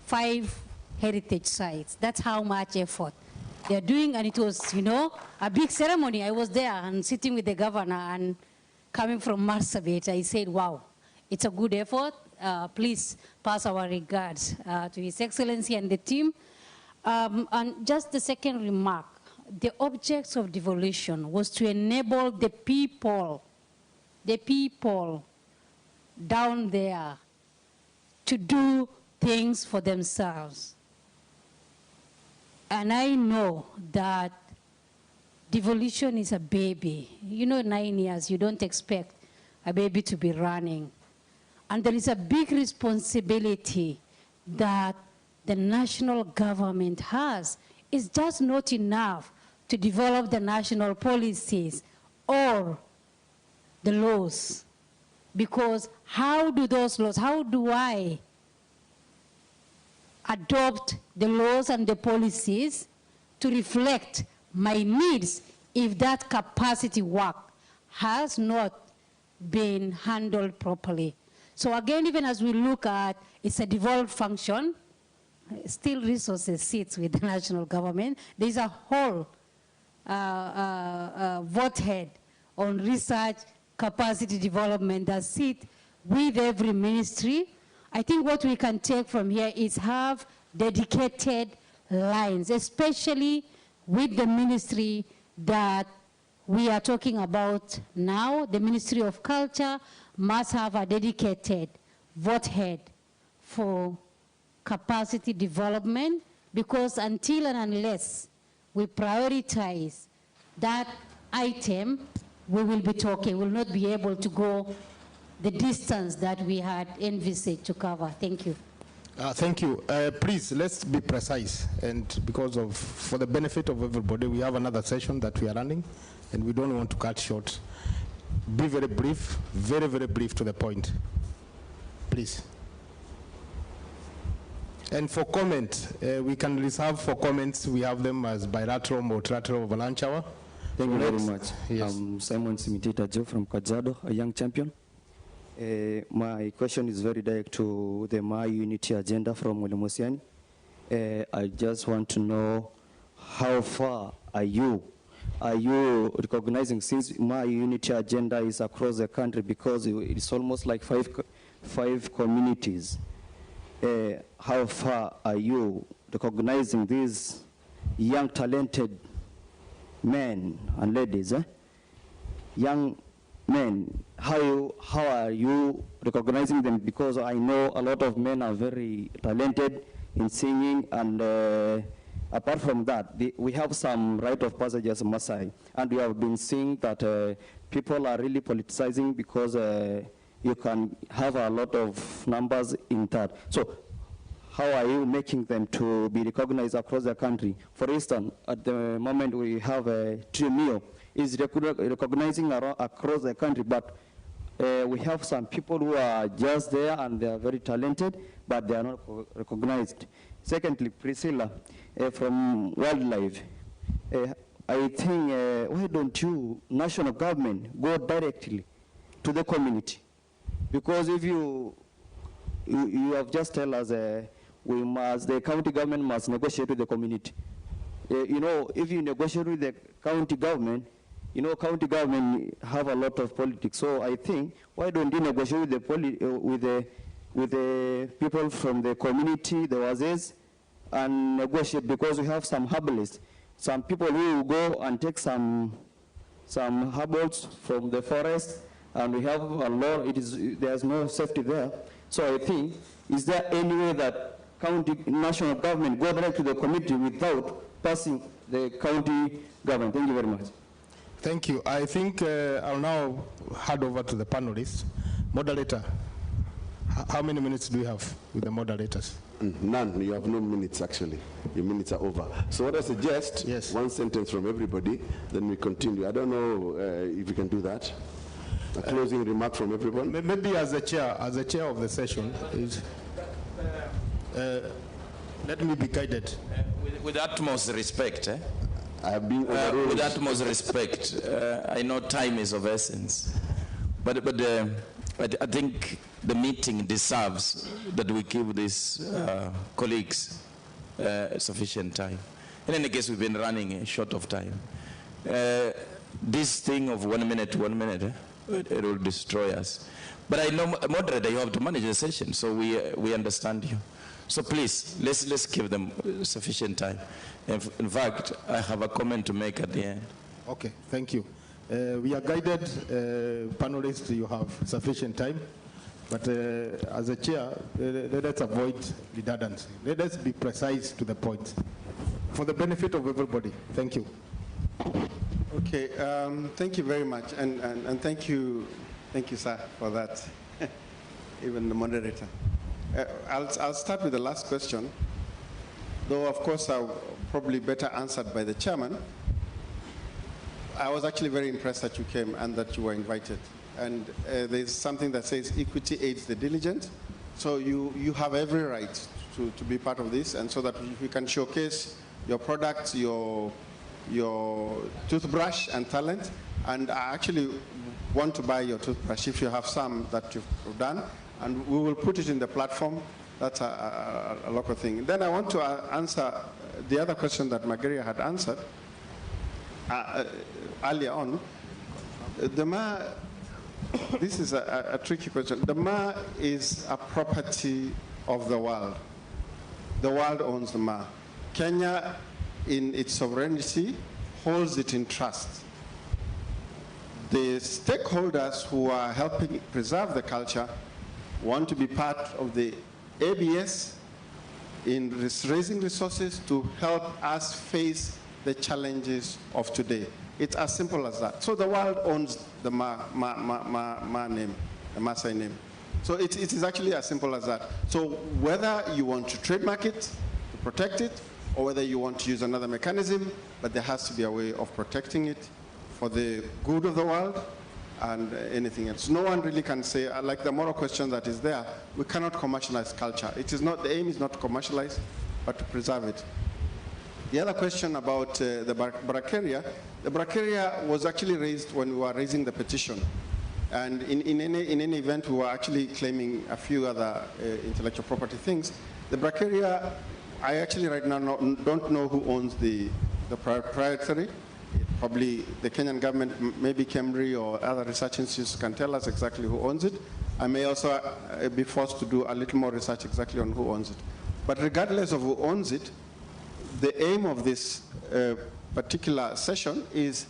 5 heritage sites. That's how much effort they're doing, and it was, you know, a big ceremony. I was there and sitting with the governor, and coming from Marsabit, I said, wow, it's a good effort. Please pass our regards to His Excellency and the team. And just the second remark, the objects of devolution was to enable the people down there to do things for themselves. And I know that devolution is a baby. You know, 9 years, you don't expect a baby to be running. And there is a big responsibility that the national government has. It's just not enough to develop the national policies or the laws. Because how do those laws, how do I adopt the laws and the policies to reflect my needs if that capacity work has not been handled properly? So again, even as we look at, it's a devolved function, still resources sits with the national government. There's a whole vote head on research, capacity development that sit with every ministry. I think what we can take from here is have dedicated lines, especially with the ministry that we are talking about now. The Ministry of Culture must have a dedicated vote head for capacity development, because until and unless we prioritize that item, we will be talking, we will not be able to go the distance that we had envisaged to cover. Thank you. Thank you. Please, let's be precise, and for the benefit of everybody, we have another session that we are running, and we don't want to cut short. Be very brief, very, very brief to the point, please. And for comment, we can reserve for comments, we have them as bilateral, multilateral, over lunch hour. Thank you very much. Yes. I'm Simon Simitita Joe from Kajiado, a young champion. My question is very direct to the My Unity agenda from Ulemosiani. I just want to know how far are you recognizing, since My Unity agenda is across the country, because it's almost like five communities. How far are you recognizing these young talented men and ladies, young men? How are you recognizing them? Because I know a lot of men are very talented in singing, and apart from that, we have some rite of passage as Maasai, and we have been seeing that people are really politicizing, because you can have a lot of numbers in that. So how are you making them to be recognized across the country? For instance, at the moment we have Trimio is recognizing across the country, but we have some people who are just there and they are very talented, but they are not recognized. Secondly, Priscilla from Wildlife, I think why don't you, national government, go directly to the community? Because if you have just tell us the county government must negotiate with the community. You know, if you negotiate with the county government, you know, county government have a lot of politics. So I think, why don't you negotiate with the people from the community, the Wazes, and negotiate? Because we have some herbalists, some people who will go and take some herbals from the forest, and we have a law. There's no safety there. So I think, is there any way that national government go direct to the committee without passing the county government? Thank you very much. Thank you. I think I'll now hand over to the panelists. Moderator, how many minutes do you have with the moderators? None. You have no minutes, actually. Your minutes are over. So what I suggest, one sentence from everybody, then we continue. I don't know if you can do that. A closing remark from everyone? Maybe as the chair of the session. Let me be guided. With utmost respect, I have been with utmost respect, I know time is of essence, but I think the meeting deserves that we give these colleagues sufficient time. In any case, we've been running short of time. This thing of 1 minute, it will destroy us. But I know, moderator, you have to manage the session, so we understand you. So please, let's give them sufficient time. In fact, I have a comment to make at the end. Okay, thank you. We are guided, panelists, you have sufficient time. But as a chair, let us avoid redundancy. Let us be precise to the point for the benefit of everybody. Thank you. Okay, thank you very much. And thank you, sir, for that, even the moderator. I'll start with the last question, though of course I'll probably better answered by the chairman. I was actually very impressed that you came and that you were invited. And there's something that says equity aids the diligent. So you have every right to be part of this, and so that you can showcase your products, your toothbrush and talent. And I actually want to buy your toothbrush if you have some that you've done. And we will put it in the platform. That's a local thing. Then I want to answer the other question that Margaria had answered earlier on. This is a tricky question. The Ma is a property of the world. The world owns the Ma. Kenya, in its sovereignty, holds it in trust. The stakeholders who are helping preserve the culture want to be part of the ABS in raising resources to help us face the challenges of today. It's as simple as that. So the world owns the Ma name, the Maasai name. So it is actually as simple as that. So whether you want to trademark it, to protect it, or whether you want to use another mechanism, but there has to be a way of protecting it for the good of the world and anything else. No one really can say, like the moral question that is there, we cannot commercialize culture. It is not, the aim is not to commercialize, but to preserve it. The other question about the bracharia, the bracharia was actually raised when we were raising the petition. And in any event, we were actually claiming a few other intellectual property things. The bracharia, I actually right now don't know who owns the proprietary. Probably the Kenyan government, maybe Cambridge or other research institutes can tell us exactly who owns it. I may also be forced to do a little more research exactly on who owns it. But regardless of who owns it, the aim of this particular session is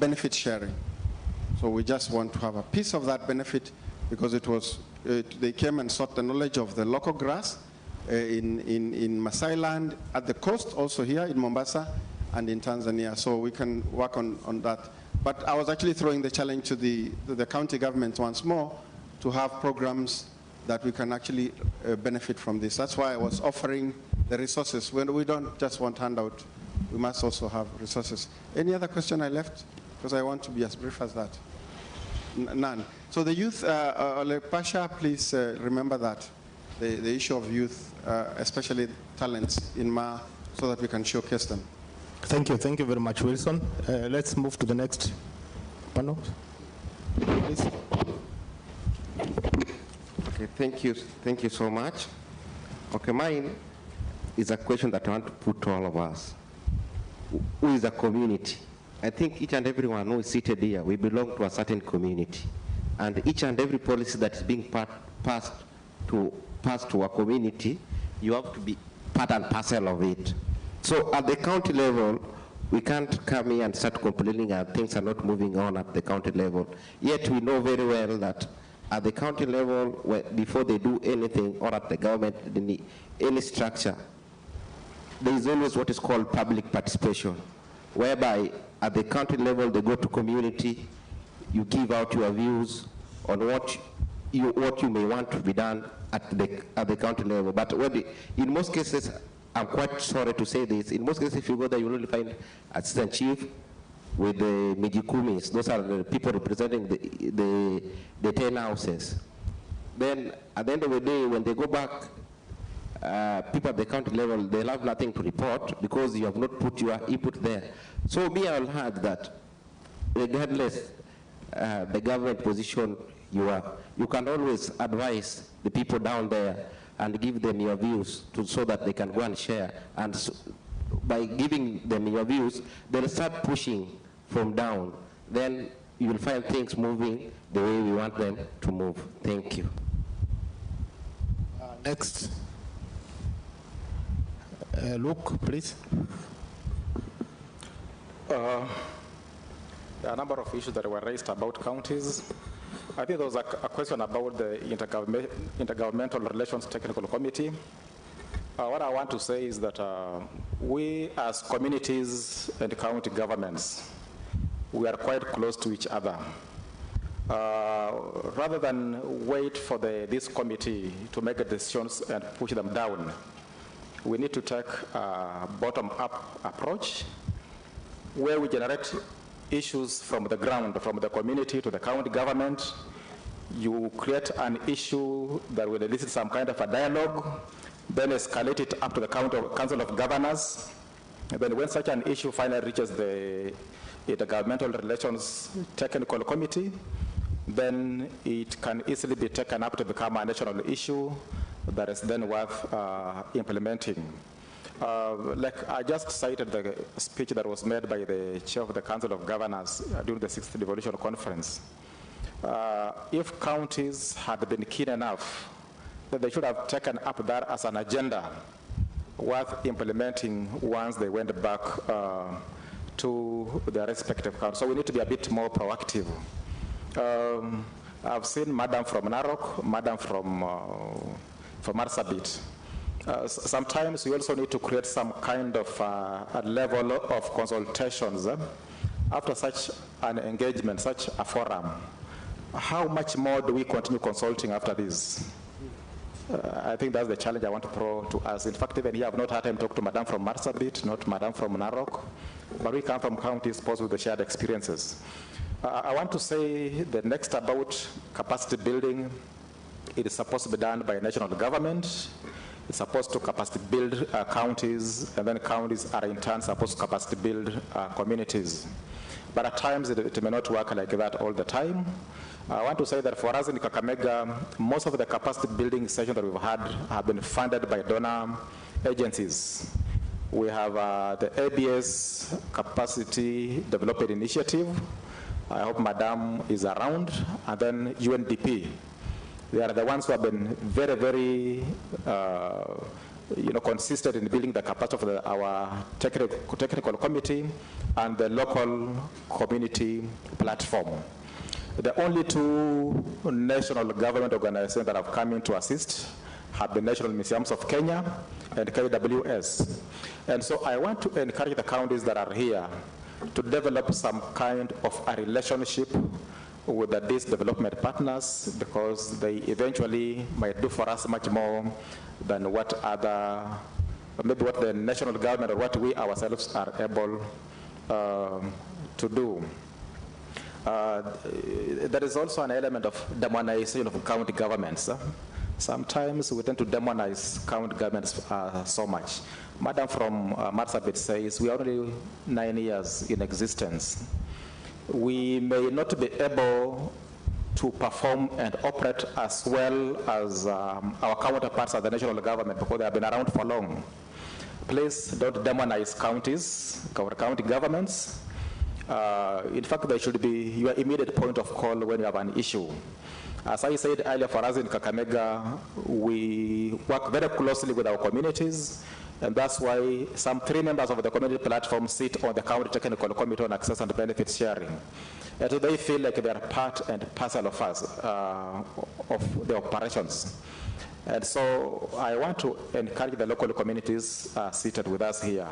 benefit sharing. So we just want to have a piece of that benefit because it was, they came and sought the knowledge of the local grass in Maasai land, at the coast, also here in Mombasa, and in Tanzania, so we can work on that. But I was actually throwing the challenge to the county government once more to have programs that we can actually benefit from this. That's why I was offering the resources. When we don't just want handout, we must also have resources. Any other question I left? Because I want to be as brief as that. None. So the youth, Pasha, please remember that, the issue of youth, especially talents in Ma, so that we can showcase them. Thank you very much, Wilson. Let's move to the next panel, please. Okay, thank you so much. Okay, mine is a question that I want to put to all of us. Who is a community? I think each and everyone who is seated here, we belong to a certain community. And each and every policy that is being passed to a community, you have to be part and parcel of it. So at the county level, we can't come here and start complaining that things are not moving on at the county level. Yet we know very well that at the county level, before they do anything, or at the government, any structure, there is always what is called public participation, whereby at the county level, they go to community, you give out your views on what you may want to be done at the county level. But in most cases, I'm quite sorry to say this, in most cases, if you go there, you will only find assistant chief with the Mijikumis. Those are the people representing the 10 houses. Then, at the end of the day, when they go back people at the county level, they'll have nothing to report because you have not put your input there. So me, I'll add that regardless the government position you are, you can always advise the people down there and give them your views so that they can go and share. And so, by giving them your views, they'll start pushing from down. Then you'll find things moving the way we want them to move. Thank you. Next. Luke, please. There are a number of issues that were raised about counties. I think there was a question about the Intergovernmental Relations Technical Committee. What I want to say is that we as communities and county governments, we are quite close to each other. Rather than wait for this committee to make decisions and push them down, we need to take a bottom-up approach where we generate issues from the ground, from the community to the county government. You create an issue that will elicit some kind of a dialogue, then escalate it up to the Council of Governors. And then when such an issue finally reaches the Intergovernmental Relations Technical Committee, then it can easily be taken up to become a national issue that is then worth implementing. Like I just cited the speech that was made by the chair of the Council of Governors during the 6th Devolution Conference. If counties had been keen enough, then they should have taken up that as an agenda worth implementing once they went back to their respective counties. So we need to be a bit more proactive. I've seen Madam from Narok, Madam from Marsabit. Sometimes we also need to create some kind of a level of consultations after such an engagement, such a forum. How much more do we continue consulting after this? I think that's the challenge I want to throw to us. In fact, even here, I've not had time to talk to Madam from Marsabit, not Madam from Narok, but we come from counties posed with the shared experiences. I want to say the next about capacity building, it is supposed to be done by national government. It's supposed to capacity build counties, and then counties are in turn supposed to capacity build communities. But at times it may not work like that all the time. I want to say that for us in Kakamega, most of the capacity building sessions that we've had have been funded by donor agencies. We have the ABS Capacity Development Initiative. I hope Madam is around, and then UNDP. They are the ones who have been very, very consistent in building the capacity of our technical committee and the local community platform. The only two national government organizations that have come in to assist have been National Museums of Kenya and KWS. And so I want to encourage the counties that are here to develop some kind of a relationship with these development partners, because they eventually might do for us much more than what maybe what the national government or what we ourselves are able to do. There is also an element of demonization of county governments. Sometimes we tend to demonize county governments so much. Madam from Marsabit says we are only 9 years in existence. We may not be able to perform and operate as well as our counterparts at the national government because they have been around for long. Please don't demonize counties, our county governments. In fact, they should be your immediate point of call when you have an issue. As I said earlier, for us in Kakamega, we work very closely with our communities, and that's why some 3 members of the community platform sit on the county technical committee on access and benefit sharing. And they feel like they are part and parcel of us, of the operations. And so I want to encourage the local communities seated with us here.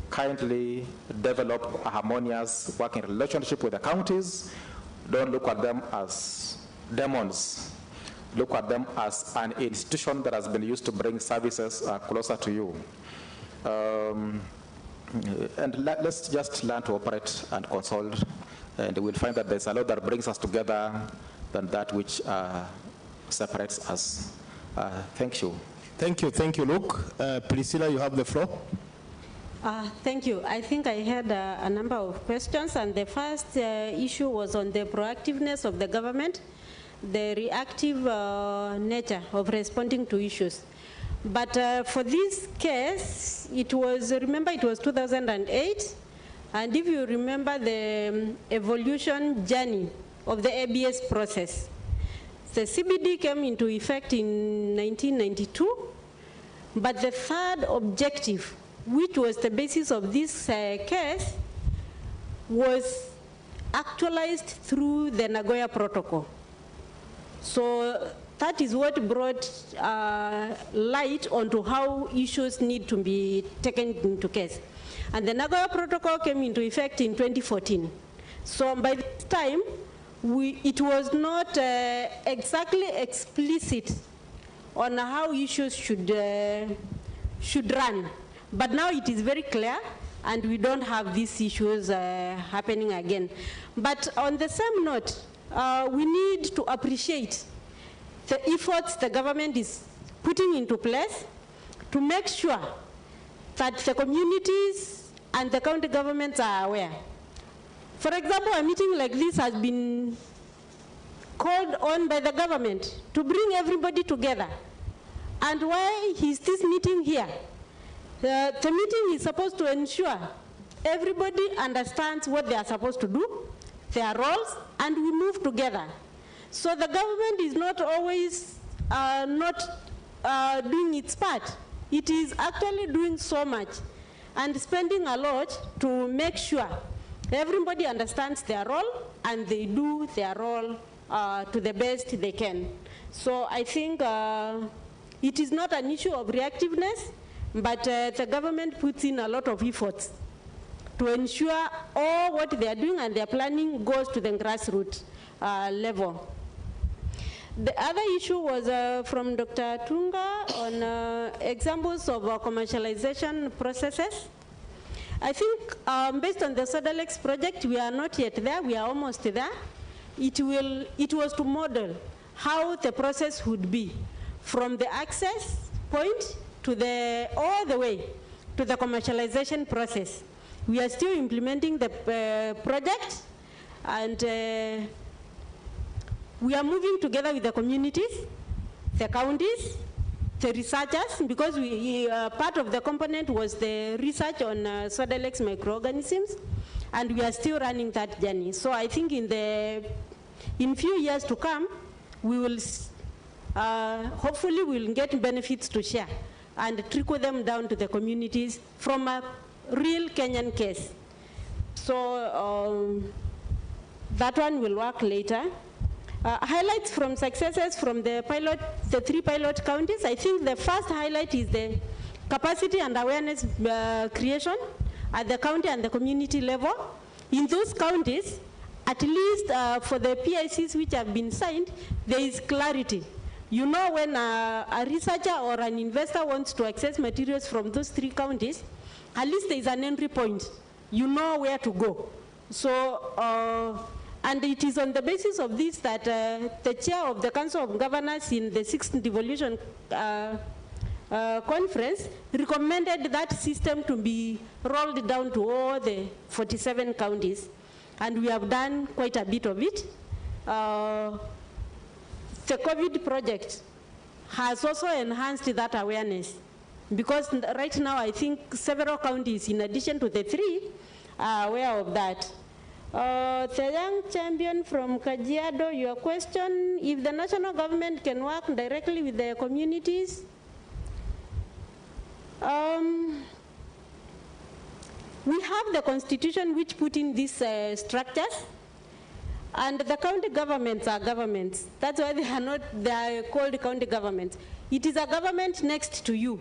Kindly develop a harmonious working relationship with the counties. Don't look at them as demons. Look at them as an institution that has been used to bring services closer to you. And let's just learn to operate and consult, and we'll find that there's a lot that brings us together than that which separates us. Thank you. Thank you, Luke. Priscilla, you have the floor. Thank you. I think I had a number of questions, and the first issue was on the proactiveness of the government, the reactive nature of responding to issues. But for this case, it was 2008, and if you remember the evolution journey of the ABS process, the CBD came into effect in 1992, but the third objective, which was the basis of this case, was actualized through the Nagoya Protocol. So that is what brought light onto how issues need to be taken into case. And the Nagoya Protocol came into effect in 2014. So by this time, it was not exactly explicit on how issues should run. But now it is very clear, and we don't have these issues happening again. But on the same note, we need to appreciate the efforts the government is putting into place to make sure that the communities and the county governments are aware. For example, a meeting like this has been called on by the government to bring everybody together. And why is this meeting here? The meeting is supposed to ensure everybody understands what they are supposed to do, their roles, and we move together. So the government is not always doing its part. It is actually doing so much and spending a lot to make sure everybody understands their role and they do their role to the best they can. So I think it is not an issue of reactiveness, but the government puts in a lot of efforts to ensure all what they are doing and their planning goes to the grassroots level. The other issue was from Dr. Tunga on examples of commercialization processes. I think based on the SODALEX project, we are not yet there, we are almost there. It was to model how the process would be from the access point to all the way to the commercialization process. We are still implementing the project, and we are moving together with the communities, the counties, the researchers, because part of the component was the research on SODALEX microorganisms, and we are still running that journey. So I think in few years to come, we will hopefully we'll get benefits to share and trickle them down to the communities from a real Kenyan case. So that one will work later. Highlights from successes from the 3 pilot counties. I think the first highlight is the capacity and awareness creation at the county and the community level. In those counties, at least for the PICs which have been signed, there is clarity. You know, when a researcher or an investor wants to access materials from those 3 counties, at least there is an entry point. You know where to go. So, and it is on the basis of this that the chair of the Council of Governors in the 6th Devolution Conference recommended that system to be rolled down to all the 47 counties. And we have done quite a bit of it. The COVID project has also enhanced that awareness, because right now I think several counties, in addition to the 3, are aware of that. The young champion from Kajiado, your question, if the national government can work directly with the communities, we have the constitution which put in these structures, and the county governments are governments. That's why they are called county governments. It is a government next to you.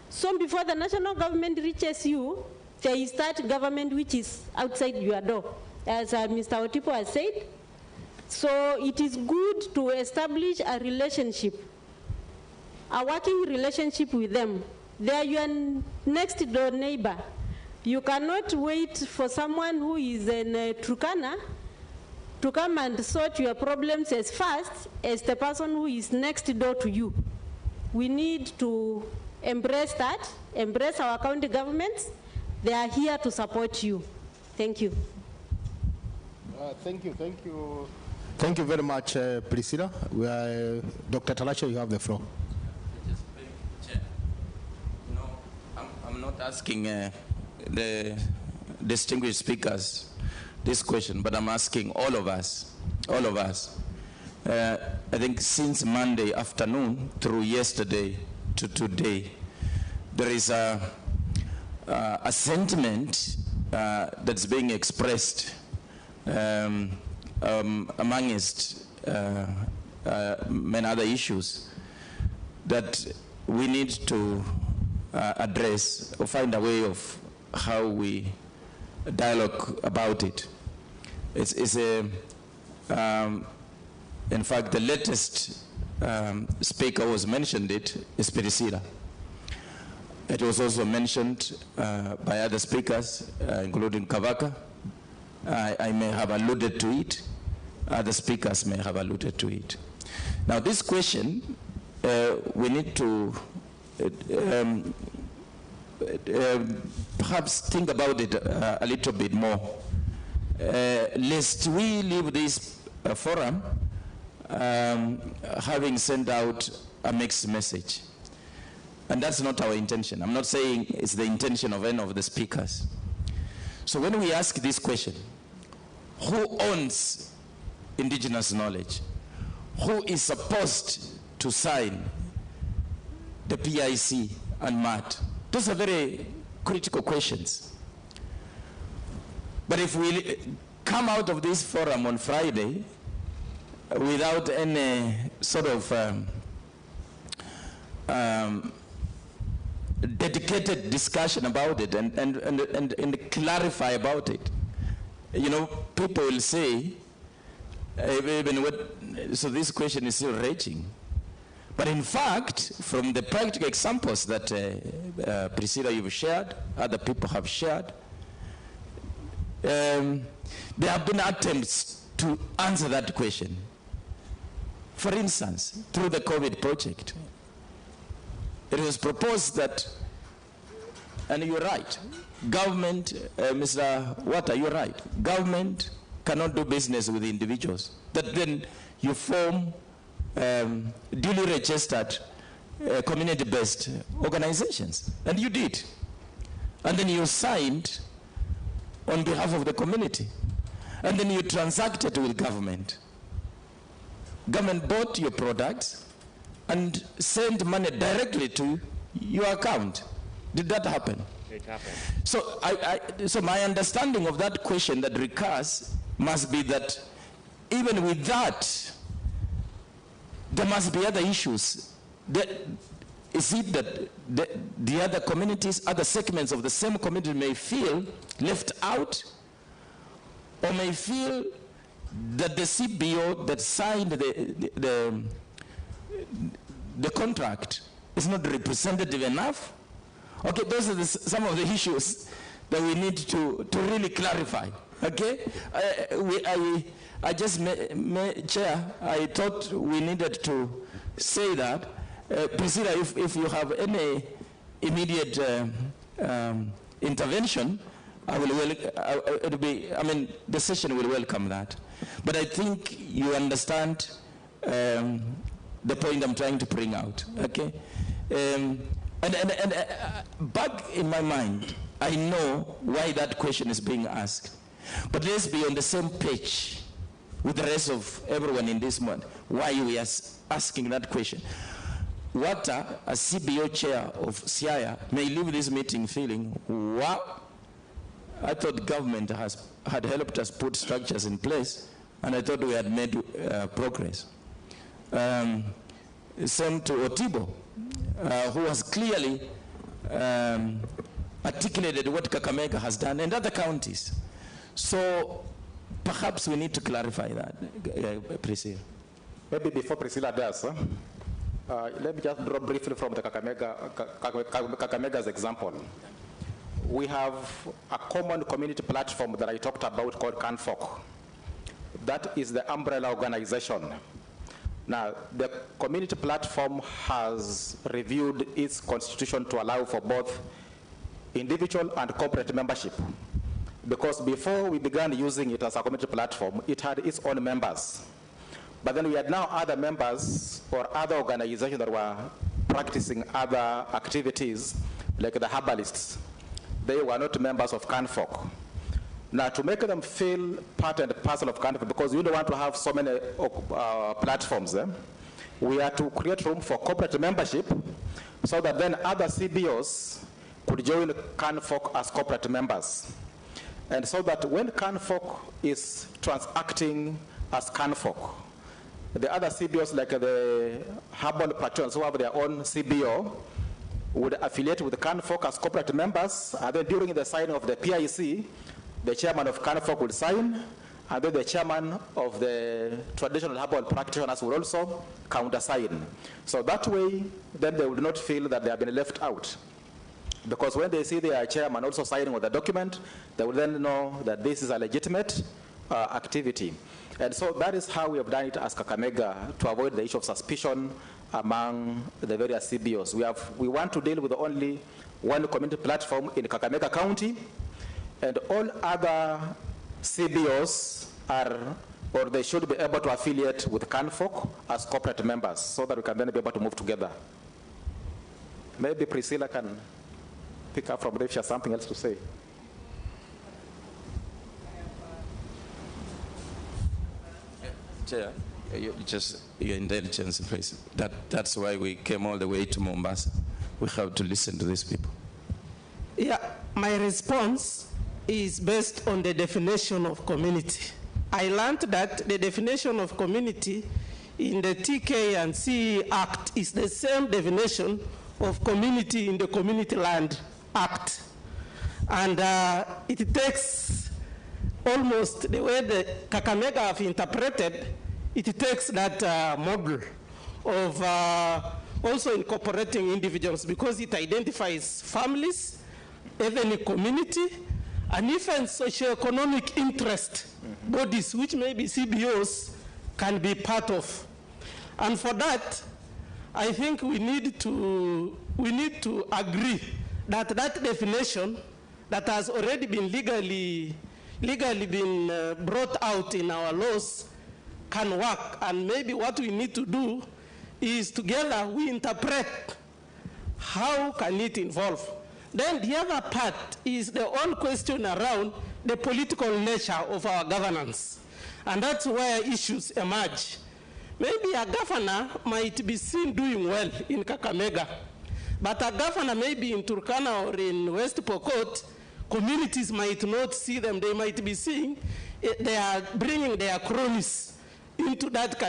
So before the national government reaches you, there is that government which is outside your door, as Mr. Otipo has said. So it is good to establish a relationship, a working relationship with them. They are your next door neighbor. You cannot wait for someone who is in Turkana to come and sort your problems as fast as the person who is next door to you. We need to embrace that, embrace our county governments. They are here to support you. Thank you. Thank you. Thank you very much, Priscilla. Dr. Talasha, you have the floor. Chair, I'm not asking the distinguished speakers this question, but I'm asking all of us. I think since Monday afternoon through yesterday to today, there is a sentiment that's being expressed amongst many other issues that we need to address or find a way of how we dialogue about it. It's in fact, the latest speaker was mentioned is Priscilla. It was also mentioned by other speakers, including Kavaka. I may have alluded to it. Other speakers may have alluded to it. Now, this question, we need to perhaps think about it a little bit more, lest we leave this forum having sent out a mixed message. And that's not our intention. I'm not saying it's the intention of any of the speakers. So when we ask this question, who owns indigenous knowledge? Who is supposed to sign the PIC and MAT? Those are very critical questions. But if we come out of this forum on Friday without any sort of dedicated discussion about it and clarify about it, you know, people will say, so this question is still raging. But in fact, from the practical examples that Priscilla, you've shared, other people have shared, there have been attempts to answer that question. For instance, through the COVID project, it was proposed that, and you're right, government, Mr. Wata, you're right, government cannot do business with individuals. That then you form duly registered community-based organizations, and you did. And then you signed on behalf of the community, and then you transacted with government. Government bought your products and sent money directly to your account. Did that happen? It happened. So, so my understanding of that question that recurs must be that even with that, there must be other issues. Is it that the other communities, other segments of the same community may feel left out, or may feel that the CBO that signed the contract is not representative enough? Okay, those are some of the issues that we need to really clarify. Okay, I just, Chair, I thought we needed to say that. Priscilla, if you have any immediate intervention, the session will welcome that. But I think you understand the point I'm trying to bring out, okay? Back in my mind, I know why that question is being asked. But let's be on the same page with the rest of everyone in this month, why we are asking that question. Wata, as CBO chair of SIAYA, may leave this meeting feeling, wow, I thought government had helped us put structures in place, and I thought we had made progress. Same to Otibo, who has clearly articulated what Kakamega has done and other counties. So perhaps we need to clarify that, Priscilla. Maybe before Priscilla does, let me just draw briefly from the Kakamega's example. We have a common community platform that I talked about called CANFOC. That is the umbrella organization Now, the community platform has reviewed its constitution to allow for both individual and corporate membership. Because before we began using it as a community platform, it had its own members. But then we had now other members or other organizations that were practicing other activities, like the herbalists. They were not members of CANFOC. Now, to make them feel part and parcel of CANFOC, because we don't want to have so many platforms, we had to create room for corporate membership so that then other CBOs could join CANFOC as corporate members. And so that when CANFOC is transacting as CANFOC, the other CBOs, like the herbal practitioners who have their own CBO, would affiliate with CANFOC as corporate members, and then during the signing of the PIC, the chairman of CANFOC would sign, and then the chairman of the traditional herbal practitioners would also countersign. So that way, then they would not feel that they have been left out. Because when they see their chairman also signing on the document, they will then know that this is a legitimate activity. And so that is how we have done it as Kakamega to avoid the issue of suspicion among the various CBOs. We want to deal with only one community platform in Kakamega County, and all other CBOs are, or they should be able to affiliate with CANFOC as corporate members so that we can then be able to move together. Maybe Priscilla can pick up from there if she has something else to say. Chair, your intelligence, please. That's why we came all the way to Mombasa. We have to listen to these people. Yeah, my response is based on the definition of community. I learned that the definition of community in the TK and CE Act is the same definition of community in the Community Land Act. And it takes almost the way the Kakamega have interpreted, it takes that model of also incorporating individuals, because it identifies families, ethnic community, and even socioeconomic interest bodies, which maybe CBOs can be part of. And for that, I think we need to agree that that definition that has already been legally been brought out in our laws can work. And maybe what we need to do is together we interpret how can it involve. Then the other part is the whole question around the political nature of our governance. And that's where issues emerge. Maybe a governor might be seen doing well in Kakamega, but a governor maybe in Turkana or in West Pokot, communities might not see them. They might be seeing they are bringing their cronies into that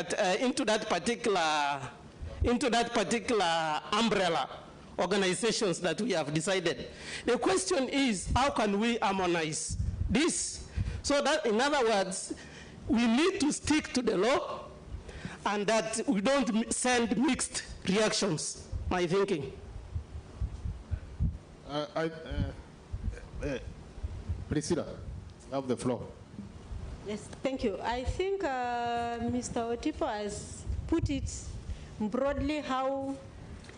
particular umbrella organizations that we have decided. The question is, how can we harmonize this? So that, in other words, we need to stick to the law and that we don't send mixed reactions, my thinking. Priscilla, you have the floor. Yes, thank you. I think Mr. Otipo has put it broadly how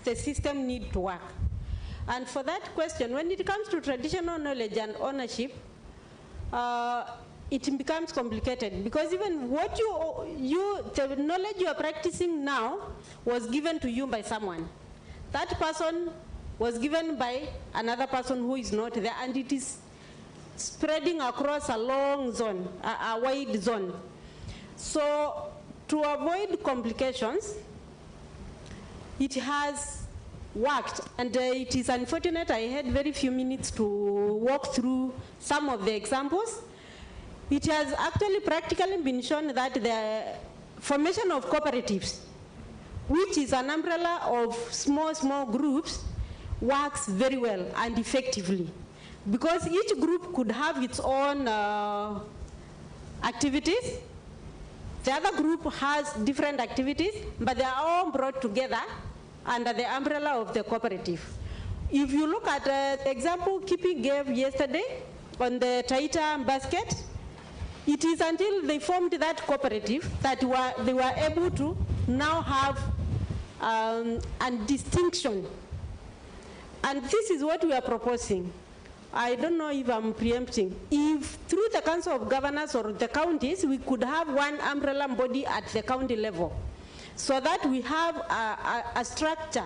the system needs to work. And for that question, when it comes to traditional knowledge and ownership, it becomes complicated, because even what the knowledge you are practicing now was given to you by someone. That person was given by another person who is not there, and it is spreading across a long zone, a wide zone. So to avoid complications, it has worked, and it is unfortunate I had very few minutes to walk through some of the examples. It has actually practically been shown that the formation of cooperatives, which is an umbrella of small groups, works very well and effectively, because each group could have its own activities. The other group has different activities, but they are all brought together under the umbrella of the cooperative. If you look at the example Kipi gave yesterday on the Taita basket, it is until they formed that cooperative that they were able to now have a distinction. And this is what we are proposing. I don't know if I'm preempting. If through the Council of Governors or the counties, we could have one umbrella body at the county level, so that we have a structure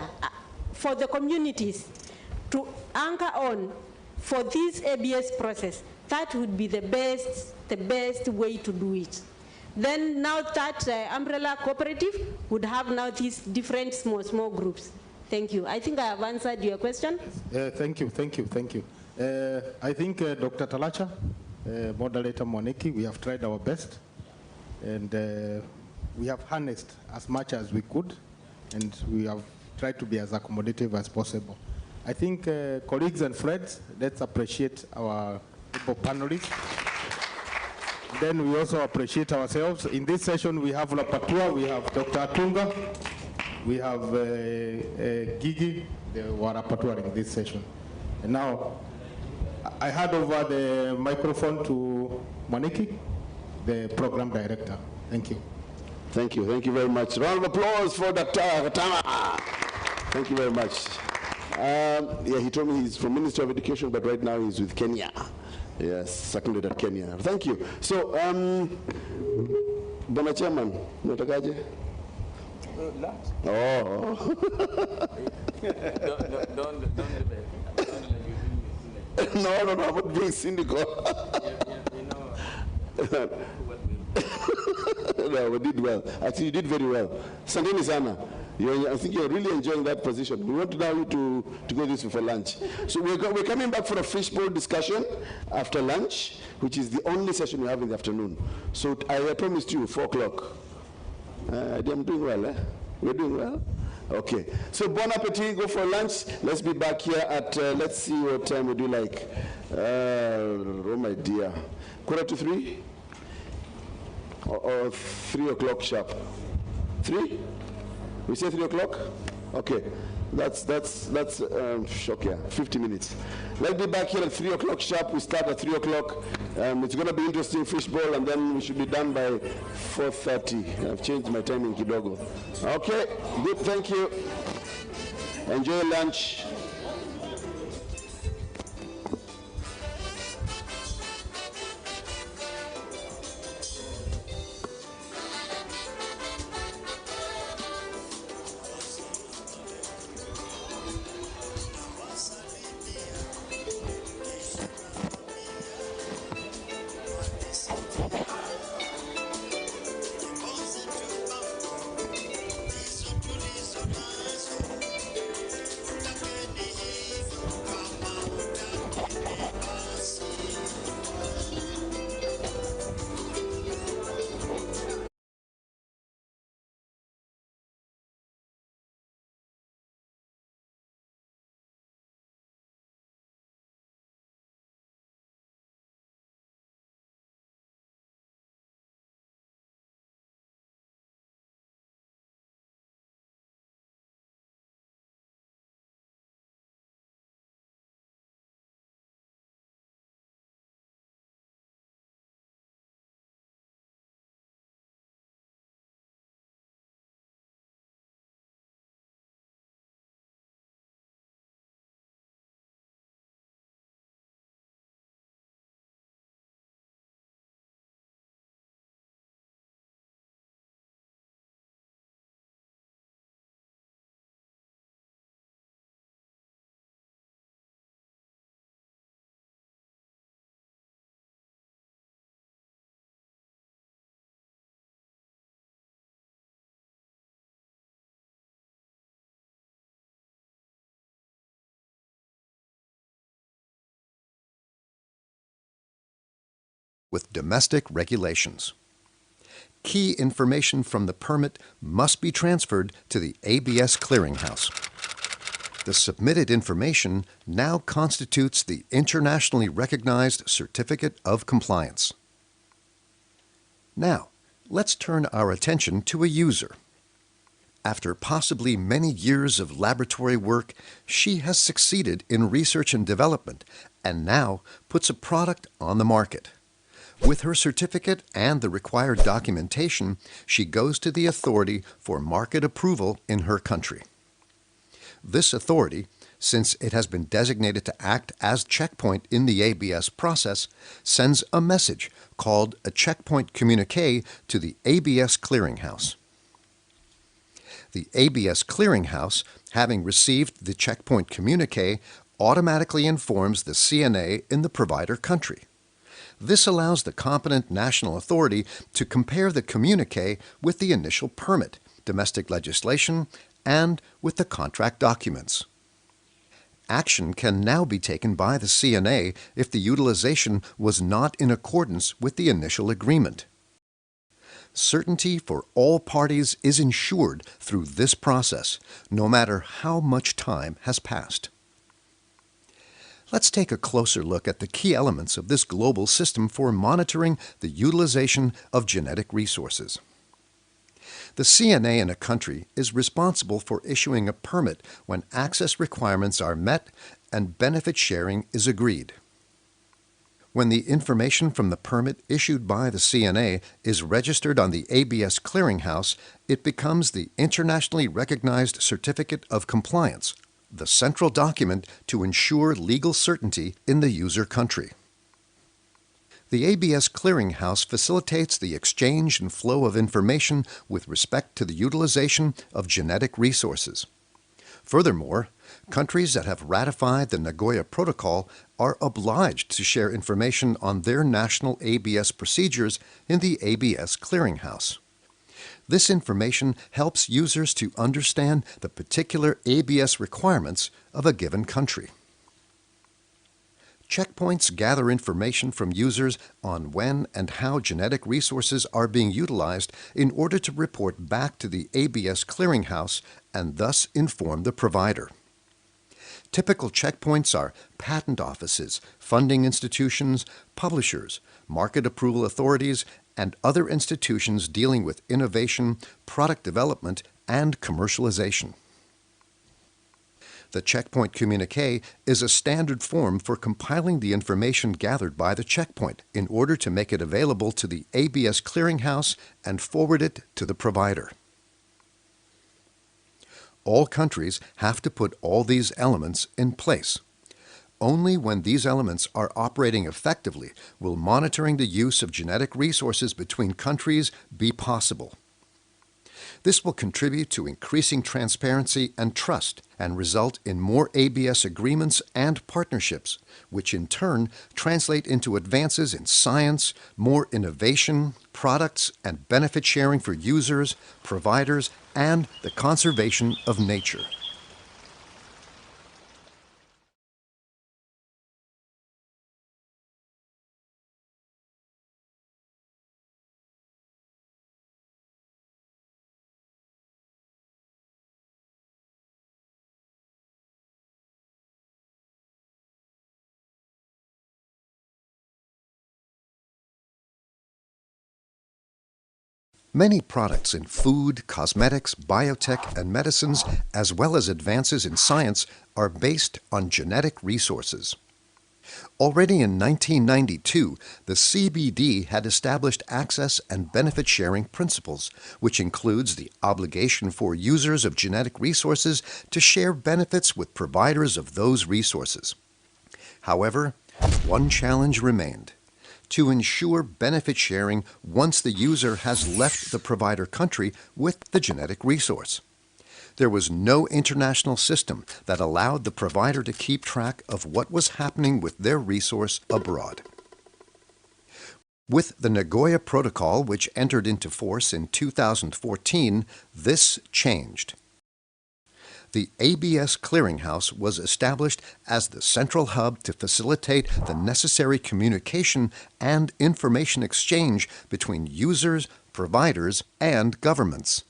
for the communities to anchor on for this ABS process. That would be the best way to do it. Then now that umbrella cooperative would have now these different small groups. Thank you. I think I have answered your question. Thank you. I think Dr. Talacha, Moderator Moniki, we have tried our best, and we have harnessed as much as we could, and we have tried to be as accommodative as possible. I think colleagues and friends, let's appreciate our panelists. Then we also appreciate ourselves. In this session, we have Rapporteur, we have Dr. Atunga, we have Gigi, the rapporteur in this session. And now, I hand over the microphone to Moniki, the program director. Thank you. Thank you very much. Round of applause for Dr. Gatama. Thank you very much. Yeah, he told me he's from Ministry of Education, but right now he's with Kenya. Yes, seconded at Kenya. Thank you. So, Bwana Chairman, unatakaje? Oh. No, I'm not being cynical. No, we did well. Actually, you did very well. Sandeni sana. I think you're really enjoying that position. We want now to go this way for lunch. So we're coming back for a fishbowl discussion after lunch, which is the only session we have in the afternoon. So I promised you 4 o'clock. I'm doing well, eh? We're doing well? Okay. So bon appetit, go for lunch. Let's be back here at, let's see what time would you like. Oh my dear. 2:45? Or 3 o'clock sharp? 3? We say 3 o'clock? Okay. That's okay, 50 minutes. Let's be back here at 3 o'clock sharp. We start at 3 o'clock. It's going to be interesting fishbowl, and then we should be done by 4:30. I've changed my timing kidogo. Okay, good, thank you. Enjoy lunch. With domestic regulations. Key information from the permit must be transferred to the ABS clearinghouse. The submitted information now constitutes the internationally recognized Certificate of Compliance. Now, let's turn our attention to a user. After possibly many years of laboratory work, she has succeeded in research and development and now puts a product on the market. With her certificate and the required documentation, she goes to the authority for market approval in her country. This authority, since it has been designated to act as checkpoint in the ABS process, sends a message called a checkpoint communique to the ABS clearinghouse. The ABS clearinghouse, having received the checkpoint communique, automatically informs the CNA in the provider country. This allows the competent national authority to compare the communique with the initial permit, domestic legislation, and with the contract documents. Action can now be taken by the CNA if the utilization was not in accordance with the initial agreement. Certainty for all parties is ensured through this process, no matter how much time has passed. Let's take a closer look at the key elements of this global system for monitoring the utilization of genetic resources. The CNA in a country is responsible for issuing a permit when access requirements are met and benefit sharing is agreed. When the information from the permit issued by the CNA is registered on the ABS clearinghouse, it becomes the internationally recognized Certificate of Compliance, the central document to ensure legal certainty in the user country. The ABS clearinghouse facilitates the exchange and flow of information with respect to the utilization of genetic resources. Furthermore, countries that have ratified the Nagoya Protocol are obliged to share information on their national ABS procedures in the ABS clearinghouse. This information helps users to understand the particular ABS requirements of a given country. Checkpoints gather information from users on when and how genetic resources are being utilized in order to report back to the ABS clearinghouse and thus inform the provider. Typical checkpoints are patent offices, funding institutions, publishers, market approval authorities, and other institutions dealing with innovation, product development, and commercialization. The checkpoint communique is a standard form for compiling the information gathered by the checkpoint in order to make it available to the ABS clearinghouse and forward it to the provider. All countries have to put all these elements in place. Only when these elements are operating effectively will monitoring the use of genetic resources between countries be possible. This will contribute to increasing transparency and trust and result in more ABS agreements and partnerships, which in turn translate into advances in science, more innovation, products, and benefit sharing for users, providers, and the conservation of nature. Many products in food, cosmetics, biotech, and medicines, as well as advances in science, are based on genetic resources. Already in 1992, the CBD had established access and benefit sharing principles, which includes the obligation for users of genetic resources to share benefits with providers of those resources. However, one challenge remained: to ensure benefit sharing once the user has left the provider country with the genetic resource. There was no international system that allowed the provider to keep track of what was happening with their resource abroad. With the Nagoya Protocol, which entered into force in 2014, this changed. The ABS clearinghouse was established as the central hub to facilitate the necessary communication and information exchange between users, providers, and governments.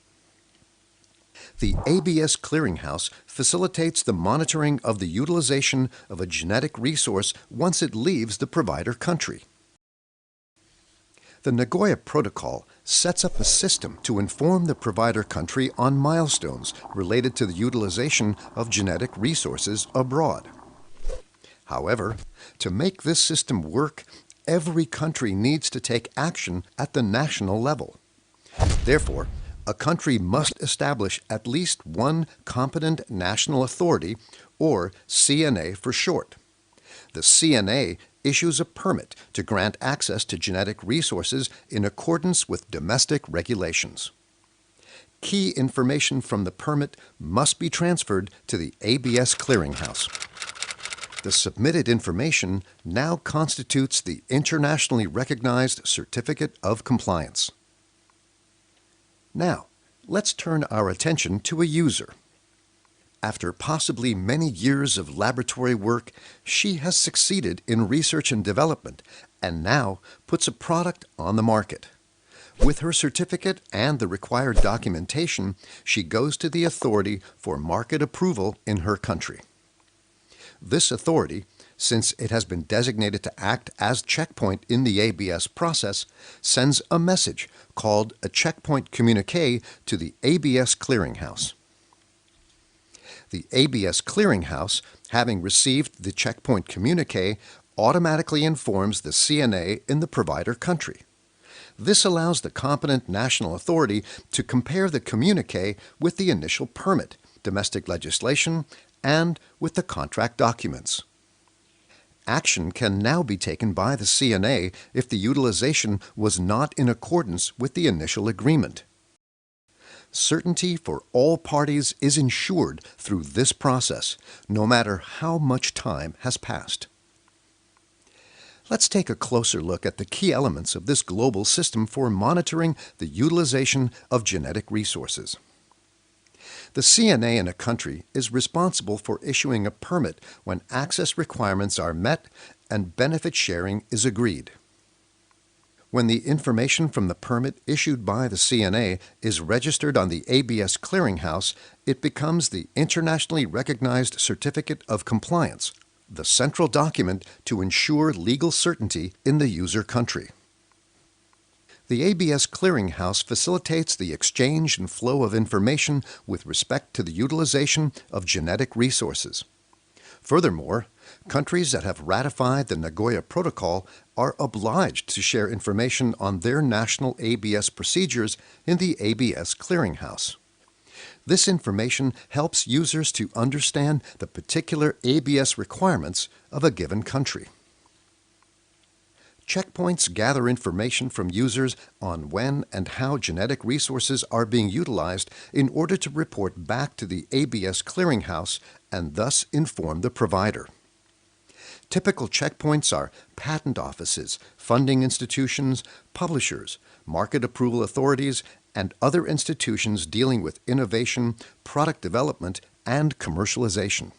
The ABS clearinghouse facilitates the monitoring of the utilization of a genetic resource once it leaves the provider country. The Nagoya Protocol sets up a system to inform the provider country on milestones related to the utilization of genetic resources abroad. However, to make this system work, every country needs to take action at the national level. Therefore, a country must establish at least one competent national authority, or CNA for short. The CNA issues a permit to grant access to genetic resources in accordance with domestic regulations. Key information from the permit must be transferred to the ABS clearinghouse. The submitted information now constitutes the internationally recognized Certificate of Compliance. Now, let's turn our attention to a user. After possibly many years of laboratory work, she has succeeded in research and development and now puts a product on the market. With her certificate and the required documentation, she goes to the authority for market approval in her country. This authority, since it has been designated to act as checkpoint in the ABS process, sends a message called a checkpoint communique to the ABS clearinghouse. The ABS clearinghouse, having received the checkpoint communique, automatically informs the CNA in the provider country. This allows the competent national authority to compare the communique with the initial permit, domestic legislation, and with the contract documents. Action can now be taken by the CNA if the utilization was not in accordance with the initial agreement. Certainty for all parties is ensured through this process, no matter how much time has passed. Let's take a closer look at the key elements of this global system for monitoring the utilization of genetic resources. The CNA in a country is responsible for issuing a permit when access requirements are met and benefit sharing is agreed. When the information from the permit issued by the CNA is registered on the ABS clearinghouse, it becomes the internationally recognized Certificate of Compliance, the central document to ensure legal certainty in the user country. The ABS clearinghouse facilitates the exchange and flow of information with respect to the utilization of genetic resources. Furthermore, countries that have ratified the Nagoya Protocol are obliged to share information on their national ABS procedures in the ABS clearinghouse. This information helps users to understand the particular ABS requirements of a given country. Checkpoints gather information from users on when and how genetic resources are being utilized in order to report back to the ABS clearinghouse and thus inform the provider. Typical checkpoints are patent offices, funding institutions, publishers, market approval authorities, and other institutions dealing with innovation, product development, and commercialization.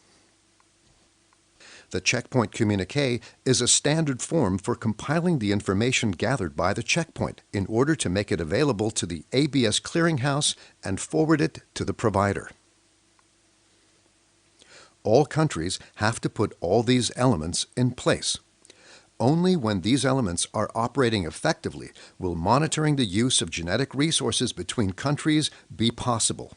The checkpoint communique is a standard form for compiling the information gathered by the checkpoint in order to make it available to the ABS clearinghouse and forward it to the provider. All countries have to put all these elements in place. Only when these elements are operating effectively will monitoring the use of genetic resources between countries be possible.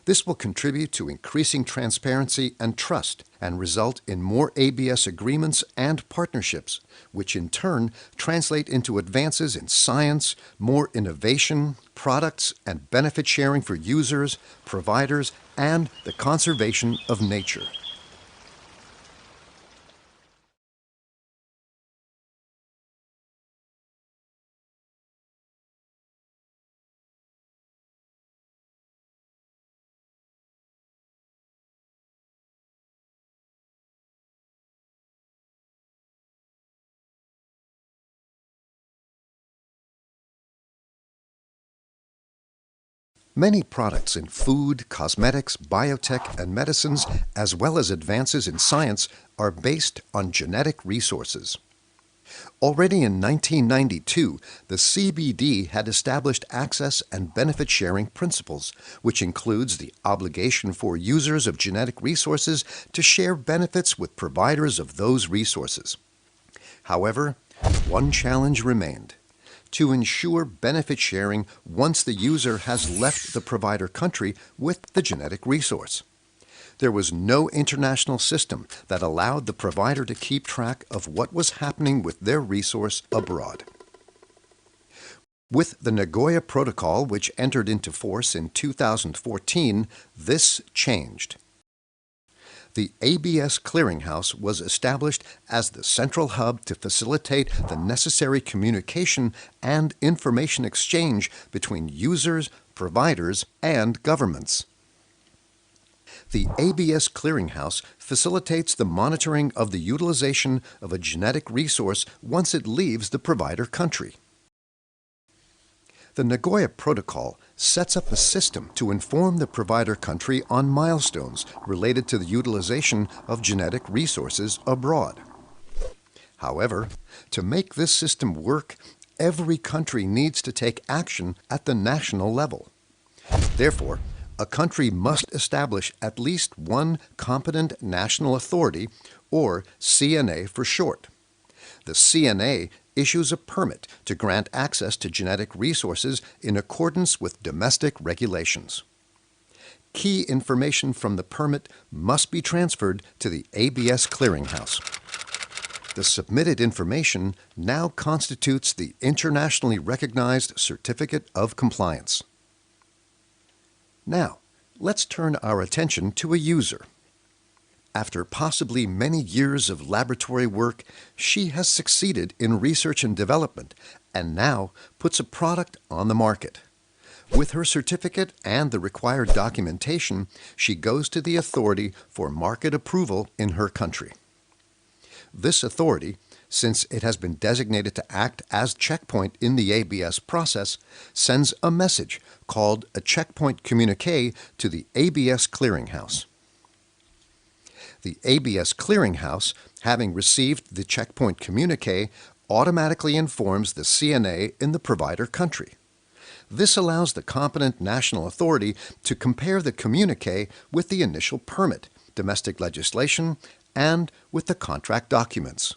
This will contribute to increasing transparency and trust and result in more ABS agreements and partnerships, which in turn translate into advances in science, more innovation, products, and benefit sharing for users, providers, and the conservation of nature. Many products in food, cosmetics, biotech, and medicines, as well as advances in science, are based on genetic resources. Already in 1992, the CBD had established access and benefit sharing principles, which includes the obligation for users of genetic resources to share benefits with providers of those resources. However, one challenge remained: to ensure benefit sharing once the user has left the provider country with the genetic resource. There was no international system that allowed the provider to keep track of what was happening with their resource abroad. With the Nagoya Protocol, which entered into force in 2014, this changed. The ABS Clearinghouse was established as the central hub to facilitate the necessary communication and information exchange between users, providers, and governments. The ABS Clearinghouse facilitates the monitoring of the utilization of a genetic resource once it leaves the provider country. The Nagoya Protocol sets up a system to inform the provider country on milestones related to the utilization of genetic resources abroad. However, to make this system work, every country needs to take action at the national level. Therefore, a country must establish at least one competent national authority, or CNA for short. The CNA issues a permit to grant access to genetic resources in accordance with domestic regulations. Key information from the permit must be transferred to the ABS Clearinghouse. The submitted information now constitutes the internationally recognized Certificate of Compliance. Now, let's turn our attention to a user. After possibly many years of laboratory work, she has succeeded in research and development and now puts a product on the market. With her certificate and the required documentation, she goes to the authority for market approval in her country. This authority, since it has been designated to act as checkpoint in the ABS process, sends a message called a checkpoint communique to the ABS Clearinghouse. The ABS Clearinghouse, having received the checkpoint communique, automatically informs the CNA in the provider country. This allows the competent national authority to compare the communique with the initial permit, domestic legislation, and with the contract documents.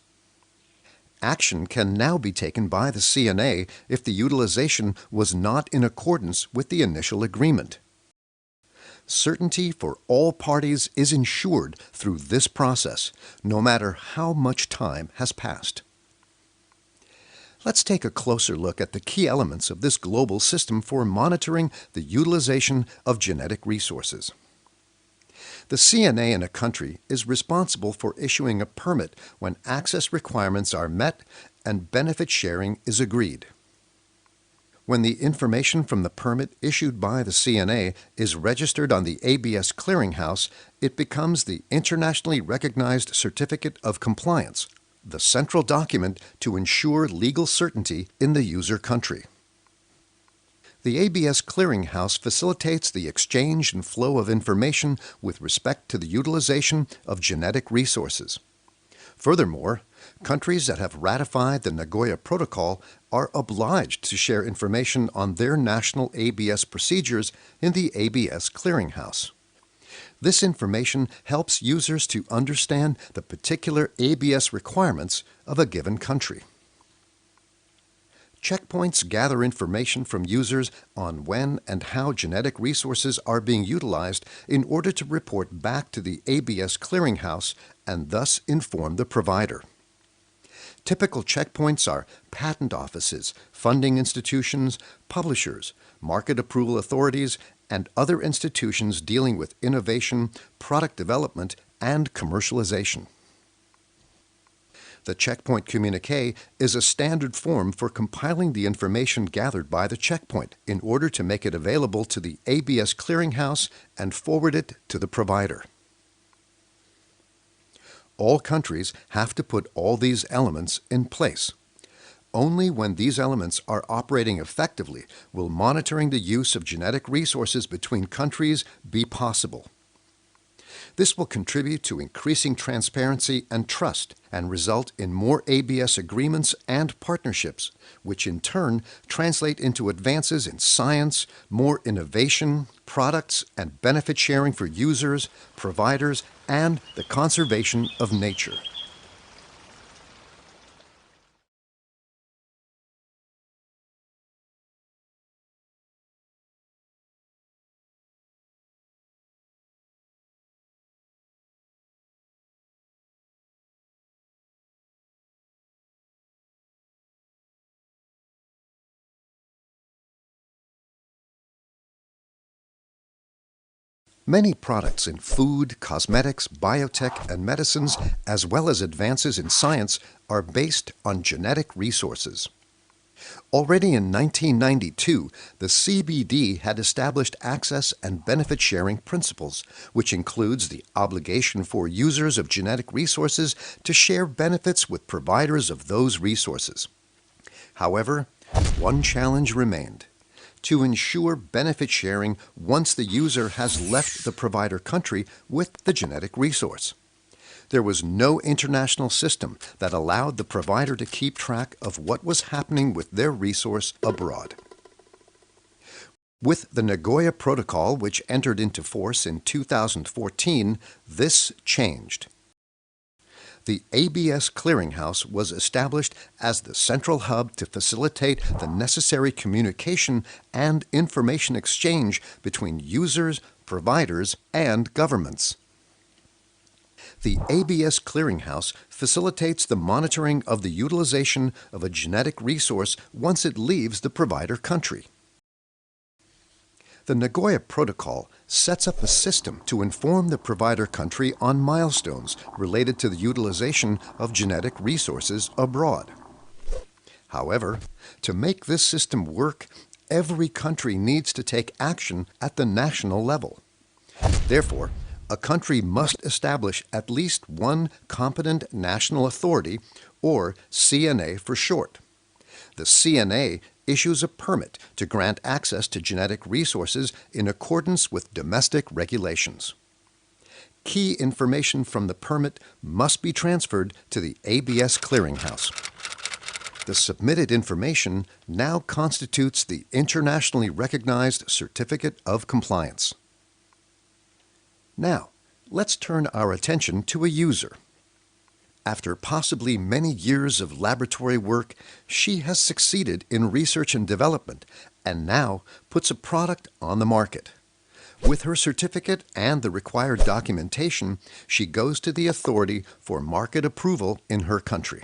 Action can now be taken by the CNA if the utilization was not in accordance with the initial agreement. Certainty for all parties is ensured through this process, no matter how much time has passed. Let's take a closer look at the key elements of this global system for monitoring the utilization of genetic resources. The CNA in a country is responsible for issuing a permit when access requirements are met and benefit sharing is agreed. When the information from the permit issued by the CNA is registered on the ABS Clearinghouse, it becomes the internationally recognized Certificate of Compliance, the central document to ensure legal certainty in the user country. The ABS Clearinghouse facilitates the exchange and flow of information with respect to the utilization of genetic resources. Furthermore, countries that have ratified the Nagoya Protocol are obliged to share information on their national ABS procedures in the ABS Clearinghouse. This information helps users to understand the particular ABS requirements of a given country. Checkpoints gather information from users on when and how genetic resources are being utilized in order to report back to the ABS Clearinghouse and thus inform the provider. Typical checkpoints are patent offices, funding institutions, publishers, market approval authorities, and other institutions dealing with innovation, product development, and commercialization. The checkpoint communique is a standard form for compiling the information gathered by the checkpoint in order to make it available to the ABS Clearinghouse and forward it to the provider. All countries have to put all these elements in place. Only when these elements are operating effectively will monitoring the use of genetic resources between countries be possible. This will contribute to increasing transparency and trust and result in more ABS agreements and partnerships, which in turn translate into advances in science, more innovation, products, and benefit sharing for users, providers, and the conservation of nature. Many products in food, cosmetics, biotech, and medicines, as well as advances in science, are based on genetic resources. Already in 1992, the CBD had established access and benefit sharing principles, which includes the obligation for users of genetic resources to share benefits with providers of those resources. However, one challenge remained: to ensure benefit sharing once the user has left the provider country with the genetic resource. There was no international system that allowed the provider to keep track of what was happening with their resource abroad. With the Nagoya Protocol, which entered into force in 2014, this changed. The ABS Clearinghouse was established as the central hub to facilitate the necessary communication and information exchange between users, providers, and governments. The ABS Clearinghouse facilitates the monitoring of the utilization of a genetic resource once it leaves the provider country. The Nagoya Protocol sets up a system to inform the provider country on milestones related to the utilization of genetic resources abroad. However, to make this system work, every country needs to take action at the national level. Therefore, a country must establish at least one competent national authority, or CNA for short. The CNA issues a permit to grant access to genetic resources in accordance with domestic regulations. Key information from the permit must be transferred to the ABS Clearinghouse. The submitted information now constitutes the internationally recognized Certificate of Compliance. Now, let's turn our attention to a user. After possibly many years of laboratory work, she has succeeded in research and development and now puts a product on the market. With her certificate and the required documentation, she goes to the authority for market approval in her country.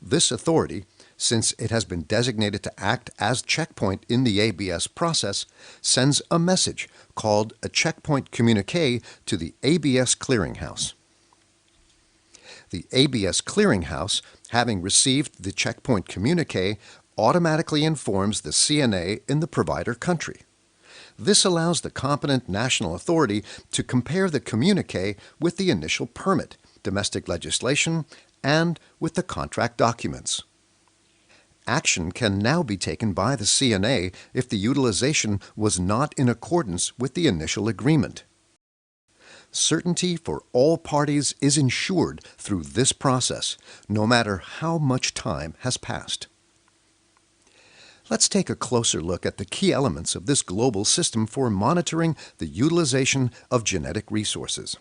This authority, since it has been designated to act as checkpoint in the ABS process, sends a message called a checkpoint communique to the ABS Clearinghouse. The ABS Clearinghouse, having received the checkpoint communique, automatically informs the CNA in the provider country. This allows the competent national authority to compare the communique with the initial permit, domestic legislation, and with the contract documents. Action can now be taken by the CNA if the utilization was not in accordance with the initial agreement. Certainty for all parties is ensured through this process, no matter how much time has passed. Let's take a closer look at the key elements of this global system for monitoring the utilization of genetic resources.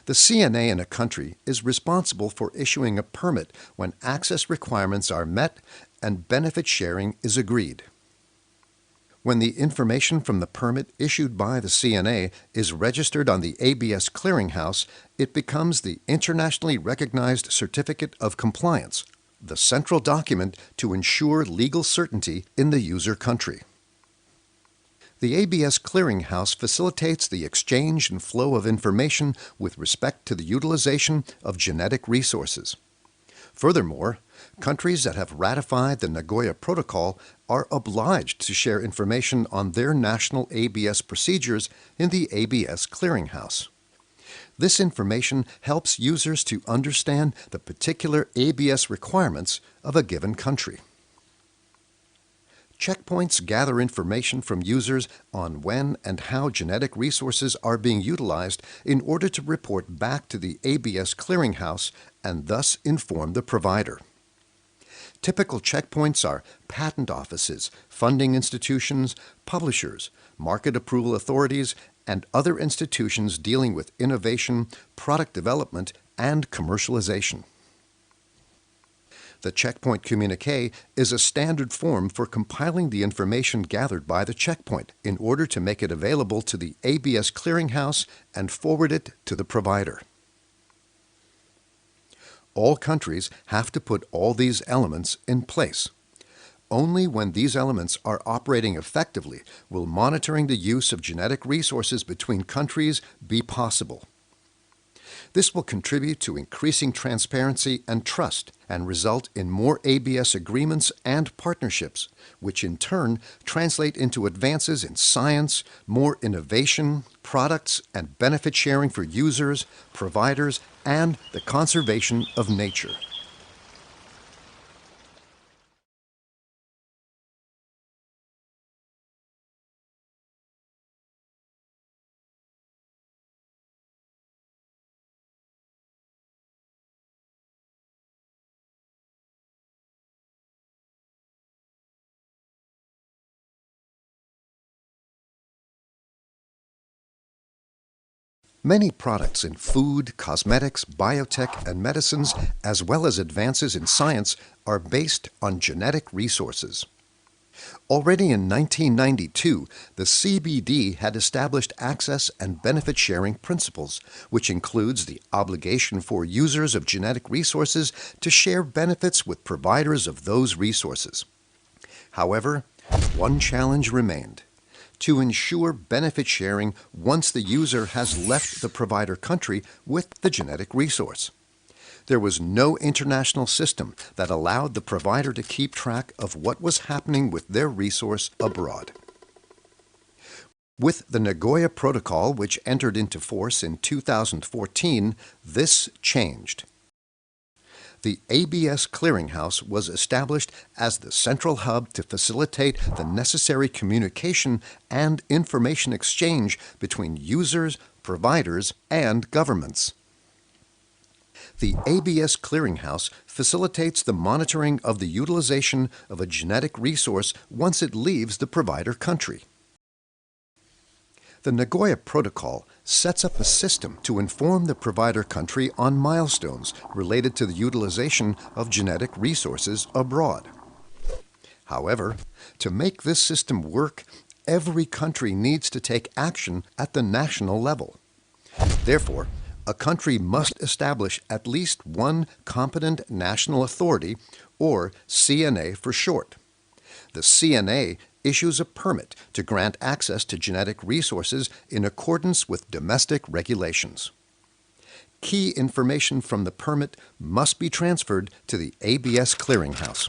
The CNA in a country is responsible for issuing a permit when access requirements are met and benefit sharing is agreed. When the information from the permit issued by the CNA is registered on the ABS Clearinghouse, it becomes the internationally recognized Certificate of Compliance, the central document to ensure legal certainty in the user country. The ABS Clearinghouse facilitates the exchange and flow of information with respect to the utilization of genetic resources. Furthermore, countries that have ratified the Nagoya Protocol are obliged to share information on their national ABS procedures in the ABS Clearinghouse. This information helps users to understand the particular ABS requirements of a given country. Checkpoints gather information from users on when and how genetic resources are being utilized in order to report back to the ABS Clearinghouse and thus inform the provider. Typical checkpoints are patent offices, funding institutions, publishers, market approval authorities, and other institutions dealing with innovation, product development, and commercialization. The checkpoint communique is a standard form for compiling the information gathered by the checkpoint in order to make it available to the ABS Clearinghouse and forward it to the provider. All countries have to put all these elements in place. only when these elements are operating effectively will monitoring the use of genetic resources between countries be possible. This will contribute to increasing transparency and trust and result in more ABS agreements and partnerships, which in turn translate into advances in science, more innovation, products, and benefit sharing for users, providers, and the conservation of nature. Many products in food, cosmetics, biotech, and medicines, as well as advances in science, are based on genetic resources. Already in 1992, the CBD had established access and benefit sharing principles, which includes the obligation for users of genetic resources to share benefits with providers of those resources. However, one challenge remained: to ensure benefit sharing once the user has left the provider country with the genetic resource. There was no international system that allowed the provider to keep track of what was happening with their resource abroad. With the Nagoya Protocol, which entered into force in 2014, this changed. The ABS Clearinghouse was established as the central hub to facilitate the necessary communication and information exchange between users, providers, and governments. The ABS Clearinghouse facilitates the monitoring of the utilization of a genetic resource once it leaves the provider country. The Nagoya Protocol sets up a system to inform the provider country on milestones related to the utilization of genetic resources abroad. However, to make this system work, every country needs to take action at the national level. Therefore, a country must establish at least one competent national authority, or CNA for short. The CNA issues a permit to grant access to genetic resources in accordance with domestic regulations. Key information from the permit must be transferred to the ABS Clearinghouse.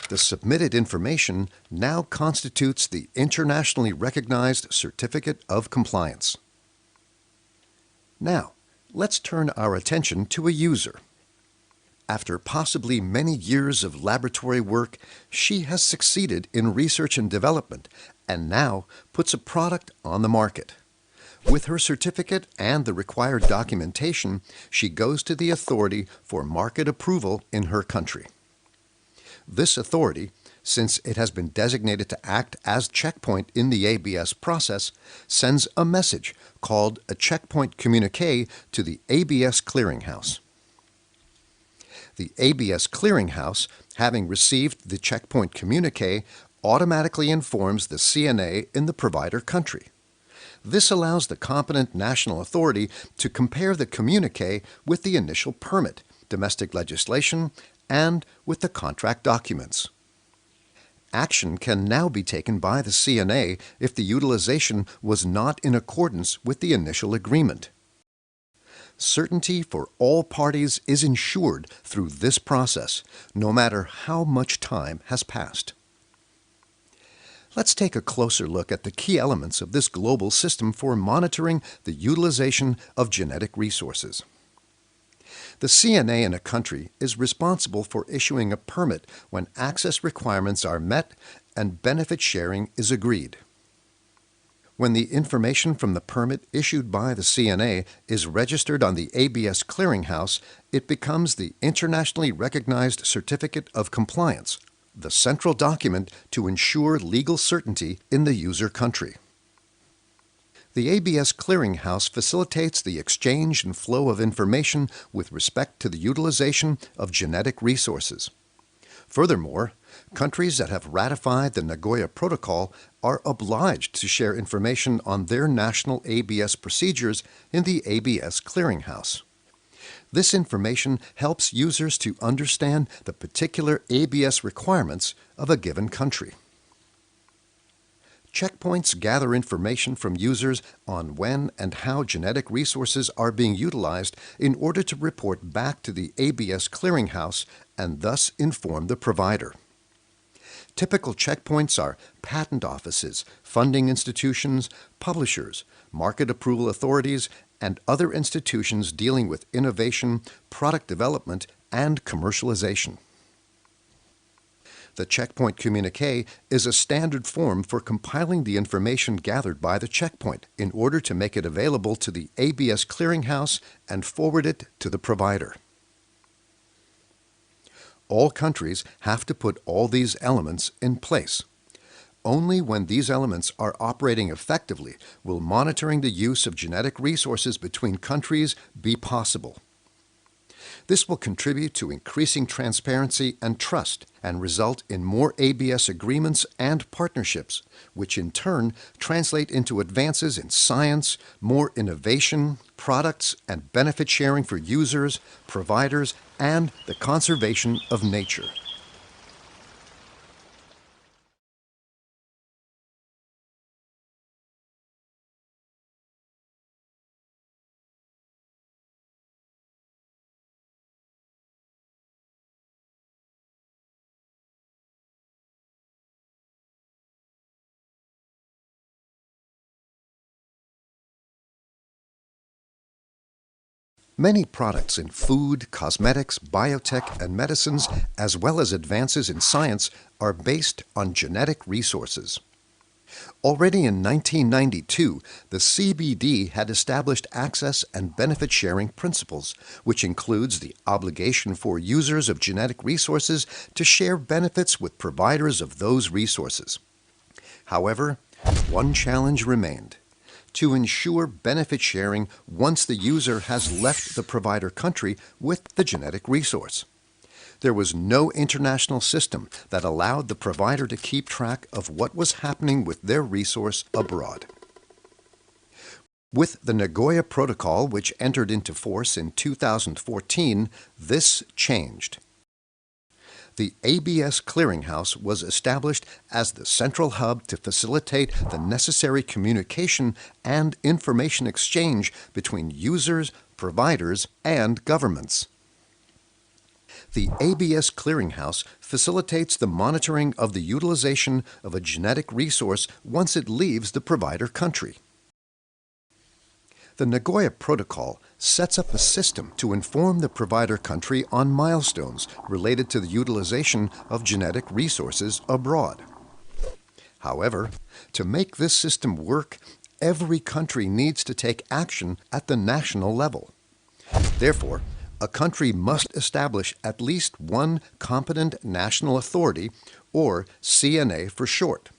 The submitted information now constitutes the internationally recognized Certificate of Compliance. Now, let's turn our attention to a user. After possibly many years of laboratory work, she has succeeded in research and development and now puts a product on the market. With her certificate and the required documentation, she goes to the authority for market approval in her country. This authority, since it has been designated to act as checkpoint in the ABS process, sends a message called a checkpoint communiqué to the ABS Clearinghouse. The ABS Clearinghouse, having received the checkpoint communiqué, automatically informs the CNA in the provider country. This allows the competent national authority to compare the communiqué with the initial permit, domestic legislation, and with the contract documents. Action can now be taken by the CNA if the utilization was not in accordance with the initial agreement. Certainty for all parties is ensured through this process, no matter how much time has passed. Let's take a closer look at the key elements of this global system for monitoring the utilization of genetic resources. The CNA in a country is responsible for issuing a permit when access requirements are met and benefit sharing is agreed. When the information from the permit issued by the CNA is registered on the ABS Clearinghouse, it becomes the internationally recognized Certificate of Compliance, the central document to ensure legal certainty in the user country. The ABS Clearinghouse facilitates the exchange and flow of information with respect to the utilization of genetic resources. Furthermore, countries that have ratified the Nagoya Protocol are obliged to share information on their national ABS procedures in the ABS Clearinghouse. This information helps users to understand the particular ABS requirements of a given country. Checkpoints gather information from users on when and how genetic resources are being utilized in order to report back to the ABS clearinghouse and thus inform the provider. Typical checkpoints are patent offices, funding institutions, publishers, market approval authorities, and other institutions dealing with innovation, product development, and commercialization. The checkpoint communique is a standard form for compiling the information gathered by the checkpoint in order to make it available to the ABS clearinghouse and forward it to the provider. All countries have to put all these elements in place. Only when these elements are operating effectively will monitoring the use of genetic resources between countries be possible. This will contribute to increasing transparency and trust and result in more ABS agreements and partnerships, which in turn translate into advances in science, more innovation, products, and benefit sharing for users, providers, and the conservation of nature. Many products in food, cosmetics, biotech, and medicines, as well as advances in science, are based on genetic resources. Already in 1992, the CBD had established access and benefit sharing principles, which includes the obligation for users of genetic resources to share benefits with providers of those resources. However, one challenge remained: to ensure benefit sharing once the user has left the provider country with the genetic resource. There was no international system that allowed the provider to keep track of what was happening with their resource abroad. With the Nagoya Protocol, which entered into force in 2014, this changed. The ABS Clearinghouse was established as the central hub to facilitate the necessary communication and information exchange between users, providers, and governments. The ABS Clearinghouse facilitates the monitoring of the utilization of a genetic resource once it leaves the provider country. The Nagoya Protocol sets up a system to inform the provider country on milestones related to the utilization of genetic resources abroad. However, to make this system work, every country needs to take action at the national level. Therefore, a country must establish at least one competent national authority, or CNA for short.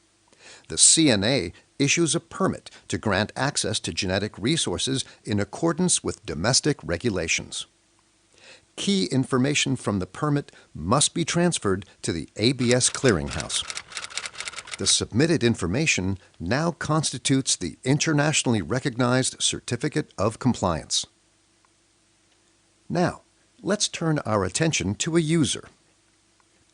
The CNA issues a permit to grant access to genetic resources in accordance with domestic regulations. Key information from the permit must be transferred to the ABS Clearinghouse. The submitted information now constitutes the internationally recognized Certificate of Compliance. Now, let's turn our attention to a user.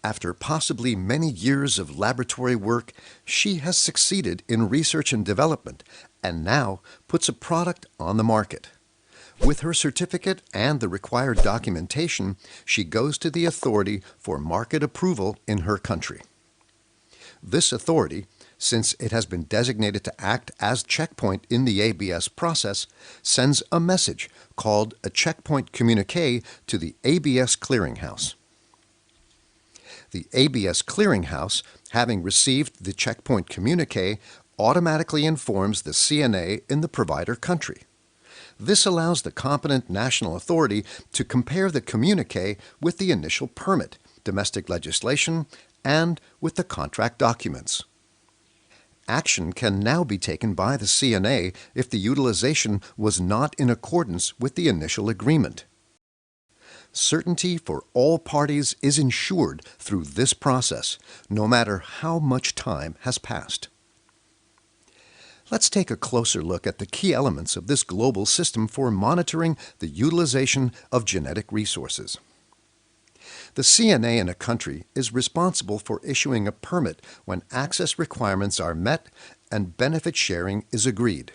After possibly many years of laboratory work, she has succeeded in research and development and now puts a product on the market. With her certificate and the required documentation, she goes to the authority for market approval in her country. This authority, since it has been designated to act as checkpoint in the ABS process, sends a message called a checkpoint communique to the ABS Clearinghouse. The ABS Clearinghouse, having received the checkpoint communique, automatically informs the CNA in the provider country. This allows the competent national authority to compare the communique with the initial permit, domestic legislation, and with the contract documents. Action can now be taken by the CNA if the utilization was not in accordance with the initial agreement. Certainty for all parties is ensured through this process, no matter how much time has passed. Let's take a closer look at the key elements of this global system for monitoring the utilization of genetic resources. The CNA in a country is responsible for issuing a permit when access requirements are met and benefit sharing is agreed.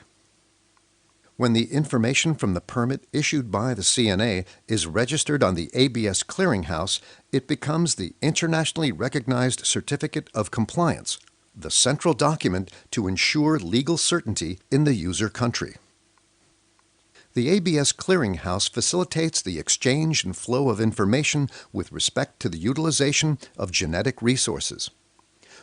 When the information from the permit issued by the CNA is registered on the ABS Clearinghouse, it becomes the internationally recognized Certificate of Compliance, the central document to ensure legal certainty in the user country. The ABS Clearinghouse facilitates the exchange and flow of information with respect to the utilization of genetic resources.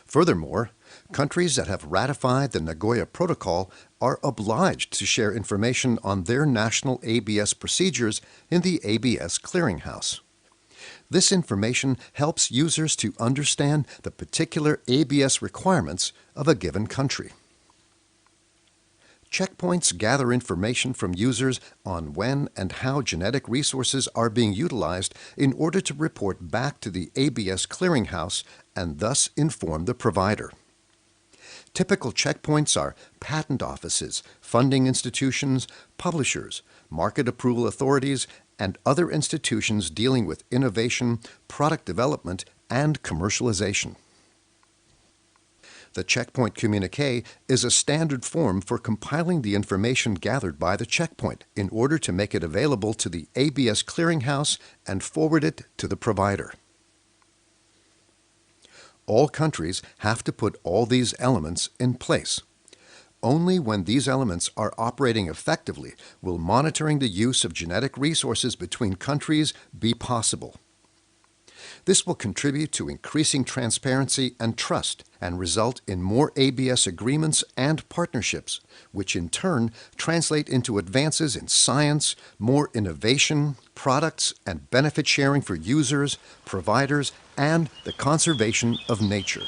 Furthermore, countries that have ratified the Nagoya Protocol are obliged to share information on their national ABS procedures in the ABS Clearinghouse. This information helps users to understand the particular ABS requirements of a given country. Checkpoints gather information from users on when and how genetic resources are being utilized in order to report back to the ABS Clearinghouse and thus inform the provider. Typical checkpoints are patent offices, funding institutions, publishers, market approval authorities, and other institutions dealing with innovation, product development, and commercialization. The checkpoint communique is a standard form for compiling the information gathered by the checkpoint in order to make it available to the ABS Clearinghouse and forward it to the provider. All countries have to put all these elements in place. Only when these elements are operating effectively will monitoring the use of genetic resources between countries be possible. This will contribute to increasing transparency and trust and result in more ABS agreements and partnerships, which in turn translate into advances in science, more innovation, products, and benefit sharing for users, providers, and the conservation of nature.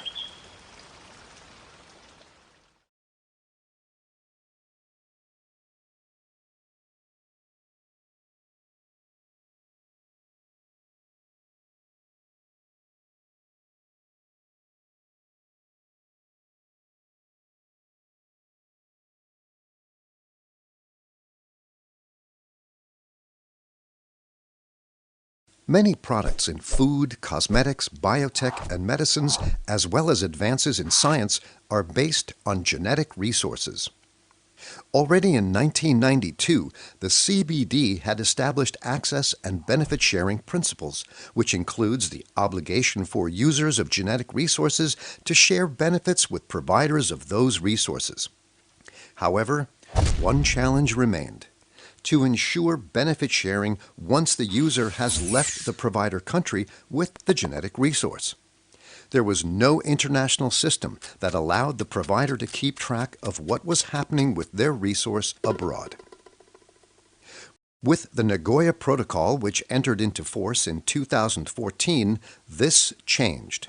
Many products in food, cosmetics, biotech, and medicines, as well as advances in science, are based on genetic resources. Already in 1992, the CBD had established access and benefit sharing principles, which includes the obligation for users of genetic resources to share benefits with providers of those resources. However, one challenge remained: to ensure benefit sharing once the user has left the provider country with the genetic resource. There was no international system that allowed the provider to keep track of what was happening with their resource abroad. With the Nagoya Protocol, which entered into force in 2014, this changed.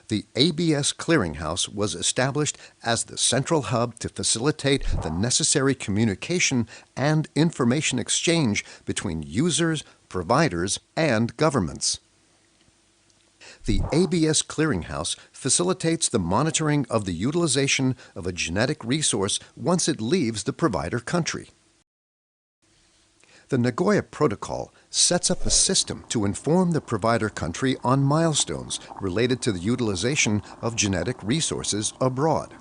The ABS Clearinghouse was established as the central hub to facilitate the necessary communication and information exchange between users, providers, and governments. The ABS Clearinghouse facilitates the monitoring of the utilization of a genetic resource once it leaves the provider country. The Nagoya Protocol sets up a system to inform the provider country on milestones related to the utilization of genetic resources abroad.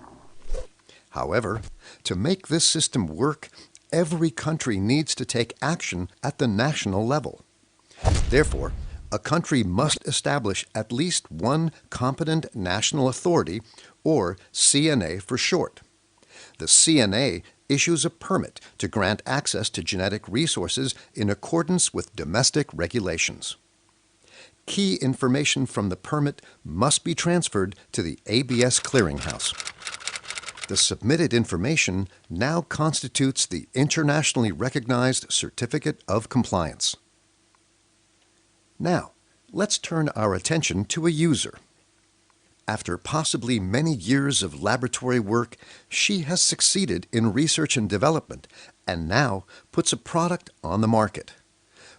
However, to make this system work, every country needs to take action at the national level. Therefore, a country must establish at least one competent national authority, or CNA for short. The CNA issues a permit to grant access to genetic resources in accordance with domestic regulations. Key information from the permit must be transferred to the ABS Clearinghouse. The submitted information now constitutes the internationally recognized Certificate of Compliance. Now, let's turn our attention to a user. After possibly many years of laboratory work, she has succeeded in research and development and now puts a product on the market.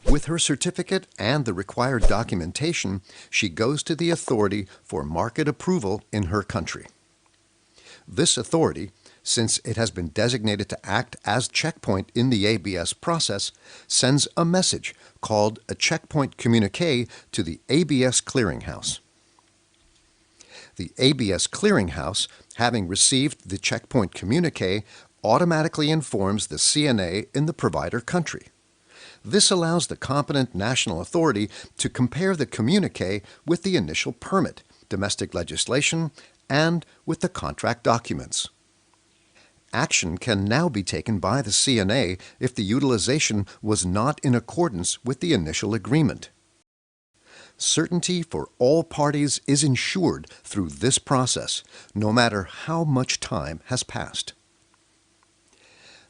With her certificate and the required documentation, she goes to the authority for market approval in her country. This authority, since it has been designated to act as checkpoint in the ABS process, sends a message called a checkpoint communique to the ABS clearinghouse. The ABS clearinghouse, having received the checkpoint communique, automatically informs the CNA in the provider country. This allows the competent national authority to compare the communique with the initial permit, domestic legislation, and with the contract documents. Action can now be taken by the CNA if the utilization was not in accordance with the initial agreement. Certainty for all parties is ensured through this process, no matter how much time has passed.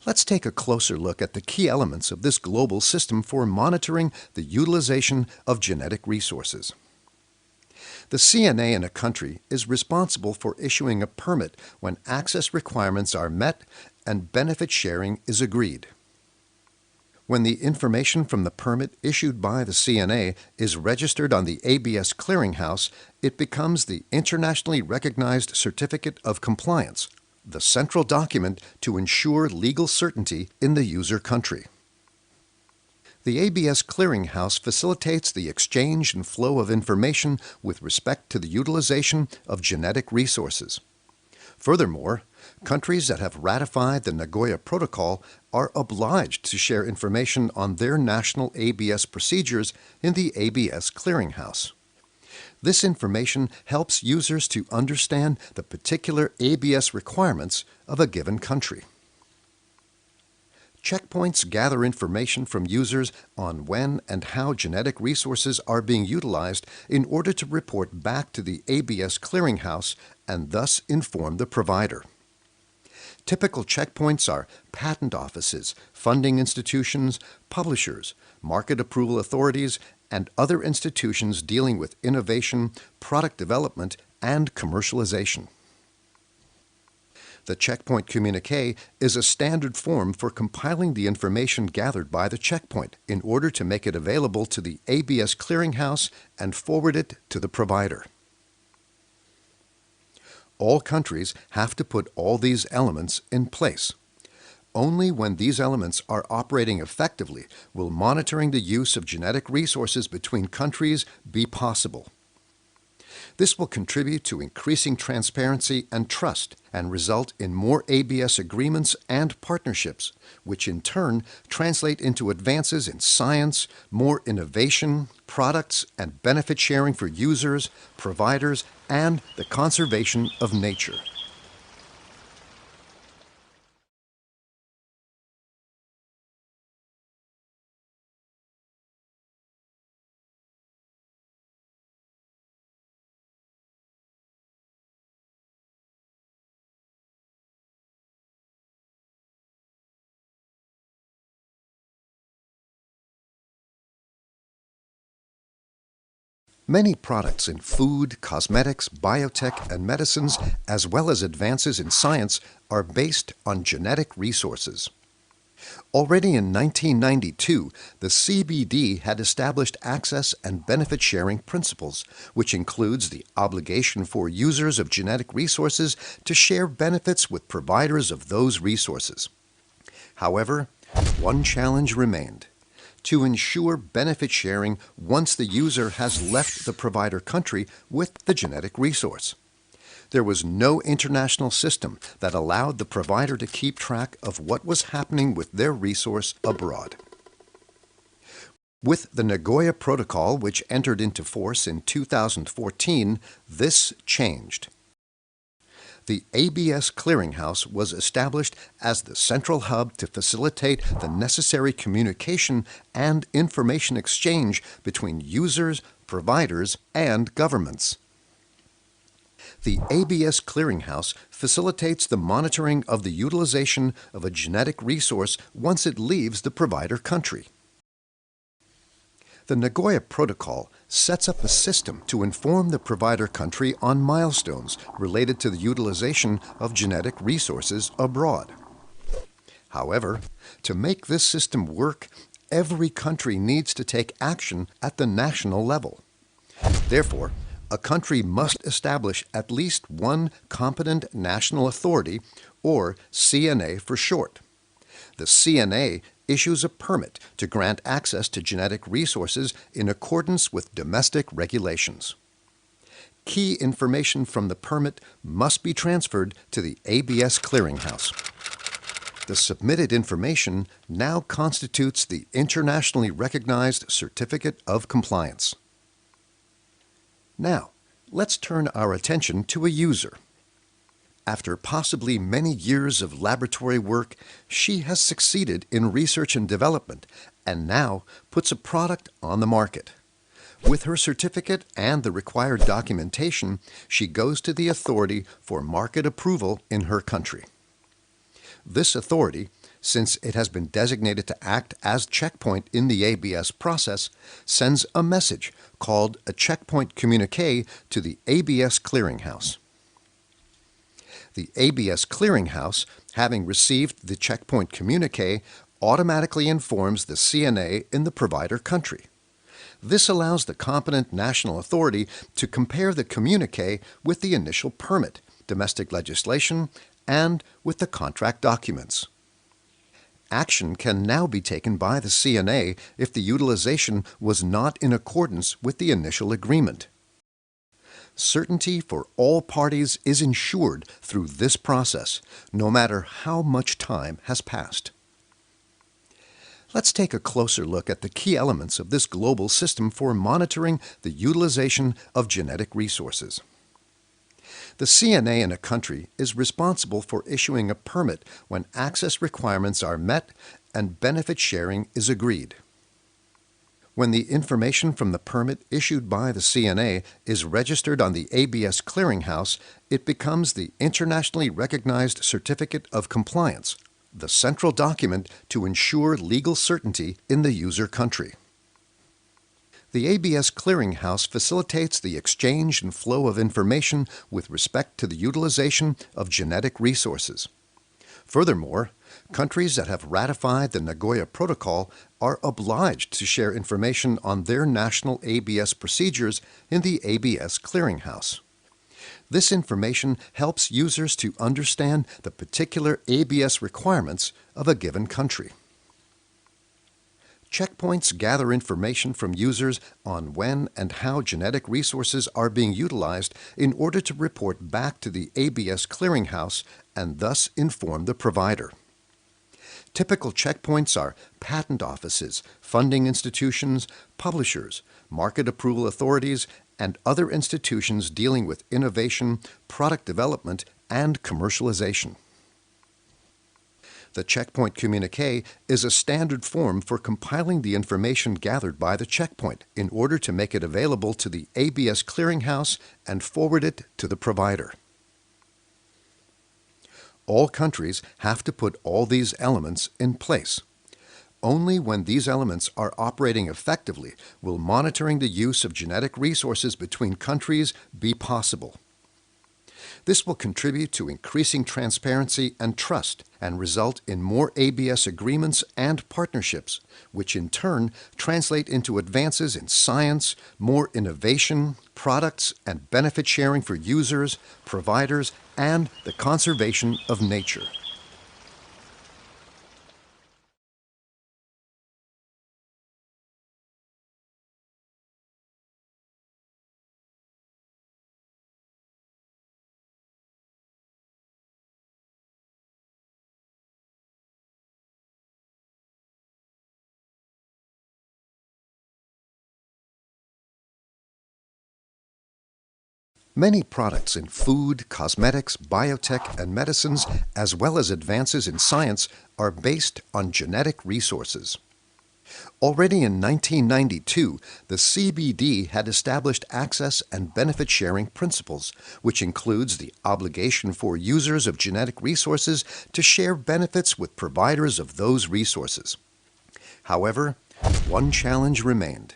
Let's take a closer look at the key elements of this global system for monitoring the utilization of genetic resources. The CNA in a country is responsible for issuing a permit when access requirements are met and benefit sharing is agreed. When the information from the permit issued by the CNA is registered on the ABS clearinghouse, it becomes the internationally recognized Certificate of Compliance, the central document to ensure legal certainty in the user country. The ABS clearinghouse facilitates the exchange and flow of information with respect to the utilization of genetic resources. Furthermore, countries that have ratified the Nagoya Protocol are obliged to share information on their national ABS procedures in the ABS clearinghouse. This information helps users to understand the particular ABS requirements of a given country. Checkpoints gather information from users on when and how genetic resources are being utilized in order to report back to the ABS clearinghouse and thus inform the provider. Typical checkpoints are patent offices, funding institutions, publishers, market approval authorities, and other institutions dealing with innovation, product development, and commercialization. The checkpoint communique is a standard form for compiling the information gathered by the checkpoint in order to make it available to the ABS clearinghouse and forward it to the provider. All countries have to put all these elements in place. Only when these elements are operating effectively will monitoring the use of genetic resources between countries be possible. This will contribute to increasing transparency and trust and result in more ABS agreements and partnerships, which in turn translate into advances in science, more innovation, products, and benefit sharing for users, providers, and the conservation of nature. Many products in food, cosmetics, biotech, and medicines, as well as advances in science, are based on genetic resources. Already in 1992, the CBD had established access and benefit sharing principles, which includes the obligation for users of genetic resources to share benefits with providers of those resources. However, one challenge remained: to ensure benefit sharing once the user has left the provider country with the genetic resource. There was no international system that allowed the provider to keep track of what was happening with their resource abroad. With the Nagoya Protocol, which entered into force in 2014, this changed. The ABS clearinghouse was established as the central hub to facilitate the necessary communication and information exchange between users, providers, and governments. The ABS clearinghouse facilitates the monitoring of the utilization of a genetic resource once it leaves the provider country. The Nagoya Protocol sets up a system to inform the provider country on milestones related to the utilization of genetic resources abroad. However, to make this system work, every country needs to take action at the national level. Therefore, a country must establish at least one competent national authority, or CNA for short. The CNA issues a permit to grant access to genetic resources in accordance with domestic regulations. Key information from the permit must be transferred to the ABS clearinghouse. The submitted information now constitutes the internationally recognized Certificate of Compliance. Now, let's turn our attention to a user. After possibly many years of laboratory work, she has succeeded in research and development and now puts a product on the market. With her certificate and the required documentation, she goes to the authority for market approval in her country. This authority, since it has been designated to act as checkpoint in the ABS process, sends a message called a checkpoint communique to the ABS clearinghouse. The ABS clearinghouse, having received the checkpoint communique, automatically informs the CNA in the provider country. This allows the competent national authority to compare the communique with the initial permit, domestic legislation, and with the contract documents. Action can now be taken by the CNA if the utilization was not in accordance with the initial agreement. Certainty for all parties is ensured through this process, no matter how much time has passed. Let's take a closer look at the key elements of this global system for monitoring the utilization of genetic resources. The CNA in a country is responsible for issuing a permit when access requirements are met and benefit sharing is agreed. When the information from the permit issued by the CNA is registered on the ABS clearinghouse, it becomes the internationally recognized Certificate of Compliance, the central document to ensure legal certainty in the user country. The ABS clearinghouse facilitates the exchange and flow of information with respect to the utilization of genetic resources. Furthermore, countries that have ratified the Nagoya Protocol are obliged to share information on their national ABS procedures in the ABS clearinghouse. This information helps users to understand the particular ABS requirements of a given country. Checkpoints gather information from users on when and how genetic resources are being utilized in order to report back to the ABS clearinghouse and thus inform the provider. Typical checkpoints are patent offices, funding institutions, publishers, market approval authorities, and other institutions dealing with innovation, product development, and commercialization. The checkpoint communique is a standard form for compiling the information gathered by the checkpoint in order to make it available to the ABS clearinghouse and forward it to the provider. All countries have to put all these elements in place. Only when these elements are operating effectively will monitoring the use of genetic resources between countries be possible. This will contribute to increasing transparency and trust and result in more ABS agreements and partnerships, which in turn translate into advances in science, more innovation, products, and benefit sharing for users, providers, and the conservation of nature. Many products in food, cosmetics, biotech, and medicines, as well as advances in science, are based on genetic resources. Already in 1992, the CBD had established access and benefit sharing principles, which includes the obligation for users of genetic resources to share benefits with providers of those resources. However, one challenge remained: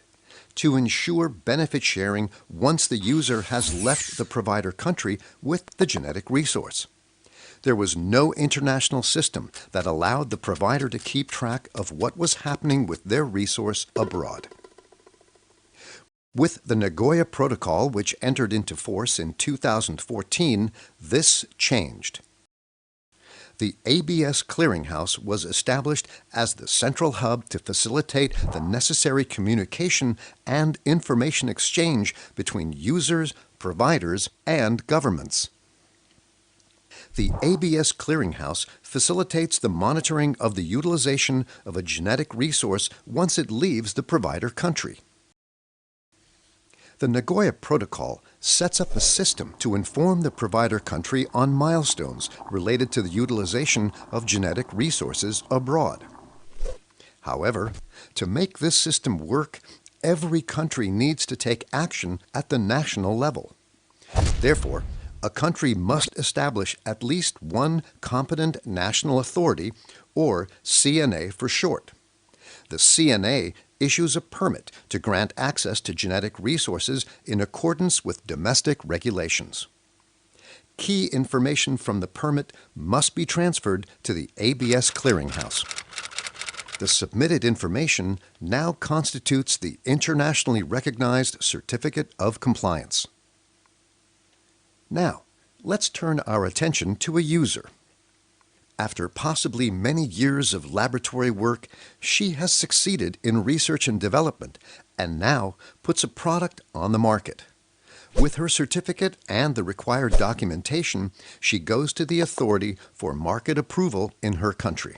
to ensure benefit sharing once the user has left the provider country with the genetic resource. There was no international system that allowed the provider to keep track of what was happening with their resource abroad. With the Nagoya Protocol, which entered into force in 2014, this changed. The ABS Clearinghouse was established as the central hub to facilitate the necessary communication and information exchange between users, providers, and governments. The ABS Clearinghouse facilitates the monitoring of the utilization of a genetic resource once it leaves the provider country. The Nagoya Protocol sets up a system to inform the provider country on milestones related to the utilization of genetic resources abroad. However, to make this system work, every country needs to take action at the national level. Therefore, a country must establish at least one competent national authority, or CNA for short. The CNA issues a permit to grant access to genetic resources in accordance with domestic regulations. Key information from the permit must be transferred to the ABS Clearinghouse. The submitted information now constitutes the internationally recognized Certificate of Compliance. Now, let's turn our attention to a user. After possibly many years of laboratory work, she has succeeded in research and development and now puts a product on the market. With her certificate and the required documentation, she goes to the authority for market approval in her country.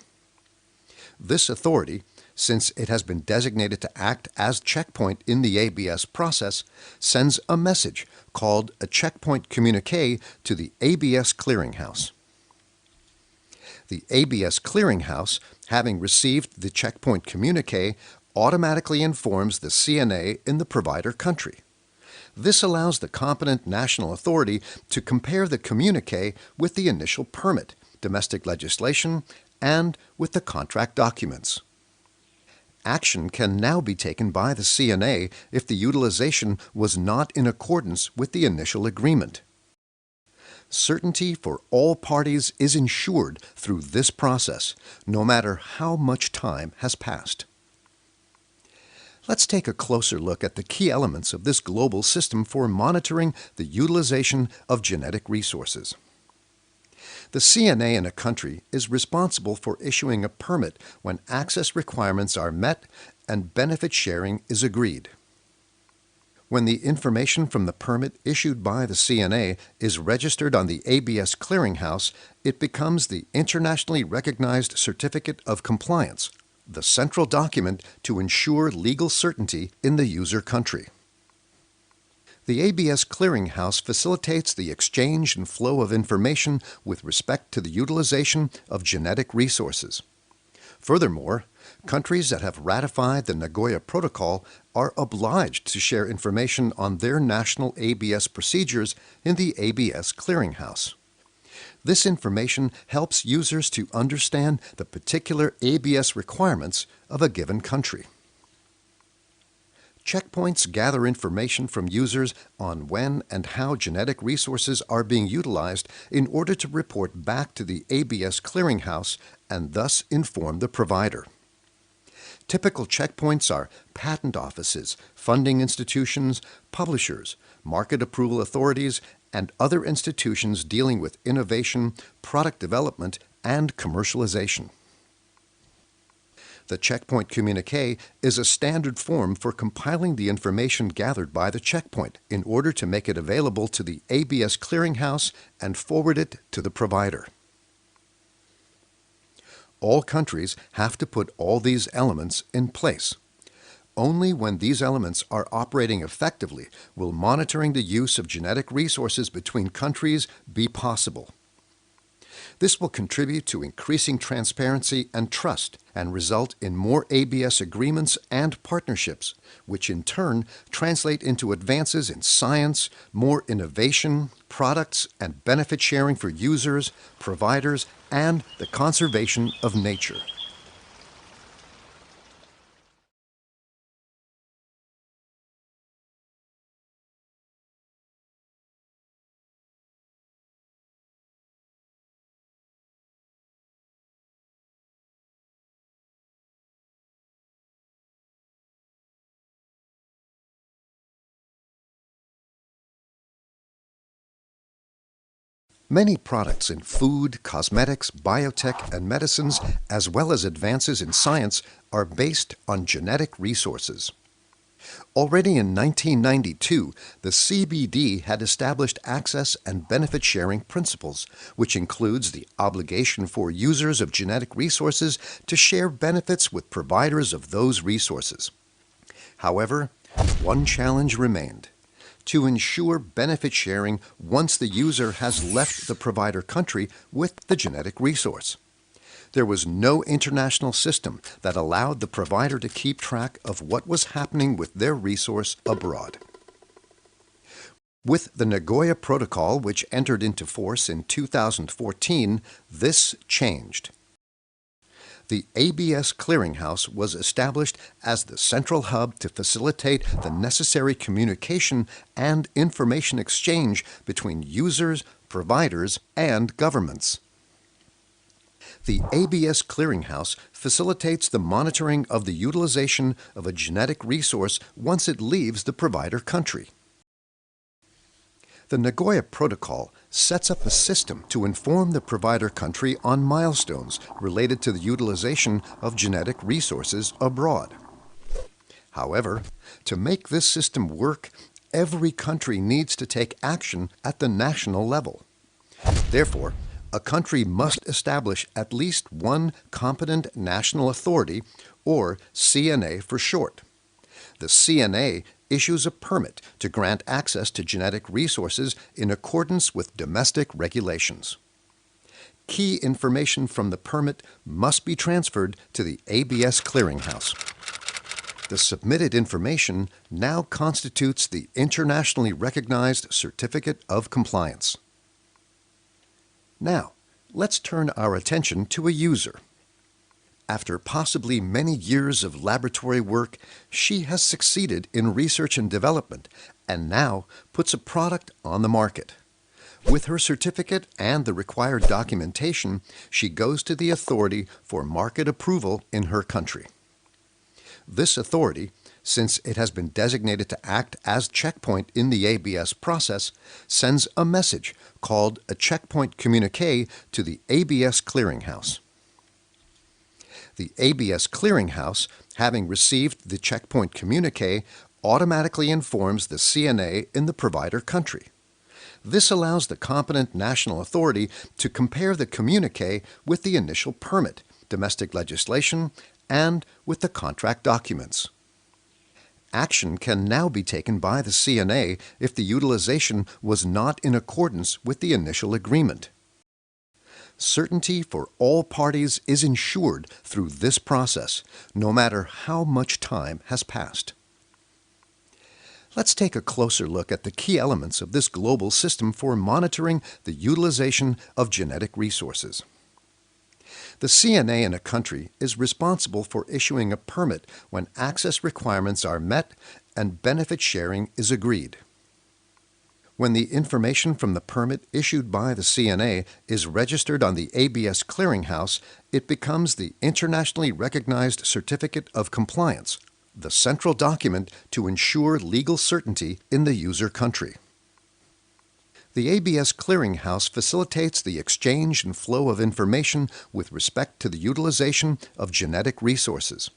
This authority, since it has been designated to act as checkpoint in the ABS process, sends a message called a checkpoint communique to the ABS Clearinghouse. The ABS Clearinghouse, having received the checkpoint communique, automatically informs the CNA in the provider country. This allows the competent national authority to compare the communique with the initial permit, domestic legislation, and with the contract documents. Action can now be taken by the CNA if the utilization was not in accordance with the initial agreement. Certainty for all parties is ensured through this process, no matter how much time has passed. Let's take a closer look at the key elements of this global system for monitoring the utilization of genetic resources. The CNA in a country is responsible for issuing a permit when access requirements are met and benefit sharing is agreed. When the information from the permit issued by the CNA is registered on the ABS Clearinghouse, it becomes the internationally recognized Certificate of Compliance, the central document to ensure legal certainty in the user country. The ABS Clearinghouse facilitates the exchange and flow of information with respect to the utilization of genetic resources. Furthermore, countries that have ratified the Nagoya Protocol are obliged to share information on their national ABS procedures in the ABS Clearinghouse. This information helps users to understand the particular ABS requirements of a given country. Checkpoints gather information from users on when and how genetic resources are being utilized in order to report back to the ABS Clearinghouse and thus inform the provider. Typical checkpoints are patent offices, funding institutions, publishers, market approval authorities, and other institutions dealing with innovation, product development, and commercialization. The checkpoint communique is a standard form for compiling the information gathered by the checkpoint in order to make it available to the ABS Clearinghouse and forward it to the provider. All countries have to put all these elements in place. Only when these elements are operating effectively will monitoring the use of genetic resources between countries be possible. This will contribute to increasing transparency and trust and result in more ABS agreements and partnerships, which in turn translate into advances in science, more innovation, products, and benefit sharing for users, providers, and the conservation of nature. Many products in food, cosmetics, biotech, and medicines, as well as advances in science, are based on genetic resources. Already in 1992, the CBD had established access and benefit sharing principles, which includes the obligation for users of genetic resources to share benefits with providers of those resources. However, one challenge remained: to ensure benefit sharing once the user has left the provider country with the genetic resource. There was no international system that allowed the provider to keep track of what was happening with their resource abroad. With the Nagoya Protocol, which entered into force in 2014, this changed. The ABS Clearinghouse was established as the central hub to facilitate the necessary communication and information exchange between users, providers, and governments. The ABS Clearinghouse facilitates the monitoring of the utilization of a genetic resource once it leaves the provider country. The Nagoya Protocol sets up a system to inform the provider country on milestones related to the utilization of genetic resources abroad. However, to make this system work, every country needs to take action at the national level. Therefore, a country must establish at least one competent national authority, or CNA for short. The CNA issues a permit to grant access to genetic resources in accordance with domestic regulations. Key information from the permit must be transferred to the ABS Clearinghouse. The submitted information now constitutes the internationally recognized Certificate of Compliance. Now, let's turn our attention to a user. After possibly many years of laboratory work, she has succeeded in research and development and now puts a product on the market. With her certificate and the required documentation, she goes to the authority for market approval in her country. This authority, since it has been designated to act as checkpoint in the ABS process, sends a message called a checkpoint communique to the ABS Clearinghouse. The ABS Clearinghouse, having received the checkpoint communique, automatically informs the CNA in the provider country. This allows the competent national authority to compare the communique with the initial permit, domestic legislation, and with the contract documents. Action can now be taken by the CNA if the utilization was not in accordance with the initial agreement. Certainty for all parties is ensured through this process, no matter how much time has passed. Let's take a closer look at the key elements of this global system for monitoring the utilization of genetic resources. The CNA in a country is responsible for issuing a permit when access requirements are met and benefit sharing is agreed. When the information from the permit issued by the CNA is registered on the ABS Clearinghouse, it becomes the internationally recognized Certificate of Compliance, the central document to ensure legal certainty in the user country. The ABS Clearinghouse facilitates the exchange and flow of information with respect to the utilization of genetic resources.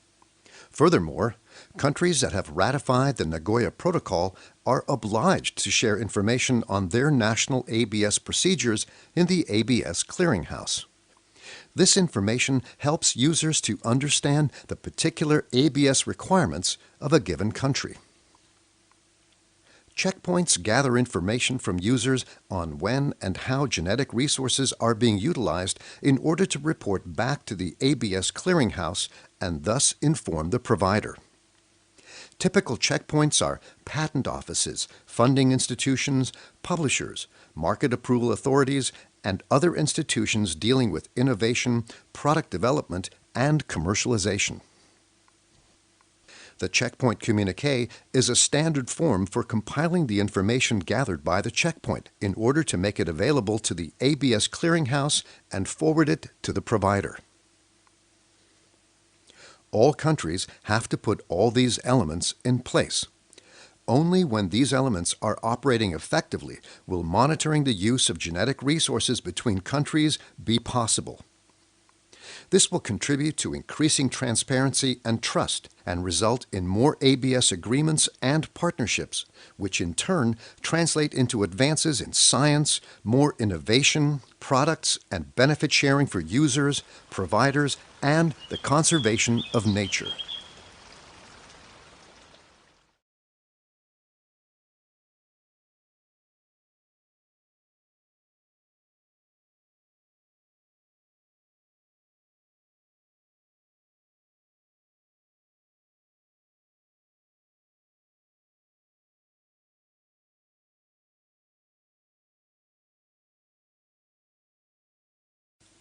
Furthermore, countries that have ratified the Nagoya Protocol are obliged to share information on their national ABS procedures in the ABS Clearinghouse. This information helps users to understand the particular ABS requirements of a given country. Checkpoints gather information from users on when and how genetic resources are being utilized in order to report back to the ABS Clearinghouse and thus inform the provider. Typical checkpoints are patent offices, funding institutions, publishers, market approval authorities, and other institutions dealing with innovation, product development, and commercialization. The checkpoint communique is a standard form for compiling the information gathered by the checkpoint in order to make it available to the ABS Clearinghouse and forward it to the provider. All countries have to put all these elements in place. only when these elements are operating effectively will monitoring the use of genetic resources between countries be possible. This will contribute to increasing transparency and trust and result in more ABS agreements and partnerships, which in turn translate into advances in science, more innovation, products, and benefit sharing for users, providers, and the conservation of nature.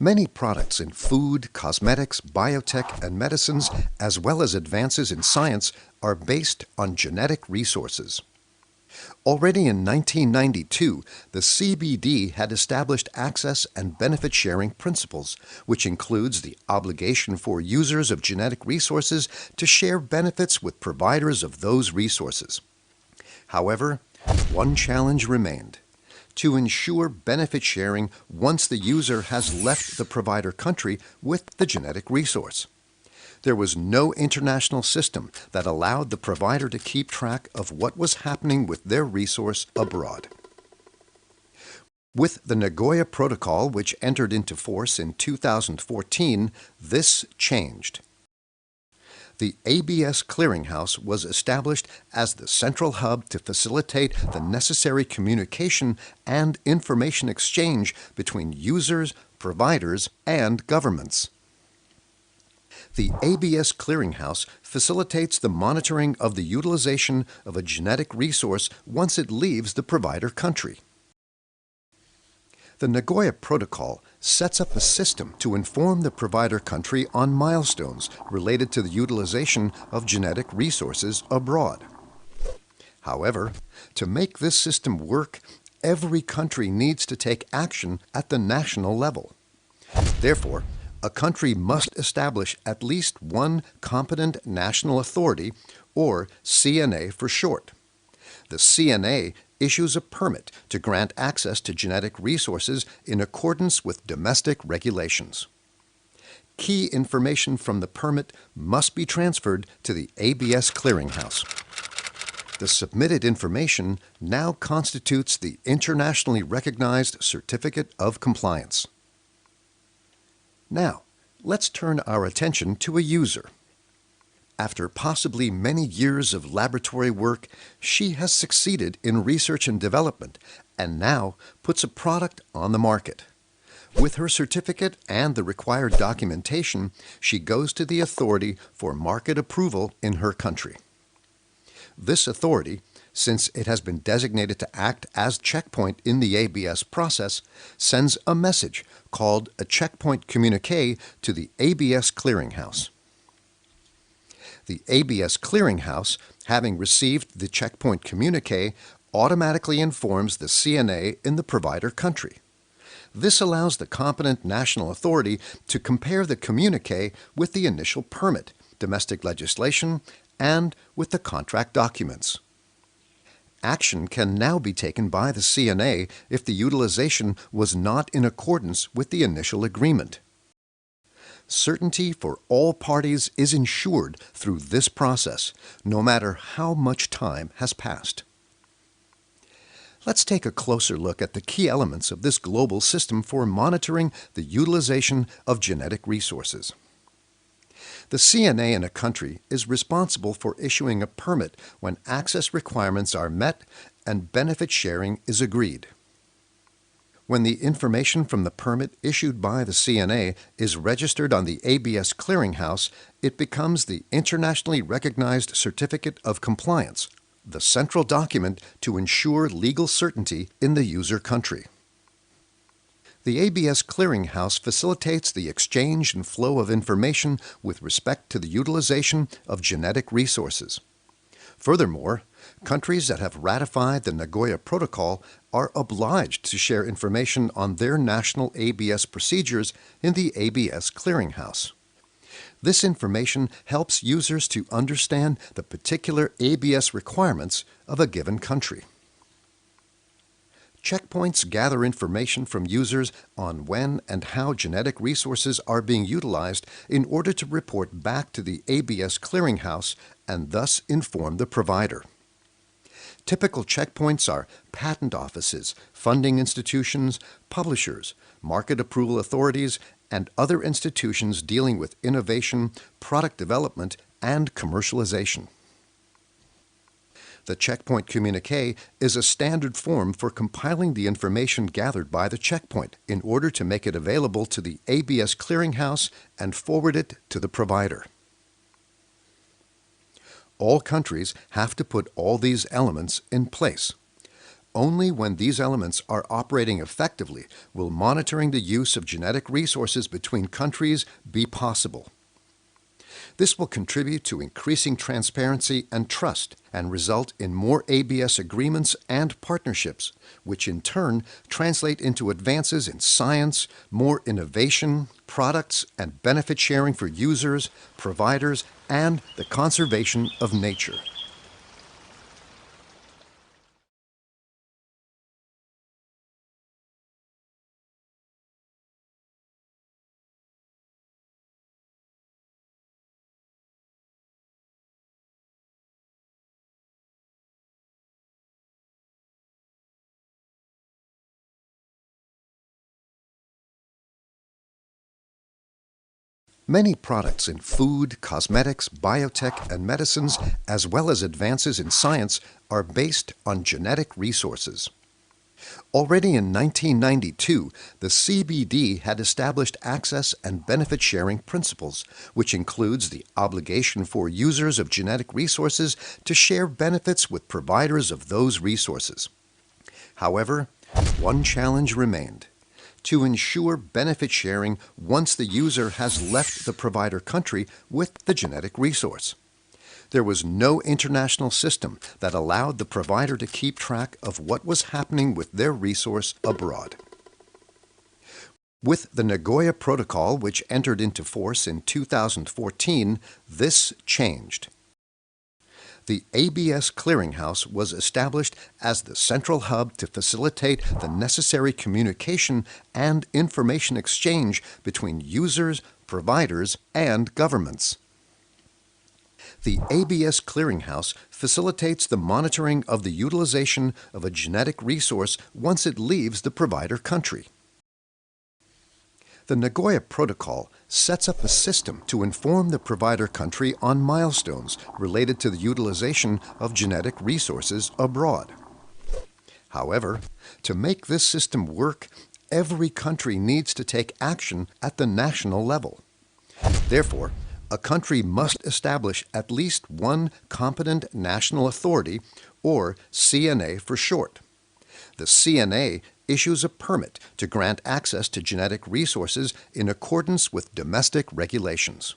Many products in food, cosmetics, biotech, and medicines, as well as advances in science, are based on genetic resources. Already in 1992, the CBD had established access and benefit sharing principles, which includes the obligation for users of genetic resources to share benefits with providers of those resources. However, one challenge remained: to ensure benefit sharing once the user has left the provider country with the genetic resource. There was no international system that allowed the provider to keep track of what was happening with their resource abroad. With the Nagoya Protocol, which entered into force in 2014, this changed. The ABS Clearinghouse was established as the central hub to facilitate the necessary communication and information exchange between users, providers, and governments. The ABS Clearinghouse facilitates the monitoring of the utilization of a genetic resource once it leaves the provider country. The Nagoya Protocol sets up a system to inform the provider country on milestones related to the utilization of genetic resources abroad. However, to make this system work, every country needs to take action at the national level. Therefore, a country must establish at least one competent national authority, or CNA for short. The CNA issues a permit to grant access to genetic resources in accordance with domestic regulations. Key information from the permit must be transferred to the ABS Clearinghouse. The submitted information now constitutes the internationally recognized Certificate of Compliance. Now, let's turn our attention to a user. After possibly many years of laboratory work, she has succeeded in research and development and now puts a product on the market. With her certificate and the required documentation, she goes to the authority for market approval in her country. This authority, since it has been designated to act as checkpoint in the ABS process, sends a message called a checkpoint communique to the ABS Clearinghouse. The ABS Clearinghouse, having received the checkpoint communique, automatically informs the CNA in the provider country. This allows the competent national authority to compare the communique with the initial permit, domestic legislation, and with the contract documents. Action can now be taken by the CNA if the utilization was not in accordance with the initial agreement. Certainty for all parties is ensured through this process, no matter how much time has passed. Let's take a closer look at the key elements of this global system for monitoring the utilization of genetic resources. The CNA in a country is responsible for issuing a permit when access requirements are met and benefit sharing is agreed. When the information from the permit issued by the CNA is registered on the ABS Clearinghouse, it becomes the internationally recognized Certificate of Compliance, the central document to ensure legal certainty in the user country. The ABS Clearinghouse facilitates the exchange and flow of information with respect to the utilization of genetic resources. Furthermore, countries that have ratified the Nagoya Protocol are obliged to share information on their national ABS procedures in the ABS Clearinghouse. This information helps users to understand the particular ABS requirements of a given country. Checkpoints gather information from users on when and how genetic resources are being utilized in order to report back to the ABS clearinghouse and thus inform the provider. Typical checkpoints are patent offices, funding institutions, publishers, market approval authorities, and other institutions dealing with innovation, product development, and commercialization. The checkpoint communique is a standard form for compiling the information gathered by the checkpoint in order to make it available to the ABS clearinghouse and forward it to the provider. All countries have to put all these elements in place. Only when these elements are operating effectively will monitoring the use of genetic resources between countries be possible. This will contribute to increasing transparency and trust and result in more ABS agreements and partnerships, which in turn translate into advances in science, more innovation, products, and benefit sharing for users, providers, and the conservation of nature. Many products in food, cosmetics, biotech, and medicines, as well as advances in science, are based on genetic resources. Already in 1992, the CBD had established access and benefit sharing principles, which includes the obligation for users of genetic resources to share benefits with providers of those resources. However, one challenge remained: to ensure benefit sharing once the user has left the provider country with the genetic resource. There was no international system that allowed the provider to keep track of what was happening with their resource abroad. With the Nagoya Protocol, which entered into force in 2014, this changed. The ABS Clearinghouse was established as the central hub to facilitate the necessary communication and information exchange between users, providers, and governments. The ABS Clearinghouse facilitates the monitoring of the utilization of a genetic resource once it leaves the provider country. The Nagoya Protocol sets up a system to inform the provider country on milestones related to the utilization of genetic resources abroad. However, to make this system work, every country needs to take action at the national level. Therefore, a country must establish at least one competent national authority, or CNA for short. The CNA issues a permit to grant access to genetic resources in accordance with domestic regulations.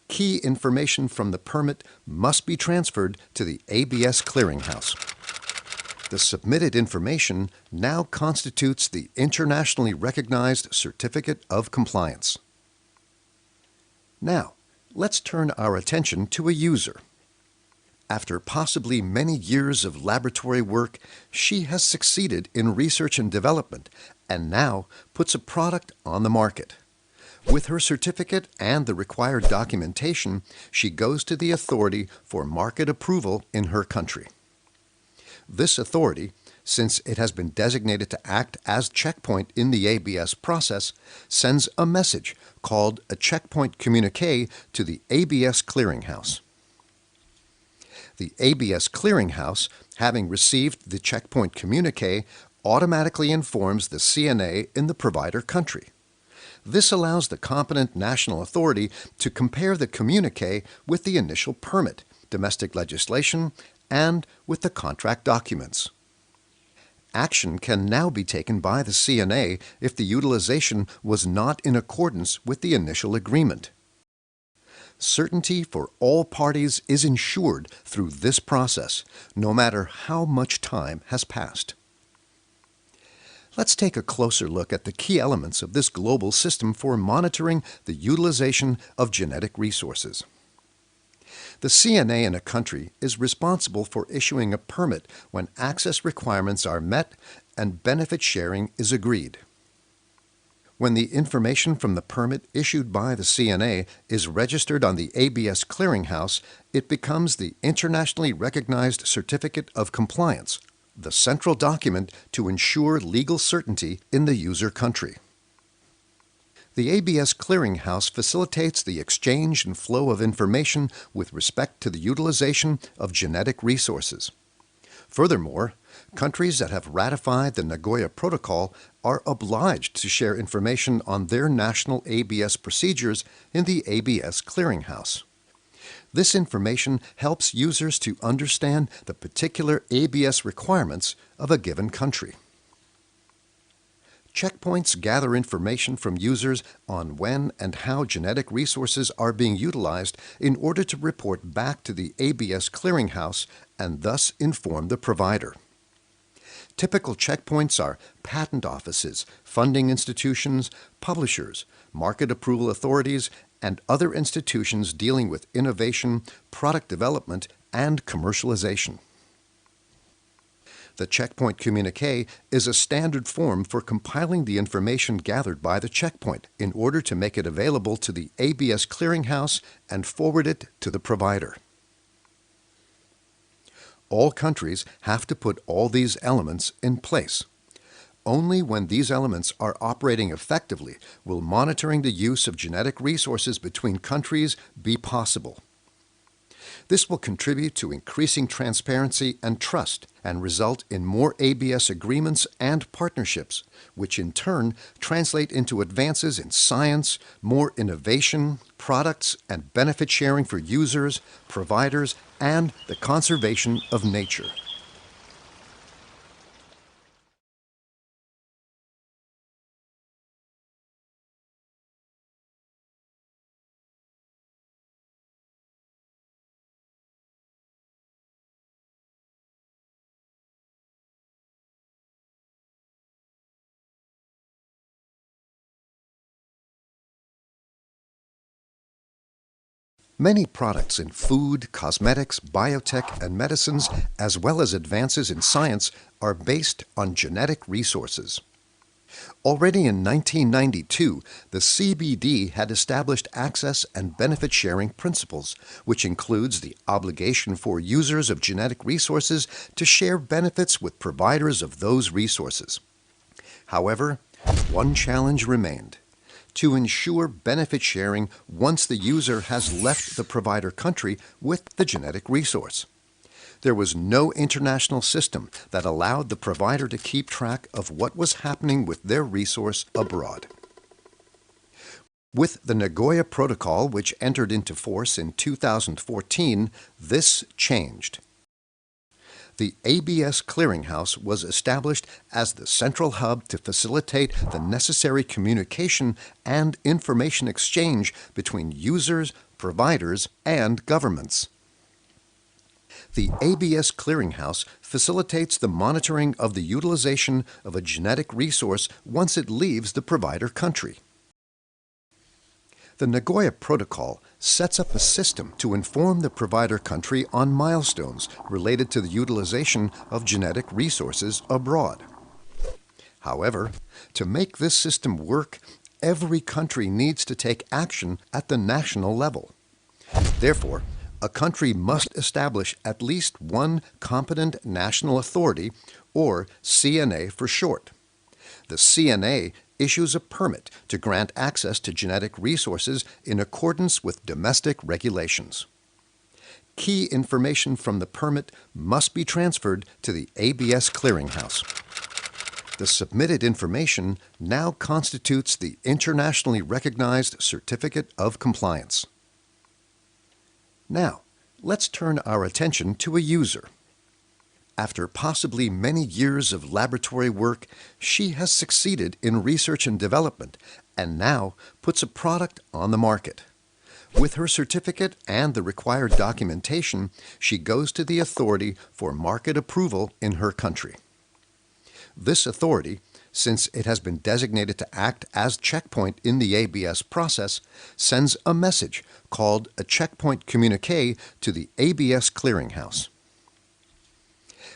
Key information from the permit must be transferred to the ABS Clearinghouse. The submitted information now constitutes the internationally recognized Certificate of Compliance. Now, let's turn our attention to a user. After possibly many years of laboratory work, she has succeeded in research and development and now puts a product on the market. With her certificate and the required documentation, she goes to the authority for market approval in her country. This authority, since it has been designated to act as checkpoint in the ABS process, sends a message called a checkpoint communique to the ABS Clearinghouse. The ABS Clearinghouse, having received the checkpoint communique, automatically informs the CNA in the provider country. This allows the competent national authority to compare the communique with the initial permit, domestic legislation, and with the contract documents. Action can now be taken by the CNA if the utilization was not in accordance with the initial agreement. Certainty for all parties is ensured through this process, no matter how much time has passed. Let's take a closer look at the key elements of this global system for monitoring the utilization of genetic resources. The CNA in a country is responsible for issuing a permit when access requirements are met and benefit sharing is agreed. When the information from the permit issued by the CNA is registered on the ABS Clearinghouse, it becomes the internationally recognized Certificate of Compliance, the central document to ensure legal certainty in the user country. The ABS Clearinghouse facilitates the exchange and flow of information with respect to the utilization of genetic resources. Furthermore, countries that have ratified the Nagoya Protocol are obliged to share information on their national ABS procedures in the ABS Clearinghouse. This information helps users to understand the particular ABS requirements of a given country. Checkpoints gather information from users on when and how genetic resources are being utilized in order to report back to the ABS Clearinghouse and thus inform the provider. Typical checkpoints are patent offices, funding institutions, publishers, market approval authorities, and other institutions dealing with innovation, product development, and commercialization. The checkpoint communique is a standard form for compiling the information gathered by the checkpoint in order to make it available to the ABS Clearinghouse and forward it to the provider. All countries have to put all these elements in place. Only when these elements are operating effectively will monitoring the use of genetic resources between countries be possible. This will contribute to increasing transparency and trust and result in more ABS agreements and partnerships, which in turn translate into advances in science, more innovation, products, and benefit sharing for users, providers, and the conservation of nature. Many products in food, cosmetics, biotech, and medicines, as well as advances in science, are based on genetic resources. Already in 1992, the CBD had established access and benefit sharing principles, which includes the obligation for users of genetic resources to share benefits with providers of those resources. However, one challenge remained: to ensure benefit sharing once the user has left the provider country with the genetic resource. There was no international system that allowed the provider to keep track of what was happening with their resource abroad. With the Nagoya Protocol, which entered into force in 2014, this changed. The ABS Clearinghouse was established as the central hub to facilitate the necessary communication and information exchange between users, providers, and governments. The ABS Clearinghouse facilitates the monitoring of the utilization of a genetic resource once it leaves the provider country. The Nagoya Protocol sets up a system to inform the provider country on milestones related to the utilization of genetic resources abroad. However, to make this system work, every country needs to take action at the national level. Therefore, a country must establish at least one competent national authority, or CNA for short. The CNA issues a permit to grant access to genetic resources in accordance with domestic regulations. Key information from the permit must be transferred to the ABS Clearinghouse. The submitted information now constitutes the internationally recognized Certificate of Compliance. Now, let's turn our attention to a user. After possibly many years of laboratory work, she has succeeded in research and development and now puts a product on the market. With her certificate and the required documentation, she goes to the authority for market approval in her country. This authority, since it has been designated to act as checkpoint in the ABS process, sends a message called a checkpoint communique to the ABS clearinghouse.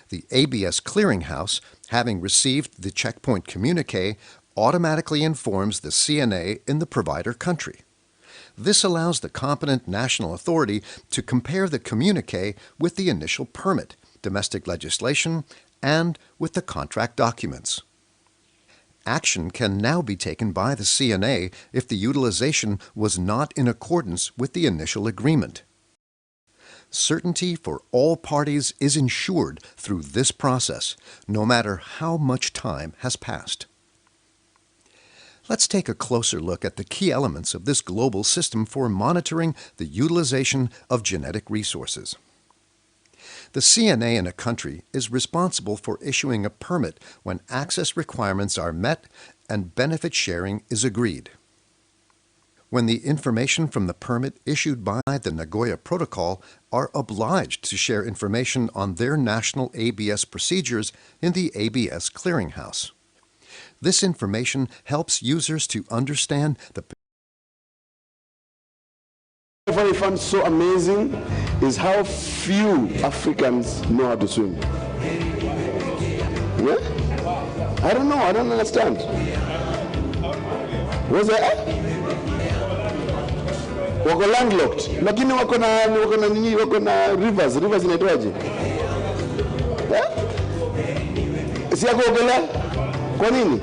The ABS clearinghouse, having received the checkpoint communique, automatically informs the CNA in the provider country. This allows the competent national authority to compare the communique with the initial permit, domestic legislation, and with the contract documents. Action can now be taken by the CNA if the utilization was not in accordance with the initial agreement. Certainty for all parties is ensured through this process, no matter how much time has passed. Let's take a closer look at the key elements of this global system for monitoring the utilization of genetic resources. The CNA in a country is responsible for issuing a permit when access requirements are met and benefit sharing is agreed. When the information from the permit issued by the Nagoya Protocol are obliged to share information on their national ABS procedures in the ABS clearinghouse. This information helps users to understand the What I find so amazing is how few Africans know how to swim. Yeah? I don't know, I don't understand. What's that? Wako landlocked, lakini wako na rivers inaitwaje? Si yako ogelea? Kwa nini?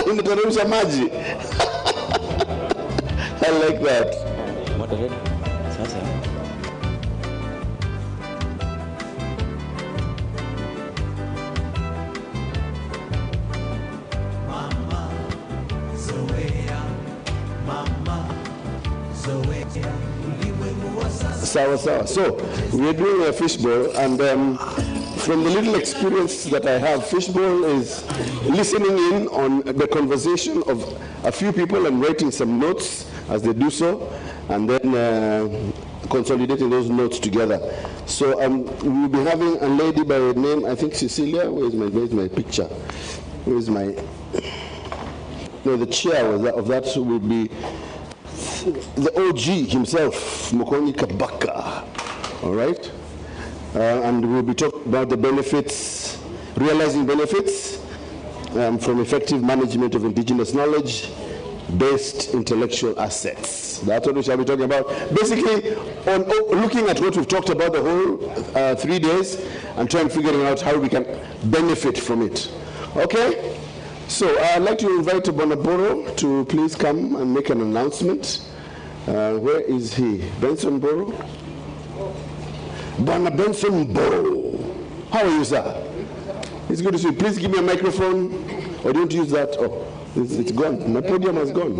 Unateremsha maji. I like that. Sasa. Sawa. So we're doing a fishbowl, and from the little experience that I have, fishbowl is listening in on the conversation of a few people and writing some notes as they do so, and then consolidating those notes together. So we'll be having a lady by the name, I think Cecilia. Where's my picture? Where's my? No, the chair of that will be the OG himself, Mokoni Kabaka. All right? And we'll be talking about the benefits, realizing benefits from effective management of indigenous knowledge-based intellectual assets. That's what we shall be talking about. Basically, on looking at what we've talked about the whole 3 days and trying figuring out how we can benefit from it. Okay? So I'd like to invite Bonaboro to please come and make an announcement. Where is he? Benson Boro? Bwana Benson Boro. How are you, sir? It's good to see you. Please give me a microphone. Or don't use that. Oh, it's gone. My podium has gone.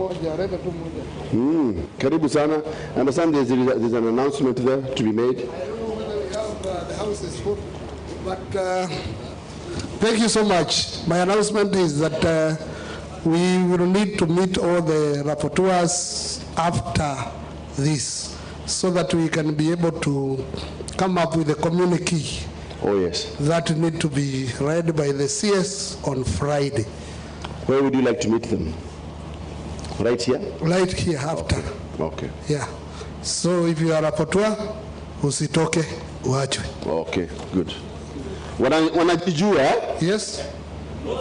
Karibu sana. I understand there's an announcement there to be made. The house is full. But thank you so much. My announcement is that we will need to meet all the rapporteurs after this so that we can be able to come up with a communique. Oh, yes. That need to be read by the CS on Friday. Where would you like to meet them? Right here? Right here after. Okay. Yeah. So if you are a rapporteur, usitoke uachwe. Okay, good. Wanajijua? Yes. No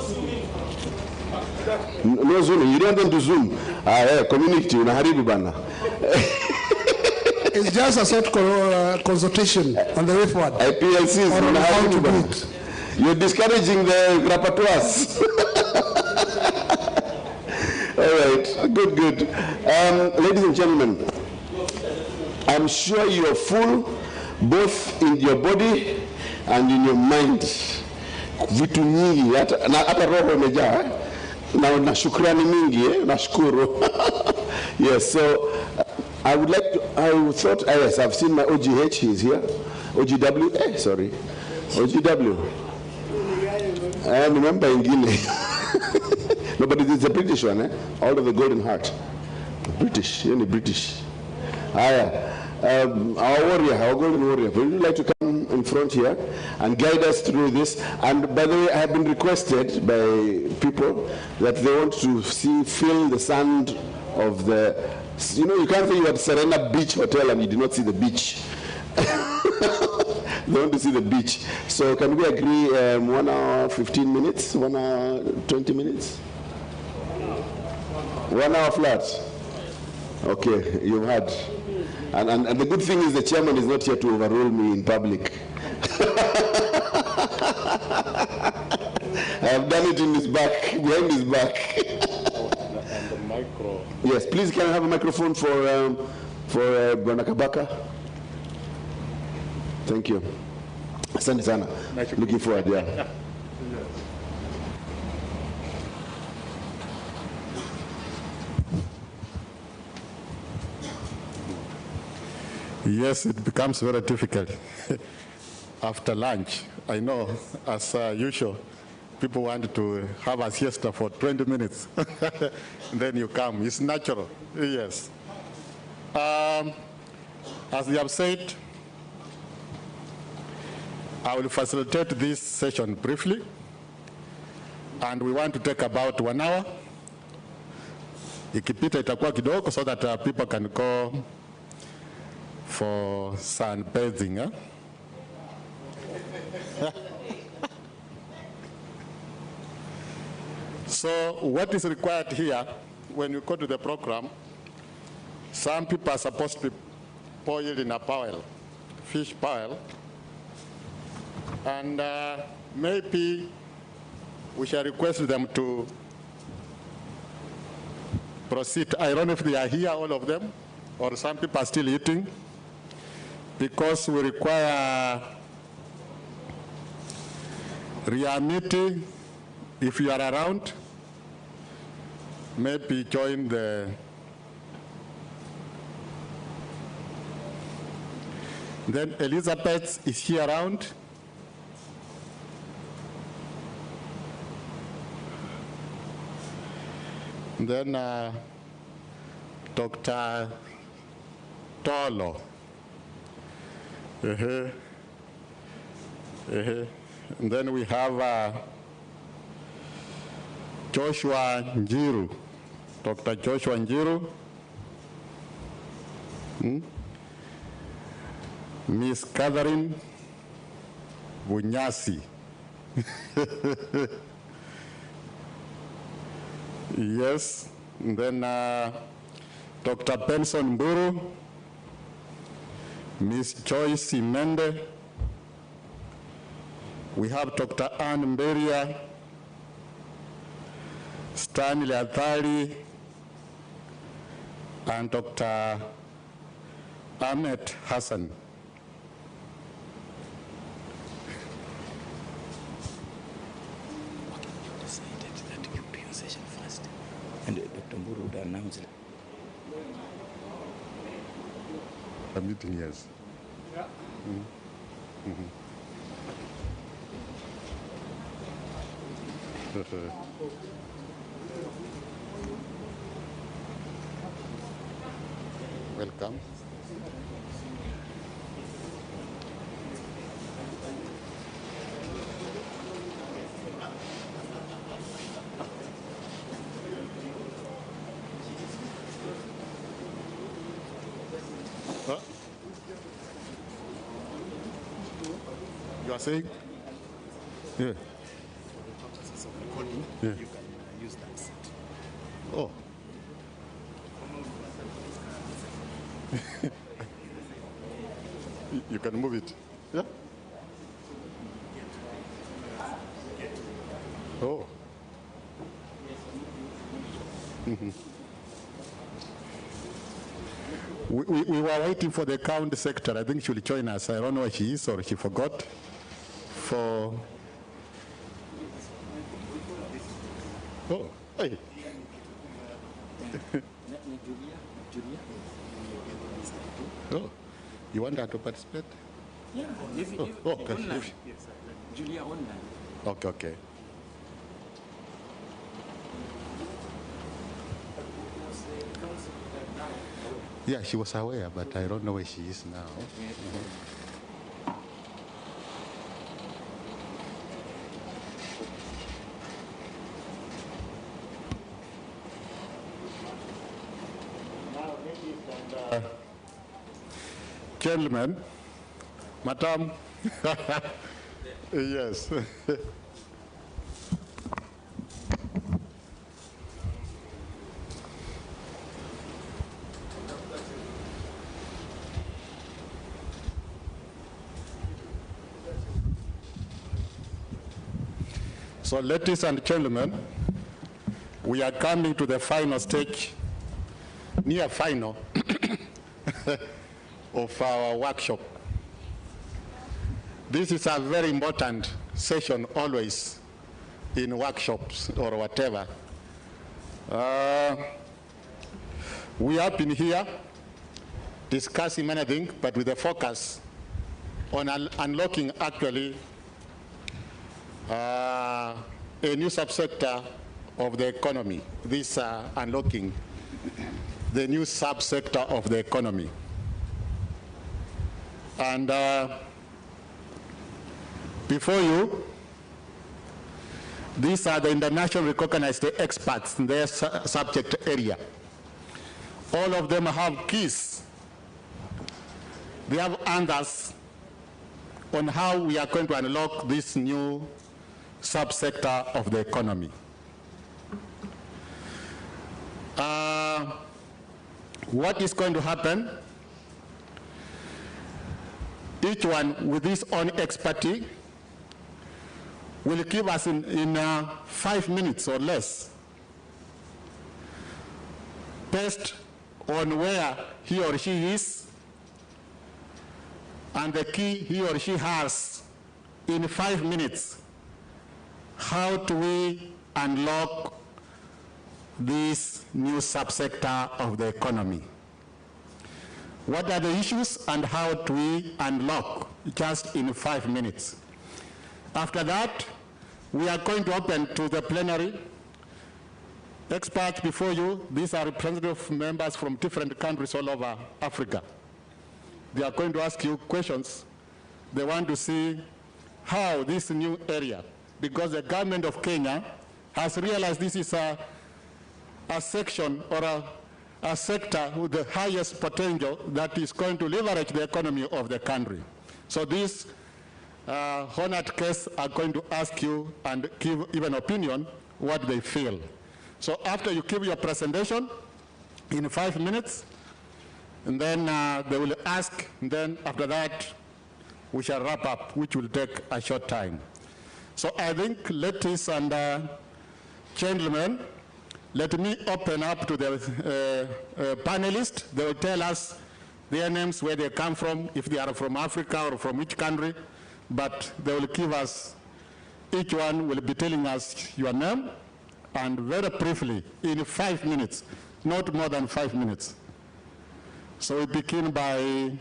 zooming. You don't want them to zoom. Community, unaharibu bana. It's just a sort of consultation on the way forward. IPLCs, unaharibu bana. You're discouraging the rapporteurs. All right, good. Ladies and gentlemen, I'm sure you're full, both in your body and in your mind. Vitu nyingi, hata roho imejaa. Na shukrani mingi, nashukuru. Yes, so I thought, yes, I've seen my OGH, he's here. OGW, OGW. I remember ingine. No, but it's a British one, All of the Golden Heart. British, British. Our warrior, our golden warrior. Would you like to come and front here and guide us through this. And by the way, I have been requested by people that they want to feel the sand of the, you know, you can't say you at Serena Beach Hotel and you did not see the beach. They want to see the beach. So can we agree 1 hour 15 minutes, 1 hour 20 minutes? 1 hour flat. Okay, you've had. And the good thing is the chairman is not here to overrule me in public. I have done it in his back, behind his back. And the micro. Yes, please can I have a microphone for Bwana Kabaka? Thank you. Asante sana. Looking forward, yeah. Yes, it becomes very difficult after lunch. I know, as usual, people want to have a siesta for 20 minutes. Then you come. It's natural, yes. As you have said, I will facilitate this session briefly, and we want to take about 1 hour. Ikipita itakuwa kidogo so that people can go for sunbathing. Huh? So what is required here, when you go to the program, some people are supposed to be boiled in a pile, fish pile, and maybe we shall request them to proceed. I don't know if they are here, all of them, or some people are still eating, because we require Riamiti, if you are around, maybe join the then Elizabeth is here around. Then Dr. Tolo. And then we have Joshua Njiru, Dr. Joshua Njiru. Miss Catherine Bunyasi. Yes, and then Dr. Benson Mburu, Miss Joyce Mende. We have Dr. Ann Mberia, Stanley Athari, and Dr. Ahmed Hassan. And Dr. Mburu would announce it. A meeting, yes. Yeah. Welcome. You are saying? Yeah. Yeah. You can use that set. Oh. You can move it. Yeah? Oh. We were waiting for the county secretary. I think she will join us. I don't know where she is or she forgot. For oh, hey. Oh, you want her to participate? Yeah. Okay. Online. Yes, Julia online. Okay, okay. Yeah, she was aware, but I don't know where she is now. gentlemen, madam, yes. So, ladies and gentlemen, we are coming to the final stage, near final, of our workshop. This is a very important session always in workshops or whatever. We have been here discussing many things, but with a focus on unlocking actually a new subsector of the economy. This unlocking the new subsector of the economy. And before you, these are the internationally recognized experts in their subject area. All of them have keys. They have answers on how we are going to unlock this new subsector of the economy. What is going to happen? Each one with his own expertise will give us in 5 minutes or less, based on where he or she is and the key he or she has. In 5 minutes, how do we unlock this new subsector of the economy? What are the issues and how do we unlock, just in 5 minutes? After that, we are going to open to the plenary. Experts before you, these are representative members from different countries all over Africa. They are going to ask you questions. They want to see how this new area, because the government of Kenya has realized this is a section or a sector with the highest potential that is going to leverage the economy of the country. So these honored guests are going to ask you and give even opinion what they feel. So after you give your presentation in 5 minutes, and then they will ask, and then after that we shall wrap up, which will take a short time. So I think, ladies and gentlemen, let me open up to the panelists. They will tell us their names, where they come from, if they are from Africa or from which country, but they will give us, each one will be telling us your name, and very briefly, in 5 minutes, not more than 5 minutes. So we begin by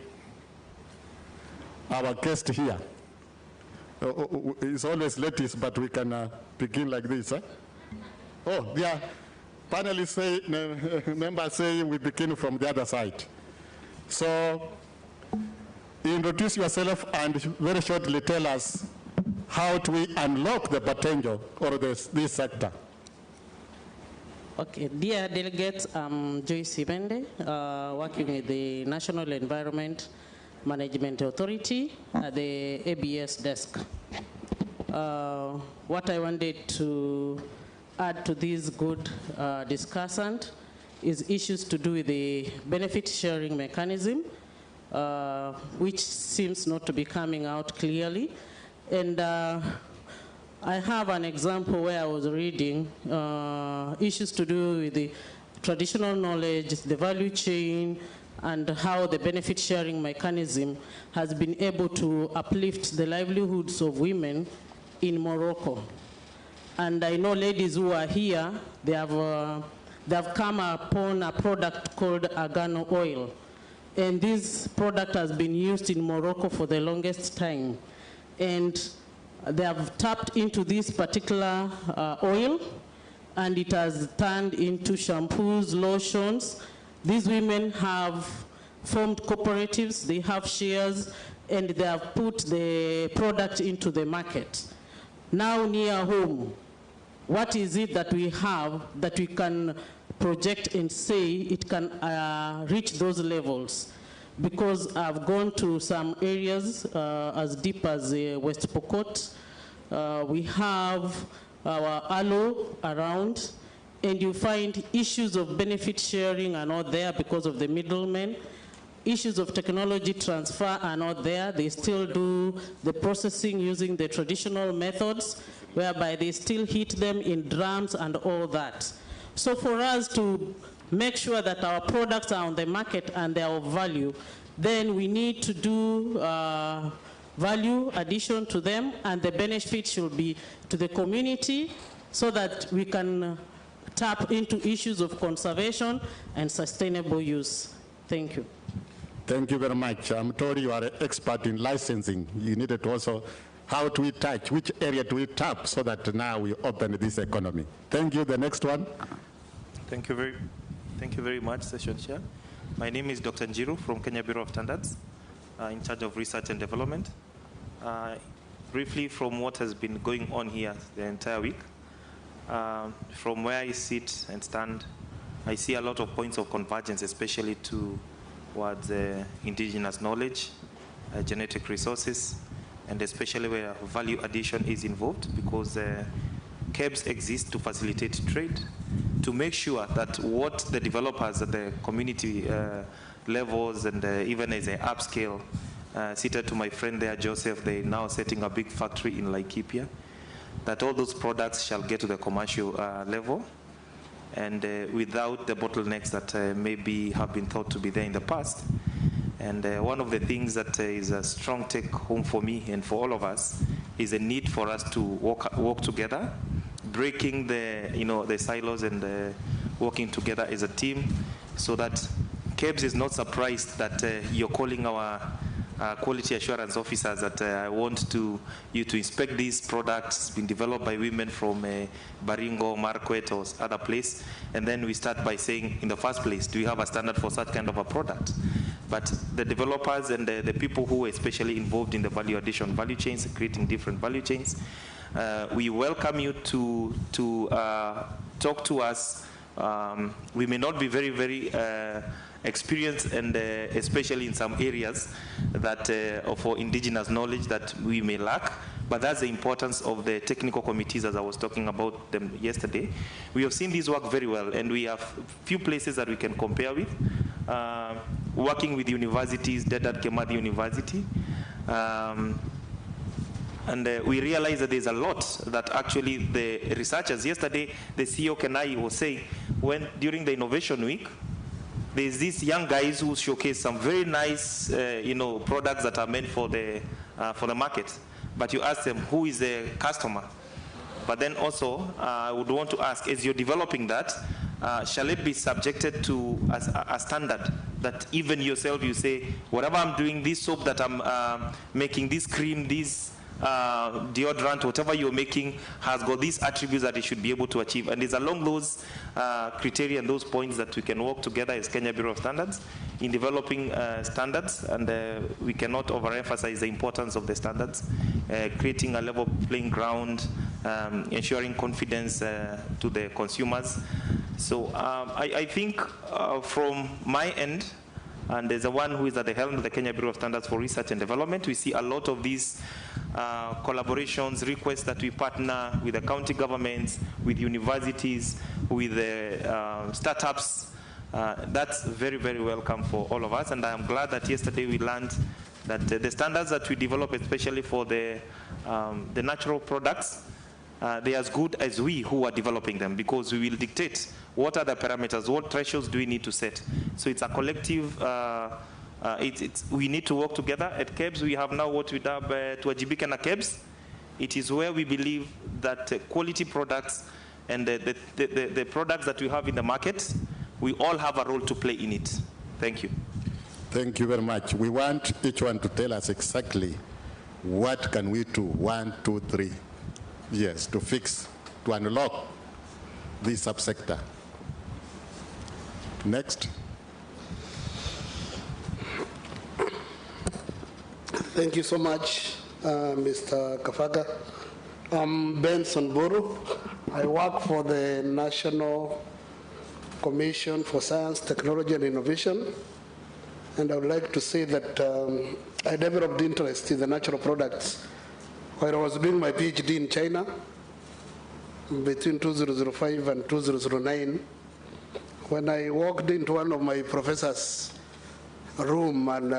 our guest here. It's always ladies, but we can begin like this. Huh? Oh, yeah. Panelists say, members say we begin from the other side. So introduce yourself and very shortly tell us how do we unlock the potential or this sector. Okay, dear delegates, I'm Joyce Ibende, working with the National Environment Management Authority at the ABS desk. What I wanted to add to this good discussion is issues to do with the benefit sharing mechanism, which seems not to be coming out clearly. And I have an example where I was reading issues to do with the traditional knowledge, the value chain, and how the benefit sharing mechanism has been able to uplift the livelihoods of women in Morocco. And I know ladies who are here, they have come upon a product called argan oil. And this product has been used in Morocco for the longest time. And they have tapped into this particular oil, and it has turned into shampoos, lotions. These women have formed cooperatives, they have shares, and they have put the product into the market. Now near home, what is it that we have that we can project and say it can reach those levels? Because I've gone to some areas as deep as West Pokot. We have our ALO around, and you find issues of benefit sharing are not there because of the middlemen. Issues of technology transfer are not there. They still do the processing using the traditional methods, whereby they still heat them in drums and all that. So for us to make sure that our products are on the market and they are of value, then we need to do value addition to them, and the benefit should be to the community so that we can tap into issues of conservation and sustainable use. Thank you. Thank you very much. I'm told you are an expert in licensing. You needed to also, how do we touch, which area do we tap so that now we open this economy? Thank you. The next one. Thank you very much, Session Chair. My name is Dr. Njiru from Kenya Bureau of Standards, in charge of research and development. Briefly, from what has been going on here the entire week, from where I sit and stand, I see a lot of points of convergence, especially towards indigenous knowledge, genetic resources, and especially where value addition is involved, because KEBS exist to facilitate trade, to make sure that what the developers at the community levels and even as an upscale, seated to my friend there, Joseph, they're now setting a big factory in Laikipia, that all those products shall get to the commercial level, and without the bottlenecks that maybe have been thought to be there in the past. And one of the things that is a strong take home for me and for all of us is a need for us to work together, breaking the silos and working together as a team, so that KEBS is not surprised that you're calling our quality assurance officers that I want you to inspect these products being developed by women from Baringo, Marquette, or other place, and then we start by saying, in the first place, do we have a standard for such kind of a product? But the developers and the people who are especially involved in the value addition value chains, creating different value chains, we welcome you to talk to us. We may not be very, very experienced, and especially in some areas that for indigenous knowledge that we may lack, but that's the importance of the technical committees, as I was talking about them yesterday. We have seen these work very well, and we have few places that we can compare with. Working with universities, Dedat Kemathi University, and we realize that there's a lot that actually the researchers, yesterday the CEO Kenai was saying, when during the innovation week, there's these young guys who showcase some very nice products that are meant for the market, but you ask them, who is the customer? But then also I would want to ask, as you're developing that, shall it be subjected to a standard that even yourself you say, whatever I'm doing, this soap that I'm making, this cream, this deodorant, whatever you're making has got these attributes that it should be able to achieve. And it's along those criteria and those points that we can work together as Kenya Bureau of Standards in developing standards, and we cannot overemphasize the importance of the standards, creating a level playing ground, ensuring confidence to the consumers. So I think from my end, and there's the one who is at the helm of the Kenya Bureau of Standards for Research and Development, we see a lot of these collaborations, requests that we partner with the county governments, with universities, with startups. That's very, very welcome for all of us, and I'm glad that yesterday we learned that the standards that we develop, especially for the natural products, they're as good as we who are developing them, because we will dictate what are the parameters, what thresholds do we need to set. So it's a collective, we need to work together. At KEBS, we have now what we dub Tuwajibike na KEBS. It is where we believe that quality products and the products that we have in the market, we all have a role to play in it. Thank you. Thank you very much. We want each one to tell us exactly what can we do, 1, 2, 3, yes, to fix, to unlock this subsector. Next. Thank you so much, Mr. Kafaga. I'm Ben Sonboro. I work for the National Commission for Science, Technology and Innovation, and I would like to say that I developed interest in the natural products while I was doing my PhD in China between 2005 and 2009, when I walked into one of my professor's room, and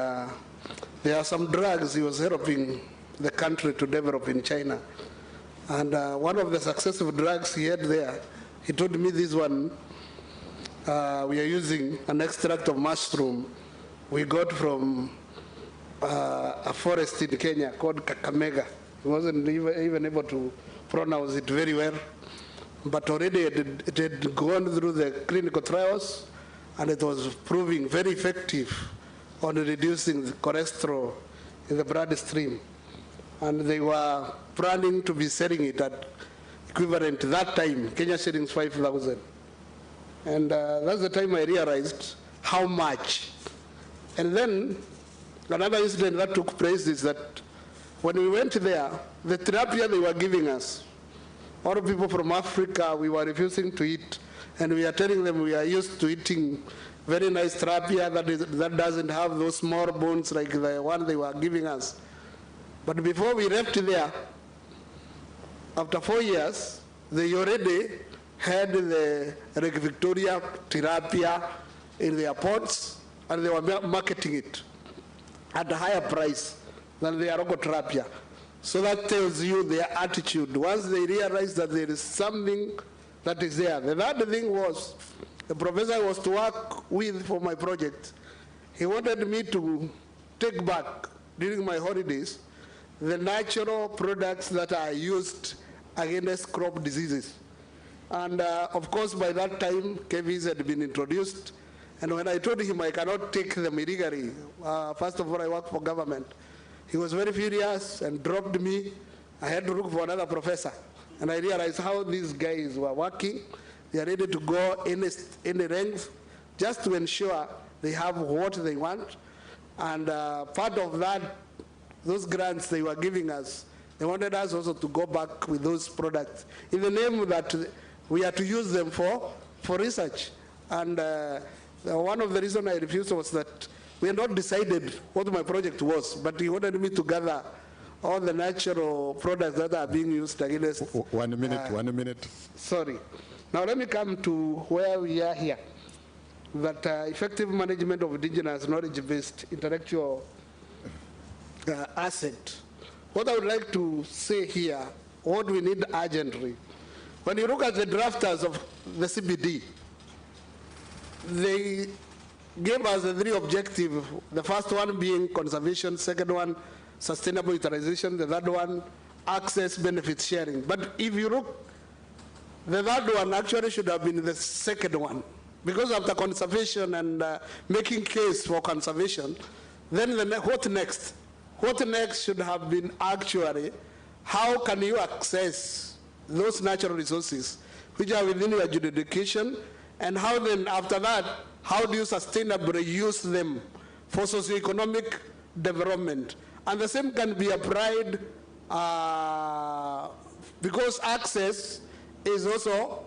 there are some drugs he was helping the country to develop in China. And one of the successful drugs he had there, he told me this one, we are using an extract of mushroom we got from a forest in Kenya called Kakamega. He wasn't even able to pronounce it very well, but already it had gone through the clinical trials, and it was proving very effective on reducing the cholesterol in the bloodstream. And they were planning to be selling it at equivalent that time, Kenya shillings 5,000. And that's the time I realized how much. And then another incident that took place is that when we went there, the tilapia they were giving us, all people from Africa, we were refusing to eat. And we are telling them we are used to eating very nice tilapia that doesn't have those small bones like the one they were giving us. But before we left there, after 4 years, they already had the Lake Victoria tilapia in their pots, and they were marketing it at a higher price than the Aroko tilapia. So that tells you their attitude. Once they realize that there is something that is there. The other thing was, the professor I was to work with for my project, he wanted me to take back during my holidays the natural products that are used against crop diseases. And of course, by that time, KVs had been introduced. And when I told him I cannot take them illegally, first of all, I work for government, he was very furious and dropped me. I had to look for another professor. And I realized how these guys were working. They are ready to go any length just to ensure they have what they want. And part of that, those grants they were giving us, they wanted us also to go back with those products in the name that we are to use them for research. And one of the reasons I refused was that we had not decided what my project was, but he wanted me to gather all the natural products that are being used against. 1 minute, 1 minute. Sorry. Now let me come to where we are here. That effective management of indigenous knowledge-based intellectual asset. What I would like to say here, what we need urgently, when you look at the drafters of the CBD, they gave us the 3 objectives, the first one being conservation, second one, sustainable utilization, the third one, access benefit sharing. But if you look, the third one actually should have been the second one, because after conservation and making case for conservation, then what next? What next should have been actually, how can you access those natural resources which are within your jurisdiction, and how then after that, how do you sustainably use them for socioeconomic development? And the same can be applied because access is also,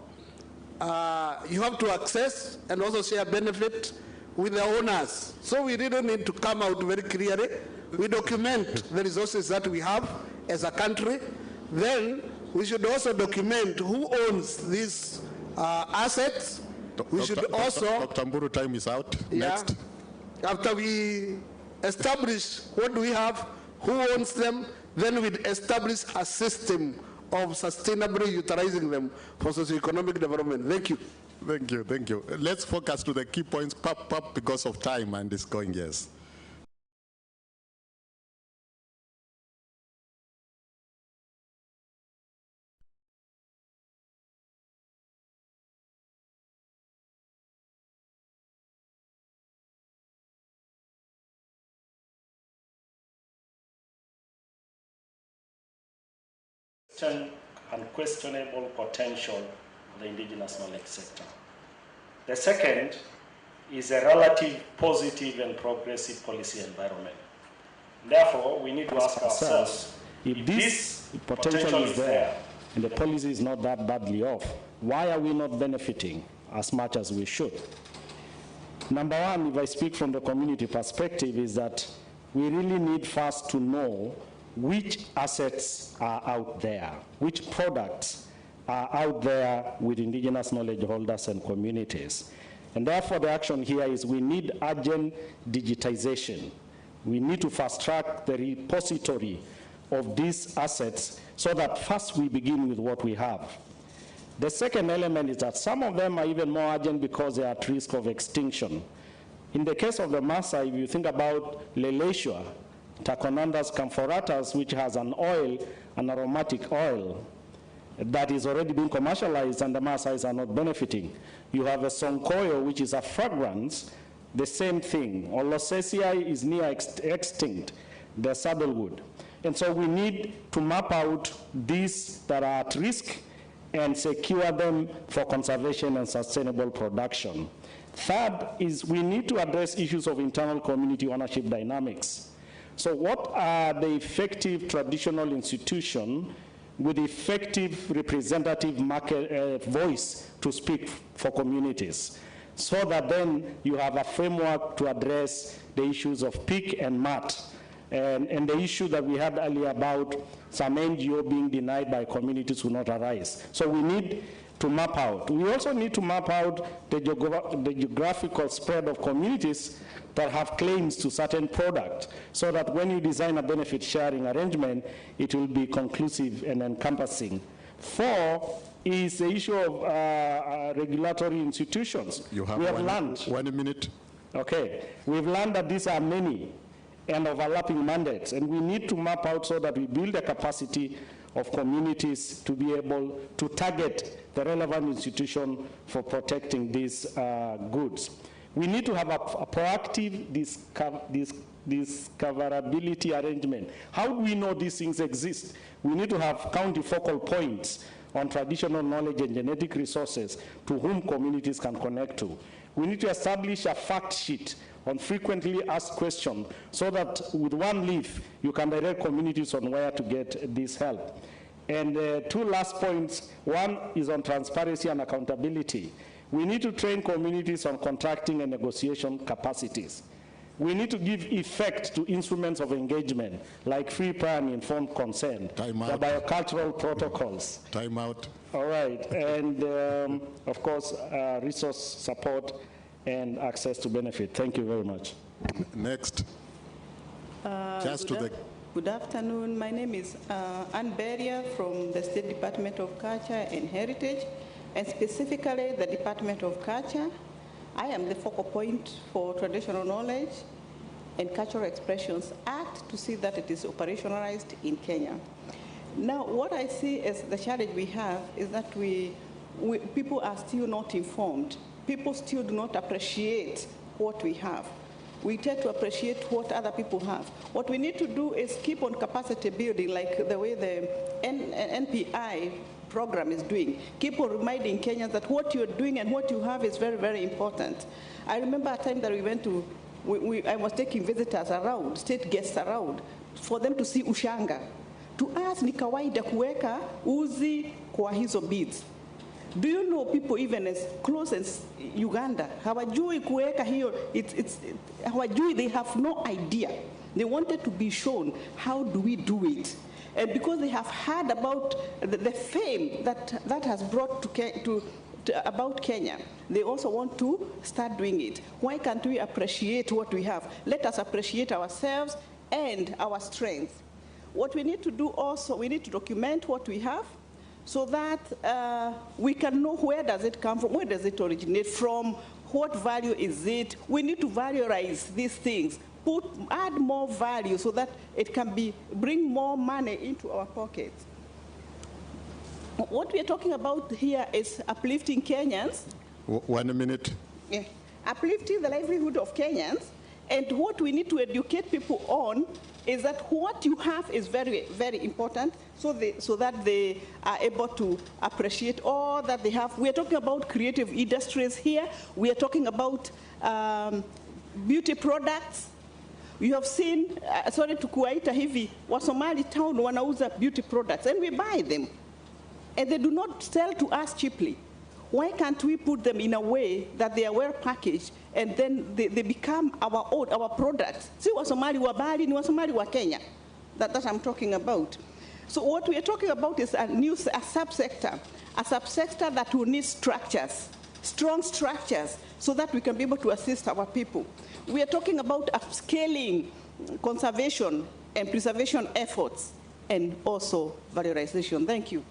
you have to access and also share benefit with the owners. So we really need to come out very clearly. We document the resources that we have as a country. Then we should also document who owns these assets. We should also... Dr. Mburu, time is out. Yeah, Next. after we establish what we have, who owns them, then we establish a system of sustainably utilizing them for socioeconomic development. Thank you. Thank you, thank you. Let's focus to the key points, pop, because of time and it's going, yes. And questionable potential of the indigenous knowledge sector. The second is a relative positive and progressive policy environment. Therefore, we need to ask ourselves, if this potential is there, and the policy is not that badly off, why are we not benefiting as much as we should? Number one, if I speak from the community perspective, is that we really need first to know which assets are out there, which products are out there with indigenous knowledge holders and communities. And therefore, the action here is we need urgent digitization. We need to fast track the repository of these assets so that first we begin with what we have. The second element is that some of them are even more urgent because they are at risk of extinction. In the case of the Maasai, if you think about Leleshwa, Taconandas camphoratus, which has an oil, an aromatic oil, that is already being commercialized and the Maasais are not benefiting. You have a Sonkoyo, which is a fragrance, the same thing. Olosesiai is near extinct, the saddlewood. And so we need to map out these that are at risk and secure them for conservation and sustainable production. Third is we need to address issues of internal community ownership dynamics. So what are the effective traditional institutions with effective representative market voice to speak for communities, so that then you have a framework to address the issues of peak and MAT, and the issue that we had earlier about some NGO being denied by communities will not arise. So we need to map out. We also need to map out the geographical spread of communities that have claims to certain product, so that when you design a benefit sharing arrangement, it will be conclusive and encompassing. 4 is the issue of regulatory institutions. We have learned. 1 minute. Okay, we've learned that these are many and overlapping mandates, and we need to map out so that we build a capacity of communities to be able to target the relevant institution for protecting these goods. We need to have a proactive discoverability arrangement. How do we know these things exist? We need to have county focal points on traditional knowledge and genetic resources to whom communities can connect to. We need to establish a fact sheet on frequently asked questions so that with one leaf you can direct communities on where to get this help. And 2 last points. One is on transparency and accountability. We need to train communities on contracting and negotiation capacities. We need to give effect to instruments of engagement, like free, prior, and informed consent, the biocultural protocols. Time out. All right, and of course, resource support and access to benefit. Thank you very much. Next. Good afternoon. My name is Npi from the State Department of Culture and Heritage, and specifically the Department of Culture. I am the focal point for Traditional Knowledge and Cultural Expressions Act to see that it is operationalized in Kenya. Now, what I see as the challenge we have is that people are still not informed. People still do not appreciate what we have. We tend to appreciate what other people have. What we need to do is keep on capacity building, like the way the NPI program is doing. Keep on reminding Kenyans that what you're doing and what you have is very, very important. I remember a time that we went to, I was taking visitors around, state guests around, for them to see ushanga. To us ni kawaida kuweka uzi kwa hizo beads. Do you know people even as close as Uganda, hawajui kuweka hiyo, hawajui, they have no idea. They wanted to be shown, how do we do it? And because they have heard about the fame that has brought about Kenya, they also want to start doing it. Why can't we appreciate what we have? Let us appreciate ourselves and our strengths. What we need to do also, we need to document what we have so that we can know where does it come from, where does it originate from, what value is it. We need to valorize these things. Add more value so that it can bring more money into our pockets. What we are talking about here is uplifting Kenyans. 1 minute. Yeah. Uplifting the livelihood of Kenyans, and what we need to educate people on is that what you have is very, very important, so that they are able to appreciate all that they have. We are talking about creative industries here. We are talking about beauty products. You have seen, sorry to kuwaita hivi, Wasomali town wanauza beauty products, and we buy them. and they do not sell to us cheaply. Why can't we put them in a way that they are well packaged and then they become our own, our products? Si Wasomali wa Bali ni Wasomali wa Kenya. That I'm talking about. So what we are talking about is a subsector that will need structures, strong structures, so that we can be able to assist our people. We are talking about upscaling conservation and preservation efforts, and also valorization. Thank you.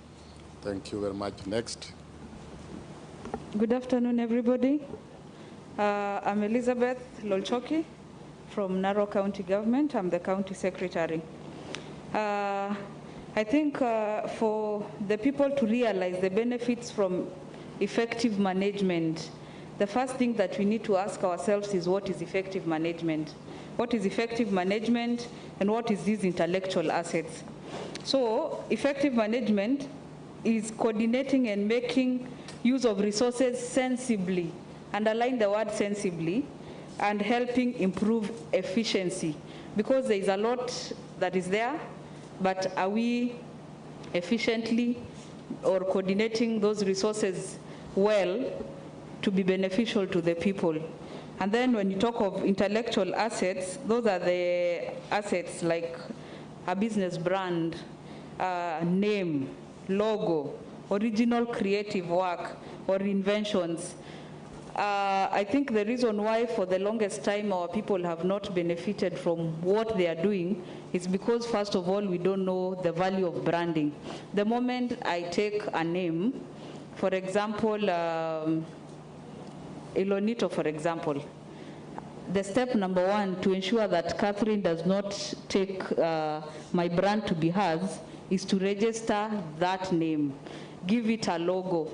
Thank you very much. Next. Good afternoon, everybody. I'm Elizabeth Lolchoki from Narok County Government. I'm the County Secretary. I think for the people to realize the benefits from effective management, the first thing that we need to ask ourselves is, what is effective management? What is effective management, and what is these intellectual assets? So effective management is coordinating and making use of resources sensibly, underline the word sensibly, and helping improve efficiency. Because there is a lot that is there, but are we efficiently or coordinating those resources well to be beneficial to the people? And then when you talk of intellectual assets, those are the assets like a business brand, name, logo, original creative work, or inventions. I think the reason why for the longest time our people have not benefited from what they are doing is because, first of all, we don't know the value of branding. The moment I take a name, for example, Ilonito, for example, the step number one to ensure that Catherine does not take my brand to be hers is to register that name, give it a logo.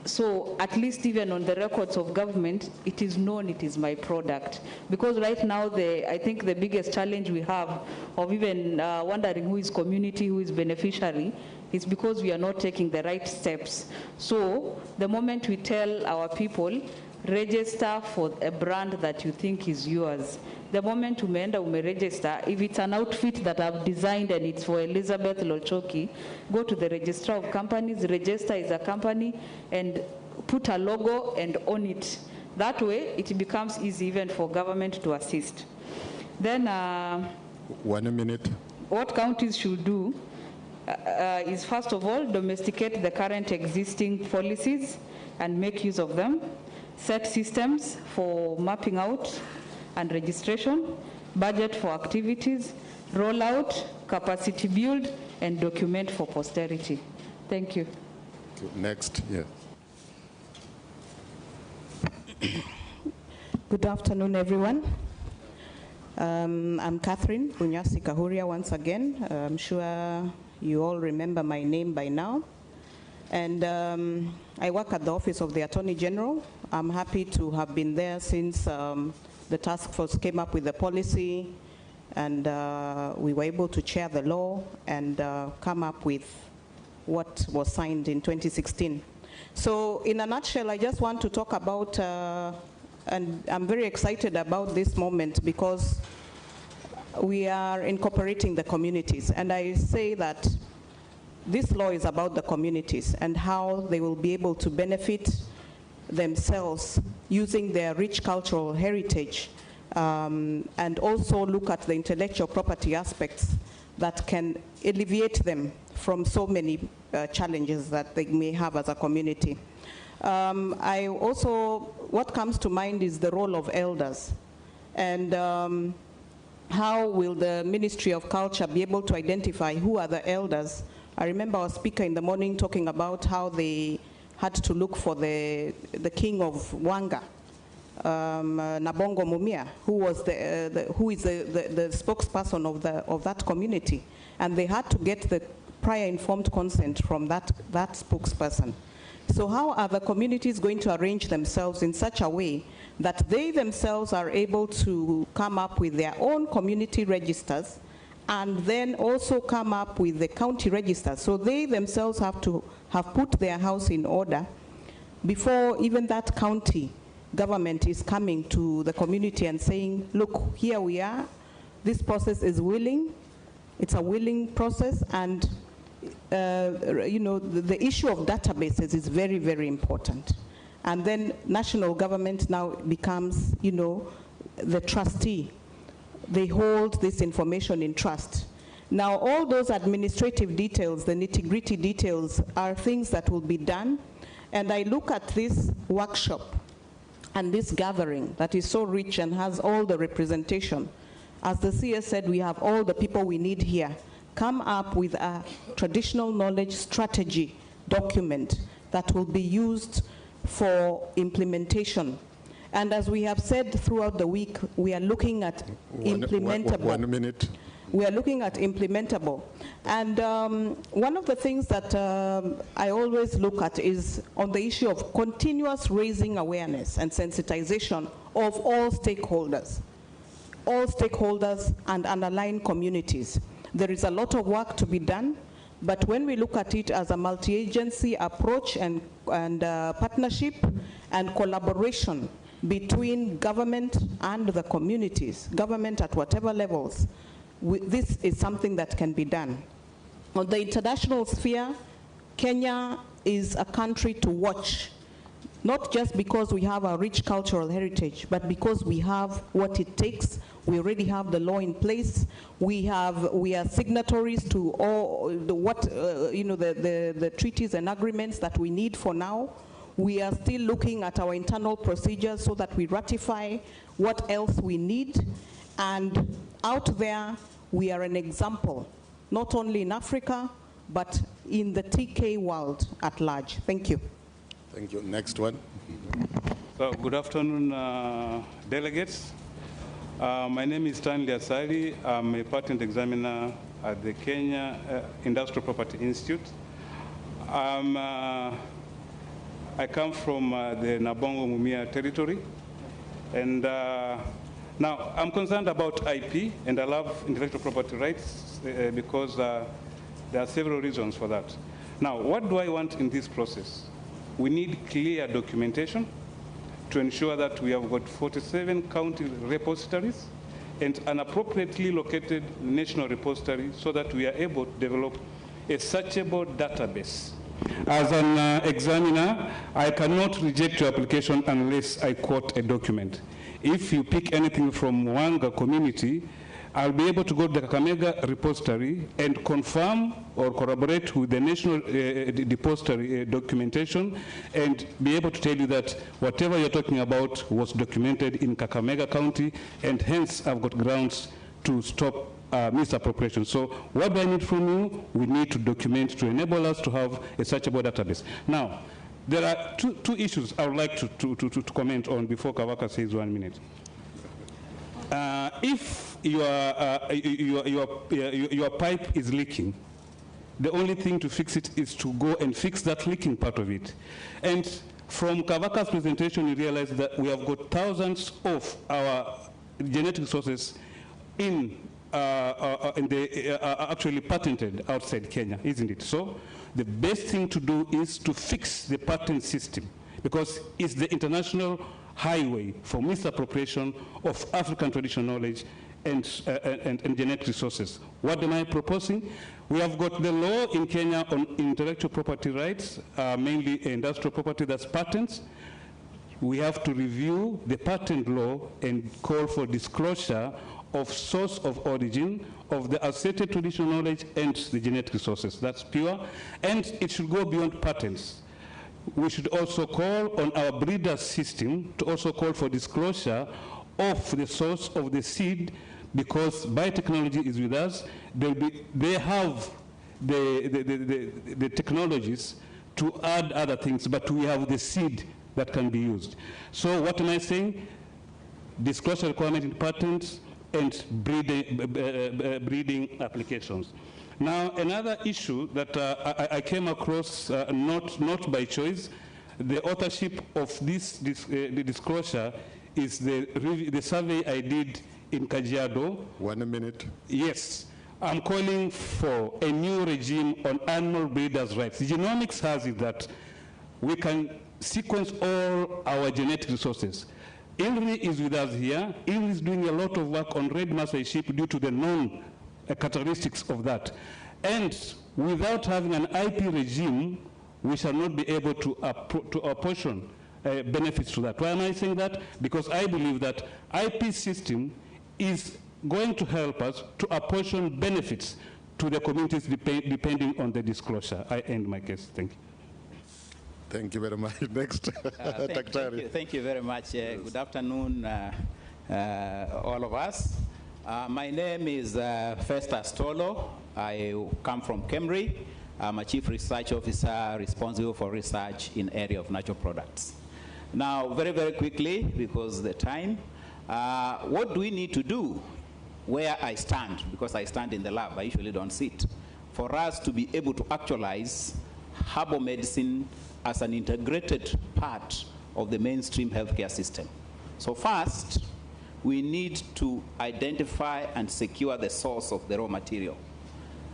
So at least even on the records of government, it is known it is my product. Because right now, I think the biggest challenge we have of even wondering who is community, who is beneficiary, is because we are not taking the right steps. So the moment we tell our people, register for a brand that you think is yours, the moment umeenda register, if it's an outfit that I've designed and it's for Elizabeth Lolchoki, go to the registrar of companies, register as a company, and put a logo and own it. That way, it becomes easy even for government to assist. Then, 1 minute. What counties should do is, first of all, domesticate the current existing policies and make use of them, set systems for mapping out and registration, budget for activities, roll out, capacity build, and document for posterity. Thank you. Next, yeah. Good afternoon, everyone. I'm Catherine Bunyasi Kahuria once again. I'm sure you all remember my name by now. And I work at the Office of the Attorney General. I'm happy to have been there since the task force came up with the policy, and we were able to chair the law and come up with what was signed in 2016. So in a nutshell, I just want to talk about, and I'm very excited about this moment because we are incorporating the communities. And I say that this law is about the communities and how they will be able to benefit themselves using their rich cultural heritage, and also look at the intellectual property aspects that can alleviate them from so many challenges that they may have as a community. I also, what comes to mind is the role of elders, and how will the Ministry of Culture be able to identify who are the elders? I remember our speaker in the morning talking about how they had to look for the king of Wanga, Nabongo Mumia, who was who is the spokesperson of that community, and they had to get the prior informed consent from that spokesperson. So how are the communities going to arrange themselves in such a way that they themselves are able to come up with their own community registers, and then also come up with the county registers? So they themselves have to have put their house in order before even that county government is coming to the community and saying, look, here we are, this process is willing, it's a willing process, and the issue of databases is very, very important. And then national government now becomes, the trustee. They hold this information in trust. Now, all those administrative details, the nitty-gritty details, are things that will be done. And I look at this workshop and this gathering that is so rich and has all the representation. As the CS said, we have all the people we need here. Come up with a traditional knowledge strategy document that will be used for implementation. And as we have said throughout the week, we are looking at implementable. 1 minute. We are looking at implementable. And one of the things that I always look at is on the issue of continuous raising awareness and sensitization of all stakeholders and underlying communities. There is a lot of work to be done, but when we look at it as a multi-agency approach and partnership and collaboration between government and the communities, government at whatever levels, this is something that can be done. On the international sphere, Kenya is a country to watch, not just because we have a rich cultural heritage, but because we have what it takes. We already have the law in place. We are signatories to all the treaties and agreements that we need for now. We are still looking at our internal procedures so that we ratify what else we need. And out there, we are an example, not only in Africa, but in the TK world at large. Thank you. Thank you. Next one. So, good afternoon, delegates. My name is Stanley Asali. I'm a patent examiner at the Kenya Industrial Property Institute. I come from the Nabongo Mumia territory, and now I'm concerned about IP, and I love intellectual property rights because there are several reasons for that. Now, what do I want in this process? We need clear documentation to ensure that we have got 47 county repositories and an appropriately located national repository so that we are able to develop a searchable database. As an examiner, I cannot reject your application unless I quote a document. If you pick anything from Wanga community, I'll be able to go to the Kakamega repository and confirm or corroborate with the national depository documentation and be able to tell you that whatever you're talking about was documented in Kakamega County, and hence I've got grounds to stop misappropriation. So what do I need from you? We need to document to enable us to have a searchable database. Now, there are two issues I would like to comment on before Kavaka says 1 minute. If your pipe is leaking, the only thing to fix it is to go and fix that leaking part of it. And from Kavaka's presentation, you realize that we have got thousands of our genetic sources actually patented outside Kenya, isn't it? So the best thing to do is to fix the patent system, because it's the international highway for misappropriation of African traditional knowledge and genetic resources. What am I proposing? We have got the law in Kenya on intellectual property rights, mainly industrial property, that's patents. We have to review the patent law and call for disclosure of source of origin of the asserted traditional knowledge and the genetic resources. That's pure, and it should go beyond patents. We should also call on our breeder system to also call for disclosure of the source of the seed, because biotechnology is with us. They have the technologies to add other things, but we have the seed that can be used. So what am I saying? Disclosure requirement in patents and breeding applications. Now, another issue that I came across, not by choice, the authorship of the disclosure is the survey I did in Kajiado. 1 minute. Yes. I'm calling for a new regime on animal breeders' rights. Genomics has it that we can sequence all our genetic resources. ILRI is with us here. ILRI is doing a lot of work on red Maasai sheep due to the known characteristics of that. And without having an IP regime, we shall not be able to apportion benefits to that. Why am I saying that? Because I believe that IP system is going to help us to apportion benefits to the communities depending on the disclosure. I end my case. Thank you. Thank you very much. Next, thank you very much. Good afternoon, all of us. My name is Festus Tolo. I come from Kemri. I'm a Chief Research Officer responsible for research in area of natural products. Now, very, very quickly, because of the time, what do we need to do where I stand? Because I stand in the lab, I usually don't sit. For us to be able to actualize herbal medicine as an integrated part of the mainstream healthcare system. So first, we need to identify and secure the source of the raw material.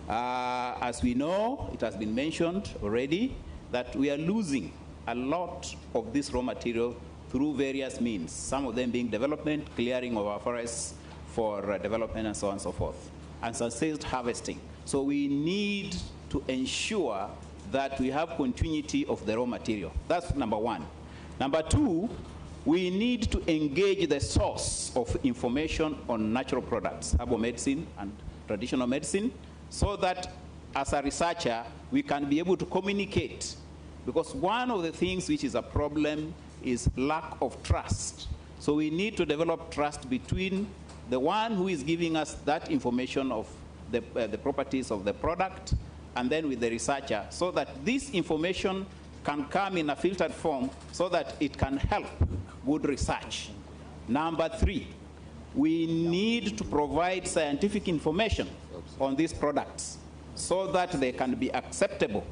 As we know, it has been mentioned already that we are losing a lot of this raw material through various means, some of them being development, clearing of our forests for development and so on and so forth, and sustained harvesting. So we need to ensure that we have continuity of the raw material. That's number one. Number two, we need to engage the source of information on natural products, herbal medicine and traditional medicine, so that as a researcher, we can be able to communicate. Because one of the things which is a problem is lack of trust. So we need to develop trust between the one who is giving us that information of the properties of the product and then with the researcher, so that this information can come in a filtered form so that it can help good research. Number three, we need to provide scientific information on these products so that they can be acceptable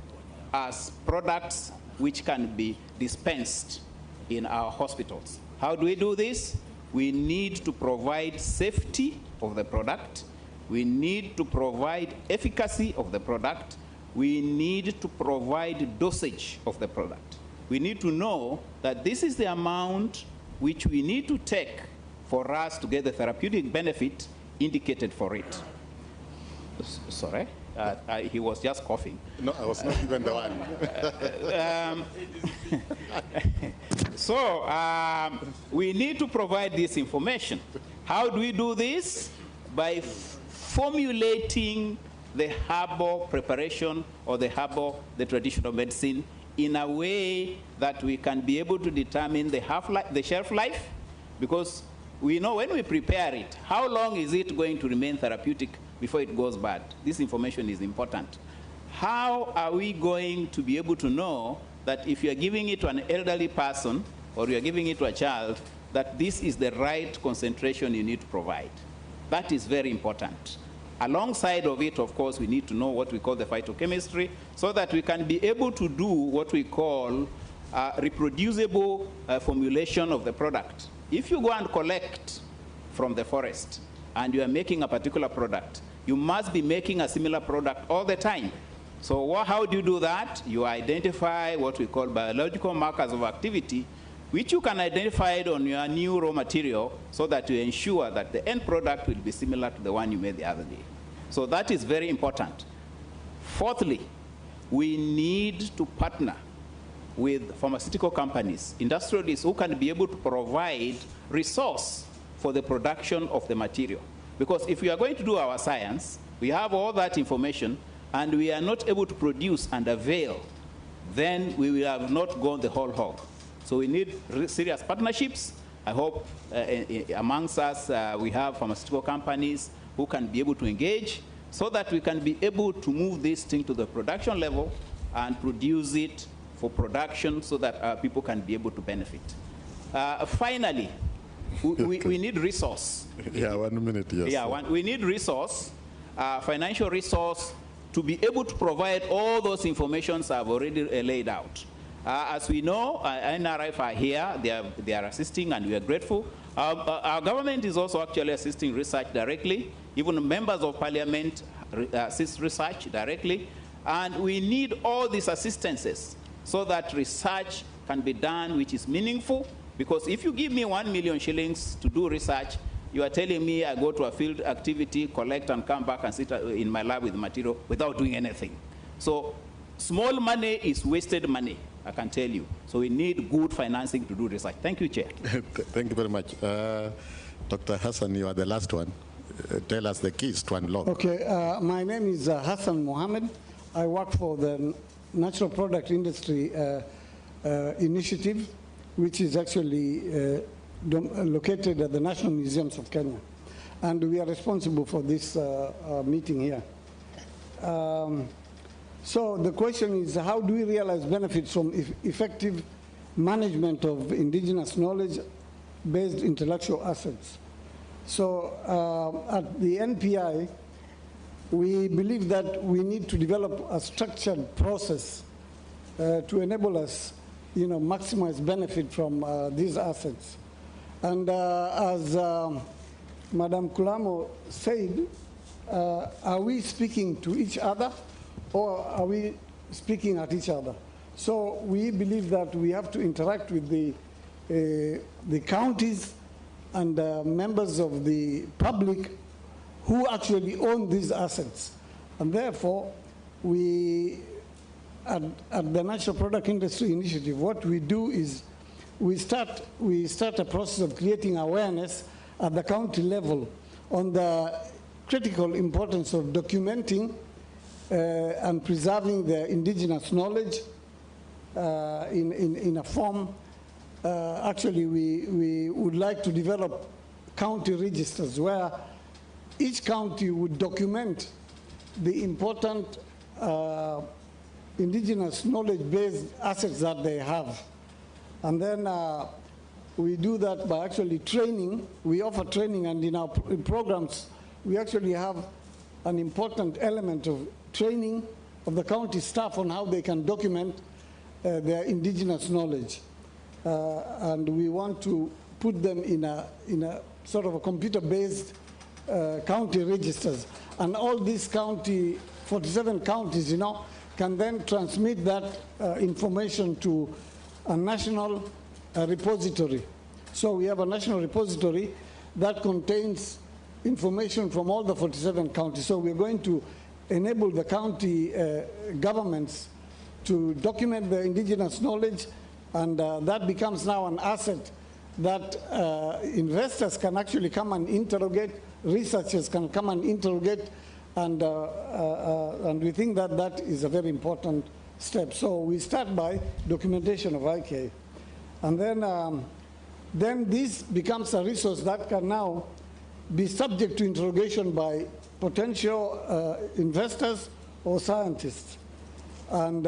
as products which can be dispensed in our hospitals. How do we do this? We need to provide safety of the product. We need to provide efficacy of the product. We need to provide dosage of the product. We need to know that this is the amount which we need to take for us to get the therapeutic benefit indicated for it. Sorry? He was just coughing. No, I was not even the one. We need to provide this information. How do we do this? By formulating the herbal preparation or the traditional medicine in a way that we can be able to determine the shelf life, because we know when we prepare it, how long is it going to remain therapeutic before it goes bad? This information is important. How are we going to be able to know that if you're giving it to an elderly person or you're giving it to a child, that this is the right concentration you need to provide? That is very important. Alongside of it, of course, we need to know what we call the phytochemistry so that we can be able to do what we call reproducible formulation of the product. If you go and collect from the forest and you are making a particular product, you must be making a similar product all the time. So how do you do that? You identify what we call biological markers of activity, which you can identify on your new raw material so that you ensure that the end product will be similar to the one you made the other day. So that is very important. Fourthly, we need to partner with pharmaceutical companies, industrialists who can be able to provide resource for the production of the material. Because if we are going to do our science, we have all that information, and we are not able to produce and avail, then we will have not gone the whole hog. So we need serious partnerships. I hope amongst us we have pharmaceutical companies who can be able to engage so that we can be able to move this thing to the production level and produce it for production so that people can be able to benefit. Finally, we need resource. Yeah, 1 minute, yes. Yeah, we need resource, financial resource, to be able to provide all those informations I've already laid out. As we know, NRF are here, they are assisting, and we are grateful. Our government is also actually assisting research directly. Even members of parliament assist research directly. And we need all these assistances so that research can be done which is meaningful. Because if you give me 1 million shillings to do research, you are telling me I go to a field activity, collect and come back and sit in my lab with material without doing anything. So small money is wasted money, I can tell you. So we need good financing to do research. Thank you, Chair. Thank you very much. Dr. Hassan, you are the last one. Tell us the keys to unlock. Okay, my name is Hassan Mohammed. I work for the Natural Product Industry Initiative, which is actually located at the National Museums of Kenya. And we are responsible for this meeting here. So the question is, how do we realize benefits from effective management of indigenous knowledge-based intellectual assets? So at the NPI, we believe that we need to develop a structured process to enable us, maximize benefit from these assets. And as Madam Kulamo said, are we speaking to each other, or are we speaking at each other? So we believe that we have to interact with the counties and members of the public who actually own these assets. And therefore, we, at the Natural Product Industry Initiative, what we do is we start a process of creating awareness at the county level on the critical importance of documenting and preserving the indigenous knowledge in a form. Actually, we would like to develop county registers where each county would document the important indigenous knowledge-based assets that they have. And then we do that by actually training. We offer training, and in our programs, we actually have an important element of training of the county staff on how they can document their indigenous knowledge. And we want to put them in a sort of a computer-based county registers. And all these 47 counties, can then transmit that information to a national repository. So we have a national repository that contains information from all the 47 counties. So we're going to enable the county governments to document the indigenous knowledge, and that becomes now an asset that investors can actually come and interrogate, researchers can come and interrogate, and we think that that is a very important step. So we start by documentation of IK. And then this becomes a resource that can now be subject to interrogation by potential investors or scientists. And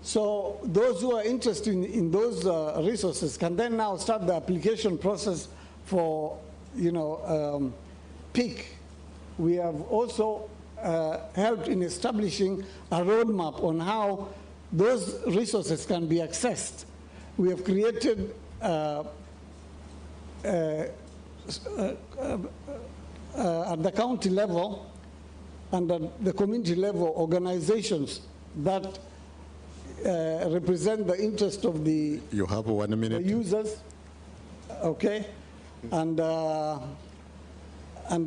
so those who are interested in those resources can then now start the application process for, PIC. We have also helped in establishing a roadmap on how those resources can be accessed. We have created at the county level and at the community level organizations that represent the interest of the, you have 1 minute. The users, okay? And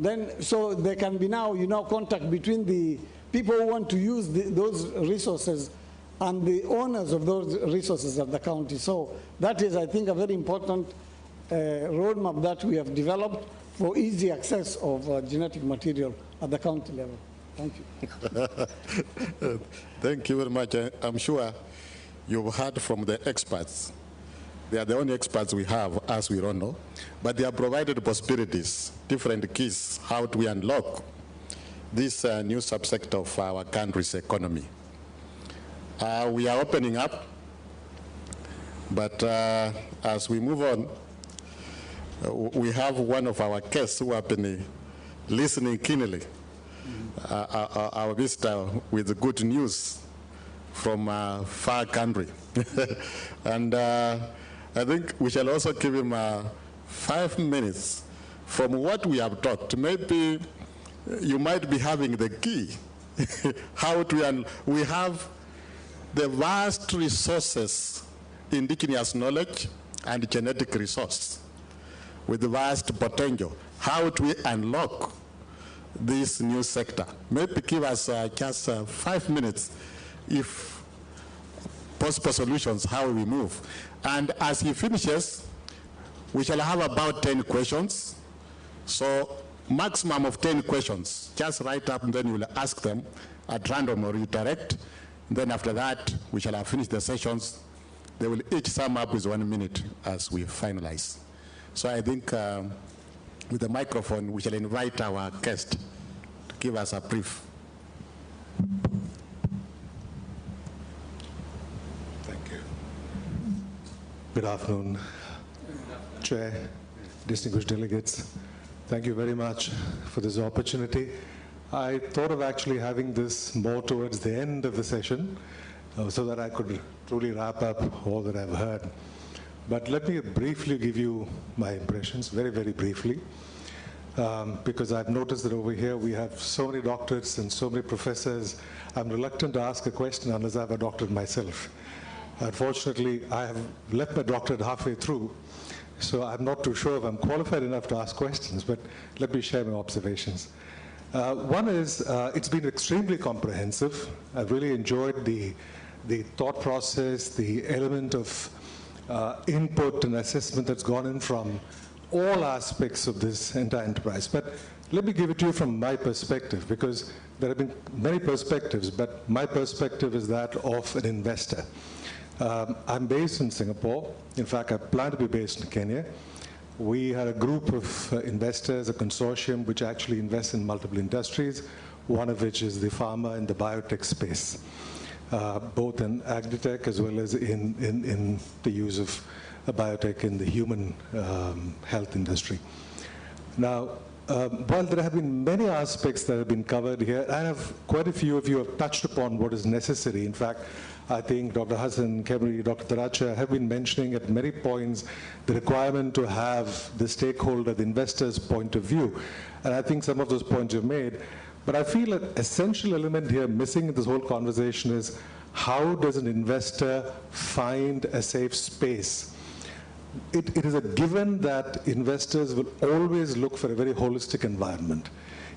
then, so there can be now, contact between the people who want to use those resources and the owners of those resources at the county. So that is, I think, a very important roadmap that we have developed for easy access of genetic material at the county level. Thank you. Thank you very much. I'm sure you've heard from the experts. They are the only experts we have, as we don't know. But they have provided possibilities, different keys, how do we unlock this new subsector of our country's economy. We are opening up, but as we move on, we have one of our guests who have been listening keenly. Our visitor with good news from a far country. And I think we shall also give him 5 minutes from what we have talked. Maybe you might be having the key. How to, we have the vast resources, indigenous knowledge and genetic resource with vast potential. How do we unlock this new sector. Maybe give us just 5 minutes, if possible solutions, how we move. And as he finishes, we shall have about 10 questions. So maximum of 10 questions. Just write up and then we'll ask them at random or redirect. Then after that, we shall have finished the sessions. They will each sum up with 1 minute as we finalize. So I think with the microphone, we shall invite our guest to give us a brief. Thank you. Good afternoon, Chair, distinguished delegates. Thank you very much for this opportunity. I thought of actually having this more towards the end of the session so that I could truly wrap up all that I've heard. But let me briefly give you my impressions, very, very briefly, because I've noticed that over here we have so many doctorates and so many professors. I'm reluctant to ask a question unless I have a doctorate myself. Unfortunately, I have left my doctorate halfway through, so I'm not too sure if I'm qualified enough to ask questions, but let me share my observations. One is, it's been extremely comprehensive. I've really enjoyed the thought process, the element of input and assessment that's gone in from all aspects of this entire enterprise. But let me give it to you from my perspective, because there have been many perspectives, but my perspective is that of an investor. I'm based in Singapore. In fact, I plan to be based in Kenya. We had a group of investors, a consortium, which actually invests in multiple industries, one of which is the pharma and the biotech space, both in agritech as well as in the use of biotech in the human health industry. Now, while there have been many aspects that have been covered here, and quite a few of you have touched upon what is necessary. In fact, I think Dr. Hassan, Kemri, Dr. Taracha have been mentioning at many points the requirement to have the stakeholder, the investor's point of view. And I think some of those points you've made. But I feel an essential element here missing in this whole conversation is, how does an investor find a safe space? It is a given that investors will always look for a very holistic environment.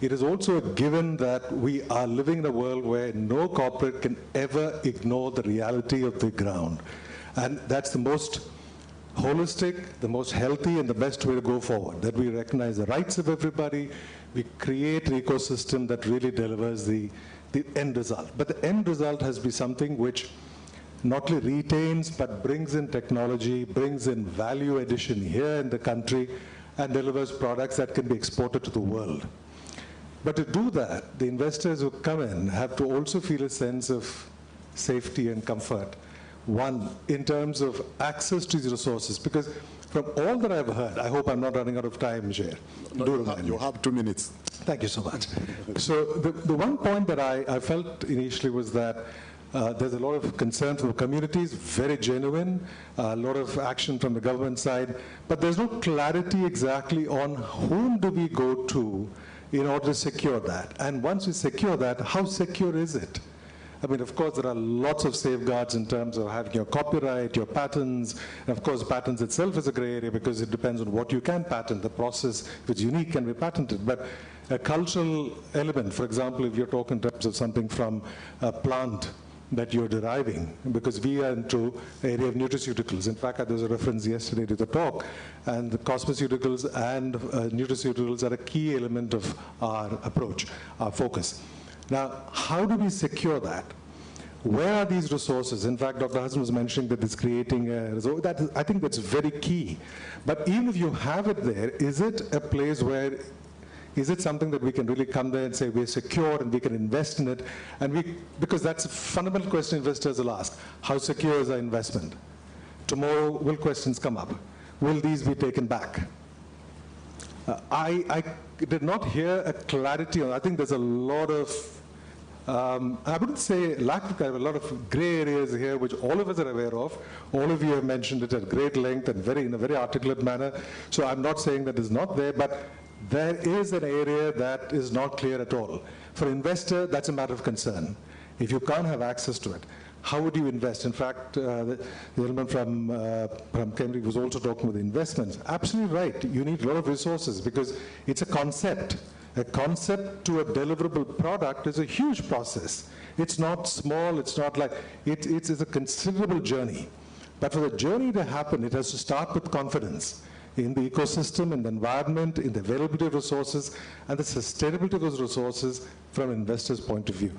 It is also a given that we are living in a world where no corporate can ever ignore the reality of the ground. And that's the most holistic, the most healthy, and the best way to go forward, that we recognize the rights of everybody, we create an ecosystem that really delivers the end result. But the end result has to be something which not only retains, but brings in technology, brings in value addition here in the country, and delivers products that can be exported to the world. But to do that, the investors who come in have to also feel a sense of safety and comfort. One, in terms of access to these resources, because from all that I've heard, I hope I'm not running out of time, Chair. No, you have 2 minutes. Thank you so much. So the one point that I felt initially was that there's a lot of concern from the communities, very genuine, a lot of action from the government side, but there's no clarity exactly on whom do we go to in order to secure that. And once we secure that, how secure is it? I mean, of course, there are lots of safeguards in terms of having your copyright, your patents, and of course, patents itself is a gray area because it depends on what you can patent. The process, if it's unique, can be patented. But a cultural element, for example, if you're talking in terms of something from a plant that you're deriving, because we are into the area of nutraceuticals. In fact, there was a reference yesterday to the talk, and the cosmeceuticals and nutraceuticals are a key element of our approach, our focus. Now, how do we secure that? Where are these resources? In fact, Dr. Hassan was mentioning that it's creating a resource. I think that's very key. But even if you have it there, is it a place where, is it something that we can really come there and say we're secure and we can invest in it? And because that's a fundamental question investors will ask. How secure is our investment? Tomorrow, will questions come up? Will these be taken back? I did not hear a clarity on. I think there's a lot of, I wouldn't say lack of clarity, a lot of gray areas here which all of us are aware of. All of you have mentioned it at great length and in a very articulate manner. So I'm not saying that it's not there, but there is an area that is not clear at all. For an investor, that's a matter of concern. If you can't have access to it, how would you invest? In fact, the gentleman from Cambridge was also talking about the investments. Absolutely right. You need a lot of resources because it's a concept. a concept to a deliverable product is a huge process. It's not small, it's not like, it's a considerable journey. But for the journey to happen, it has to start with confidence in the ecosystem, in the environment, in the availability of resources, and the sustainability of those resources from an investor's point of view.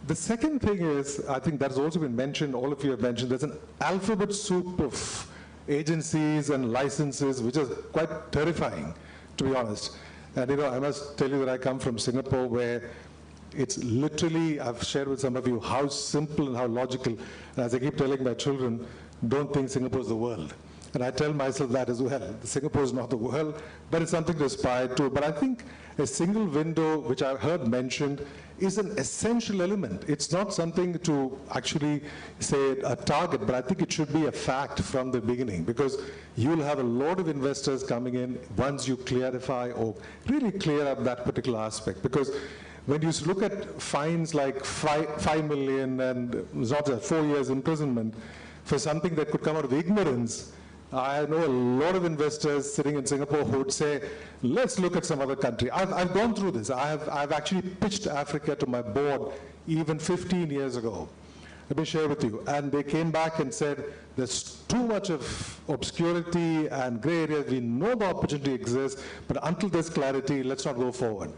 The second thing is, I think that's also been mentioned, all of you have mentioned, there's an alphabet soup of agencies and licenses, which is quite terrifying, to be honest. And I must tell you that I come from Singapore, where it's literally, I've shared with some of you how simple and how logical. And as I keep telling my children, don't think Singapore is the world. And I tell myself that as well. Singapore is not the world, but it's something to aspire to. But I think a single window, which I've heard mentioned, is an essential element. It's not something to actually say a target, but I think it should be a fact from the beginning, because you'll have a lot of investors coming in once you clarify or really clear up that particular aspect. Because when you look at fines like 5 million and it's not 4 years imprisonment for something that could come out of ignorance, I know a lot of investors sitting in Singapore who would say, let's look at some other country. I've gone through this. I've actually pitched Africa to my board even 15 years ago. Let me share with you. And they came back and said, there's too much of obscurity and gray areas. We know the opportunity exists, but until there's clarity, let's not go forward.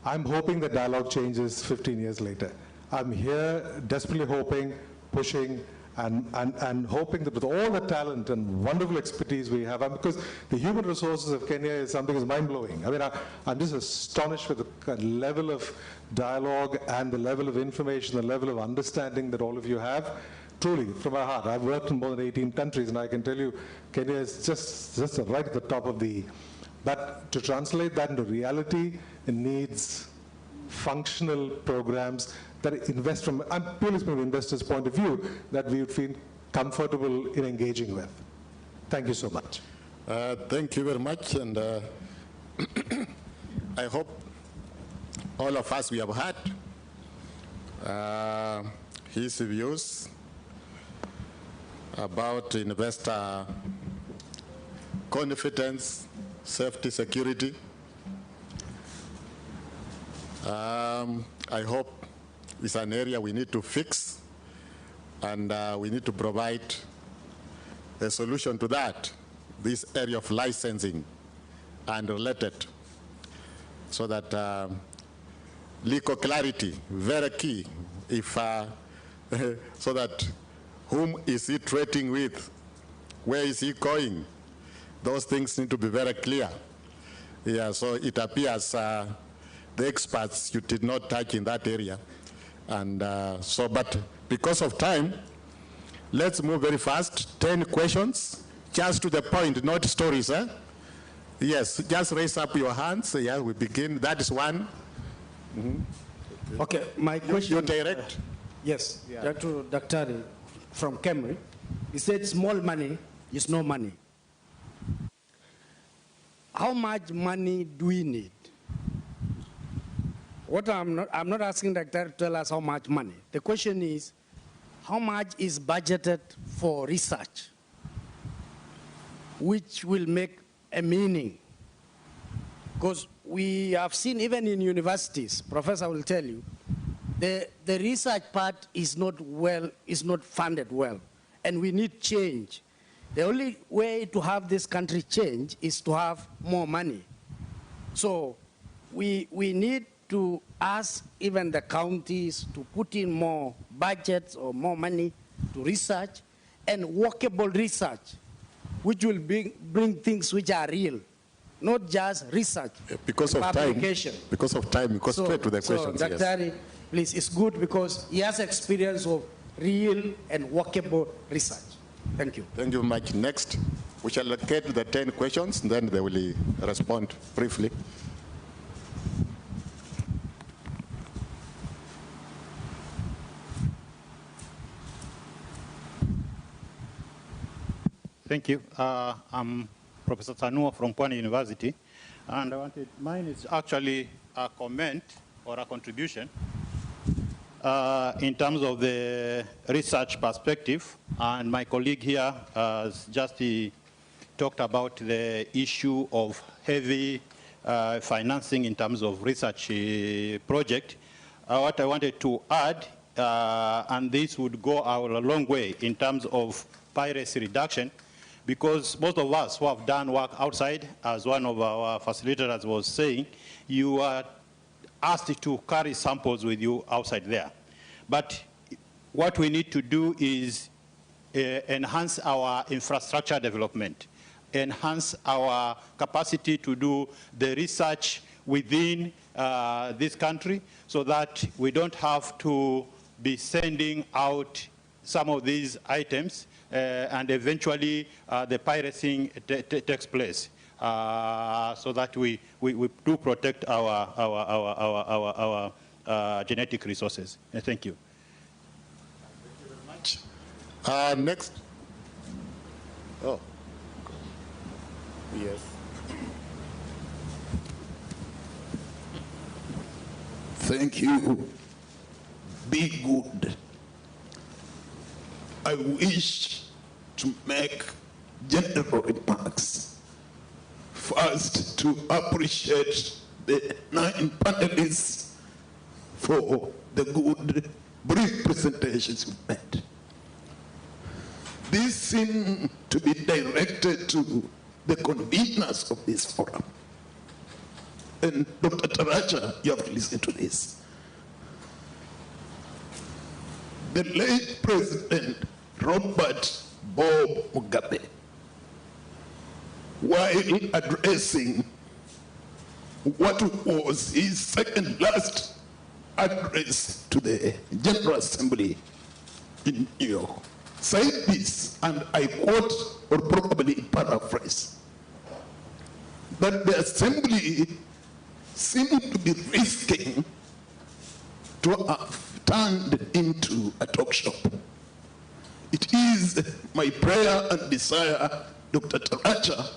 I'm hoping the dialogue changes 15 years later. I'm here desperately hoping, pushing, and hoping that with all the talent and wonderful expertise we have, because the human resources of Kenya is something that's mind-blowing. I mean, I'm just astonished with the level of dialogue and the level of information, the level of understanding that all of you have. Truly, from my heart, I've worked in more than 18 countries, and I can tell you, Kenya is just right at the top of the... But to translate that into reality, it needs functional programs that invest from, I'm purely from an investor's point of view, that we would feel comfortable in engaging with. Thank you so much. Thank you very much, and I hope all of us, we have heard his views about investor confidence, safety, security. I hope it's an area we need to fix, and we need to provide a solution to that, this area of licensing and related, so that legal clarity, very key, if, so that whom is he trading with, where is he going, those things need to be very clear. Yeah, so it appears the experts, you did not touch in that area. And but because of time, let's move very fast. 10 questions, just to the point, not stories. Yes, just raise up your hands. Yeah, we begin. That is one. Okay, my question. You direct? Yes, Dr. Daktari from Kemri. He said small money is no money. How much money do we need? What I'm not asking the Doctor to tell us how much money. The question is, how much is budgeted for research, which will make a meaning? Because we have seen even in universities, Professor will tell you, the research part is not funded well, and we need change. The only way to have this country change is to have more money. So we need to ask even the counties to put in more budgets or more money to research, and workable research, which will bring things which are real, not just research. Because of publication. Time. Because of time, because straight to the questions. So, Dr. Please, it's good because he has experience of real and workable research. Thank you. Thank you very much. Next, we shall get to the 10 questions, and then they will respond briefly. Thank you. I'm Professor Tanua from Pwani University, and mine is actually a comment or a contribution in terms of the research perspective. And my colleague here has just talked about the issue of heavy financing in terms of research project. What I wanted to add, and this would go a long way in terms of piracy reduction, because most of us who have done work outside, as one of our facilitators was saying, you are asked to carry samples with you outside there. But what we need to do is enhance our infrastructure development, enhance our capacity to do the research within this country so that we don't have to be sending out some of these items and eventually the piracy takes place, so that we do protect our genetic resources. Thank you. Thank you very much. Next. Oh. Yes. Thank you. Be good. I wish to make general remarks. First, to appreciate the 9 panelists for the good, brief presentations you've made. This seems to be directed to the conveners of this forum. And Dr. Taracha, you have to listen to this. The late President Robert Bob Mugabe, while addressing what was his second last address to the General Assembly in New York, said this, and I quote, or probably paraphrase, that the Assembly seemed to be risking to have turned into a talk shop. It is my prayer and desire, Dr. Taracha,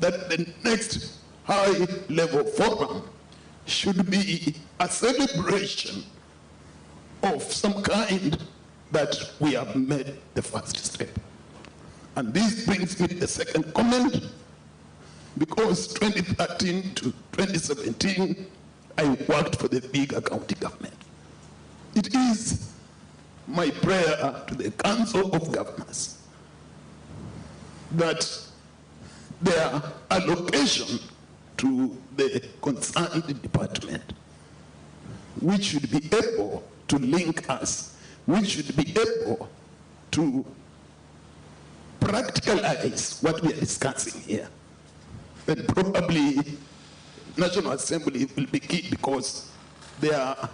that the next high-level forum should be a celebration of some kind that we have made the first step. And this brings me to the second comment, because 2013 to 2017, I worked for the bigger county government. It is my prayer to the Council of Governors that their allocation to the concerned department, which should be able to link us, which should be able to practicalize what we are discussing here. And probably National Assembly will be key because they are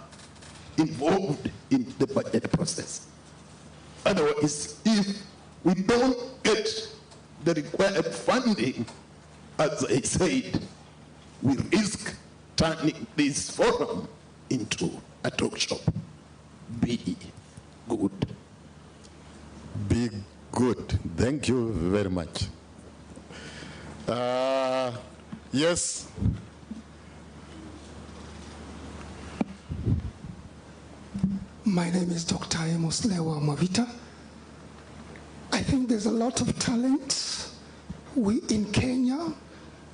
involved in the budget process. Otherwise, if we don't get the required funding, as I said, we risk turning this forum into a talk shop. Be good. Be good. Thank you very much. Yes. My name is Dr. Amos Lewa Mavita. I think there's a lot of talent in Kenya,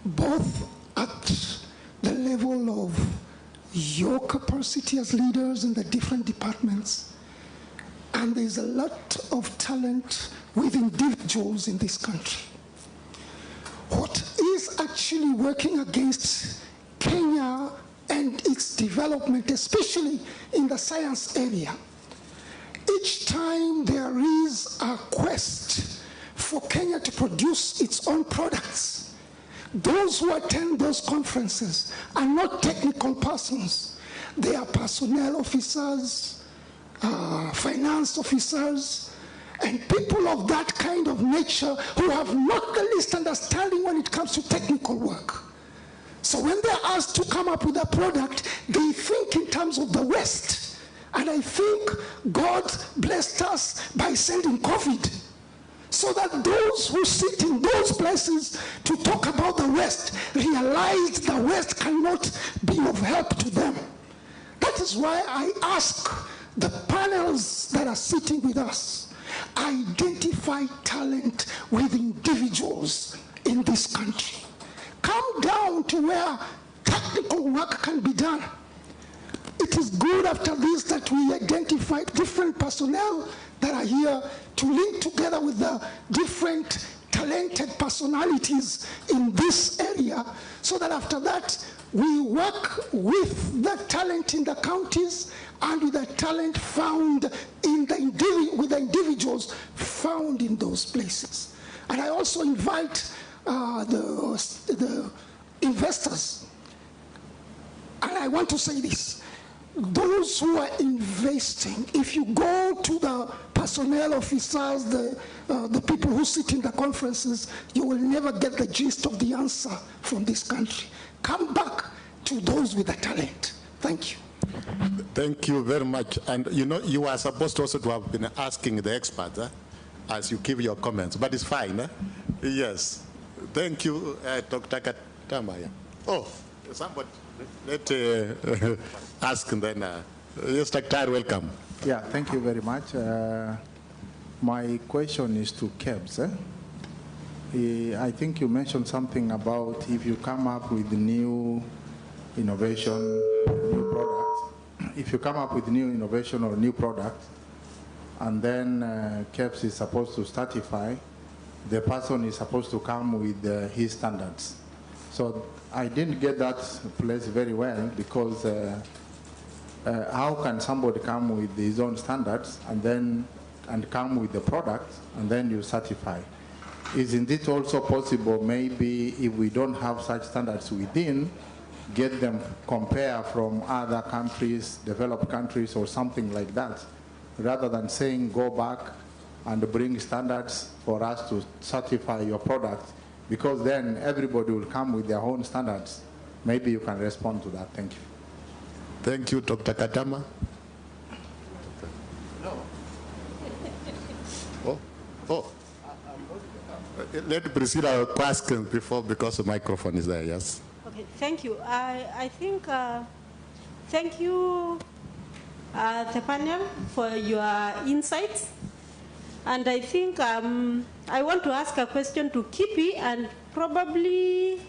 both at the level of your capacity as leaders in the different departments, and there's a lot of talent with individuals in this country. What is actually working against Kenya and its development, especially in the science area? Each time there is a quest for Kenya to produce its own products, those who attend those conferences are not technical persons. They are personnel officers, finance officers, and people of that kind of nature who have not the least understanding when it comes to technical work. So when they're asked to come up with a product, they think in terms of the West. And I think God blessed us by sending COVID, so that those who sit in those places to talk about the West realized the West cannot be of help to them. That is why I ask the panels that are sitting with us, identify talent with individuals in this country. Come down to where work can be done. It is good after this that we identify different personnel that are here to link together with the different talented personalities in this area, so that after that we work with the talent in the counties and with the talent found in with the individuals found in those places. And I also invite the investors, and I want to say this: those who are investing, if you go to the personnel officers, the people who sit in the conferences, you will never get the gist of the answer from this country. Come back to those with the talent. Thank you. Thank you very much. And you know, you are supposed also to have been asking the experts as you give your comments, but it's fine. Yes. Thank you, Dr. Katamaya. Oh, somebody, let ask and then, yes, Dr. welcome. Yeah, thank you very much. My question is to KEBS. I think you mentioned something about if you come up with new innovation, new products. If you come up with new innovation or new product, and then KEBS is supposed to certify, the person is supposed to come with his standards. So I didn't get that place very well, because how can somebody come with his own standards and come with the product and then you certify? Isn't it also possible, maybe if we don't have such standards within, get them compare from other countries, developed countries or something like that, rather than saying go back and bring standards for us to certify your product, because then everybody will come with their own standards. Maybe you can respond to that. Thank you. Thank you, Dr. Katama. No. Oh. Let Priscilla ask before, because the microphone is there, yes. Okay, thank you. I think, thank you, the panel, for your insights. And I think I want to ask a question to Kipi and probably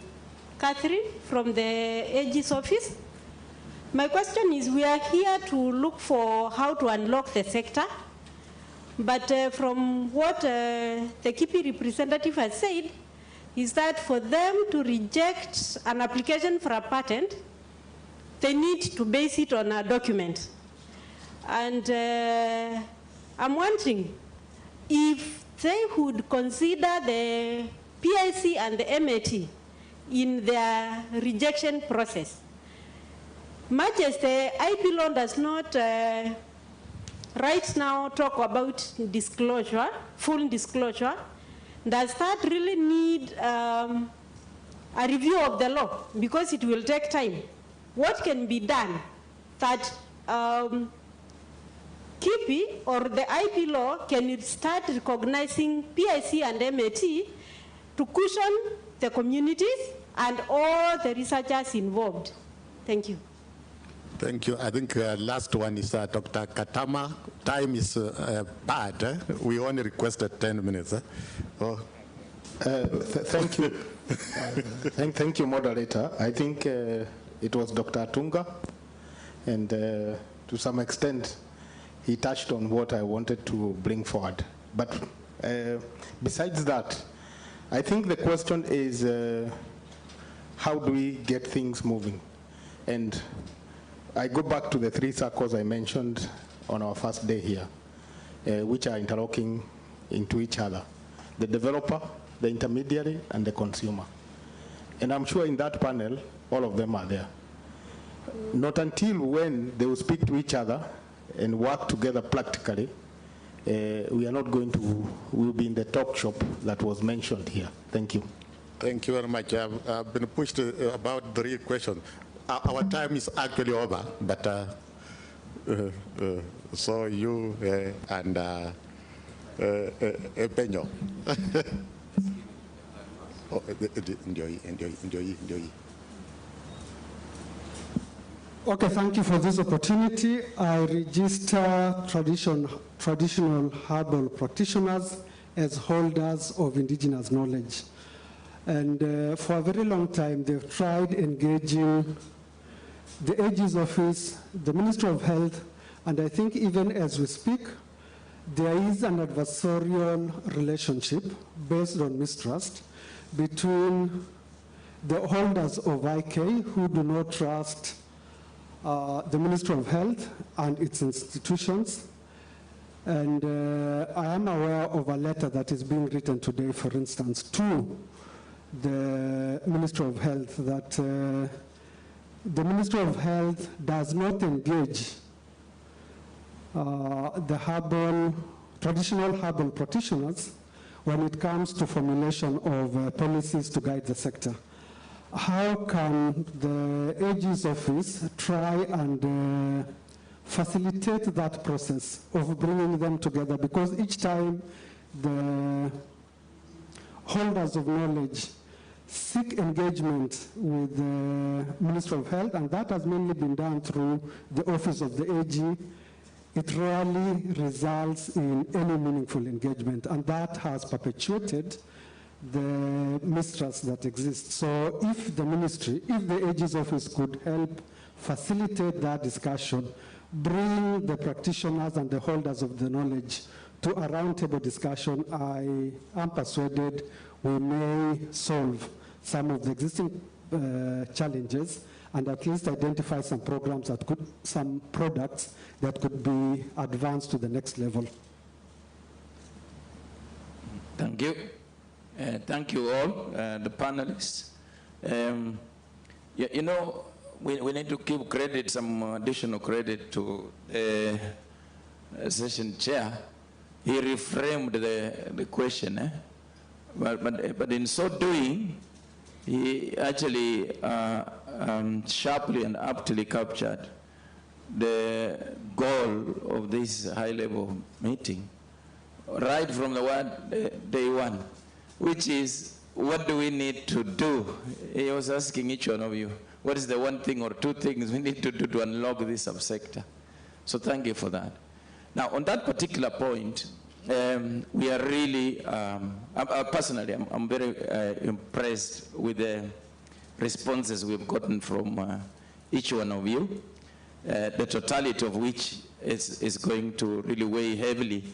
Catherine from the AG's office. My question is, we are here to look for how to unlock the sector. But from what the Kipi representative has said, is that for them to reject an application for a patent, they need to base it on a document. And I'm wondering if they would consider the PIC and the MAT in their rejection process. Much as the IP law does not right now talk about disclosure, full disclosure, does that really need a review of the law? Because it will take time. What can be done that Kipi or the IP law can start recognizing PIC and MAT to cushion the communities and all the researchers involved? Thank you. Thank you. I think last one is Dr. Katama. Time is bad. We only requested 10 minutes. Oh. Thank you. Thank you, moderator. I think it was Dr. Atunga, and to some extent, he touched on what I wanted to bring forward. But besides that, I think the question is, how do we get things moving? And I go back to the 3 circles I mentioned on our first day here, which are interlocking into each other: the developer, the intermediary, and the consumer. And I'm sure in that panel, all of them are there. Not until when they will speak to each other and work together practically, we are not going to, we'll be in the talk shop that was mentioned here. Thank you. Thank you very much. I've been pushed about 3 questions. Our time is actually over, but so you and Peño. Enjoy. Okay, thank you for this opportunity. I register traditional herbal practitioners as holders of indigenous knowledge. And for a very long time, they've tried engaging the AG's office, the Ministry of Health, and I think even as we speak, there is an adversarial relationship based on mistrust between the holders of IK who do not trust the Ministry of Health and its institutions. And I am aware of a letter that is being written today, for instance, to the Ministry of Health, that the Ministry of Health does not engage the traditional herbal practitioners when it comes to formulation of policies to guide the sector. How can the AG's office try and facilitate that process of bringing them together? Because each time the holders of knowledge seek engagement with the Ministry of Health, and that has mainly been done through the office of the AG, it rarely results in any meaningful engagement, and that has perpetuated the mistrust that exists. So if the ministry, if the AG's office could help facilitate that discussion, bring the practitioners and the holders of the knowledge to a roundtable discussion, I am persuaded we may solve some of the existing challenges and at least identify some programs that could, some products that could be advanced to the next level. Thank you. Thank you all, the panelists. You know, we need to give credit, some additional credit to the session chair. He reframed the question, but in so doing, he actually sharply and aptly captured the goal of this high-level meeting, right from the word day one, which is, what do we need to do? He was asking each one of you, what is the one thing or two things we need to do to unlock this subsector? So thank you for that. Now, on that particular point, we are really, personally, I'm very impressed with the responses we've gotten from each one of you, the totality of which is going to really weigh heavily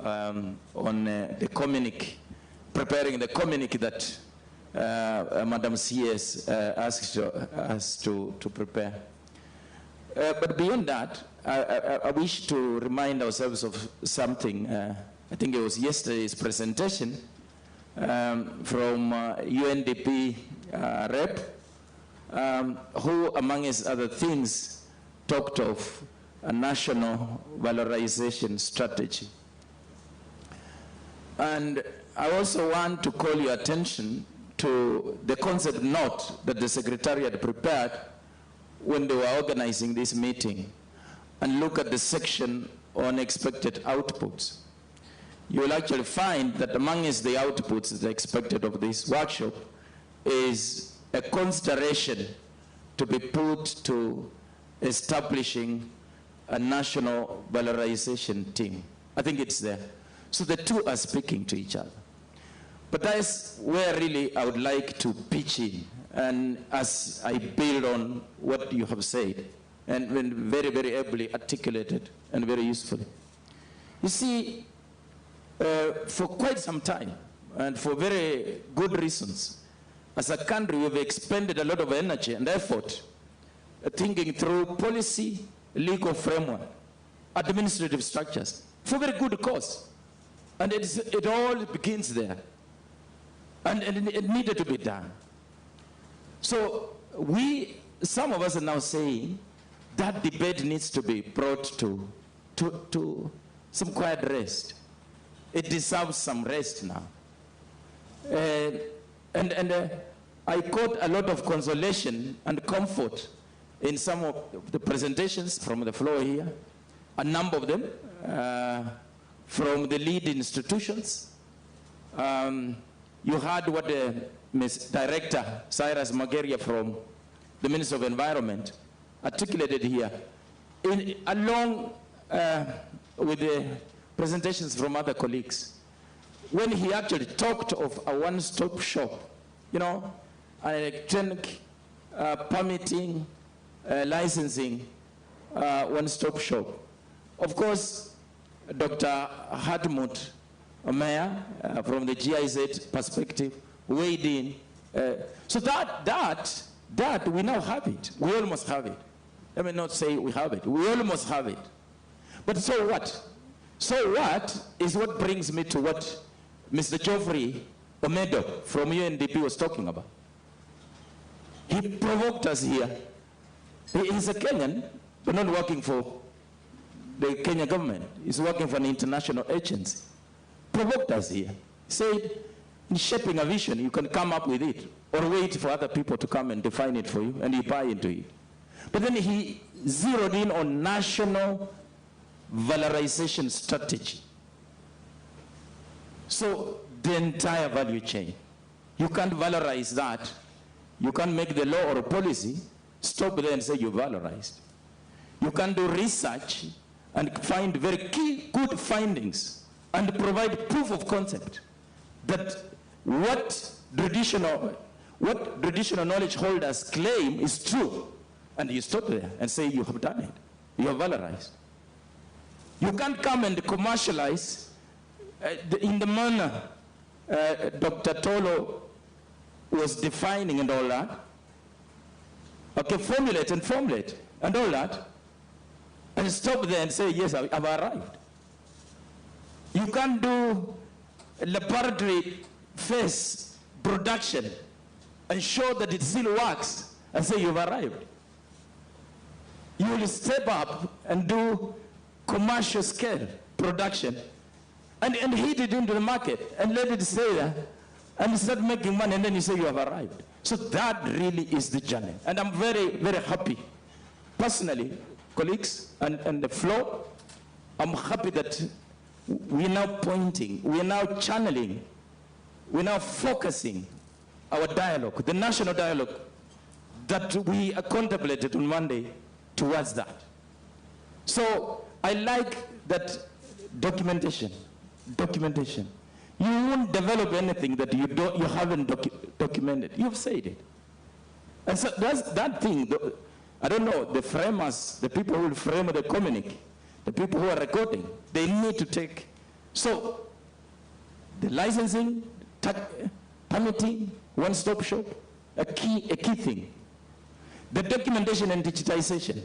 on the communique, preparing the communique that Madam CS asked us to prepare. But beyond that, I wish to remind ourselves of something. I think it was yesterday's presentation from UNDP rep, who, among other things, talked of a national valorization strategy. And I also want to call your attention to the concept note that the Secretariat prepared when they were organizing this meeting, and look at the section on expected outputs. You will actually find that amongst the outputs that are expected of this workshop is a consideration to be put to establishing a national valorization team. I think it's there. So the two are speaking to each other. But that's where really I would like to pitch in, and as I build on what you have said, and very, very ably articulated and very usefully. You see, for quite some time, and for very good reasons, as a country we've expended a lot of energy and effort thinking through policy, legal framework, administrative structures, for very good cause. And it all begins there. And it needed to be done. So some of us are now saying that debate needs to be brought to some quiet rest. It deserves some rest now. I caught a lot of consolation and comfort in some of the presentations from the floor here, a number of them from the lead institutions. You heard what the Director Cyrus Mageria from the Ministry of Environment articulated here, along with the presentations from other colleagues, when he actually talked of a one-stop shop, you know, an electronic permitting licensing one-stop shop. Of course, Dr. Hartmut Meyer, from the GIZ perspective, weighed in. So that we now have it. We almost have it. Let me not say we have it. We almost have it. But so what? So what is what brings me to what Mr. Geoffrey Omedo from UNDP was talking about. He provoked us here. He's a Kenyan, but not working for the Kenya government. He's working for an international agency. Provoked us here. He said, in shaping a vision, you can come up with it, or wait for other people to come and define it for you, and you buy into it. But then he zeroed in on national valorization strategy. So the entire value chain. You can't valorize that. You can't make the law or a policy stop there and say you valorized. You can do research and find very key good findings and provide proof of concept that what traditional knowledge holders claim is true, and you stop there and say you have done it, you have valorized. You can't come and commercialize in the manner Dr. Tolo was defining and all that. Okay, formulate and all that, and stop there and say, yes, I've arrived. You can't do laboratory phase production and show that it still works and say you've arrived. You will step up and do commercial scale production and hit it into the market and let it stay there and start making money, and then you say you have arrived. So that really is the journey. And I'm very, very happy, personally, colleagues and the floor, I'm happy that we're now pointing, we're now channeling, we're now focusing our dialogue, the national dialogue that we contemplated on Monday towards that. So I like that documentation. You won't develop anything that you haven't documented. You've said it. And so that's that thing. I don't know, the framers, the people who will frame the communique, the people who are recording, they need to take. So the licensing, permitting, one-stop shop, a key thing. The documentation and digitization,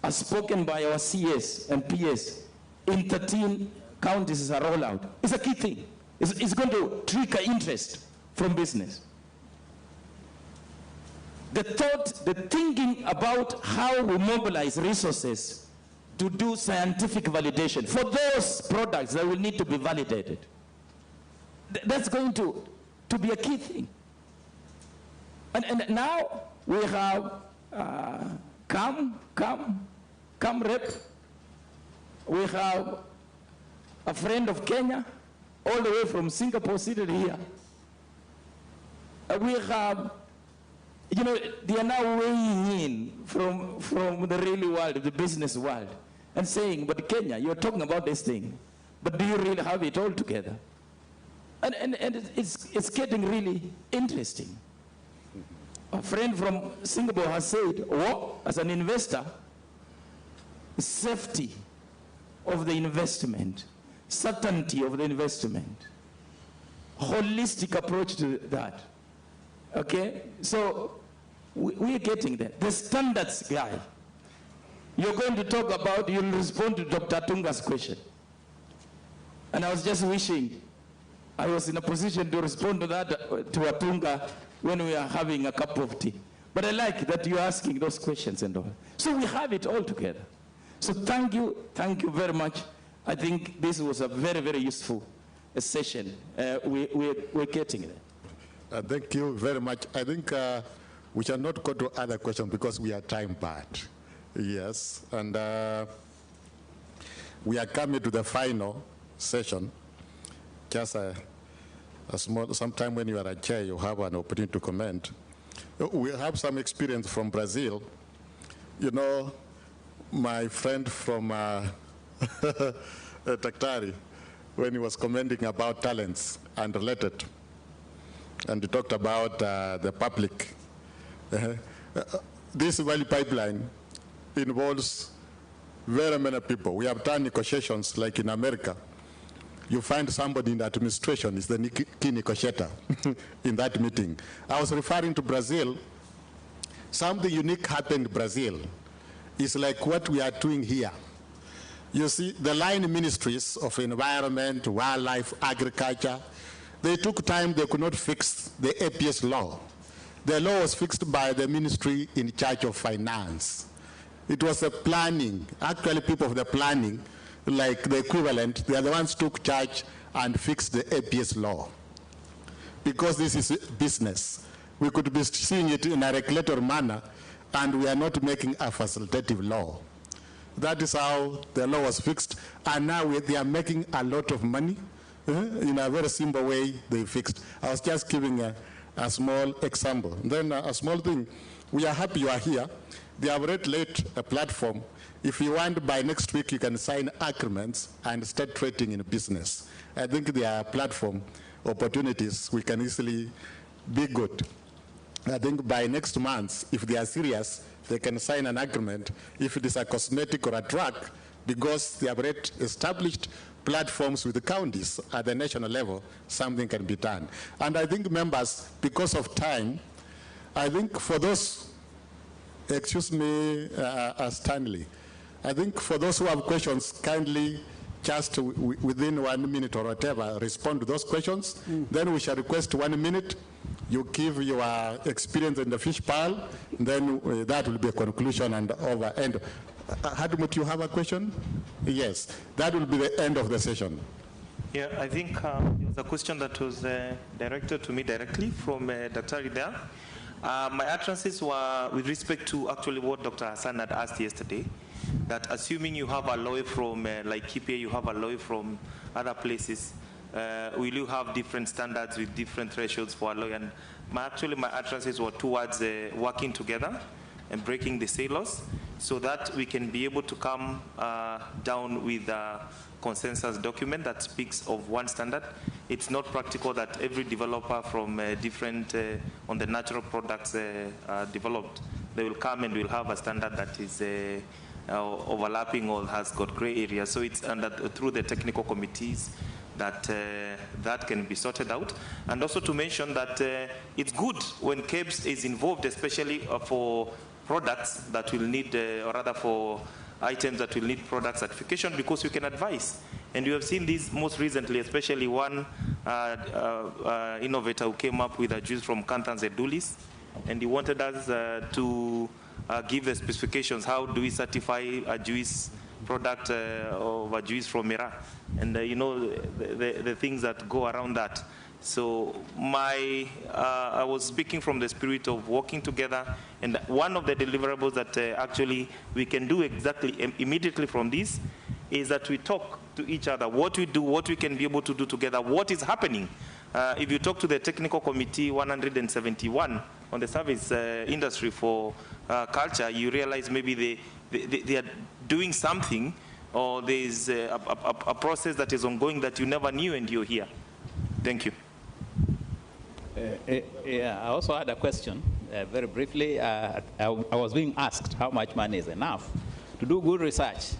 as spoken by our CS and PS in 13 counties as a rollout, is a key thing. It's going to trigger interest from business. The thought, the thinking about how we mobilize resources to do scientific validation for those products that will need to be validated. That's going to be a key thing. And now we have CAM rep. We have a friend of Kenya, all the way from Singapore seated here. We have, you know, they are now weighing in from the real world, the business world, and saying, but Kenya, you're talking about this thing, but do you really have it all together? And it's getting really interesting. A friend from Singapore has said, oh, as an investor, safety of the investment, certainty of the investment, holistic approach to that. Okay, so we're getting there. The standards guy, you're going to talk about, you'll respond to Dr. Tunga's question. And I was just wishing I was in a position to respond to that, to Atunga, when we are having a cup of tea. But I like that you're asking those questions and all. So we have it all together. So thank you very much. I think this was a very, very useful session. We're getting there. Thank you very much. I think we shall not go to other questions because we are time bound. Yes, and we are coming to the final session. Just sometime when you are a chair, you have an opportunity to comment. We have some experience from Brazil. You know, my friend from Daktari, when he was commenting about talents and related, and he talked about the public. this value pipeline involves very many people. We have done negotiations like in America. You find somebody in the administration is the key negotiator in that meeting. I was referring to Brazil. Something unique happened in Brazil. It's like what we are doing here. You see, the line ministries of environment, wildlife, agriculture, they took time, they could not fix the APS law. The law was fixed by the ministry in charge of finance. It was the planning, actually people of the planning, like the equivalent, they are the ones who took charge and fixed the APS law. Because this is business. We could be seeing it in a regulatory manner, and we are not making a facilitative law. That is how the law was fixed, and now they are making a lot of money. In a very simple way, they fixed. I was just giving a small example. Then a small thing, we are happy you are here. They have already laid a platform. If you want, by next week, you can sign agreements and start trading in business. I think there are platform opportunities we can easily be good. I think by next month, if they are serious, they can sign an agreement if it is a cosmetic or a drug, because they have already established platforms with the counties at the national level, something can be done. And I think members, because of time, I think for those, excuse me, Stanley, I think for those who have questions, kindly just within 1 minute or whatever, respond to those questions. Then we shall request 1 minute. You give your experience in the fish pile, then that will be a conclusion and over. And Hadmut, you have a question? Yes, that will be the end of the session. Yeah, I think it was a question that was directed to me directly from Dr. Ida. My utterances were with respect to actually what Dr. Hassan had asked yesterday, that assuming you have a lawyer from, like KPA, you have a lawyer from other places, will you have different standards with different thresholds for a lawyer? And my utterances were towards working together and breaking the silos so that we can be able to come down with a consensus document that speaks of one standard. It's not practical that every developer from different, on the natural products developed, they will come and will have a standard that is overlapping or has got gray areas. So it's through the technical committees that that can be sorted out. And also to mention that it's good when KEBS is involved, especially for products that will need, or rather for items that will need product certification, because you can advise. And you have seen this most recently, especially one innovator who came up with a juice from Kantan's Edulis, and he wanted us to give the specifications. How do we certify a juice product of a juice from Mira? And you know, the things that go around that. So I was speaking from the spirit of working together, and one of the deliverables that actually we can do exactly immediately from this is that we talk to each other, what we do, what we can be able to do together, what is happening. If you talk to the technical committee 171 on the service industry for culture, you realize maybe they are doing something, or there's a process that is ongoing that you never knew and you're here. Thank you. Yeah, I also had a question, very briefly. I was being asked how much money is enough to do good research.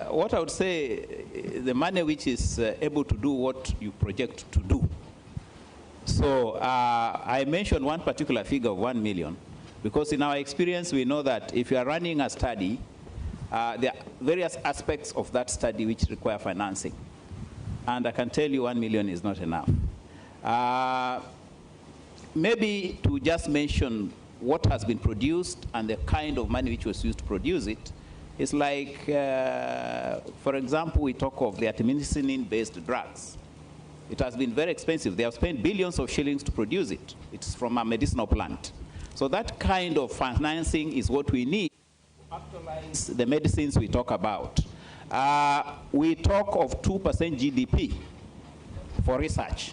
What I would say, the money which is able to do what you project to do. So I mentioned one particular figure of 1 million, because in our experience, we know that if you are running a study, there are various aspects of that study which require financing. And I can tell you 1 million is not enough. Maybe to just mention what has been produced and the kind of money which was used to produce it, it's like, for example, we talk of the artemisinin-based drugs. It has been very expensive. They have spent billions of shillings to produce it. It's from a medicinal plant. So that kind of financing is what we need to actualize the medicines we talk about. We talk of 2% GDP for research.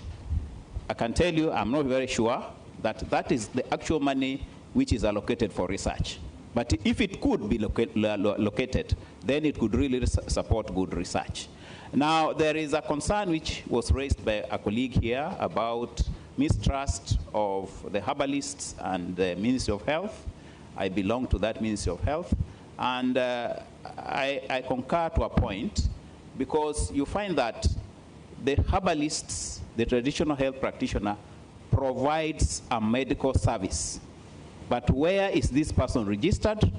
I can tell you, I'm not very sure that that is the actual money which is allocated for research. But if it could be located, then it could really support good research. Now, there is a concern which was raised by a colleague here about mistrust of the herbalists and the Ministry of Health. I belong to that Ministry of Health. And I concur to a point, because you find that the herbalists, the traditional health practitioner, provides a medical service. But where is this person registered?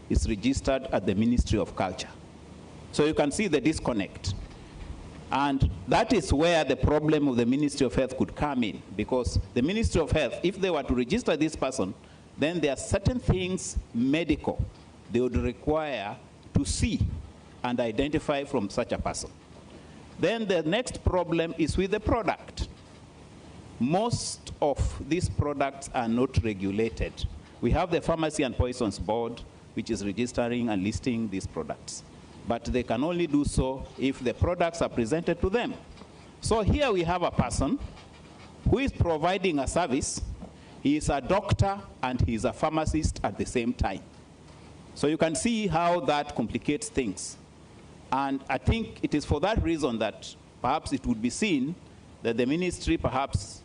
It's registered at the Ministry of Culture. So you can see the disconnect. And that is where the problem of the Ministry of Health could come in, because the Ministry of Health, if they were to register this person, then there are certain things medical they would require to see and identify from such a person. Then the next problem is with the product. Most of these products are not regulated. We have the Pharmacy and Poisons Board, which is registering and listing these products. But they can only do so if the products are presented to them. So here we have a person who is providing a service. He is a doctor and he is a pharmacist at the same time. So you can see how that complicates things. And I think it is for that reason that perhaps it would be seen that the ministry perhaps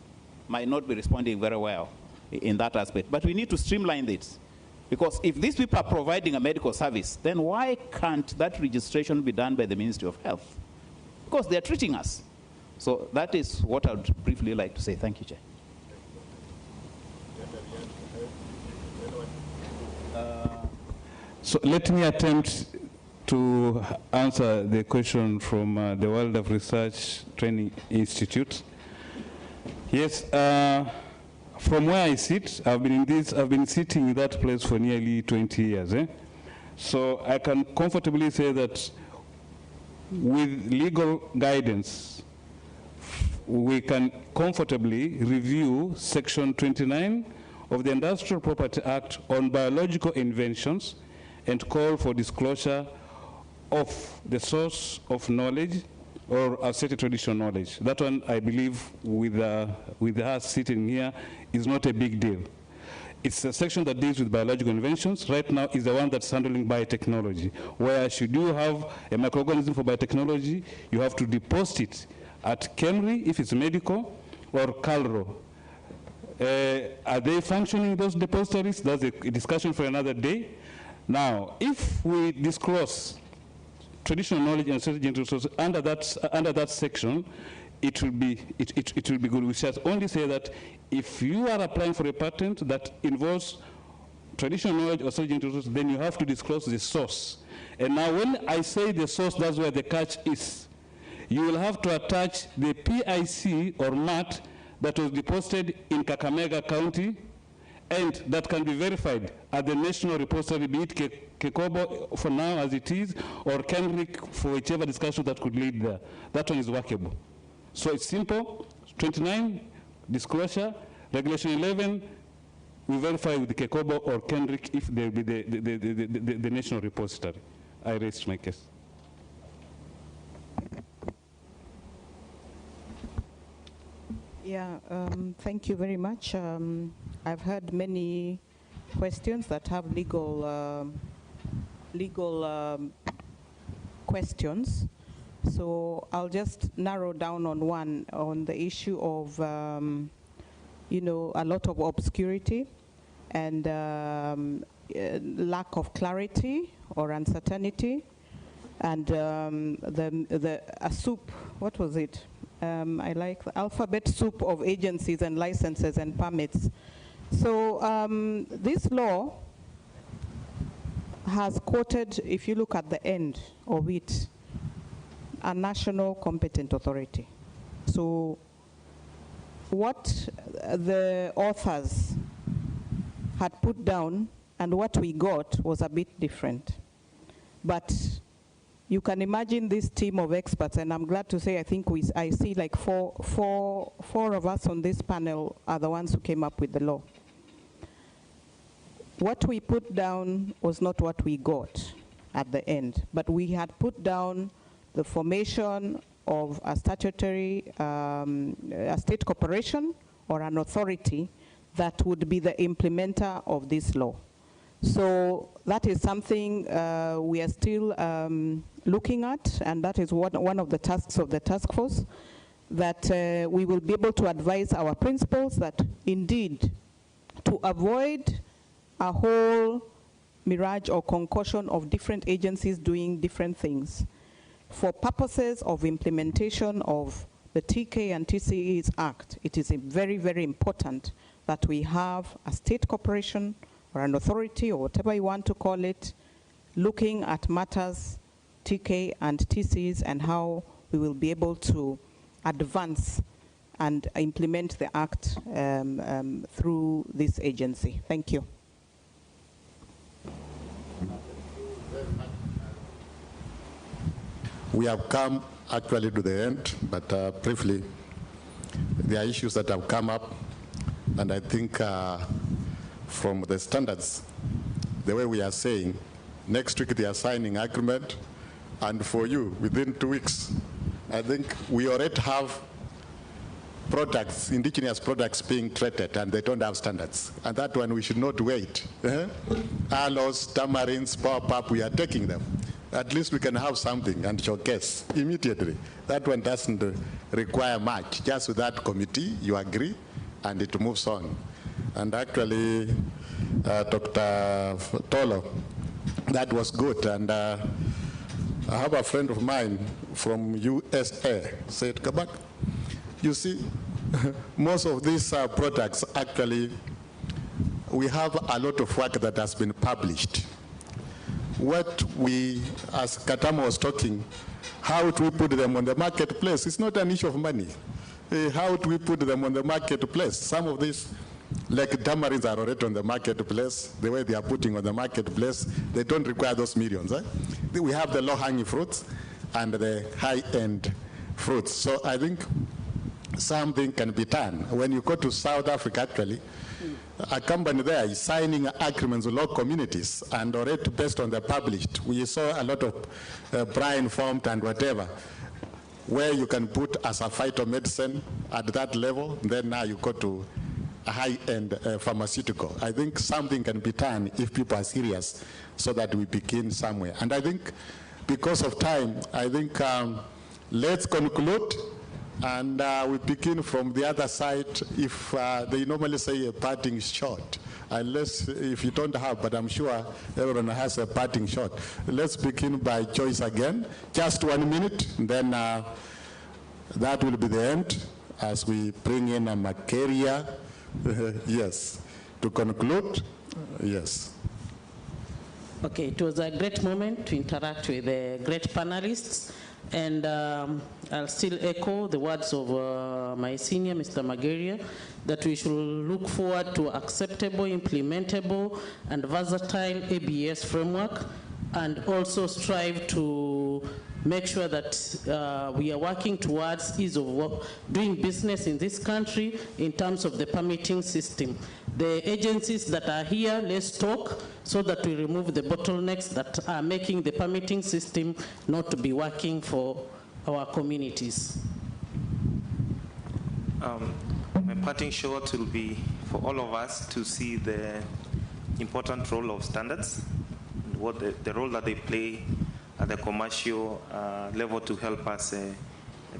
might not be responding very well in that aspect. But we need to streamline this. Because if these people are providing a medical service, then why can't that registration be done by the Ministry of Health? Because they're treating us. So that is what I would briefly like to say. Thank you, Chair. So let me attempt to answer the question from the World of Research Training Institute. Yes, from where I sit, I've been sitting in that place for nearly 20 years. So I can comfortably say that with legal guidance, we can comfortably review Section 29 of the Industrial Property Act on biological inventions and call for disclosure of the source of knowledge or asserted traditional knowledge. That one, I believe, with us sitting here, is not a big deal. It's a section that deals with biological inventions. Right now is the one that's handling biotechnology, where should you have a microorganism for biotechnology, you have to deposit it at KEMRI, if it's medical, or CALRO. Are they functioning, those depositories? That's a discussion for another day. Now, if we disclose traditional knowledge and strategic resources under that section, it will be good. We shall only say that if you are applying for a patent that involves traditional knowledge or strategic resources, then you have to disclose the source. And now, when I say the source, that's where the catch is. You will have to attach the PIC or MAT that was deposited in Kakamega County, and that can be verified at the national repository, be it Kekobo for now as it is, or KEMRI for whichever discussion that could lead there. That one is workable. So it's simple. 29, disclosure. Regulation 11, we verify with the Kekobo or KEMRI if there will be the national repository. I raised my case. Yeah, thank you very much. I've heard many questions that have legal questions. So I'll just narrow down on one, on the issue of, you know, a lot of obscurity and lack of clarity or uncertainty, and a soup, what was it? I like the alphabet soup of agencies and licenses and permits. So this law has quoted, if you look at the end of it, a national competent authority. So what the authors had put down and what we got was a bit different. But you can imagine this team of experts, and I'm glad to say I think I see like four of us on this panel are the ones who came up with the law. What we put down was not what we got at the end, but we had put down the formation of a statutory, a state corporation or an authority that would be the implementer of this law. So that is something we are still looking at, and that is one of the tasks of the task force, that we will be able to advise our principals that indeed to avoid a whole mirage or concoction of different agencies doing different things. For purposes of implementation of the TK and TCEs Act, it is very, very important that we have a state corporation or an authority or whatever you want to call it, looking at matters TK and TCEs and how we will be able to advance and implement the Act through this agency. Thank you. We have come actually to the end, but briefly, there are issues that have come up, and I think from the standards, the way we are saying, next week they are signing agreement, and for you, within 2 weeks, I think we already have products, indigenous products being treated, and they don't have standards. And that one, we should not wait. Aloes, tamarins, pop-up, we are taking them. At least we can have something and showcase immediately. That one doesn't require much. Just with that committee, you agree, and it moves on. And actually, Dr. Tolo, that was good. And I have a friend of mine from USA said, Kabak, you see, most of these products, actually, we have a lot of work that has been published. What we, as Katama was talking, how do we put them on the marketplace? It's not an issue of money. How do we put them on the marketplace? Some of these, like tamarins, are already on the marketplace. The way they are putting on the marketplace, they don't require those millions. We have the low-hanging fruits and the high-end fruits. So I think something can be done. When you go to South Africa, actually, a company there is signing agreements with local communities, and already based on the published, we saw a lot of brine formed and whatever, where you can put as a phytomedicine at that level, then now you go to a high-end pharmaceutical. I think something can be done if people are serious, so that we begin somewhere. And I think because of time, I think let's conclude. And we begin from the other side. If they normally say a parting shot, unless if you don't have, but I'm sure everyone has a parting shot. Let's begin by choice again. Just 1 minute, then that will be the end as we bring in a Macaria. Yes, to conclude, yes. Okay, it was a great moment to interact with the great panelists. And I'll still echo the words of my senior, Mr. Mageria, that we should look forward to acceptable, implementable, and versatile ABS framework, and also strive to make sure that we are working towards ease of work, doing business in this country in terms of the permitting system. The agencies that are here, let's talk so that we remove the bottlenecks that are making the permitting system not to be working for our communities. My parting shot will be for all of us to see the important role of standards, what the role that they play at the commercial level to help us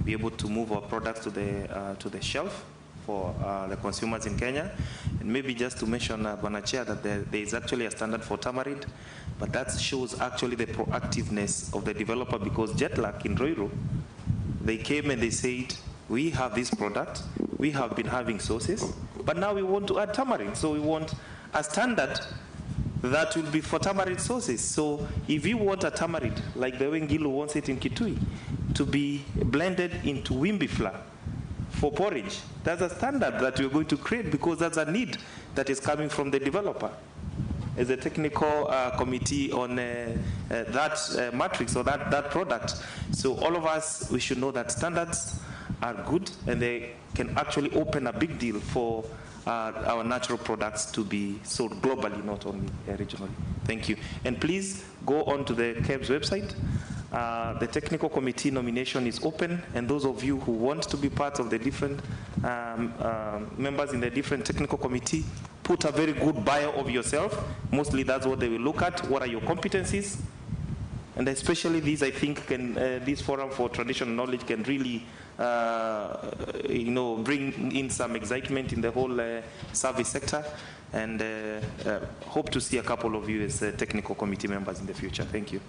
be able to move our products to the shelf for the consumers in Kenya. And maybe just to mention, Bwana Chair, that there is actually a standard for tamarind, but that shows actually the proactiveness of the developer, because Jetlag in Roiro, they came and they said, we have this product, we have been having sources, but now we want to add tamarind. So we want a standard that will be for tamarind sources. So if you want a tamarind, like the way Ngilu wants it in Kitui, to be blended into wimbi flour for porridge, that's a standard that we're going to create, because that's a need that is coming from the developer. As a technical committee on that matrix or that product. So all of us, we should know that standards are good, and they can actually open a big deal for our natural products to be sold globally, not only regionally. Thank you. And please go on to the KEBS website. The technical committee nomination is open, and those of you who want to be part of the different members in the different technical committee, put a very good bio of yourself. Mostly that's what they will look at. What are your competencies? And especially these, I think, this forum for traditional knowledge can really bring in some excitement in the whole service sector, and hope to see a couple of you as technical committee members in the future. Thank you.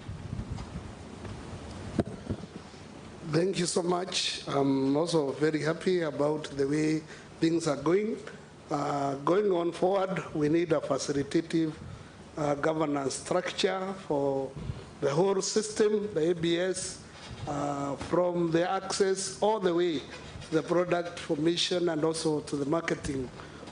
Thank you so much. I'm also very happy about the way things are going. Going on forward, we need a facilitative governance structure for the whole system, the ABS, from the access all the way to the product formation and also to the marketing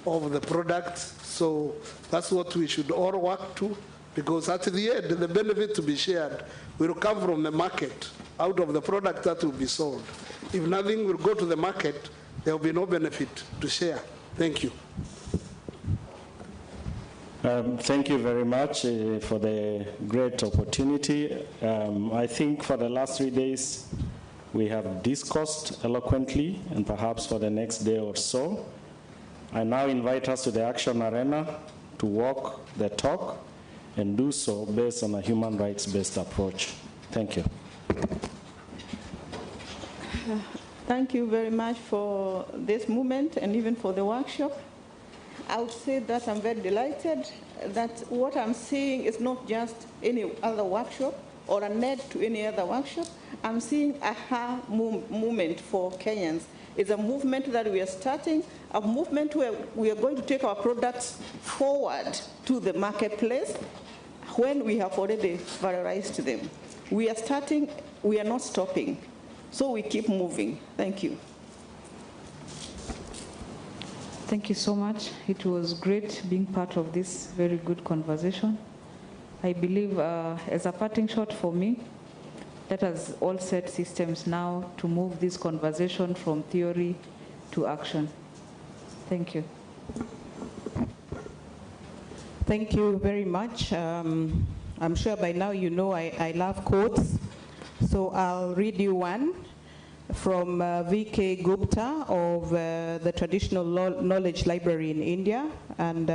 of the product. So that's what we should all work to, because at the end, the benefit to be shared will come from the market, out of the product that will be sold. If nothing will go to the market, there will be no benefit to share. Thank you. Thank you very much for the great opportunity. I think for the last 3 days, we have discussed eloquently, and perhaps for the next day or so. I now invite us to the action arena to walk the talk and do so based on a human rights-based approach. Thank you. Thank you very much for this moment and even for the workshop. I would say that I'm very delighted that what I'm seeing is not just any other workshop or a net to any other workshop. I'm seeing a movement for Kenyans. It's a movement that we are starting, a movement where we are going to take our products forward to the marketplace when we have already valorized them. We are starting, we are not stopping. So we keep moving. Thank you. Thank you so much. It was great being part of this very good conversation. I believe as a parting shot for me, let us all set systems now to move this conversation from theory to action. Thank you. Thank you very much. I'm sure by now you know I love quotes. So I'll read you one from V.K. Gupta of the Traditional Knowledge Library in India. And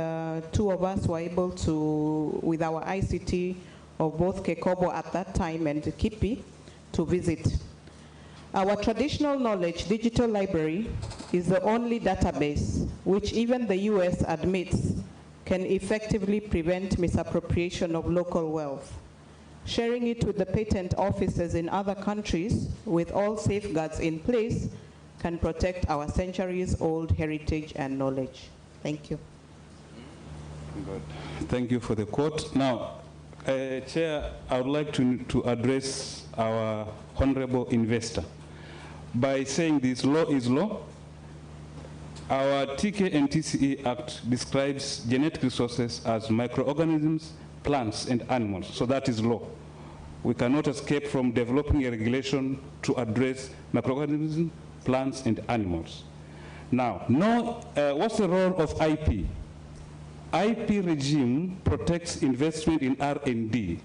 two of us were able to, with our ICT of both Kekobo at that time and Kipi, to visit. Our traditional knowledge digital library is the only database which even the US admits can effectively prevent misappropriation of local wealth. Sharing it with the patent offices in other countries with all safeguards in place can protect our centuries-old heritage and knowledge. Thank you. Good. Thank you for the quote. Now, Chair, I would like to address our honorable investor by saying this law is law. Our TK and TCE Act describes genetic resources as microorganisms, plants, and animals. So that is law. We cannot escape from developing a regulation to address microorganisms, plants, and animals. Now, what's the role of IP? IP regime protects investment in R&D.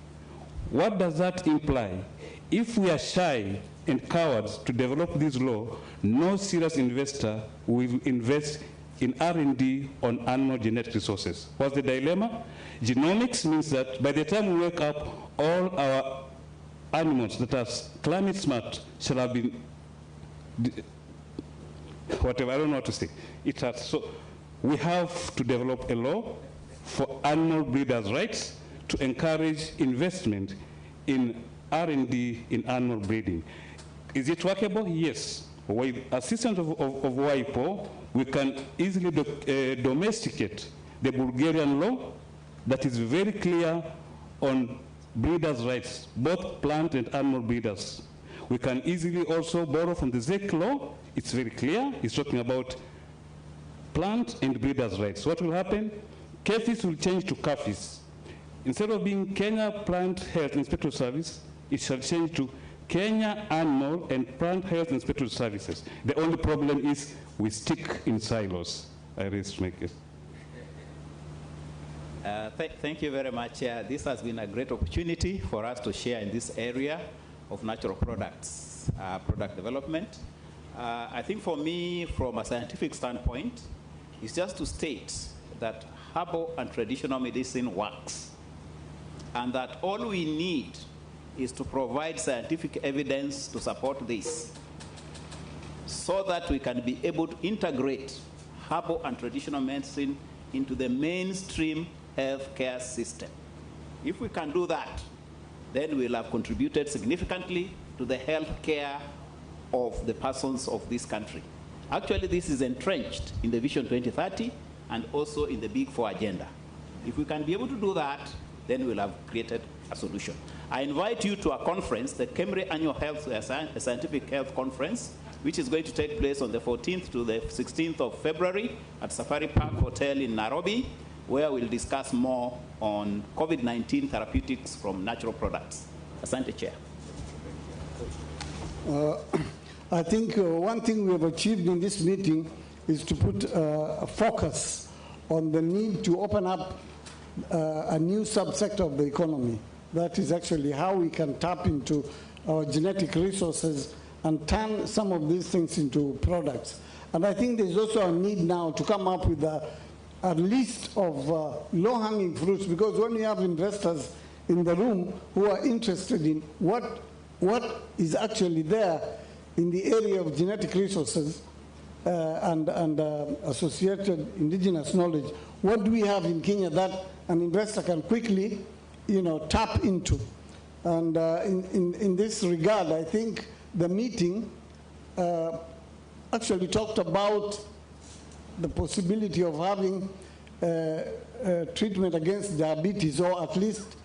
What does that imply? If we are shy and cowards to develop this law, no serious investor will invest in R&D on animal genetic resources. What's the dilemma? Genomics means that by the time we wake up, all our animals that are climate smart shall have been, whatever, I don't know what to say. It has, so we have to develop a law for animal breeders' rights to encourage investment in R&D in animal breeding. Is it workable? Yes. With assistance of WIPO, we can easily domesticate the Bulgarian law that is very clear on breeders' rights, both plant and animal breeders. We can easily also borrow from the ZEC law. It's very clear. It's talking about plant and breeders' rights. What will happen? CAFIS will change to CAFIS. Instead of being Kenya Plant Health Inspector Service, it shall change to Kenya Animal and Plant Health Inspector Services. The only problem is we stick in silos. I raise my case. Thank you very much. This has been a great opportunity for us to share in this area of natural products, product development. I think for me, from a scientific standpoint, it's just to state that herbal and traditional medicine works, and that all we need is to provide scientific evidence to support this. so that we can be able to integrate herbal and traditional medicine into the mainstream healthcare system. If we can do that, then we'll have contributed significantly to the healthcare of the persons of this country. Actually, this is entrenched in the Vision 2030 and also in the Big Four agenda. If we can be able to do that, then we'll have created a solution. I invite you to a conference, the Kemri Annual Scientific Health Conference, which is going to take place on the 14th to the 16th of February at Safari Park Hotel in Nairobi, where we'll discuss more on COVID-19 therapeutics from natural products. Asante, Chair. I think one thing we have achieved in this meeting is to put a focus on the need to open up a new subsector of the economy. That is actually how we can tap into our genetic resources and turn some of these things into products. And I think there's also a need now to come up with a list of low-hanging fruits, because when you have investors in the room who are interested in what is actually there in the area of genetic resources and associated indigenous knowledge, what do we have in Kenya that an investor can quickly, tap into? And in this regard, I think the meeting actually talked about the possibility of having treatment against diabetes, or at least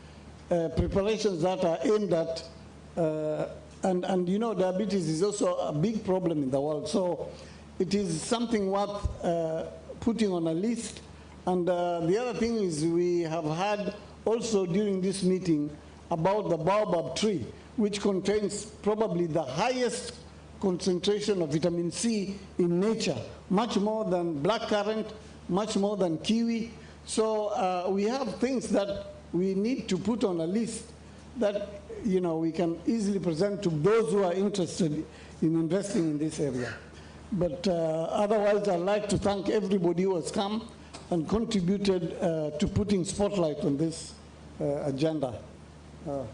preparations that are aimed at, and diabetes is also a big problem in the world. So it is something worth putting on a list. And the other thing is, we have had also during this meeting about the baobab tree, which contains probably the highest concentration of vitamin C in nature, much more than blackcurrant, much more than kiwi. So we have things that we need to put on a list that we can easily present to those who are interested in investing in this area. But otherwise, I'd like to thank everybody who has come and contributed to putting spotlight on this agenda.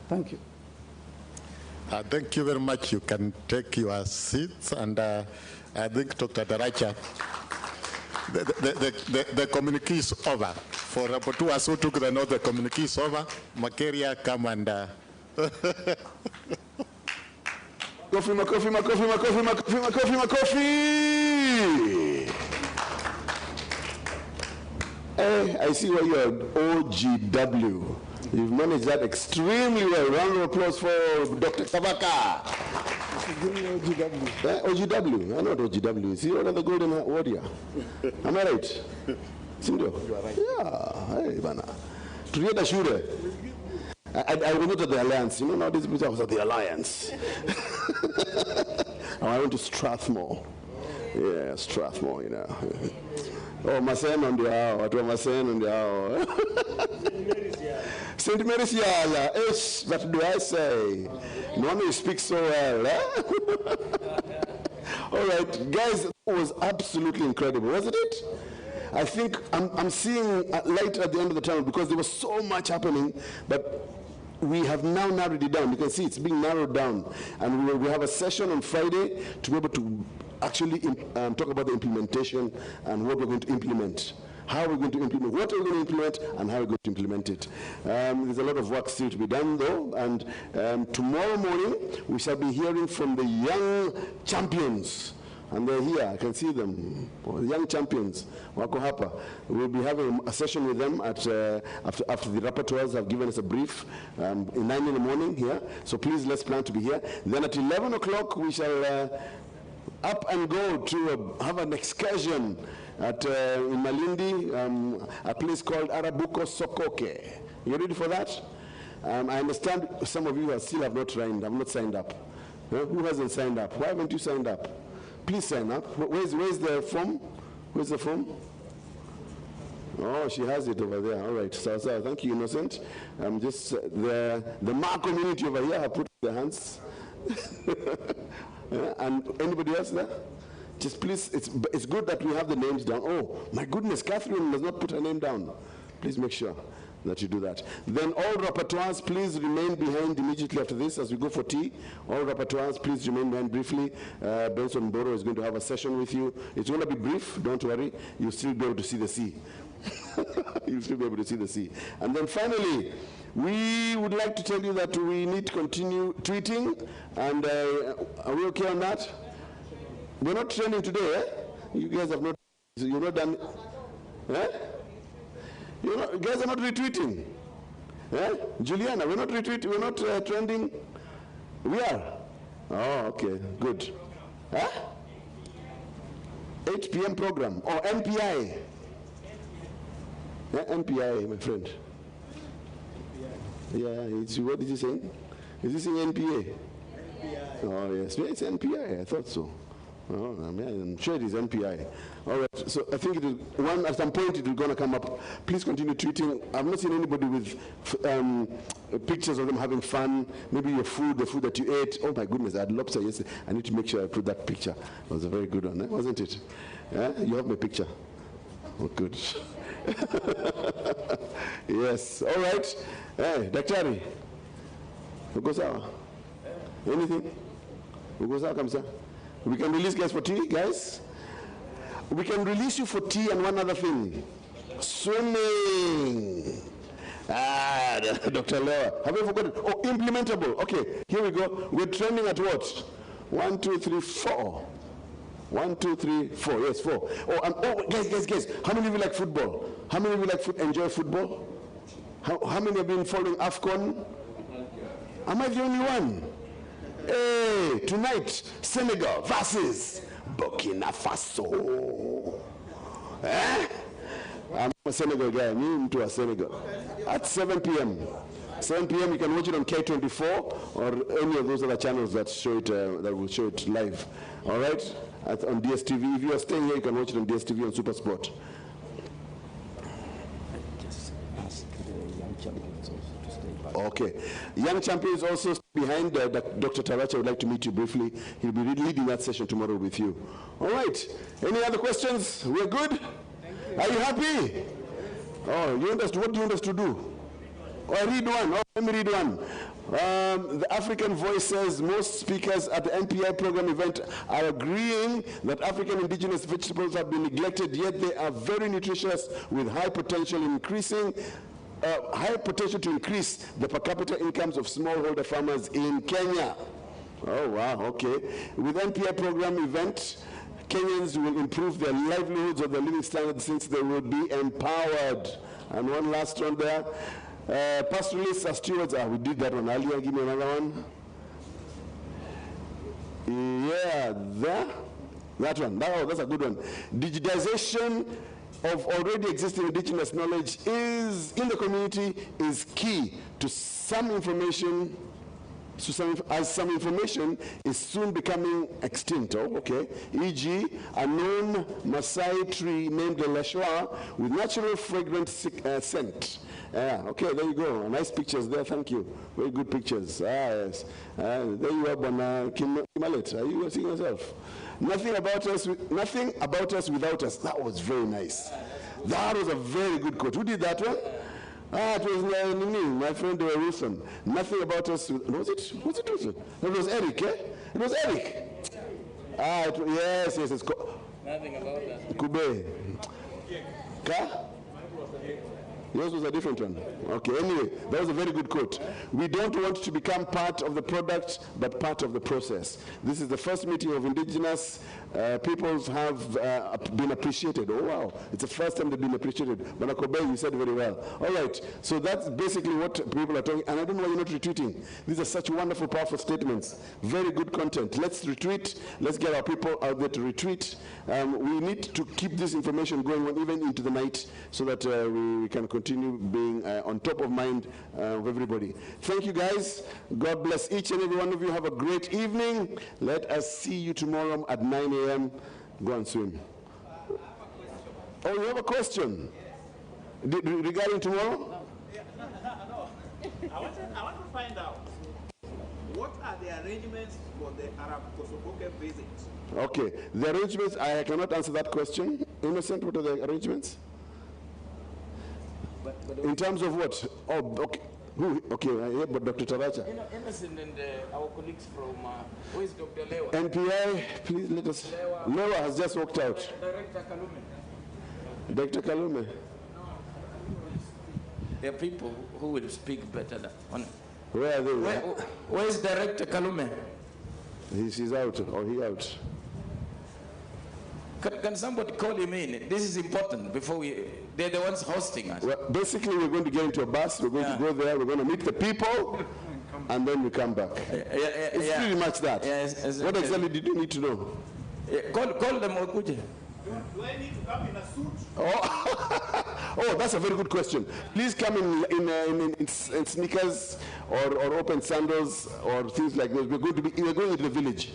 Thank you. Thank you very much. You can take your seats, and I think Dr. Daracha, the communique is over. For rapporteurs who took the note, the communique is over. Makeria, come and... Makofi. Hey, I see why you're OGW. You've managed that extremely well. Round of applause for Dr. Savaka. OGW. OGW. I know what OGW is. You know the golden warrior. Am I right? Sindio? You are right. Yeah. Hey, Bana. Tulienda shule. I was not at the Alliance. Nowadays people was at the Alliance. I went to Strathmore. Yeah, Strathmore, Oh, Masen on the hour. What was Masen on the hour? St. Mary's Yala. What do I say? No one speaks so well. All right, guys, it was absolutely incredible, wasn't it? I think I'm seeing a light at the end of the tunnel, because there was so much happening, but we have now narrowed it down. You can see it's being narrowed down. And we have a session on Friday to be able to actually talk about the implementation and what we're going to implement. How we're going to implement, what we're going to implement, and how we're going to implement it. There's a lot of work still to be done, though, and tomorrow morning we shall be hearing from the young champions. And they're here, I can see them, young champions, wako hapa. We'll be having a session with them at, after the rapporteurs have given us a brief, in 9 in the morning here. So please, let's plan to be here. Then at 11 o'clock, we shall up and go to have an excursion at in Malindi, a place called Arabuko Sokoke. You ready for that? I understand some of you still have not signed up. Who hasn't signed up? Why haven't you signed up? Please sign up. Where's the form? Where's the form? Oh, she has it over there. All right. So thank you, Innocent. Just the Ma community over here have put their hands. And anybody else there? Just please, it's good that we have the names down. Oh, my goodness, Catherine does not put her name down. Please make sure. that you do that. Then all rapporteurs, please remain behind immediately after this as we go for tea. All rapporteurs, please remain behind briefly. Benson Mboro is going to have a session with you. It's going to be brief, don't worry. You'll still be able to see the sea. You'll still be able to see the sea. And then finally, we would like to tell you that we need to continue tweeting. And are we okay on that? We're not trending today, eh? You guys have not, you're not done, eh? You guys are not retweeting. Eh? Juliana, we're not retweeting, we're not trending. We are. Oh, okay, good. Huh? 8 p.m. program. Oh, NPI. Yeah, NPI, my friend. Yeah, it's, what is he saying? Is he saying NPA? NPI. Oh, yes. It's NPI, I thought so. Oh, I'm sure it is NPI. All right, so I think at some point it is going to come up. Please continue tweeting. I've not seen anybody with pictures of them having fun. Maybe your food, the food that you ate. Oh my goodness, I had lobster yesterday. I need to make sure I put that picture. It was a very good one, wasn't it? Yeah? You have my picture. Oh, good. Yes, all right. Hey, Daktari. Uko sawa? Anything? Uko sawa kamsa? We can release guys for tea, guys. We can release you for tea and one other thing. Swimming. Ah, Dr. Lewa. Have you forgotten? Oh, implementable. Okay, here we go. We're trending at what? 1, 2, 3, 4. 1, 2, 3, 4. Yes, 4. Oh, guys. How many of you like football? How many of you enjoy football? How many have been following AFCON? Am I the only one? Hey, tonight, Senegal versus Burkina Faso. Eh? I'm a Senegal guy. Me to a Senegal. At 7 p.m. 7 p.m. you can watch it on K24 or any of those other channels that show it, that will show it live. All right? On DSTV. If you are staying here, you can watch it on DSTV on SuperSport. Okay. Young champions also behind Dr. Taracha would like to meet you briefly. He'll be leading that session tomorrow with you. All right. Any other questions? We're good? Are you happy? Oh, what do you want us to do? Oh, I read one. Oh, let me read one. The African Voice says most speakers at the NPI program event are agreeing that African indigenous vegetables have been neglected, yet they are very nutritious with high potential to increase the per capita incomes of smallholder farmers in Kenya. Oh, wow, okay. With NPI program event, Kenyans will improve their livelihoods or their living standards since they will be empowered. And one last one there. Pastoralists as stewards. We did that one earlier. Give me another one. Yeah, that one. That's a good one. Digitization of already existing indigenous knowledge is in the community is key to some information. As some information is soon becoming extinct. Oh, okay. E.g., a known Maasai tree named the Lashwa with natural fragrant scent. Okay, there you go. Nice pictures there. Thank you. Very good pictures. Yes. There you are, Bwana Kimalet. Are you seeing yourself? Nothing about us without us. That was very nice. That was a very good quote. Who did that one? It was me, my friend Wilson. Nothing about us. Was it Wilson? It was Eric, eh? It was Eric. Yes. Nothing about us. Kube. Ka? Yours was a different one. Okay, anyway, that was a very good quote. We don't want to become part of the product, but part of the process. This is the first meeting of indigenous peoples have been appreciated. Oh, wow. It's the first time they've been appreciated. Banakobe, you said very well. All right, so that's basically what people are talking, and I don't know why you're not retweeting. These are such wonderful, powerful statements. Very good content. Let's retweet. Let's get our people out there to retweet. We need to keep this information going on even into the night so that we can continue being on top of mind of everybody. Thank you, guys. God bless each and every one of you. Have a great evening. Let us see you tomorrow at 9 a.m. Go and swim. Oh, you have a question regarding tomorrow? No. I want to find out what are the arrangements for the Arab Kosovoke visit? Okay, the arrangements, I cannot answer that question. Innocent, what are the arrangements? But In terms of what? Oh, okay. Who? Okay, I hear about Dr. Taracha. Innocent and our colleagues from, who is Dr. Lewa? NPI, please let us. Lewa has just walked out. Director Kalume. Dr. Kalume. There are people who will speak better than one. Where are they? Where is Director Kalume? He's out, or he out. Can somebody call him in? This is important before they're the ones hosting us. Well, basically, we're going to get into a bus, we're going to go there, we're going to meet the people, and then we come back. It's pretty much that. What exactly did you need to know? Call them Okuje. Do I need to come in a suit? Oh, that's a very good question. Please come in sneakers or open sandals or things like this. We're going into the village.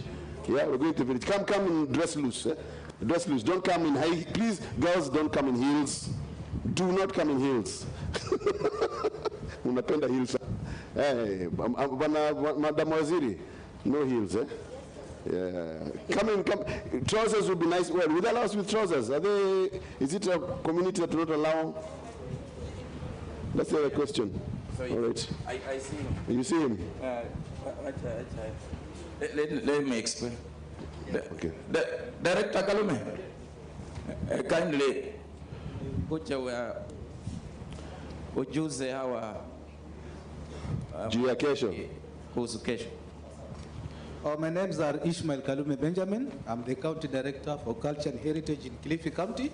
Yeah, we're going to the village. Come in dress loose. Dress loose. Don't come in high. Please, girls, don't come in heels. Do not come in heels. Unapenda heels. Hey, Madam Waziri, no heels, eh? Yeah. Come. Trousers would be nice. Well, will they allow us with trousers? Are they? Is it a community that will not allow? That's the other question. So all right. I see him. You see him? Let me explain. Okay. Director Kalume, kindly ujuze hawa juu ya kesho. Kuhusu kesho. My names are Ishmael Kalume Benjamin. I'm the County Director for Culture and Heritage in Kilifi County.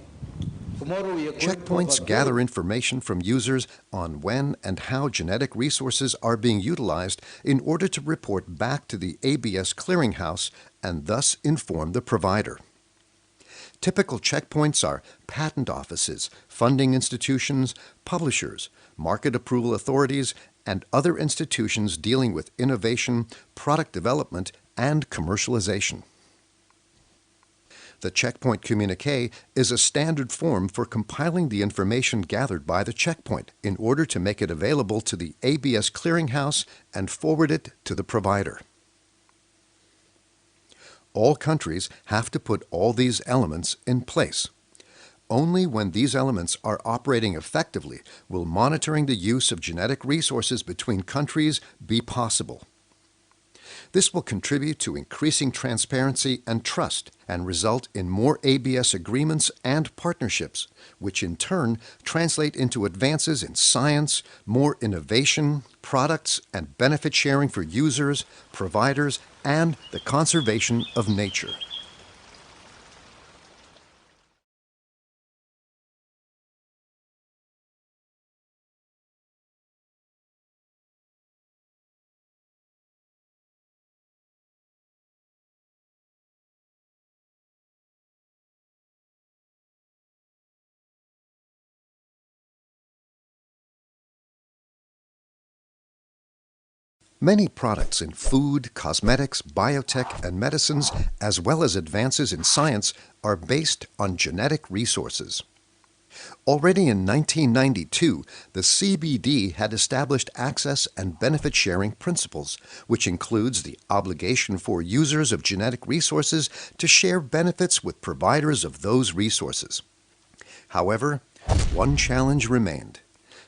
Tomorrow we are Checkpoints gather information from users on when and how genetic resources are being utilized in order to report back to the ABS clearinghouse and thus inform the provider. Typical checkpoints are patent offices, funding institutions, publishers, market approval authorities, and other institutions dealing with innovation, product development, and commercialization. The checkpoint communique is a standard form for compiling the information gathered by the checkpoint in order to make it available to the ABS clearinghouse and forward it to the provider. All countries have to put all these elements in place. Only when these elements are operating effectively will monitoring the use of genetic resources between countries be possible. This will contribute to increasing transparency and trust and result in more ABS agreements and partnerships, which in turn translate into advances in science, more innovation, products, and benefit sharing for users, providers, and the conservation of nature. Many products in food, cosmetics, biotech, and medicines, as well as advances in science, are based on genetic resources. Already in 1992, the CBD had established access and benefit sharing principles, which includes the obligation for users of genetic resources to share benefits with providers of those resources. However, one challenge remained: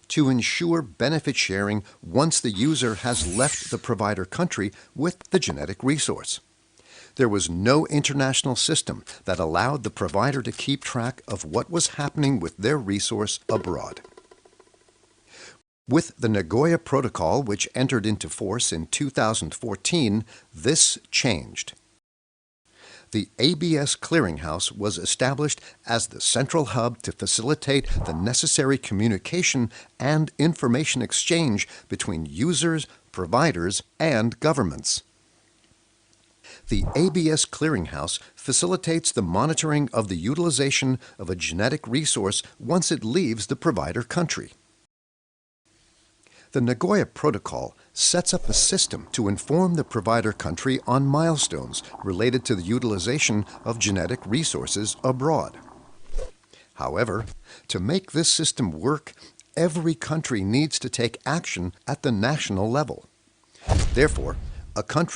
to ensure benefit sharing once the user has left the provider country with the genetic resource. There was no international system that allowed the provider to keep track of what was happening with their resource abroad. With the Nagoya Protocol, which entered into force in 2014, this changed. The ABS Clearinghouse was established as the central hub to facilitate the necessary communication and information exchange between users, providers, and governments. The ABS Clearinghouse facilitates the monitoring of the utilization of a genetic resource once it leaves the provider country. The Nagoya Protocol sets up a system to inform the provider country on milestones related to the utilization of genetic resources abroad. However, to make this system work, every country needs to take action at the national level. Therefore, a country